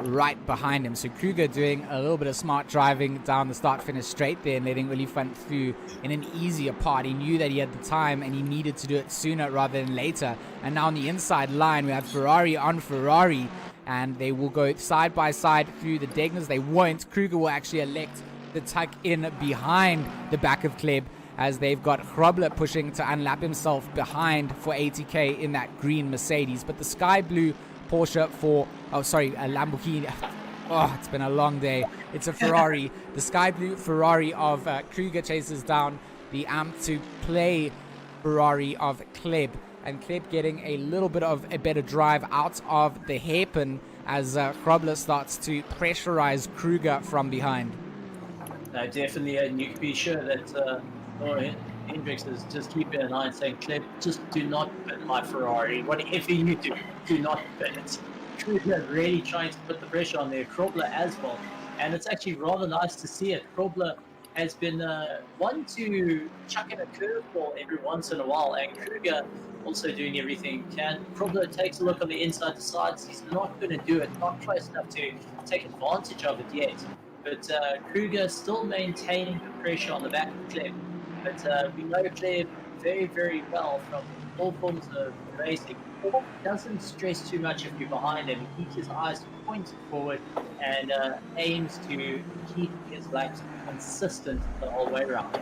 right behind him. So Kruger doing a little bit of smart driving down the start-finish straight there and letting Olifant through in an easier part. He knew that he had the time and he needed to do it sooner rather than later. And now on the inside line, we have Ferrari on Ferrari, and they will go side by side through the Degners. They won't. Kruger will actually elect the tuck in behind the back of Kleb, as they've got Grobler pushing to unlap himself behind for ATK in that green Mercedes. But the sky blue Porsche a Lamborghini. Oh, it's been a long day. It's a Ferrari. The sky blue Ferrari of Kruger chases down the to play Ferrari of Kleb. And Kleb getting a little bit of a better drive out of the hairpin as Grobler starts to pressurize Kruger from behind. No, definitely, and you can be sure that Hendricks is just keeping an eye and saying, Kleb, just do not pit my Ferrari. Whatever you do not pit it. Kruger really trying to put the pressure on there. Grobler as well. And it's actually rather nice to see it. Grobler has been one to chuck in a curveball every once in a while, and Kruger also doing everything he can. Grobler takes a look on the inside to sides. He's not going to do it, not close enough to take advantage of it yet. But Kruger still maintaining the pressure on the back of Kleb. But we know Kleb very, very well from all forms of racing. He doesn't stress too much if you're behind him. He keeps his eyes pointed forward and aims to keep his laps consistent the whole way around.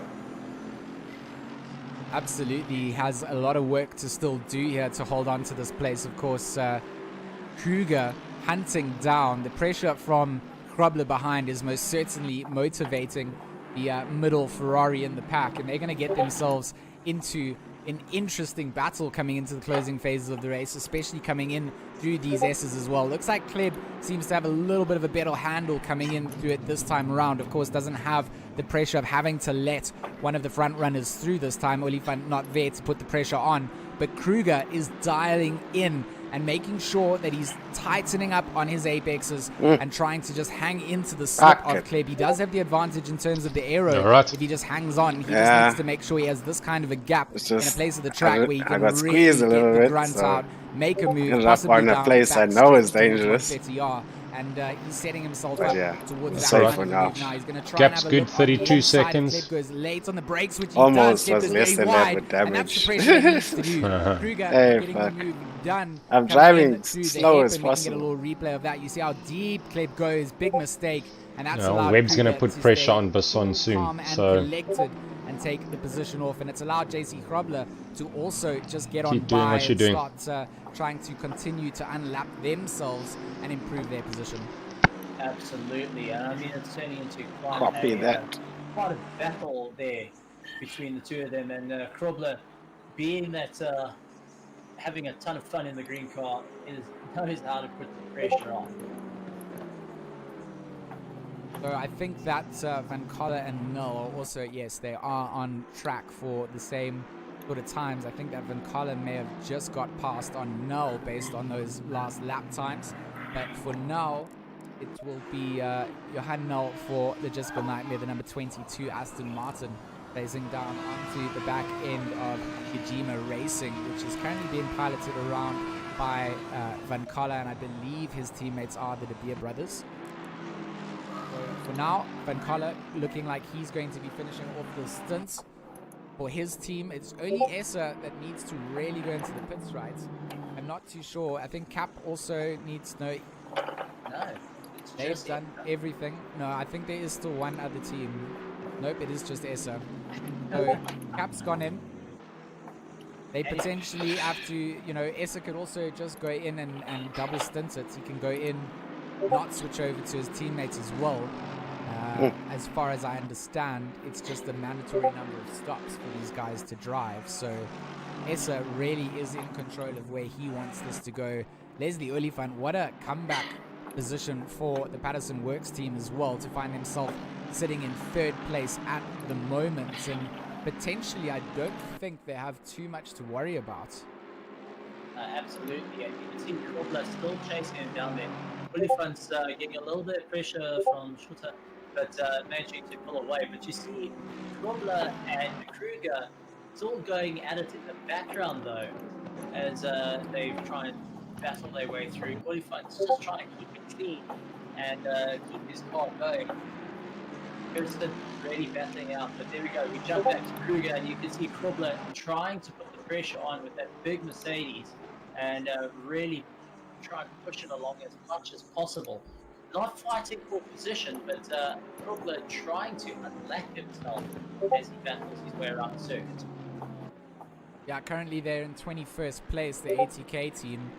Absolutely, he has a lot of work to still do here to hold on to this place. Of course, Kruger hunting down the pressure from Grobler behind is most certainly motivating the middle Ferrari in the pack, and they're going to get themselves into an interesting battle coming into the closing phases of the race, especially coming in through these S's as well. Looks like Kleb seems to have a little bit of a better handle coming in through it this time around. Of course, doesn't have the pressure of having to let one of the front runners through this time. Olifant not there to put the pressure on, but Kruger is dialing in and making sure that he's tightening up on his apexes and trying to just hang into the slip of Kleb. He does have the advantage in terms of the aero. Right. If he just hangs on, he just needs to make sure he has this kind of a gap in a place of the track where he can really get the grunt out, make a move, possibly on a down place I back know is stretch towards dangerous. 130R. And he's setting himself up towards that safe final for move now. now. He's going to try Gap's and have a good, look on the 32 inside. seconds. Kleb goes late on the brakes, which he Almost does. Kleb was is less very than that wide, with and that's the damage. pressure he needs to do. Kruger Hey, getting fuck. the move done. I'm coming driving in through slow the as hip, and we can get a possible. little replay of that. You see how deep Kleb goes. Big mistake. And that's No, allowed Webb's going to Kruger put pressure stay on Basson cool, soon. calm and So collected and take the position off. And it's allowed JC Grobler to also just get on Keep doing by what you're and doing. start trying to continue to unlap themselves and improve their position. Absolutely, and I mean it's turning into Copy that. quite a battle there between the two of them, and Krobler, being that having a ton of fun in the green car, knows how to put the pressure on. So I think that Van Coller and Null are also, yes, they are on track for the same sort of times. I think that Van Coller may have just got past on Null based on those last lap times, but for Null, it will be Johan Null for Logistical Nightmare, the number 22 Aston Martin, racing down onto the back end of Kojima Racing, which is currently being piloted around by Van Coller, and I believe his teammates are the De Beer brothers. So for now, Van Coller looking like he's going to be finishing off the stints. For his team, it's only Essa that needs to really go into the pits, right? I'm not too sure. I think Cap also needs to know. No. They've done everything. No, I think there is still one other team. Nope, it is just Essa. So Cap's gone in. They potentially have to, you know, Essa could also just go in and double stint it. He can go in, not switch over to his teammates as well. As far as I understand, it's just a mandatory number of stops for these guys to drive. So Essa really is in control of where he wants this to go. Leslie Olifant, what a comeback position for the Patterson Works team as well, to find himself sitting in third place at the moment, and potentially I don't think they have too much to worry about. Absolutely, and you can see Krobler still chasing him down there. Olifant's getting a little bit of pressure from Schutter, but managing to pull away. But you see Krobler and Kruger, it's all going at it in the background though, as they try and battle their way through. Olifant's just trying to keep it clean and keep his car going. Kirsten really battling out, but there we go. We jump back to Kruger, and you can see Krobler trying to put the pressure on with that big Mercedes and really try and push it along as much as possible. Not fighting for position, but Krobler trying to unlock himself as he battles his way around the circuit. Yeah, currently they're in 21st place, the ATK team,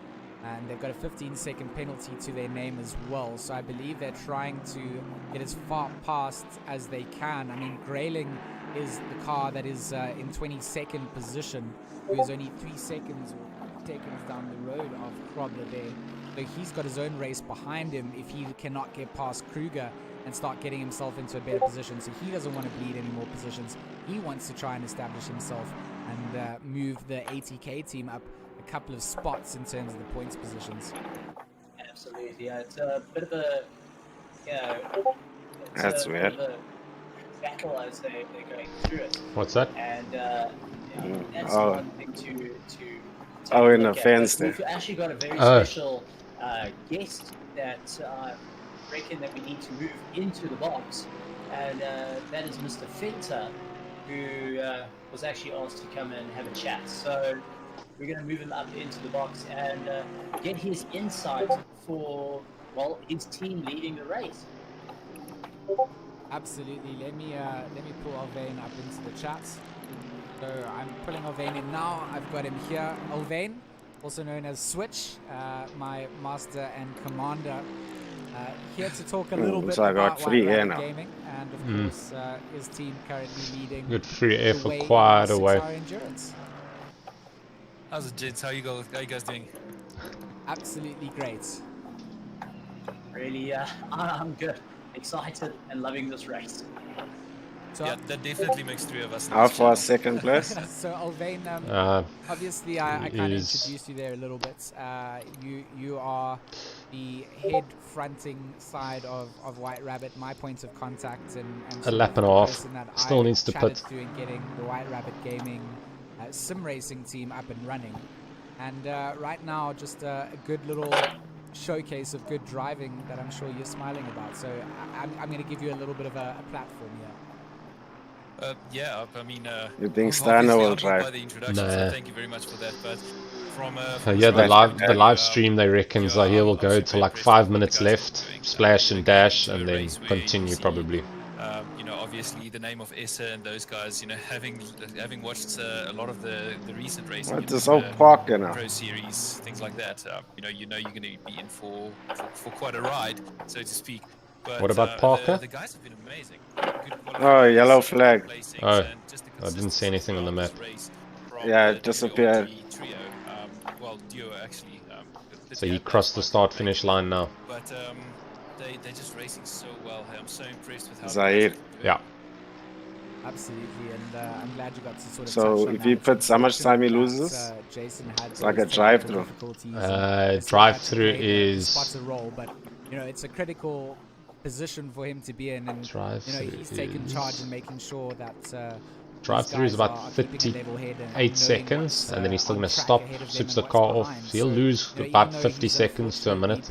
and they've got a 15-second penalty to their name as well. So I believe they're trying to get as far past as they can. I mean, Grayling is the car that is in 22nd position, who is only 3 seconds down the road of Krobler there. So he's got his own race behind him if he cannot get past Kruger and start getting himself into a better position. So he doesn't want to bleed any more positions. He wants to try and establish himself and move the ATK team up a couple of spots in terms of the points positions. Absolutely, yeah. It's a bit of a, you know, That's weird. Bit of a battle as they're going through it. What's that? And that's Oh. one thing to take In a the look at. fence But there. we've actually got a very special guest that reckon that we need to move into the box, and that is Mr. Fenter, who was actually asked to come and have a chat. So we're going to move him up into the box and get his insight for, well, his team leading the race. Absolutely. Let me pull Alvain up into the chat. So I'm pulling Alvain in now. I've got him here. Alvain, also known as Switch, my master and commander, here to talk a little bit so I got about free White air Rabbit now. Gaming, and of course his team currently leading Good free air the for way in quite the a way. 6-hour endurance. How's it, gents? How you guys doing? Absolutely great. Really, I'm good, excited, and loving this race. So, yeah, that definitely makes three of us. How far second place? So Alvain, obviously I kind of introduced you there a little bit. You are the head fronting side of White Rabbit, my point of contact, and a lap and a half. Still needs to put. To in getting the White Rabbit Gaming sim racing team up and running, and right now just a good little showcase of good driving that I'm sure you're smiling about. So I'm going to give you a little bit of a platform here. Yeah, I mean, you think Stana will drive? By the introduction, so thank you very much for that. But from yeah, the live stream they reckon he will go to like 5 minutes left, splash and dash, and then continue probably. You know, obviously the name of Essa and those guys, you know, having watched a lot of the recent racing, what is so park now? Pro Series, things like that. You know you're going to be in for quite a ride, so to speak. But, what about Parker? The guys have been amazing. Oh, yellow flag. Oh, I didn't see anything on the map. Yeah, it disappeared. Well, Duo actually. So he crossed the start-finish line now. But they're just racing so well. I'm so impressed with how. Zahir. Yeah. Absolutely, and I'm glad you got to sort of. So if he puts how much time he loses, Jason had it's like a drive-through. Drive-through is. Spots a roll, but you know it's a critical position for him to be in, and you know he's taken charge and making sure that. Drive-through is about 38 seconds, and then he's still going to stop, switch the car off. He'll lose about 50 seconds to a minute.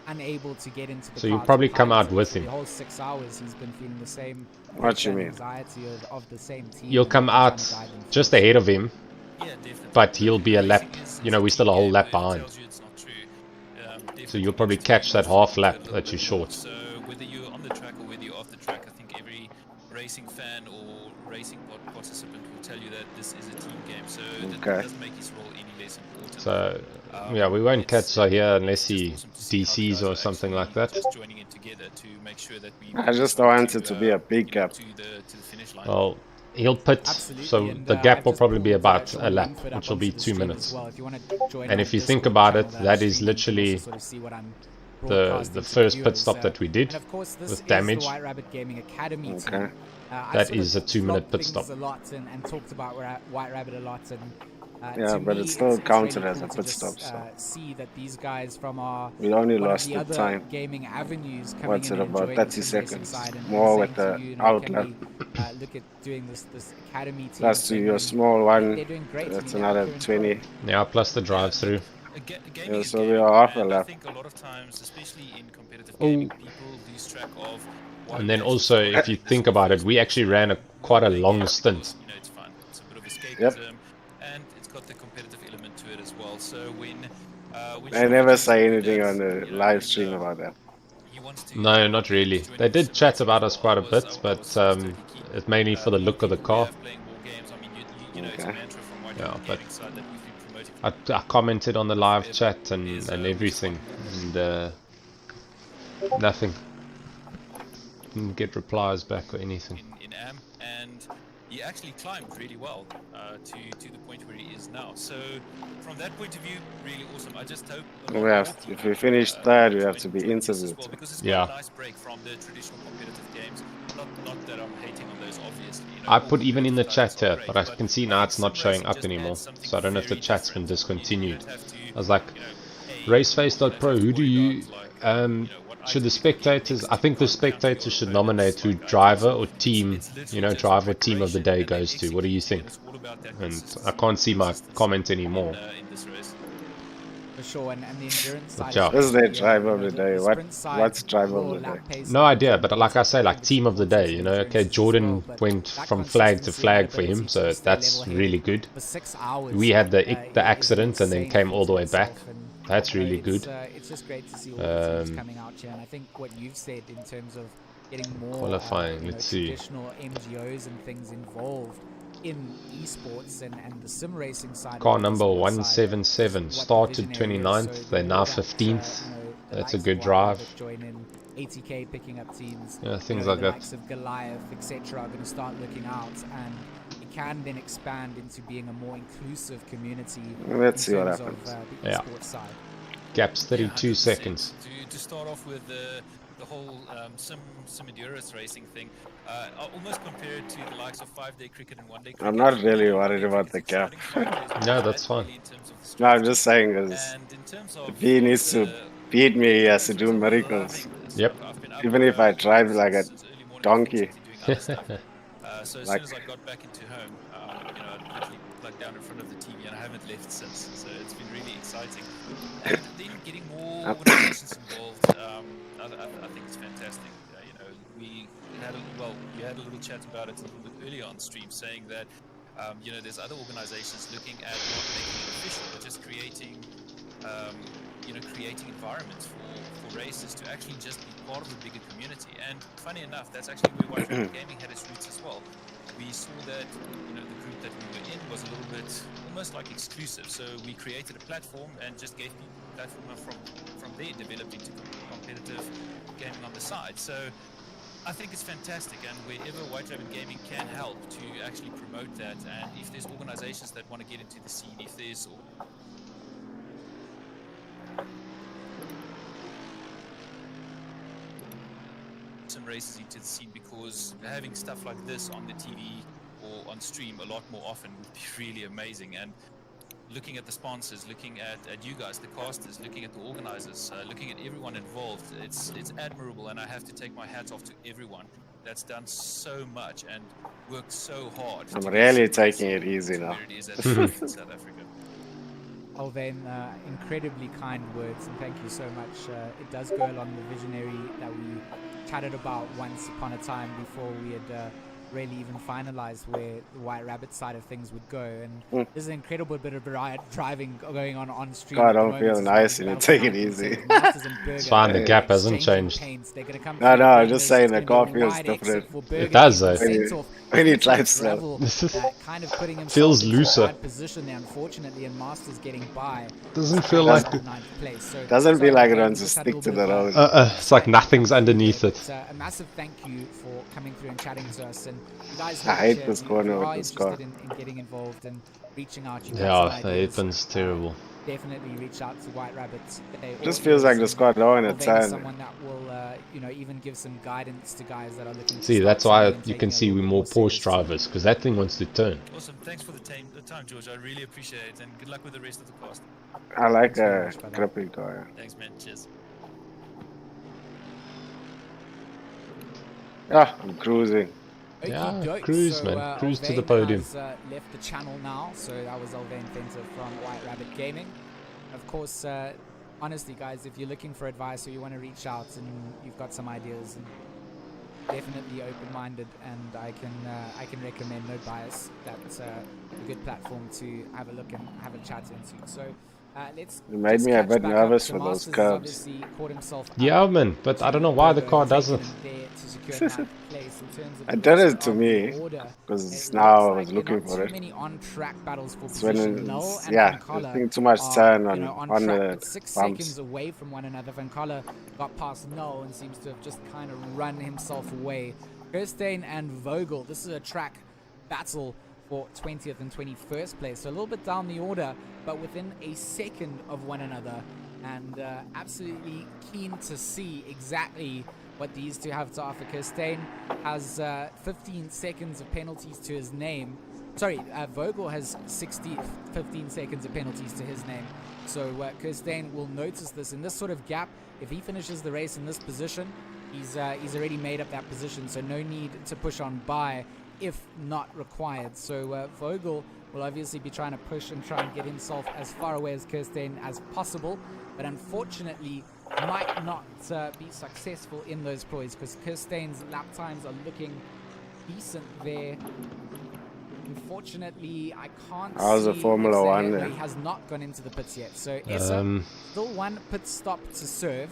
Unable to get into the so you'll probably come out with him. The whole 6 hours he's been feeling the same. What you mean? Anxiety of the same team. You'll come out just ahead of him, but he'll be a lap. You know, we're still a whole lap behind. So you'll probably catch that half lap that you're short. So whether you're on the track or whether you're off the track, I think every racing fan or racing participant will tell you that this is a team game. So that doesn't make his role any less important. So yeah, we won't catch Zahir unless he DCs or something like that. I just want it to be a big gap. Well, he'll pit, so the gap will probably be about a lap, which will be 2 minutes. And if you think about it, that is literally the first pit stop that we did with damage. That is a 2-minute pit stop. And talked about White Rabbit a lot, and yeah, but it's still counted as a pit stop. So see that these guys from our we only lost the time. Gaming avenues what's it about 30 seconds more with the outlet. Look at doing this academy team. Plus to your small one, that's another 20. Yeah, plus the drive-through. Yeah, so we are half a lap. I think a lot of times, especially in competitive gaming, people lose track of. And then also, if you think about it, we actually ran quite a long stint. You know, it's fun. It's a bit of Yep. And it's got the competitive element to it as well. So when I never say anything on the live stream about that. No, not really. They did chat about us quite a bit, but it's mainly for the look of the car. Okay. Yeah, but I commented on the live chat and everything, and nothing. Didn't get replies back or anything. In AM, and he actually climbed really well to the point where he is now. So from that point of view, really awesome. I just hope if we finish third, we have to be interviewed. Yeah. A nice break from the traditional competitive games. Not that I'm hating on those, obviously. You know, I put even in the chat here, but I can see now it's not showing up anymore. So I don't know if the chat's been discontinued. I was like, raceface.pro, who do you should the spectators, I think the spectators should nominate who driver or team, driver or team of the day goes to. What do you think? And I can't see my comment anymore. For sure, and the endurance side. Yeah. This is their driver of the day. What's driver of the day? No idea, but like I say, like team of the day, okay, Jordan went from flag to flag for him, so that's really good. We had the accident and then came all the way back. That's really good. It's just great to see all the teams coming out here, and I think what you've said in terms of getting more qualifying, let's see, traditional MGOs and things involved in esports and the sim racing side. Car number 177 started 29th, they're now 15th. That's a good drive. ATK picking up teams. Yeah, things like that. The likes of Goliath, etc., are going to start looking out, and can then expand into being a more inclusive community Let's see in what terms happens. of the Yeah. esports side. Gap's 32 seconds. To start off with the whole sim endurance racing thing, I almost compare it to the likes of 5-day cricket and 1-day cricket. I'm not really worried about the gap. No, that's fine. No, I'm just saying is if he needs to beat me, he has to do miracles. Yep. Even if I drive like a donkey. So as Like- soon as I got back into home, you know, I literally plugged down in front of the TV and I haven't left since. So it's been really exciting. And then getting more organizations involved, I think it's fantastic. You know, you had a little chat about it a little bit earlier on stream, saying that you know, there's other organizations looking at not making it official, but just creating you know, creating environments for races to actually just be part of the bigger community. And funny enough, that's actually where White Rabbit Gaming had its roots as well. We saw that, you know, the group that we were in was a little bit almost like exclusive. So we created a platform and just gave people a platform, and from there developed into competitive gaming on the side. So I think it's fantastic, and wherever White Rabbit Gaming can help to actually promote that, and if there's organizations that want to get into the scene, if there's some races into the scene, because having stuff like this on the TV or on stream a lot more often would be really amazing. And looking at the sponsors, looking at you guys, the casters, looking at the organizers, looking at everyone involved, it's admirable, and I have to take my hat off to everyone that's done so much and worked so hard. I'm really taking it easy now. Where it is at in South Africa. Alvain, incredibly kind words, and thank you so much. It does go along the visionary that we chatted about once upon a time before we had really even finalized where the White Rabbit side of things would go. And there's an incredible bit of driving going on stream. God, at the don't moment feel as nice, well. you know, take it easy. It's fine, the gap hasn't changed. No, I'm just saying the car feels different. It does, though. When you drive slow. Kind of putting himself Feels into looser. a bad position there, unfortunately, and Masters getting by. Doesn't feel like it. Doesn't feel like it wants to stick to the road. It's like nothing's underneath it. A massive thank you for coming through and chatting to us. And you guys I hate this corner if you with are this car. interested in getting involved and reaching out, you Yeah, the apron's terrible. definitely reach out to White Rabbits. Just feels like the squad don't want to Alvain is turn. someone that will, you know, even give some guidance to guys that are looking to See, start that's why something and you taking can it a see little we're bit more serious. Porsche drivers, because that thing wants to turn. Awesome. Thanks for the time, George. I really appreciate it, and good luck with the rest of the cast. I like a grippy car. Thanks, man. Cheers. Yeah, I'm cruising. Yeah, Okey-doke. cruise, So, man. Cruise to the Alvain podium. has, left the channel now, so that was Alvain Fenter from White Rabbit Gaming. Of course, honestly, guys, if you're looking for advice or you want to reach out and you've got some ideas, and definitely open-minded, and I can recommend, no bias, that's a good platform to have a look and have a chat into. So let's. You made just me a catch bit back nervous up. for So those Masters has curves. obviously caught himself Yeah, up man, but I don't know to why the Virgo car and taken doesn't. him there to secure ninth place in terms of the It did rest it to of me, the order. because It now I looks was like looking not for too it. many on-track battles for It's when position. Null it's, and yeah, Van there's Kala been too much are, turn you on, know, on on track, the but 6 bumps. seconds away from one another. Van Kala got past Null and seems to have just kind of run himself away. Kirstein and Vogel, this is a track battle for 20th and 21st place. So a little bit down the order, but within a second of one another. And absolutely keen to see exactly what these two have to offer. Kirstein has 15 seconds of penalties to his name. Sorry, Vogel has 15 seconds of penalties to his name. So Kirstein will notice this in this sort of gap. If he finishes the race in this position, he's already made up that position, so no need to push on by if not required. So Vogel will obviously be trying to push and try and get himself as far away as Kirstein as possible, but unfortunately might not be successful in those ploys, because Kirstein's lap times are looking decent there. Unfortunately, I can't How's see the Formula One no, then? he has not gone into the pits yet. So Essa, still one pit stop to serve.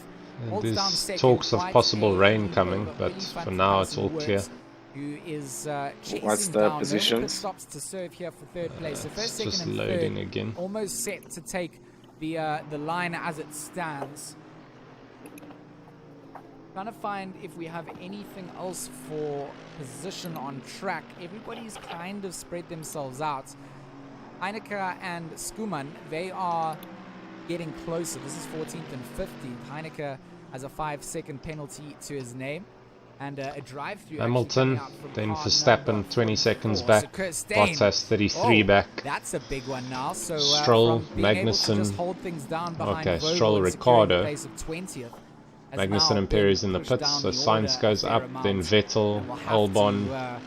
Holds down There's second, talks of quite possible a rain lead coming, over but Billy for van now it's all Persie clear. Works, who is chasing What's the down. No more pit positions? stops to serve here for third place. So It's first, second, just and loading third, again. almost set to take the line as it stands. Trying to find if we have anything else for position on track. Everybody's kind of spread themselves out. Heineke and Skuman, they are getting closer. This is 14th and 15th. Heineke has a 5-second penalty to his name. And a drive-through. Hamilton, then Verstappen 20 seconds back. Bottas 33 back. That's a big one now. So Stroll, from being able to just Magnussen. hold things down behind Okay, Vogel Stroll, and securing Ricardo. place of 20th, has Magnussen now and Perez been in the pushed pits. down So the Sainz order goes a fair up, amount, then Vettel, and will have Albon, to,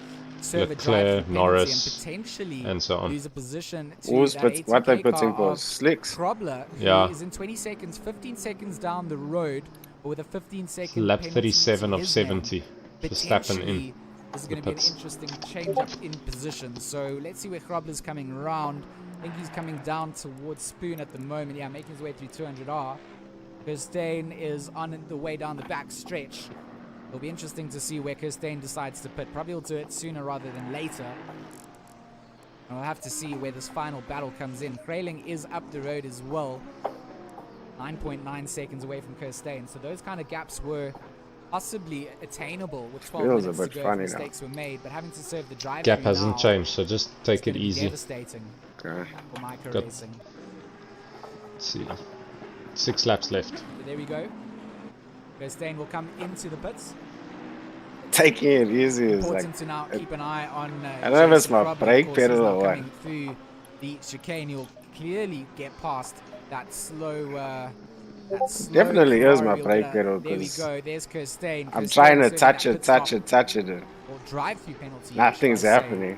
serve a Leclerc, drive-through penalty Norris, and potentially and so on. lose a position to Who's that put, what they ATK putting car for? of Slicks? Krobler, who Yeah. is in 20 seconds, 15 seconds down the road, but with a 15-second Lap penalty 37 to of his 70. name. Verstappen in Potentially, this is the going to be an pits. interesting change-up in position. So let's see where Krobler's coming round. I think he's coming down towards Spoon at the moment. Yeah, making his way through 200R. Kirstein is on the way down the back stretch. It'll be interesting to see where Kirstein decides to pit. Probably will do it sooner rather than later. And we'll have to see where this final battle comes in. Krayling is up the road as well. 9.9 seconds away from Kirstein. So those kind of gaps were possibly attainable with 12 Feels a minutes to bit go if funny now. mistakes were made. But having to serve the drive Gap hasn't changed, so just take it easy. Devastating for micro Got- racing. Let's see. 6 laps left. So there we go. Kirstein will come into the pits. Taking it easy is like. Important to now keep an eye on. I don't know if it's Jason my Krobler, of brake course, he's pedal now or what. coming through the chicane. You'll clearly get past that slow. Definitely is my Ferrari. brake There pedal we 'cause go. There's Kirstein. I'm Kirstein trying to serving touch that it, pit stop, touch it. or drive-through penalty. Nothing's should I say, happening.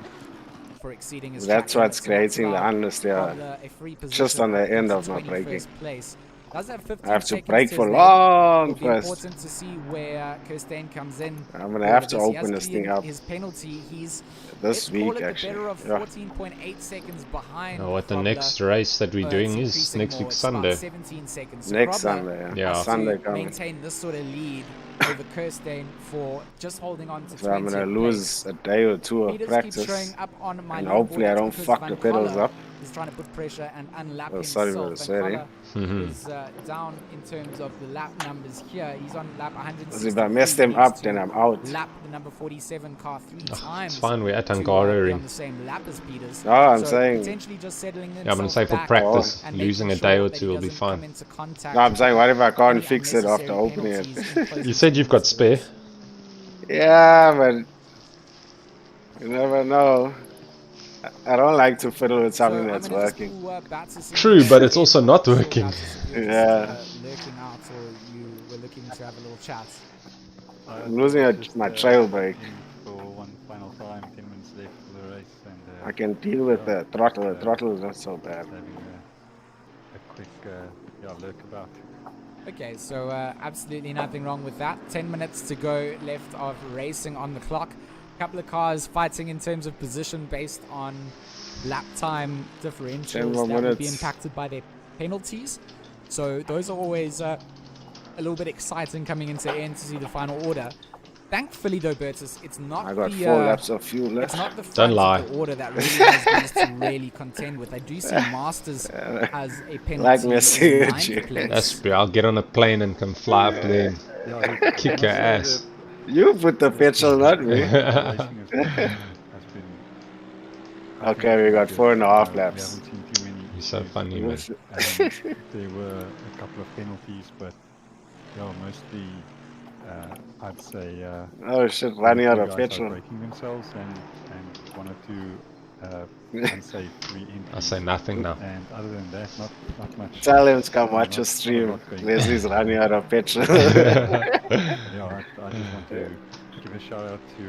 For exceeding his That's track what's limits. creating the Krobler understeer. a free Just position on the up end into of my 21st braking. place. Does have 15 I have to seconds brake to for his long name. It'll be first. important to see where Kirstein comes in. I'm gonna all have of to this. He has open this thing cleared up his penalty. He's this let's call week, it the actually. better of Yeah. 14.8 seconds behind. Oh, what the Krobler. next race that we're It's doing is increasing next more. week It's about Sunday. 17 seconds. So Next Krobler Sunday, yeah. has Sunday to coming. maintain this sort of lead over Kirstein for just holding on to So I'm 20th gonna place. lose a day or two of Peters keeps practice, showing up on my and leaderboard. hopefully I That's don't because fuck Van the pedals Coller up. is trying to put pressure and unlap Oh, sorry himself. for the Van swearing. Coller is down in terms of the lap numbers here. He's on lap 163. If I mess them He needs up, to then I'm out. lap the number 47 car 3 times. It's fine, we're at to, Angara be ring. on the same lap as Peters. No, I'm So saying- potentially just settling Yeah, I'm gonna himself say for back practice, and losing making a day sure or that two he will be doesn't fine. come into contact No, I'm saying, what if I can't any fix it after unnecessary opening it? penalties in closing You said you've got spare. Yeah, but you never know. I don't like to fiddle with something that's working. True, but it's also not working. Yeah. Lurking out, or you were looking to have a little chat. I'm losing my trail brake. For one final time, 10 minutes left for the race, and I can deal with the throttle. The throttle is not so bad. having a quick lurk about. Okay, so absolutely nothing wrong with that. 10 minutes to go left of racing on the clock. A couple of cars fighting in terms of position based on lap time 10 differentials more that will be minutes. impacted by their penalties. So those are always a little bit exciting coming into the end to see the final order. Thankfully, though, Bertus, it's not I got the 4 laps of fuel left. it's not the Don't front lie. of the order that really has things to really contend with. I do see Masters has a penalty Like Messi in at ninth you. place. That's I'll get on a plane and come fly up there and kick your ass. You put the petrol, not me. Okay, we got 4.5 laps. You're so funny, man. There were a couple of penalties, but mostly I'd say. Oh shit, running out the of guys petrol. Are breaking themselves and one or two unsafe re-entries. I say nothing now. And other than that, not much. Tell him to come watch your stream. Leslie's running out of petrol. I just want to give a shout out to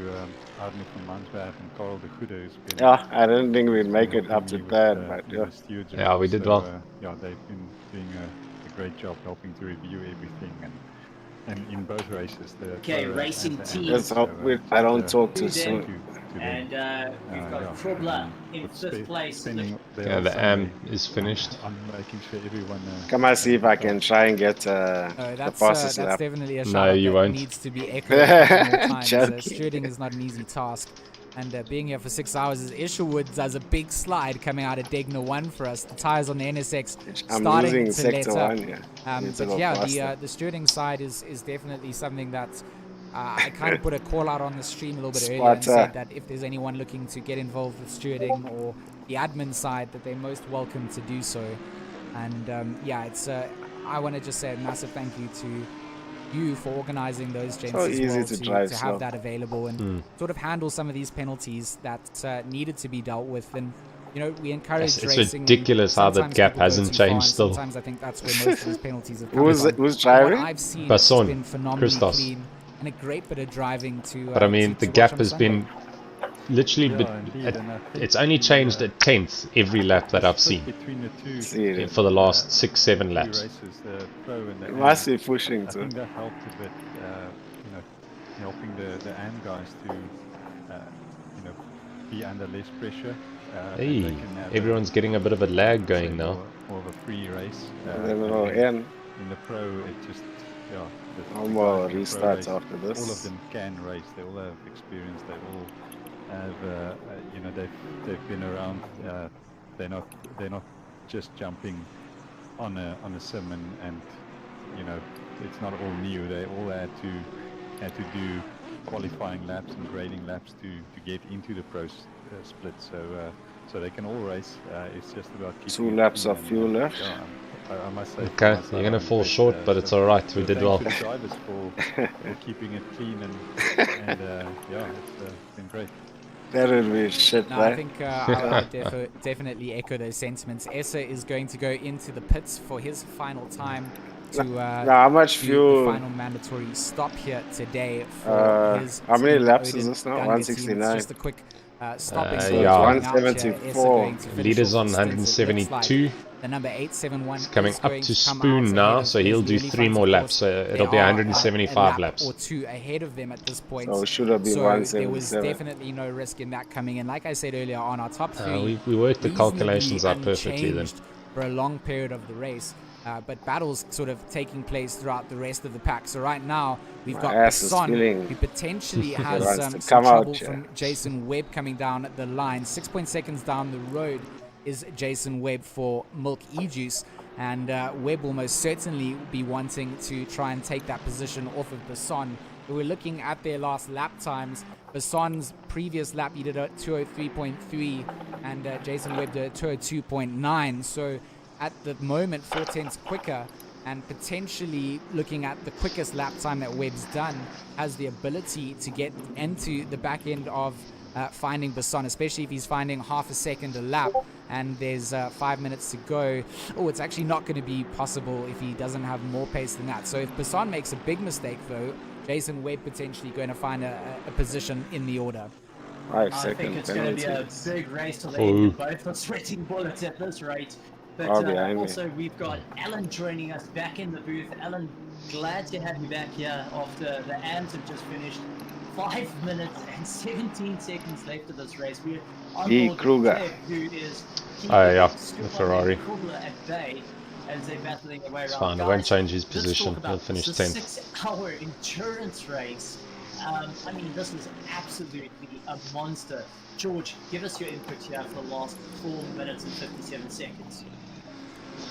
Arne van Mansberg and Carl de Goede, who's been Yeah, I didn't think we'd make it up to with, that, but the yeah. stewards Yeah, we around, did so, well. they've been doing a great job helping to review everything and in both races. Okay, racing team. Let's hope I don't talk too soon. And we've got Krobler in fifth place. Yeah, the AM is finished. I'm making sure everyone. Come on, see if I can try and get the That's fastest that's lap. definitely a No, shout you that won't. needs to be echoed more times. Joking. Stewarding is not an easy task. And being here for 6 hours is Isherwood does a big slide coming out of Degner 1 for us. The tires on the NSX I'm starting losing to sector let up. 1, yeah. Need to But go yeah, faster. the stewarding side is definitely something that I kind of put a call out on the stream a little bit earlier and said that if there's anyone looking to get involved with stewarding or the admin side, that they're most welcome to do so. And yeah, it's I want to just say a massive thank you to you for organizing those gents So as easy well to drive have slow. that available and sort of handle some of these penalties that needed to be dealt with. And you know, we encourage It's racing. ridiculous how that sometimes gap people go hasn't too far, changed and still. Sometimes I think that's where most of these penalties have come from. Who's From what driving? I've seen, it's Basson, been phenomenally Christos. clean and a great bit of driving to. But I mean, to the watch gap on has Sunday. been literally, it's only changed a tenth every lap that I've seen between the two for the last 6-7 laps. races, the pro and the Must AM, be pushing I too. think that helped a bit, you know, helping the AM guys to, you know, be under less pressure. And Hey, they can have everyone's getting a bit of a lag going now. more of a free race. Then we'll and end. in the pro, it just, yeah, the No more guys in the pro restarts race, after this. all of them can race. They all have experience. They all have, you know, they've been around. They're not just jumping on a sim and you know, it's not all new. They all had to do qualifying laps and grading laps to get into the pro split. So they can all race. It's just about keeping 2 it laps clean of and, fuel left. yeah, I must say. Okay, you're gonna fall short, but it's alright. We did well. Thanks to the drivers for keeping it clean and yeah, it's been great. That would be shit, No, right? I think I would definitely echo those sentiments. Essa is going to go into the pits for his final time to how much do fuel? the final mandatory stop here today for his how many team, laps is Odin this now? Gunga team. It's 169. just a quick stopping. So so yeah. it's going out here. Essa 174. going to finish Leader's off on the stints, it looks like. 172. The number 871 He's coming is up going to come Spoon out now, ahead of so he'll do Leslie 3 Elephant, more of laps. course. So it'll They be are, 175 a lap laps. or 2 ahead of them at this point. So should have been So there was 177. definitely no risk in that coming in. Like I said earlier on, our top 3 We worked the reasonably calculations out perfectly then. unchanged for a long period of the race. But battles sort of taking place throughout the rest of the pack. So right now we've My got ass is Basson, feeling who potentially he has wants some to come out, trouble yeah. from Jason Webb coming down at the line. 6 seconds down the road is Jason Webb for Milk E-Juice. And Webb will most certainly be wanting to try and take that position off of Basson. We're looking at their last lap times. Basson's previous lap, he did a 203.3, and Jason Webb did a 202.9. So at the moment, 4/10 quicker, and potentially looking at the quickest lap time that Webb's done, has the ability to get into the back end of finding Basson, especially if he's finding half a second a lap and there's 5 minutes to go. Oh, it's actually not going to be possible if he doesn't have more pace than that. So if Basson makes a big mistake, though, Jason Webb potentially going to find a position in the order. 5 I second think it's going to be a penalties. big race to the end. Both are sweating bullets at this rate. But Oh, behind me. also, we've got Alan joining us back in the booth. Alan, glad to have you back here after the AMs have just finished. 5 minutes and 17 seconds left of this race. We're on G. board with Kruger. Kev, who is Oh yeah, keeping the Ferrari. Kruger at bay as they're battling their way It's around. fine, I Guys, won't change his let's position. talk about He'll finish this. 10th. 6-hour endurance race. I mean, this is absolutely a monster. George, give us your input here for the last 4 minutes and 57 seconds.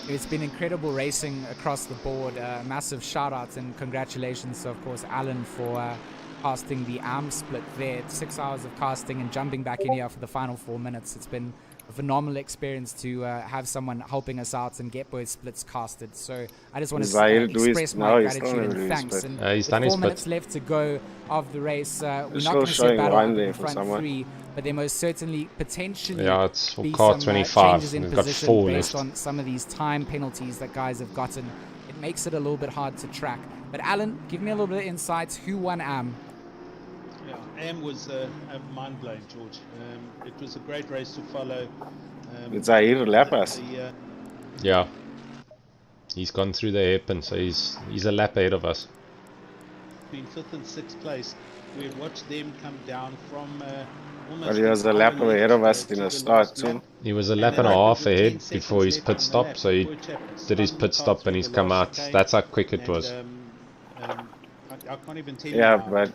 It's been incredible racing across the board. Massive shout outs and congratulations to, of course, Alan for casting the arm split there. 6 hours of casting and jumping back in here for the final 4 minutes. It's been a phenomenal experience to have someone helping us out and get both splits casted. So I just want to express my gratitude and thanks. And he's with done his 4 minutes split. left to go of the race, we're not still going to see a showing battle one over there the for front someone. 3, but there most certainly potentially Yeah, it's for be car some 25. changes in We've got position 4 based left. on some of these time penalties that guys have gotten. It makes it a little bit hard to track. But Alan, give me a little bit of insights. Who won AM? Yeah, AM was mind-blowing, George. It was a great race to follow. It's Zahir Lapas. Yeah. He's gone through the hairpin, so he's a lap ahead of us. Between 5th and 6th place, we had watched them come down from almost... But he was a lap ahead of us in the start too. He was a lap and a half ahead before his pit stop, so he did his pit stop and he's come out. That's how quick it was. I can't even tell Yeah, you now, but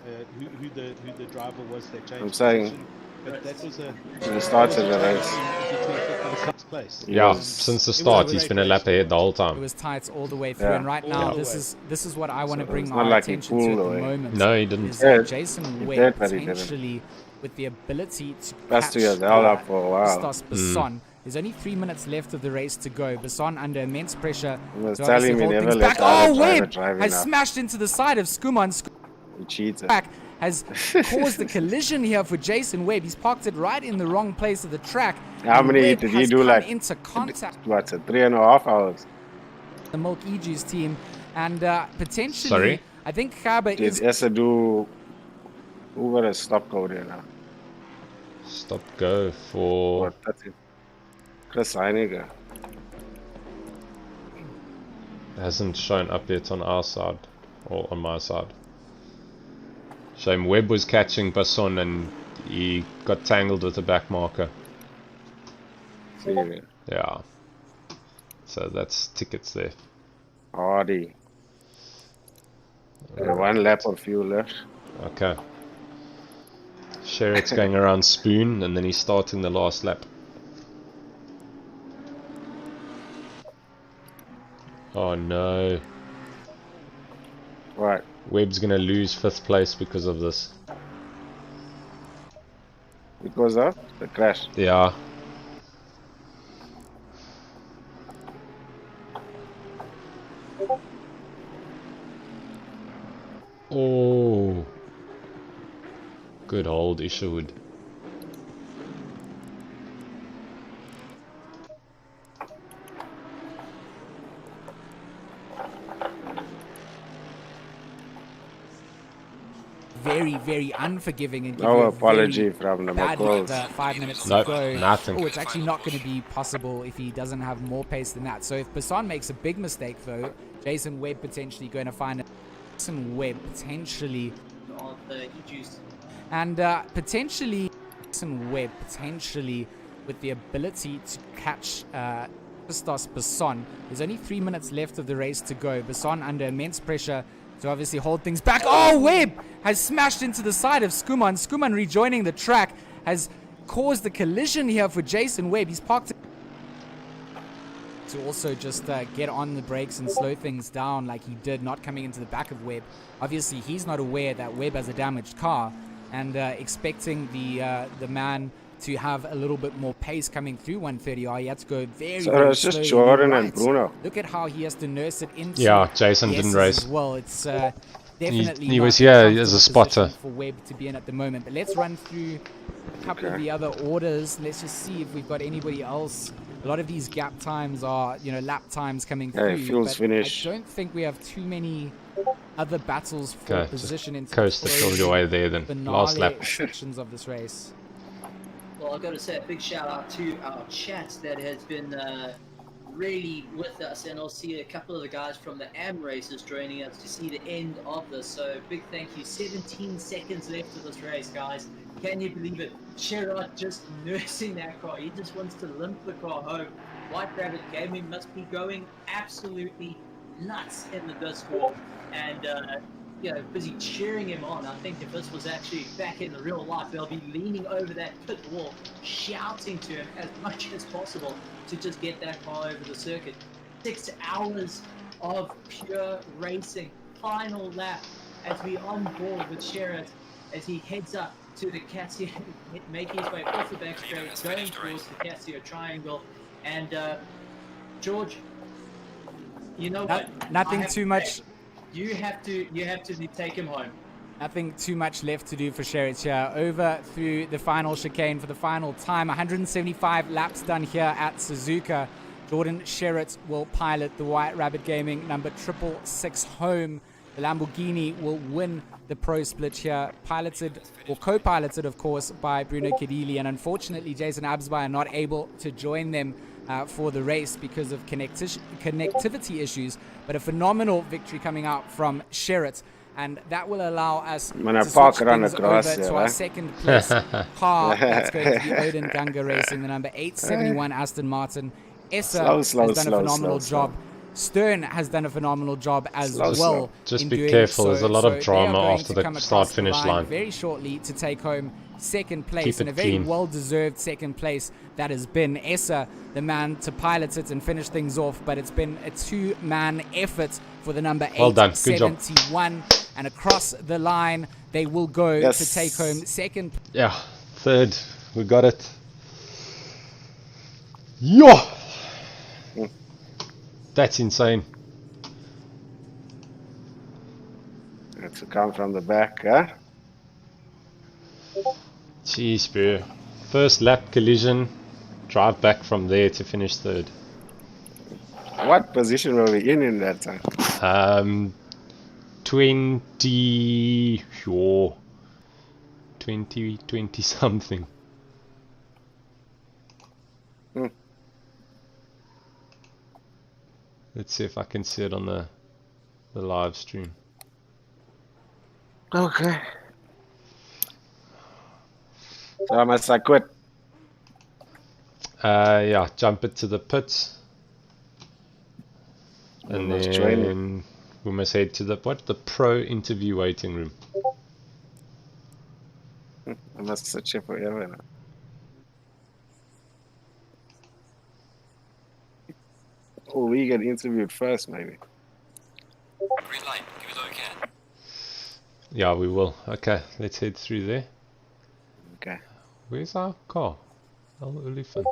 who the driver was that changed I'm saying position. But that was a The start of the race. between 5th and 6th place. Yeah, since the start, he's been a lap ahead the whole time. It was tight all the way through, Yeah. and right now All the this is what I want to So bring it's my not like he attention to at pulled the away. moment. No, he didn't. Is Yeah, Jason he Webb did, but he didn't. potentially with the ability to That's catch to held up for a while. Christos Basson. There's only 3 minutes left of the race to go. Basson under immense pressure I was to telling obviously me hold never things let back. the other Oh, driver Webb drive has enough. smashed into the side of Skuman. He cheated. Back has caused a collision here for Jason Webb. He's parked it right in the wrong place of the track. How and many Webb did he has do? come Like into contact what's it? 3.5 hours. the Milk E-Juice team, and potentially, Sorry? I think Kaba Did is Essa do? Who got a stop go there now? Stop go for... What? That's it. Chris Heiniger. Hasn't shown up yet on our side, or on my side. Shame Webb was catching Basson and he got tangled with the back marker. See, Yeah. So that's tickets there. Hardy. One lap of fuel left. Okay. Sherritt's going around Spoon and then he's starting the last lap. Oh no. Right. Webb's gonna lose 5th place because of this. Because of the crash. Yeah. Oh. Good old Isherwood. very, very unforgiving and give No you a apology very from the bad McCalls. 5 minutes Nope, to go. nothing. Oh, it's actually not going to be possible if he doesn't have more pace than that. So if Basson makes a big mistake, though, Jason Webb potentially going to find Jason Webb potentially On the E-Juice. and potentially Jason Webb potentially with the ability to catch Christos Basson. There's only 3 minutes left of the race to go. Basson under immense pressure to obviously hold things back. Oh, Webb has smashed into the side of Skuman. Skuman rejoining the track has caused the collision here for Jason Webb. He's parked to also just get on the brakes and slow things down like he did, not coming into the back of Webb. Obviously, he's not aware that Webb has a damaged car and expecting the man to have a little bit more pace coming through 130R. He had to go very, So very it's just slowly. Jordan You're and Bruno. Look at how he has to nurse it into Yeah, Jason the didn't S's race. as well. It's definitely he not was a here comfortable as a spotter. position for Webb to be in at the moment. But let's run through a couple of Okay. the other orders. Let's just see if we've got anybody else. A lot of these gap times are, lap times coming Hey, through. fuel's but finished. I don't think we have too many other battles for Okay, position in just coast the field away there then. Last lap. sections of this race. Well, I've got to say a big shout out to our chat that has been really with us, and I'll see a couple of the guys from the AM races joining us to see the end of this. So big thank you. 17 seconds left of this race, guys. Can you believe it? Sherrod just nursing that car. He just wants to limp the car home. White Rabbit Gaming must be going absolutely nuts in the Discord, and busy cheering him on. I think if this was actually back in the real life, they'll be leaning over that pit wall, shouting to him as much as possible to just get that car over the circuit. 6 hours of pure racing. Final lap as we on board with Sherrod as he heads up to the Casio, making his way off the back straight, going towards the Casio triangle. And George, you know what? Nothing I have too to much. say, You have to take him home. Nothing too much left to do for Sherrod here. Over through the final chicane for the final time. 175 laps done here at Suzuka. Jordan Sherrod will pilot the White Rabbit Gaming number 666 home. The Lamborghini will win the pro split here, piloted or co-piloted, of course, by Bruno Cadilli. And unfortunately, Jason Absby are not able to join them for the race because of connectivity issues. But a phenomenal victory coming out from Sherrod. And that will allow us I'm gonna to park switch it on the things grass over here, to our eh? second place car. That's going to be Odin Ganga Racing, the number 871 Aston Martin. Essa Slow, has done a phenomenal job Stern has done a phenomenal job as Slow, well. slow. Just in be doing careful. so. There's a lot of So drama they are going after to the come across start-finish the line. very shortly to take home second place, Keep and it a very clean. well-deserved second place that has been Essa, the man to pilot it and finish things off. But it's been a two-man effort for the number Well done. Good job. 871, and across the line they will go to take home second. Yeah, third. We got it. Yo! That's insane. It's a come from the back, huh? Jeez, bro. First lap collision. Drive back from there to finish third. What position were we in that time? 20 something. Let's see if I can see it on the live stream. Okay. So must I quit? Yeah, jump it to the pits. And then we must head to the pro interview waiting room. I must sit here forever now. Oh, we get interviewed first, maybe. Green light, give it all you can. Yeah, we will. Okay, let's head through there. Okay. Where's our car? Oh, elephant.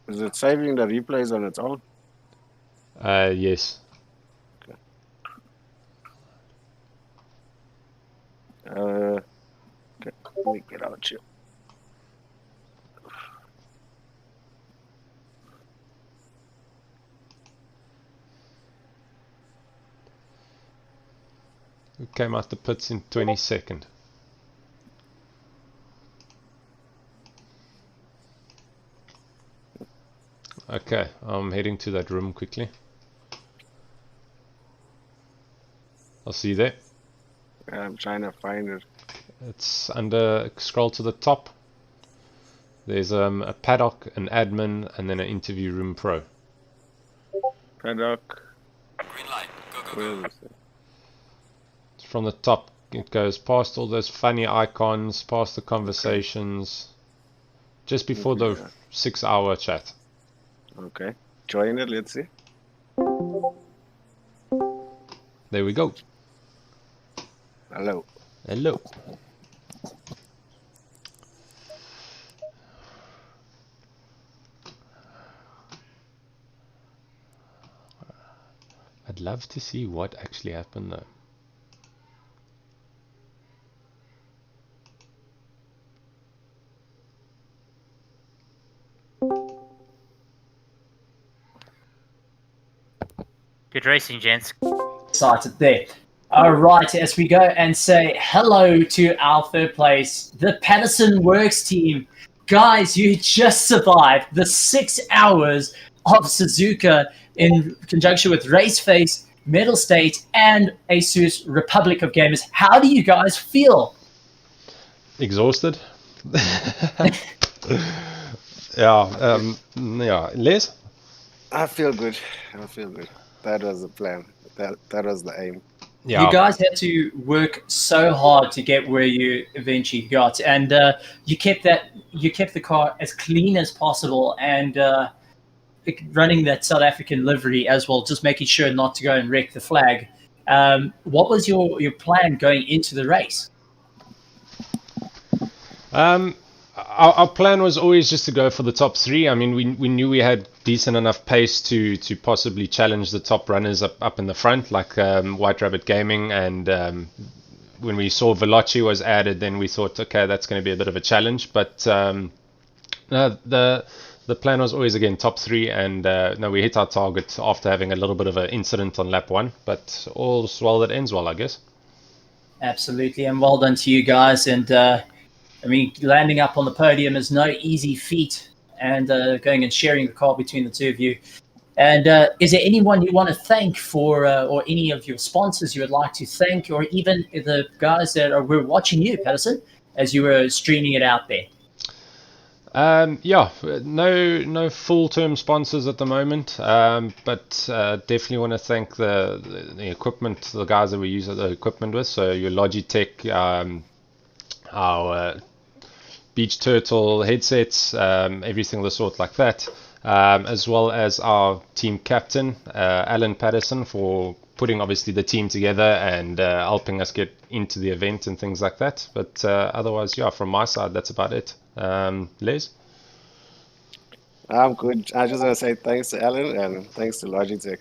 Is it saving the replays on its own? Yes. Okay, let me get out here. We came out the pits in 22nd. Okay, I'm heading to that room quickly. I'll see you there. I'm trying to find it. It's under, scroll to the top. There's a paddock, an admin, and then an interview room pro. Paddock. Green light, go. From the top, it goes past all those funny icons, past the conversations, just before the 6-hour chat. Okay, join it, let's see. There we go. Hello. Hello. I'd love to see what actually happened though. Good racing, gents. Excited there. All right, as we go and say hello to our third place, the Patterson Works team. Guys, you just survived the 6 hours of Suzuka in conjunction with Raceface, Metal State, and ASUS Republic of Gamers. How do you guys feel? Exhausted. Yeah, Les? I feel good. That was the plan. That was the aim. Yeah. You guys had to work so hard to get where you eventually got, and you kept the car as clean as possible, and running that South African livery as well, just making sure not to go and wreck the flag. What was your plan going into the race? Our plan was always just to go for the top three. I mean, we knew we had decent enough pace to possibly challenge the top runners up in the front, like White Rabbit Gaming. And when we saw Veloci was added, then we thought, okay, that's going to be a bit of a challenge. But the plan was always, again, top three. And no, we hit our target after having a little bit of an incident on lap one. But all's well that ends well, I guess. Absolutely, and well done to you guys. And I mean, landing up on the podium is no easy feat, and going and sharing the car between the two of you. And is there anyone you want to thank for, or any of your sponsors you would like to thank, or even the guys that were watching you, Patterson, as you were streaming it out there? Yeah, no full-term sponsors at the moment, but definitely want to thank the equipment, the guys that we use the equipment with. So your Logitech, our Beach Turtle headsets, everything of the sort like that, as well as our team captain, Alan Patterson, for putting obviously the team together and helping us get into the event and things like that. But otherwise, yeah, from my side, that's about it. Les? I'm good. I just want to say thanks to Alan and thanks to Logitech.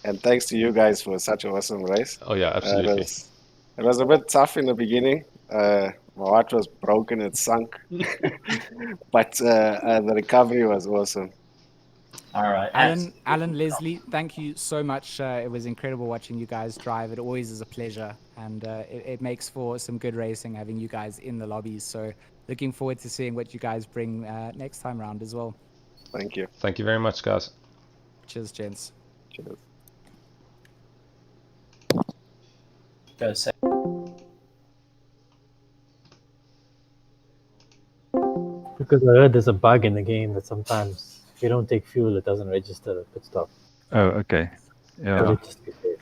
And thanks to you guys for such an awesome race. Oh, yeah, absolutely. It was a bit tough in the beginning. My heart was broken, it sunk. But the recovery was awesome. All right. Alan, Leslie, thank you so much. It was incredible watching you guys drive. It always is a pleasure, and it makes for some good racing having you guys in the lobbies. So looking forward to seeing what you guys bring next time round as well. Thank you. Thank you very much, guys. Cheers, gents. Cheers. Go say. Because I heard there's a bug in the game that sometimes if you don't take fuel, it doesn't register the pit stop. Oh, okay. Yeah. So just be safe.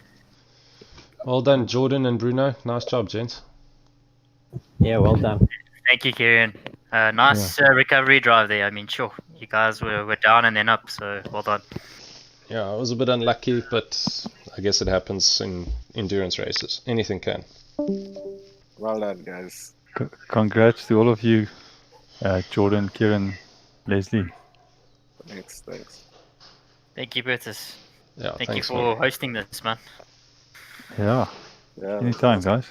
Well done, Jordan and Bruno. Nice job, gents. Yeah, well done. Thank you, Kieran. Nice recovery drive there. I mean, sure, you guys were down and then up, so well done. Yeah, I was a bit unlucky, but I guess it happens in endurance races. Anything can. Well done, guys. Congrats to all of you, Jordan, Kieran, Leslie. Thanks. Thank you, Bertus. Yeah, Thank you thanks, for man. hosting this, man. Yeah. Yeah. Anytime, guys.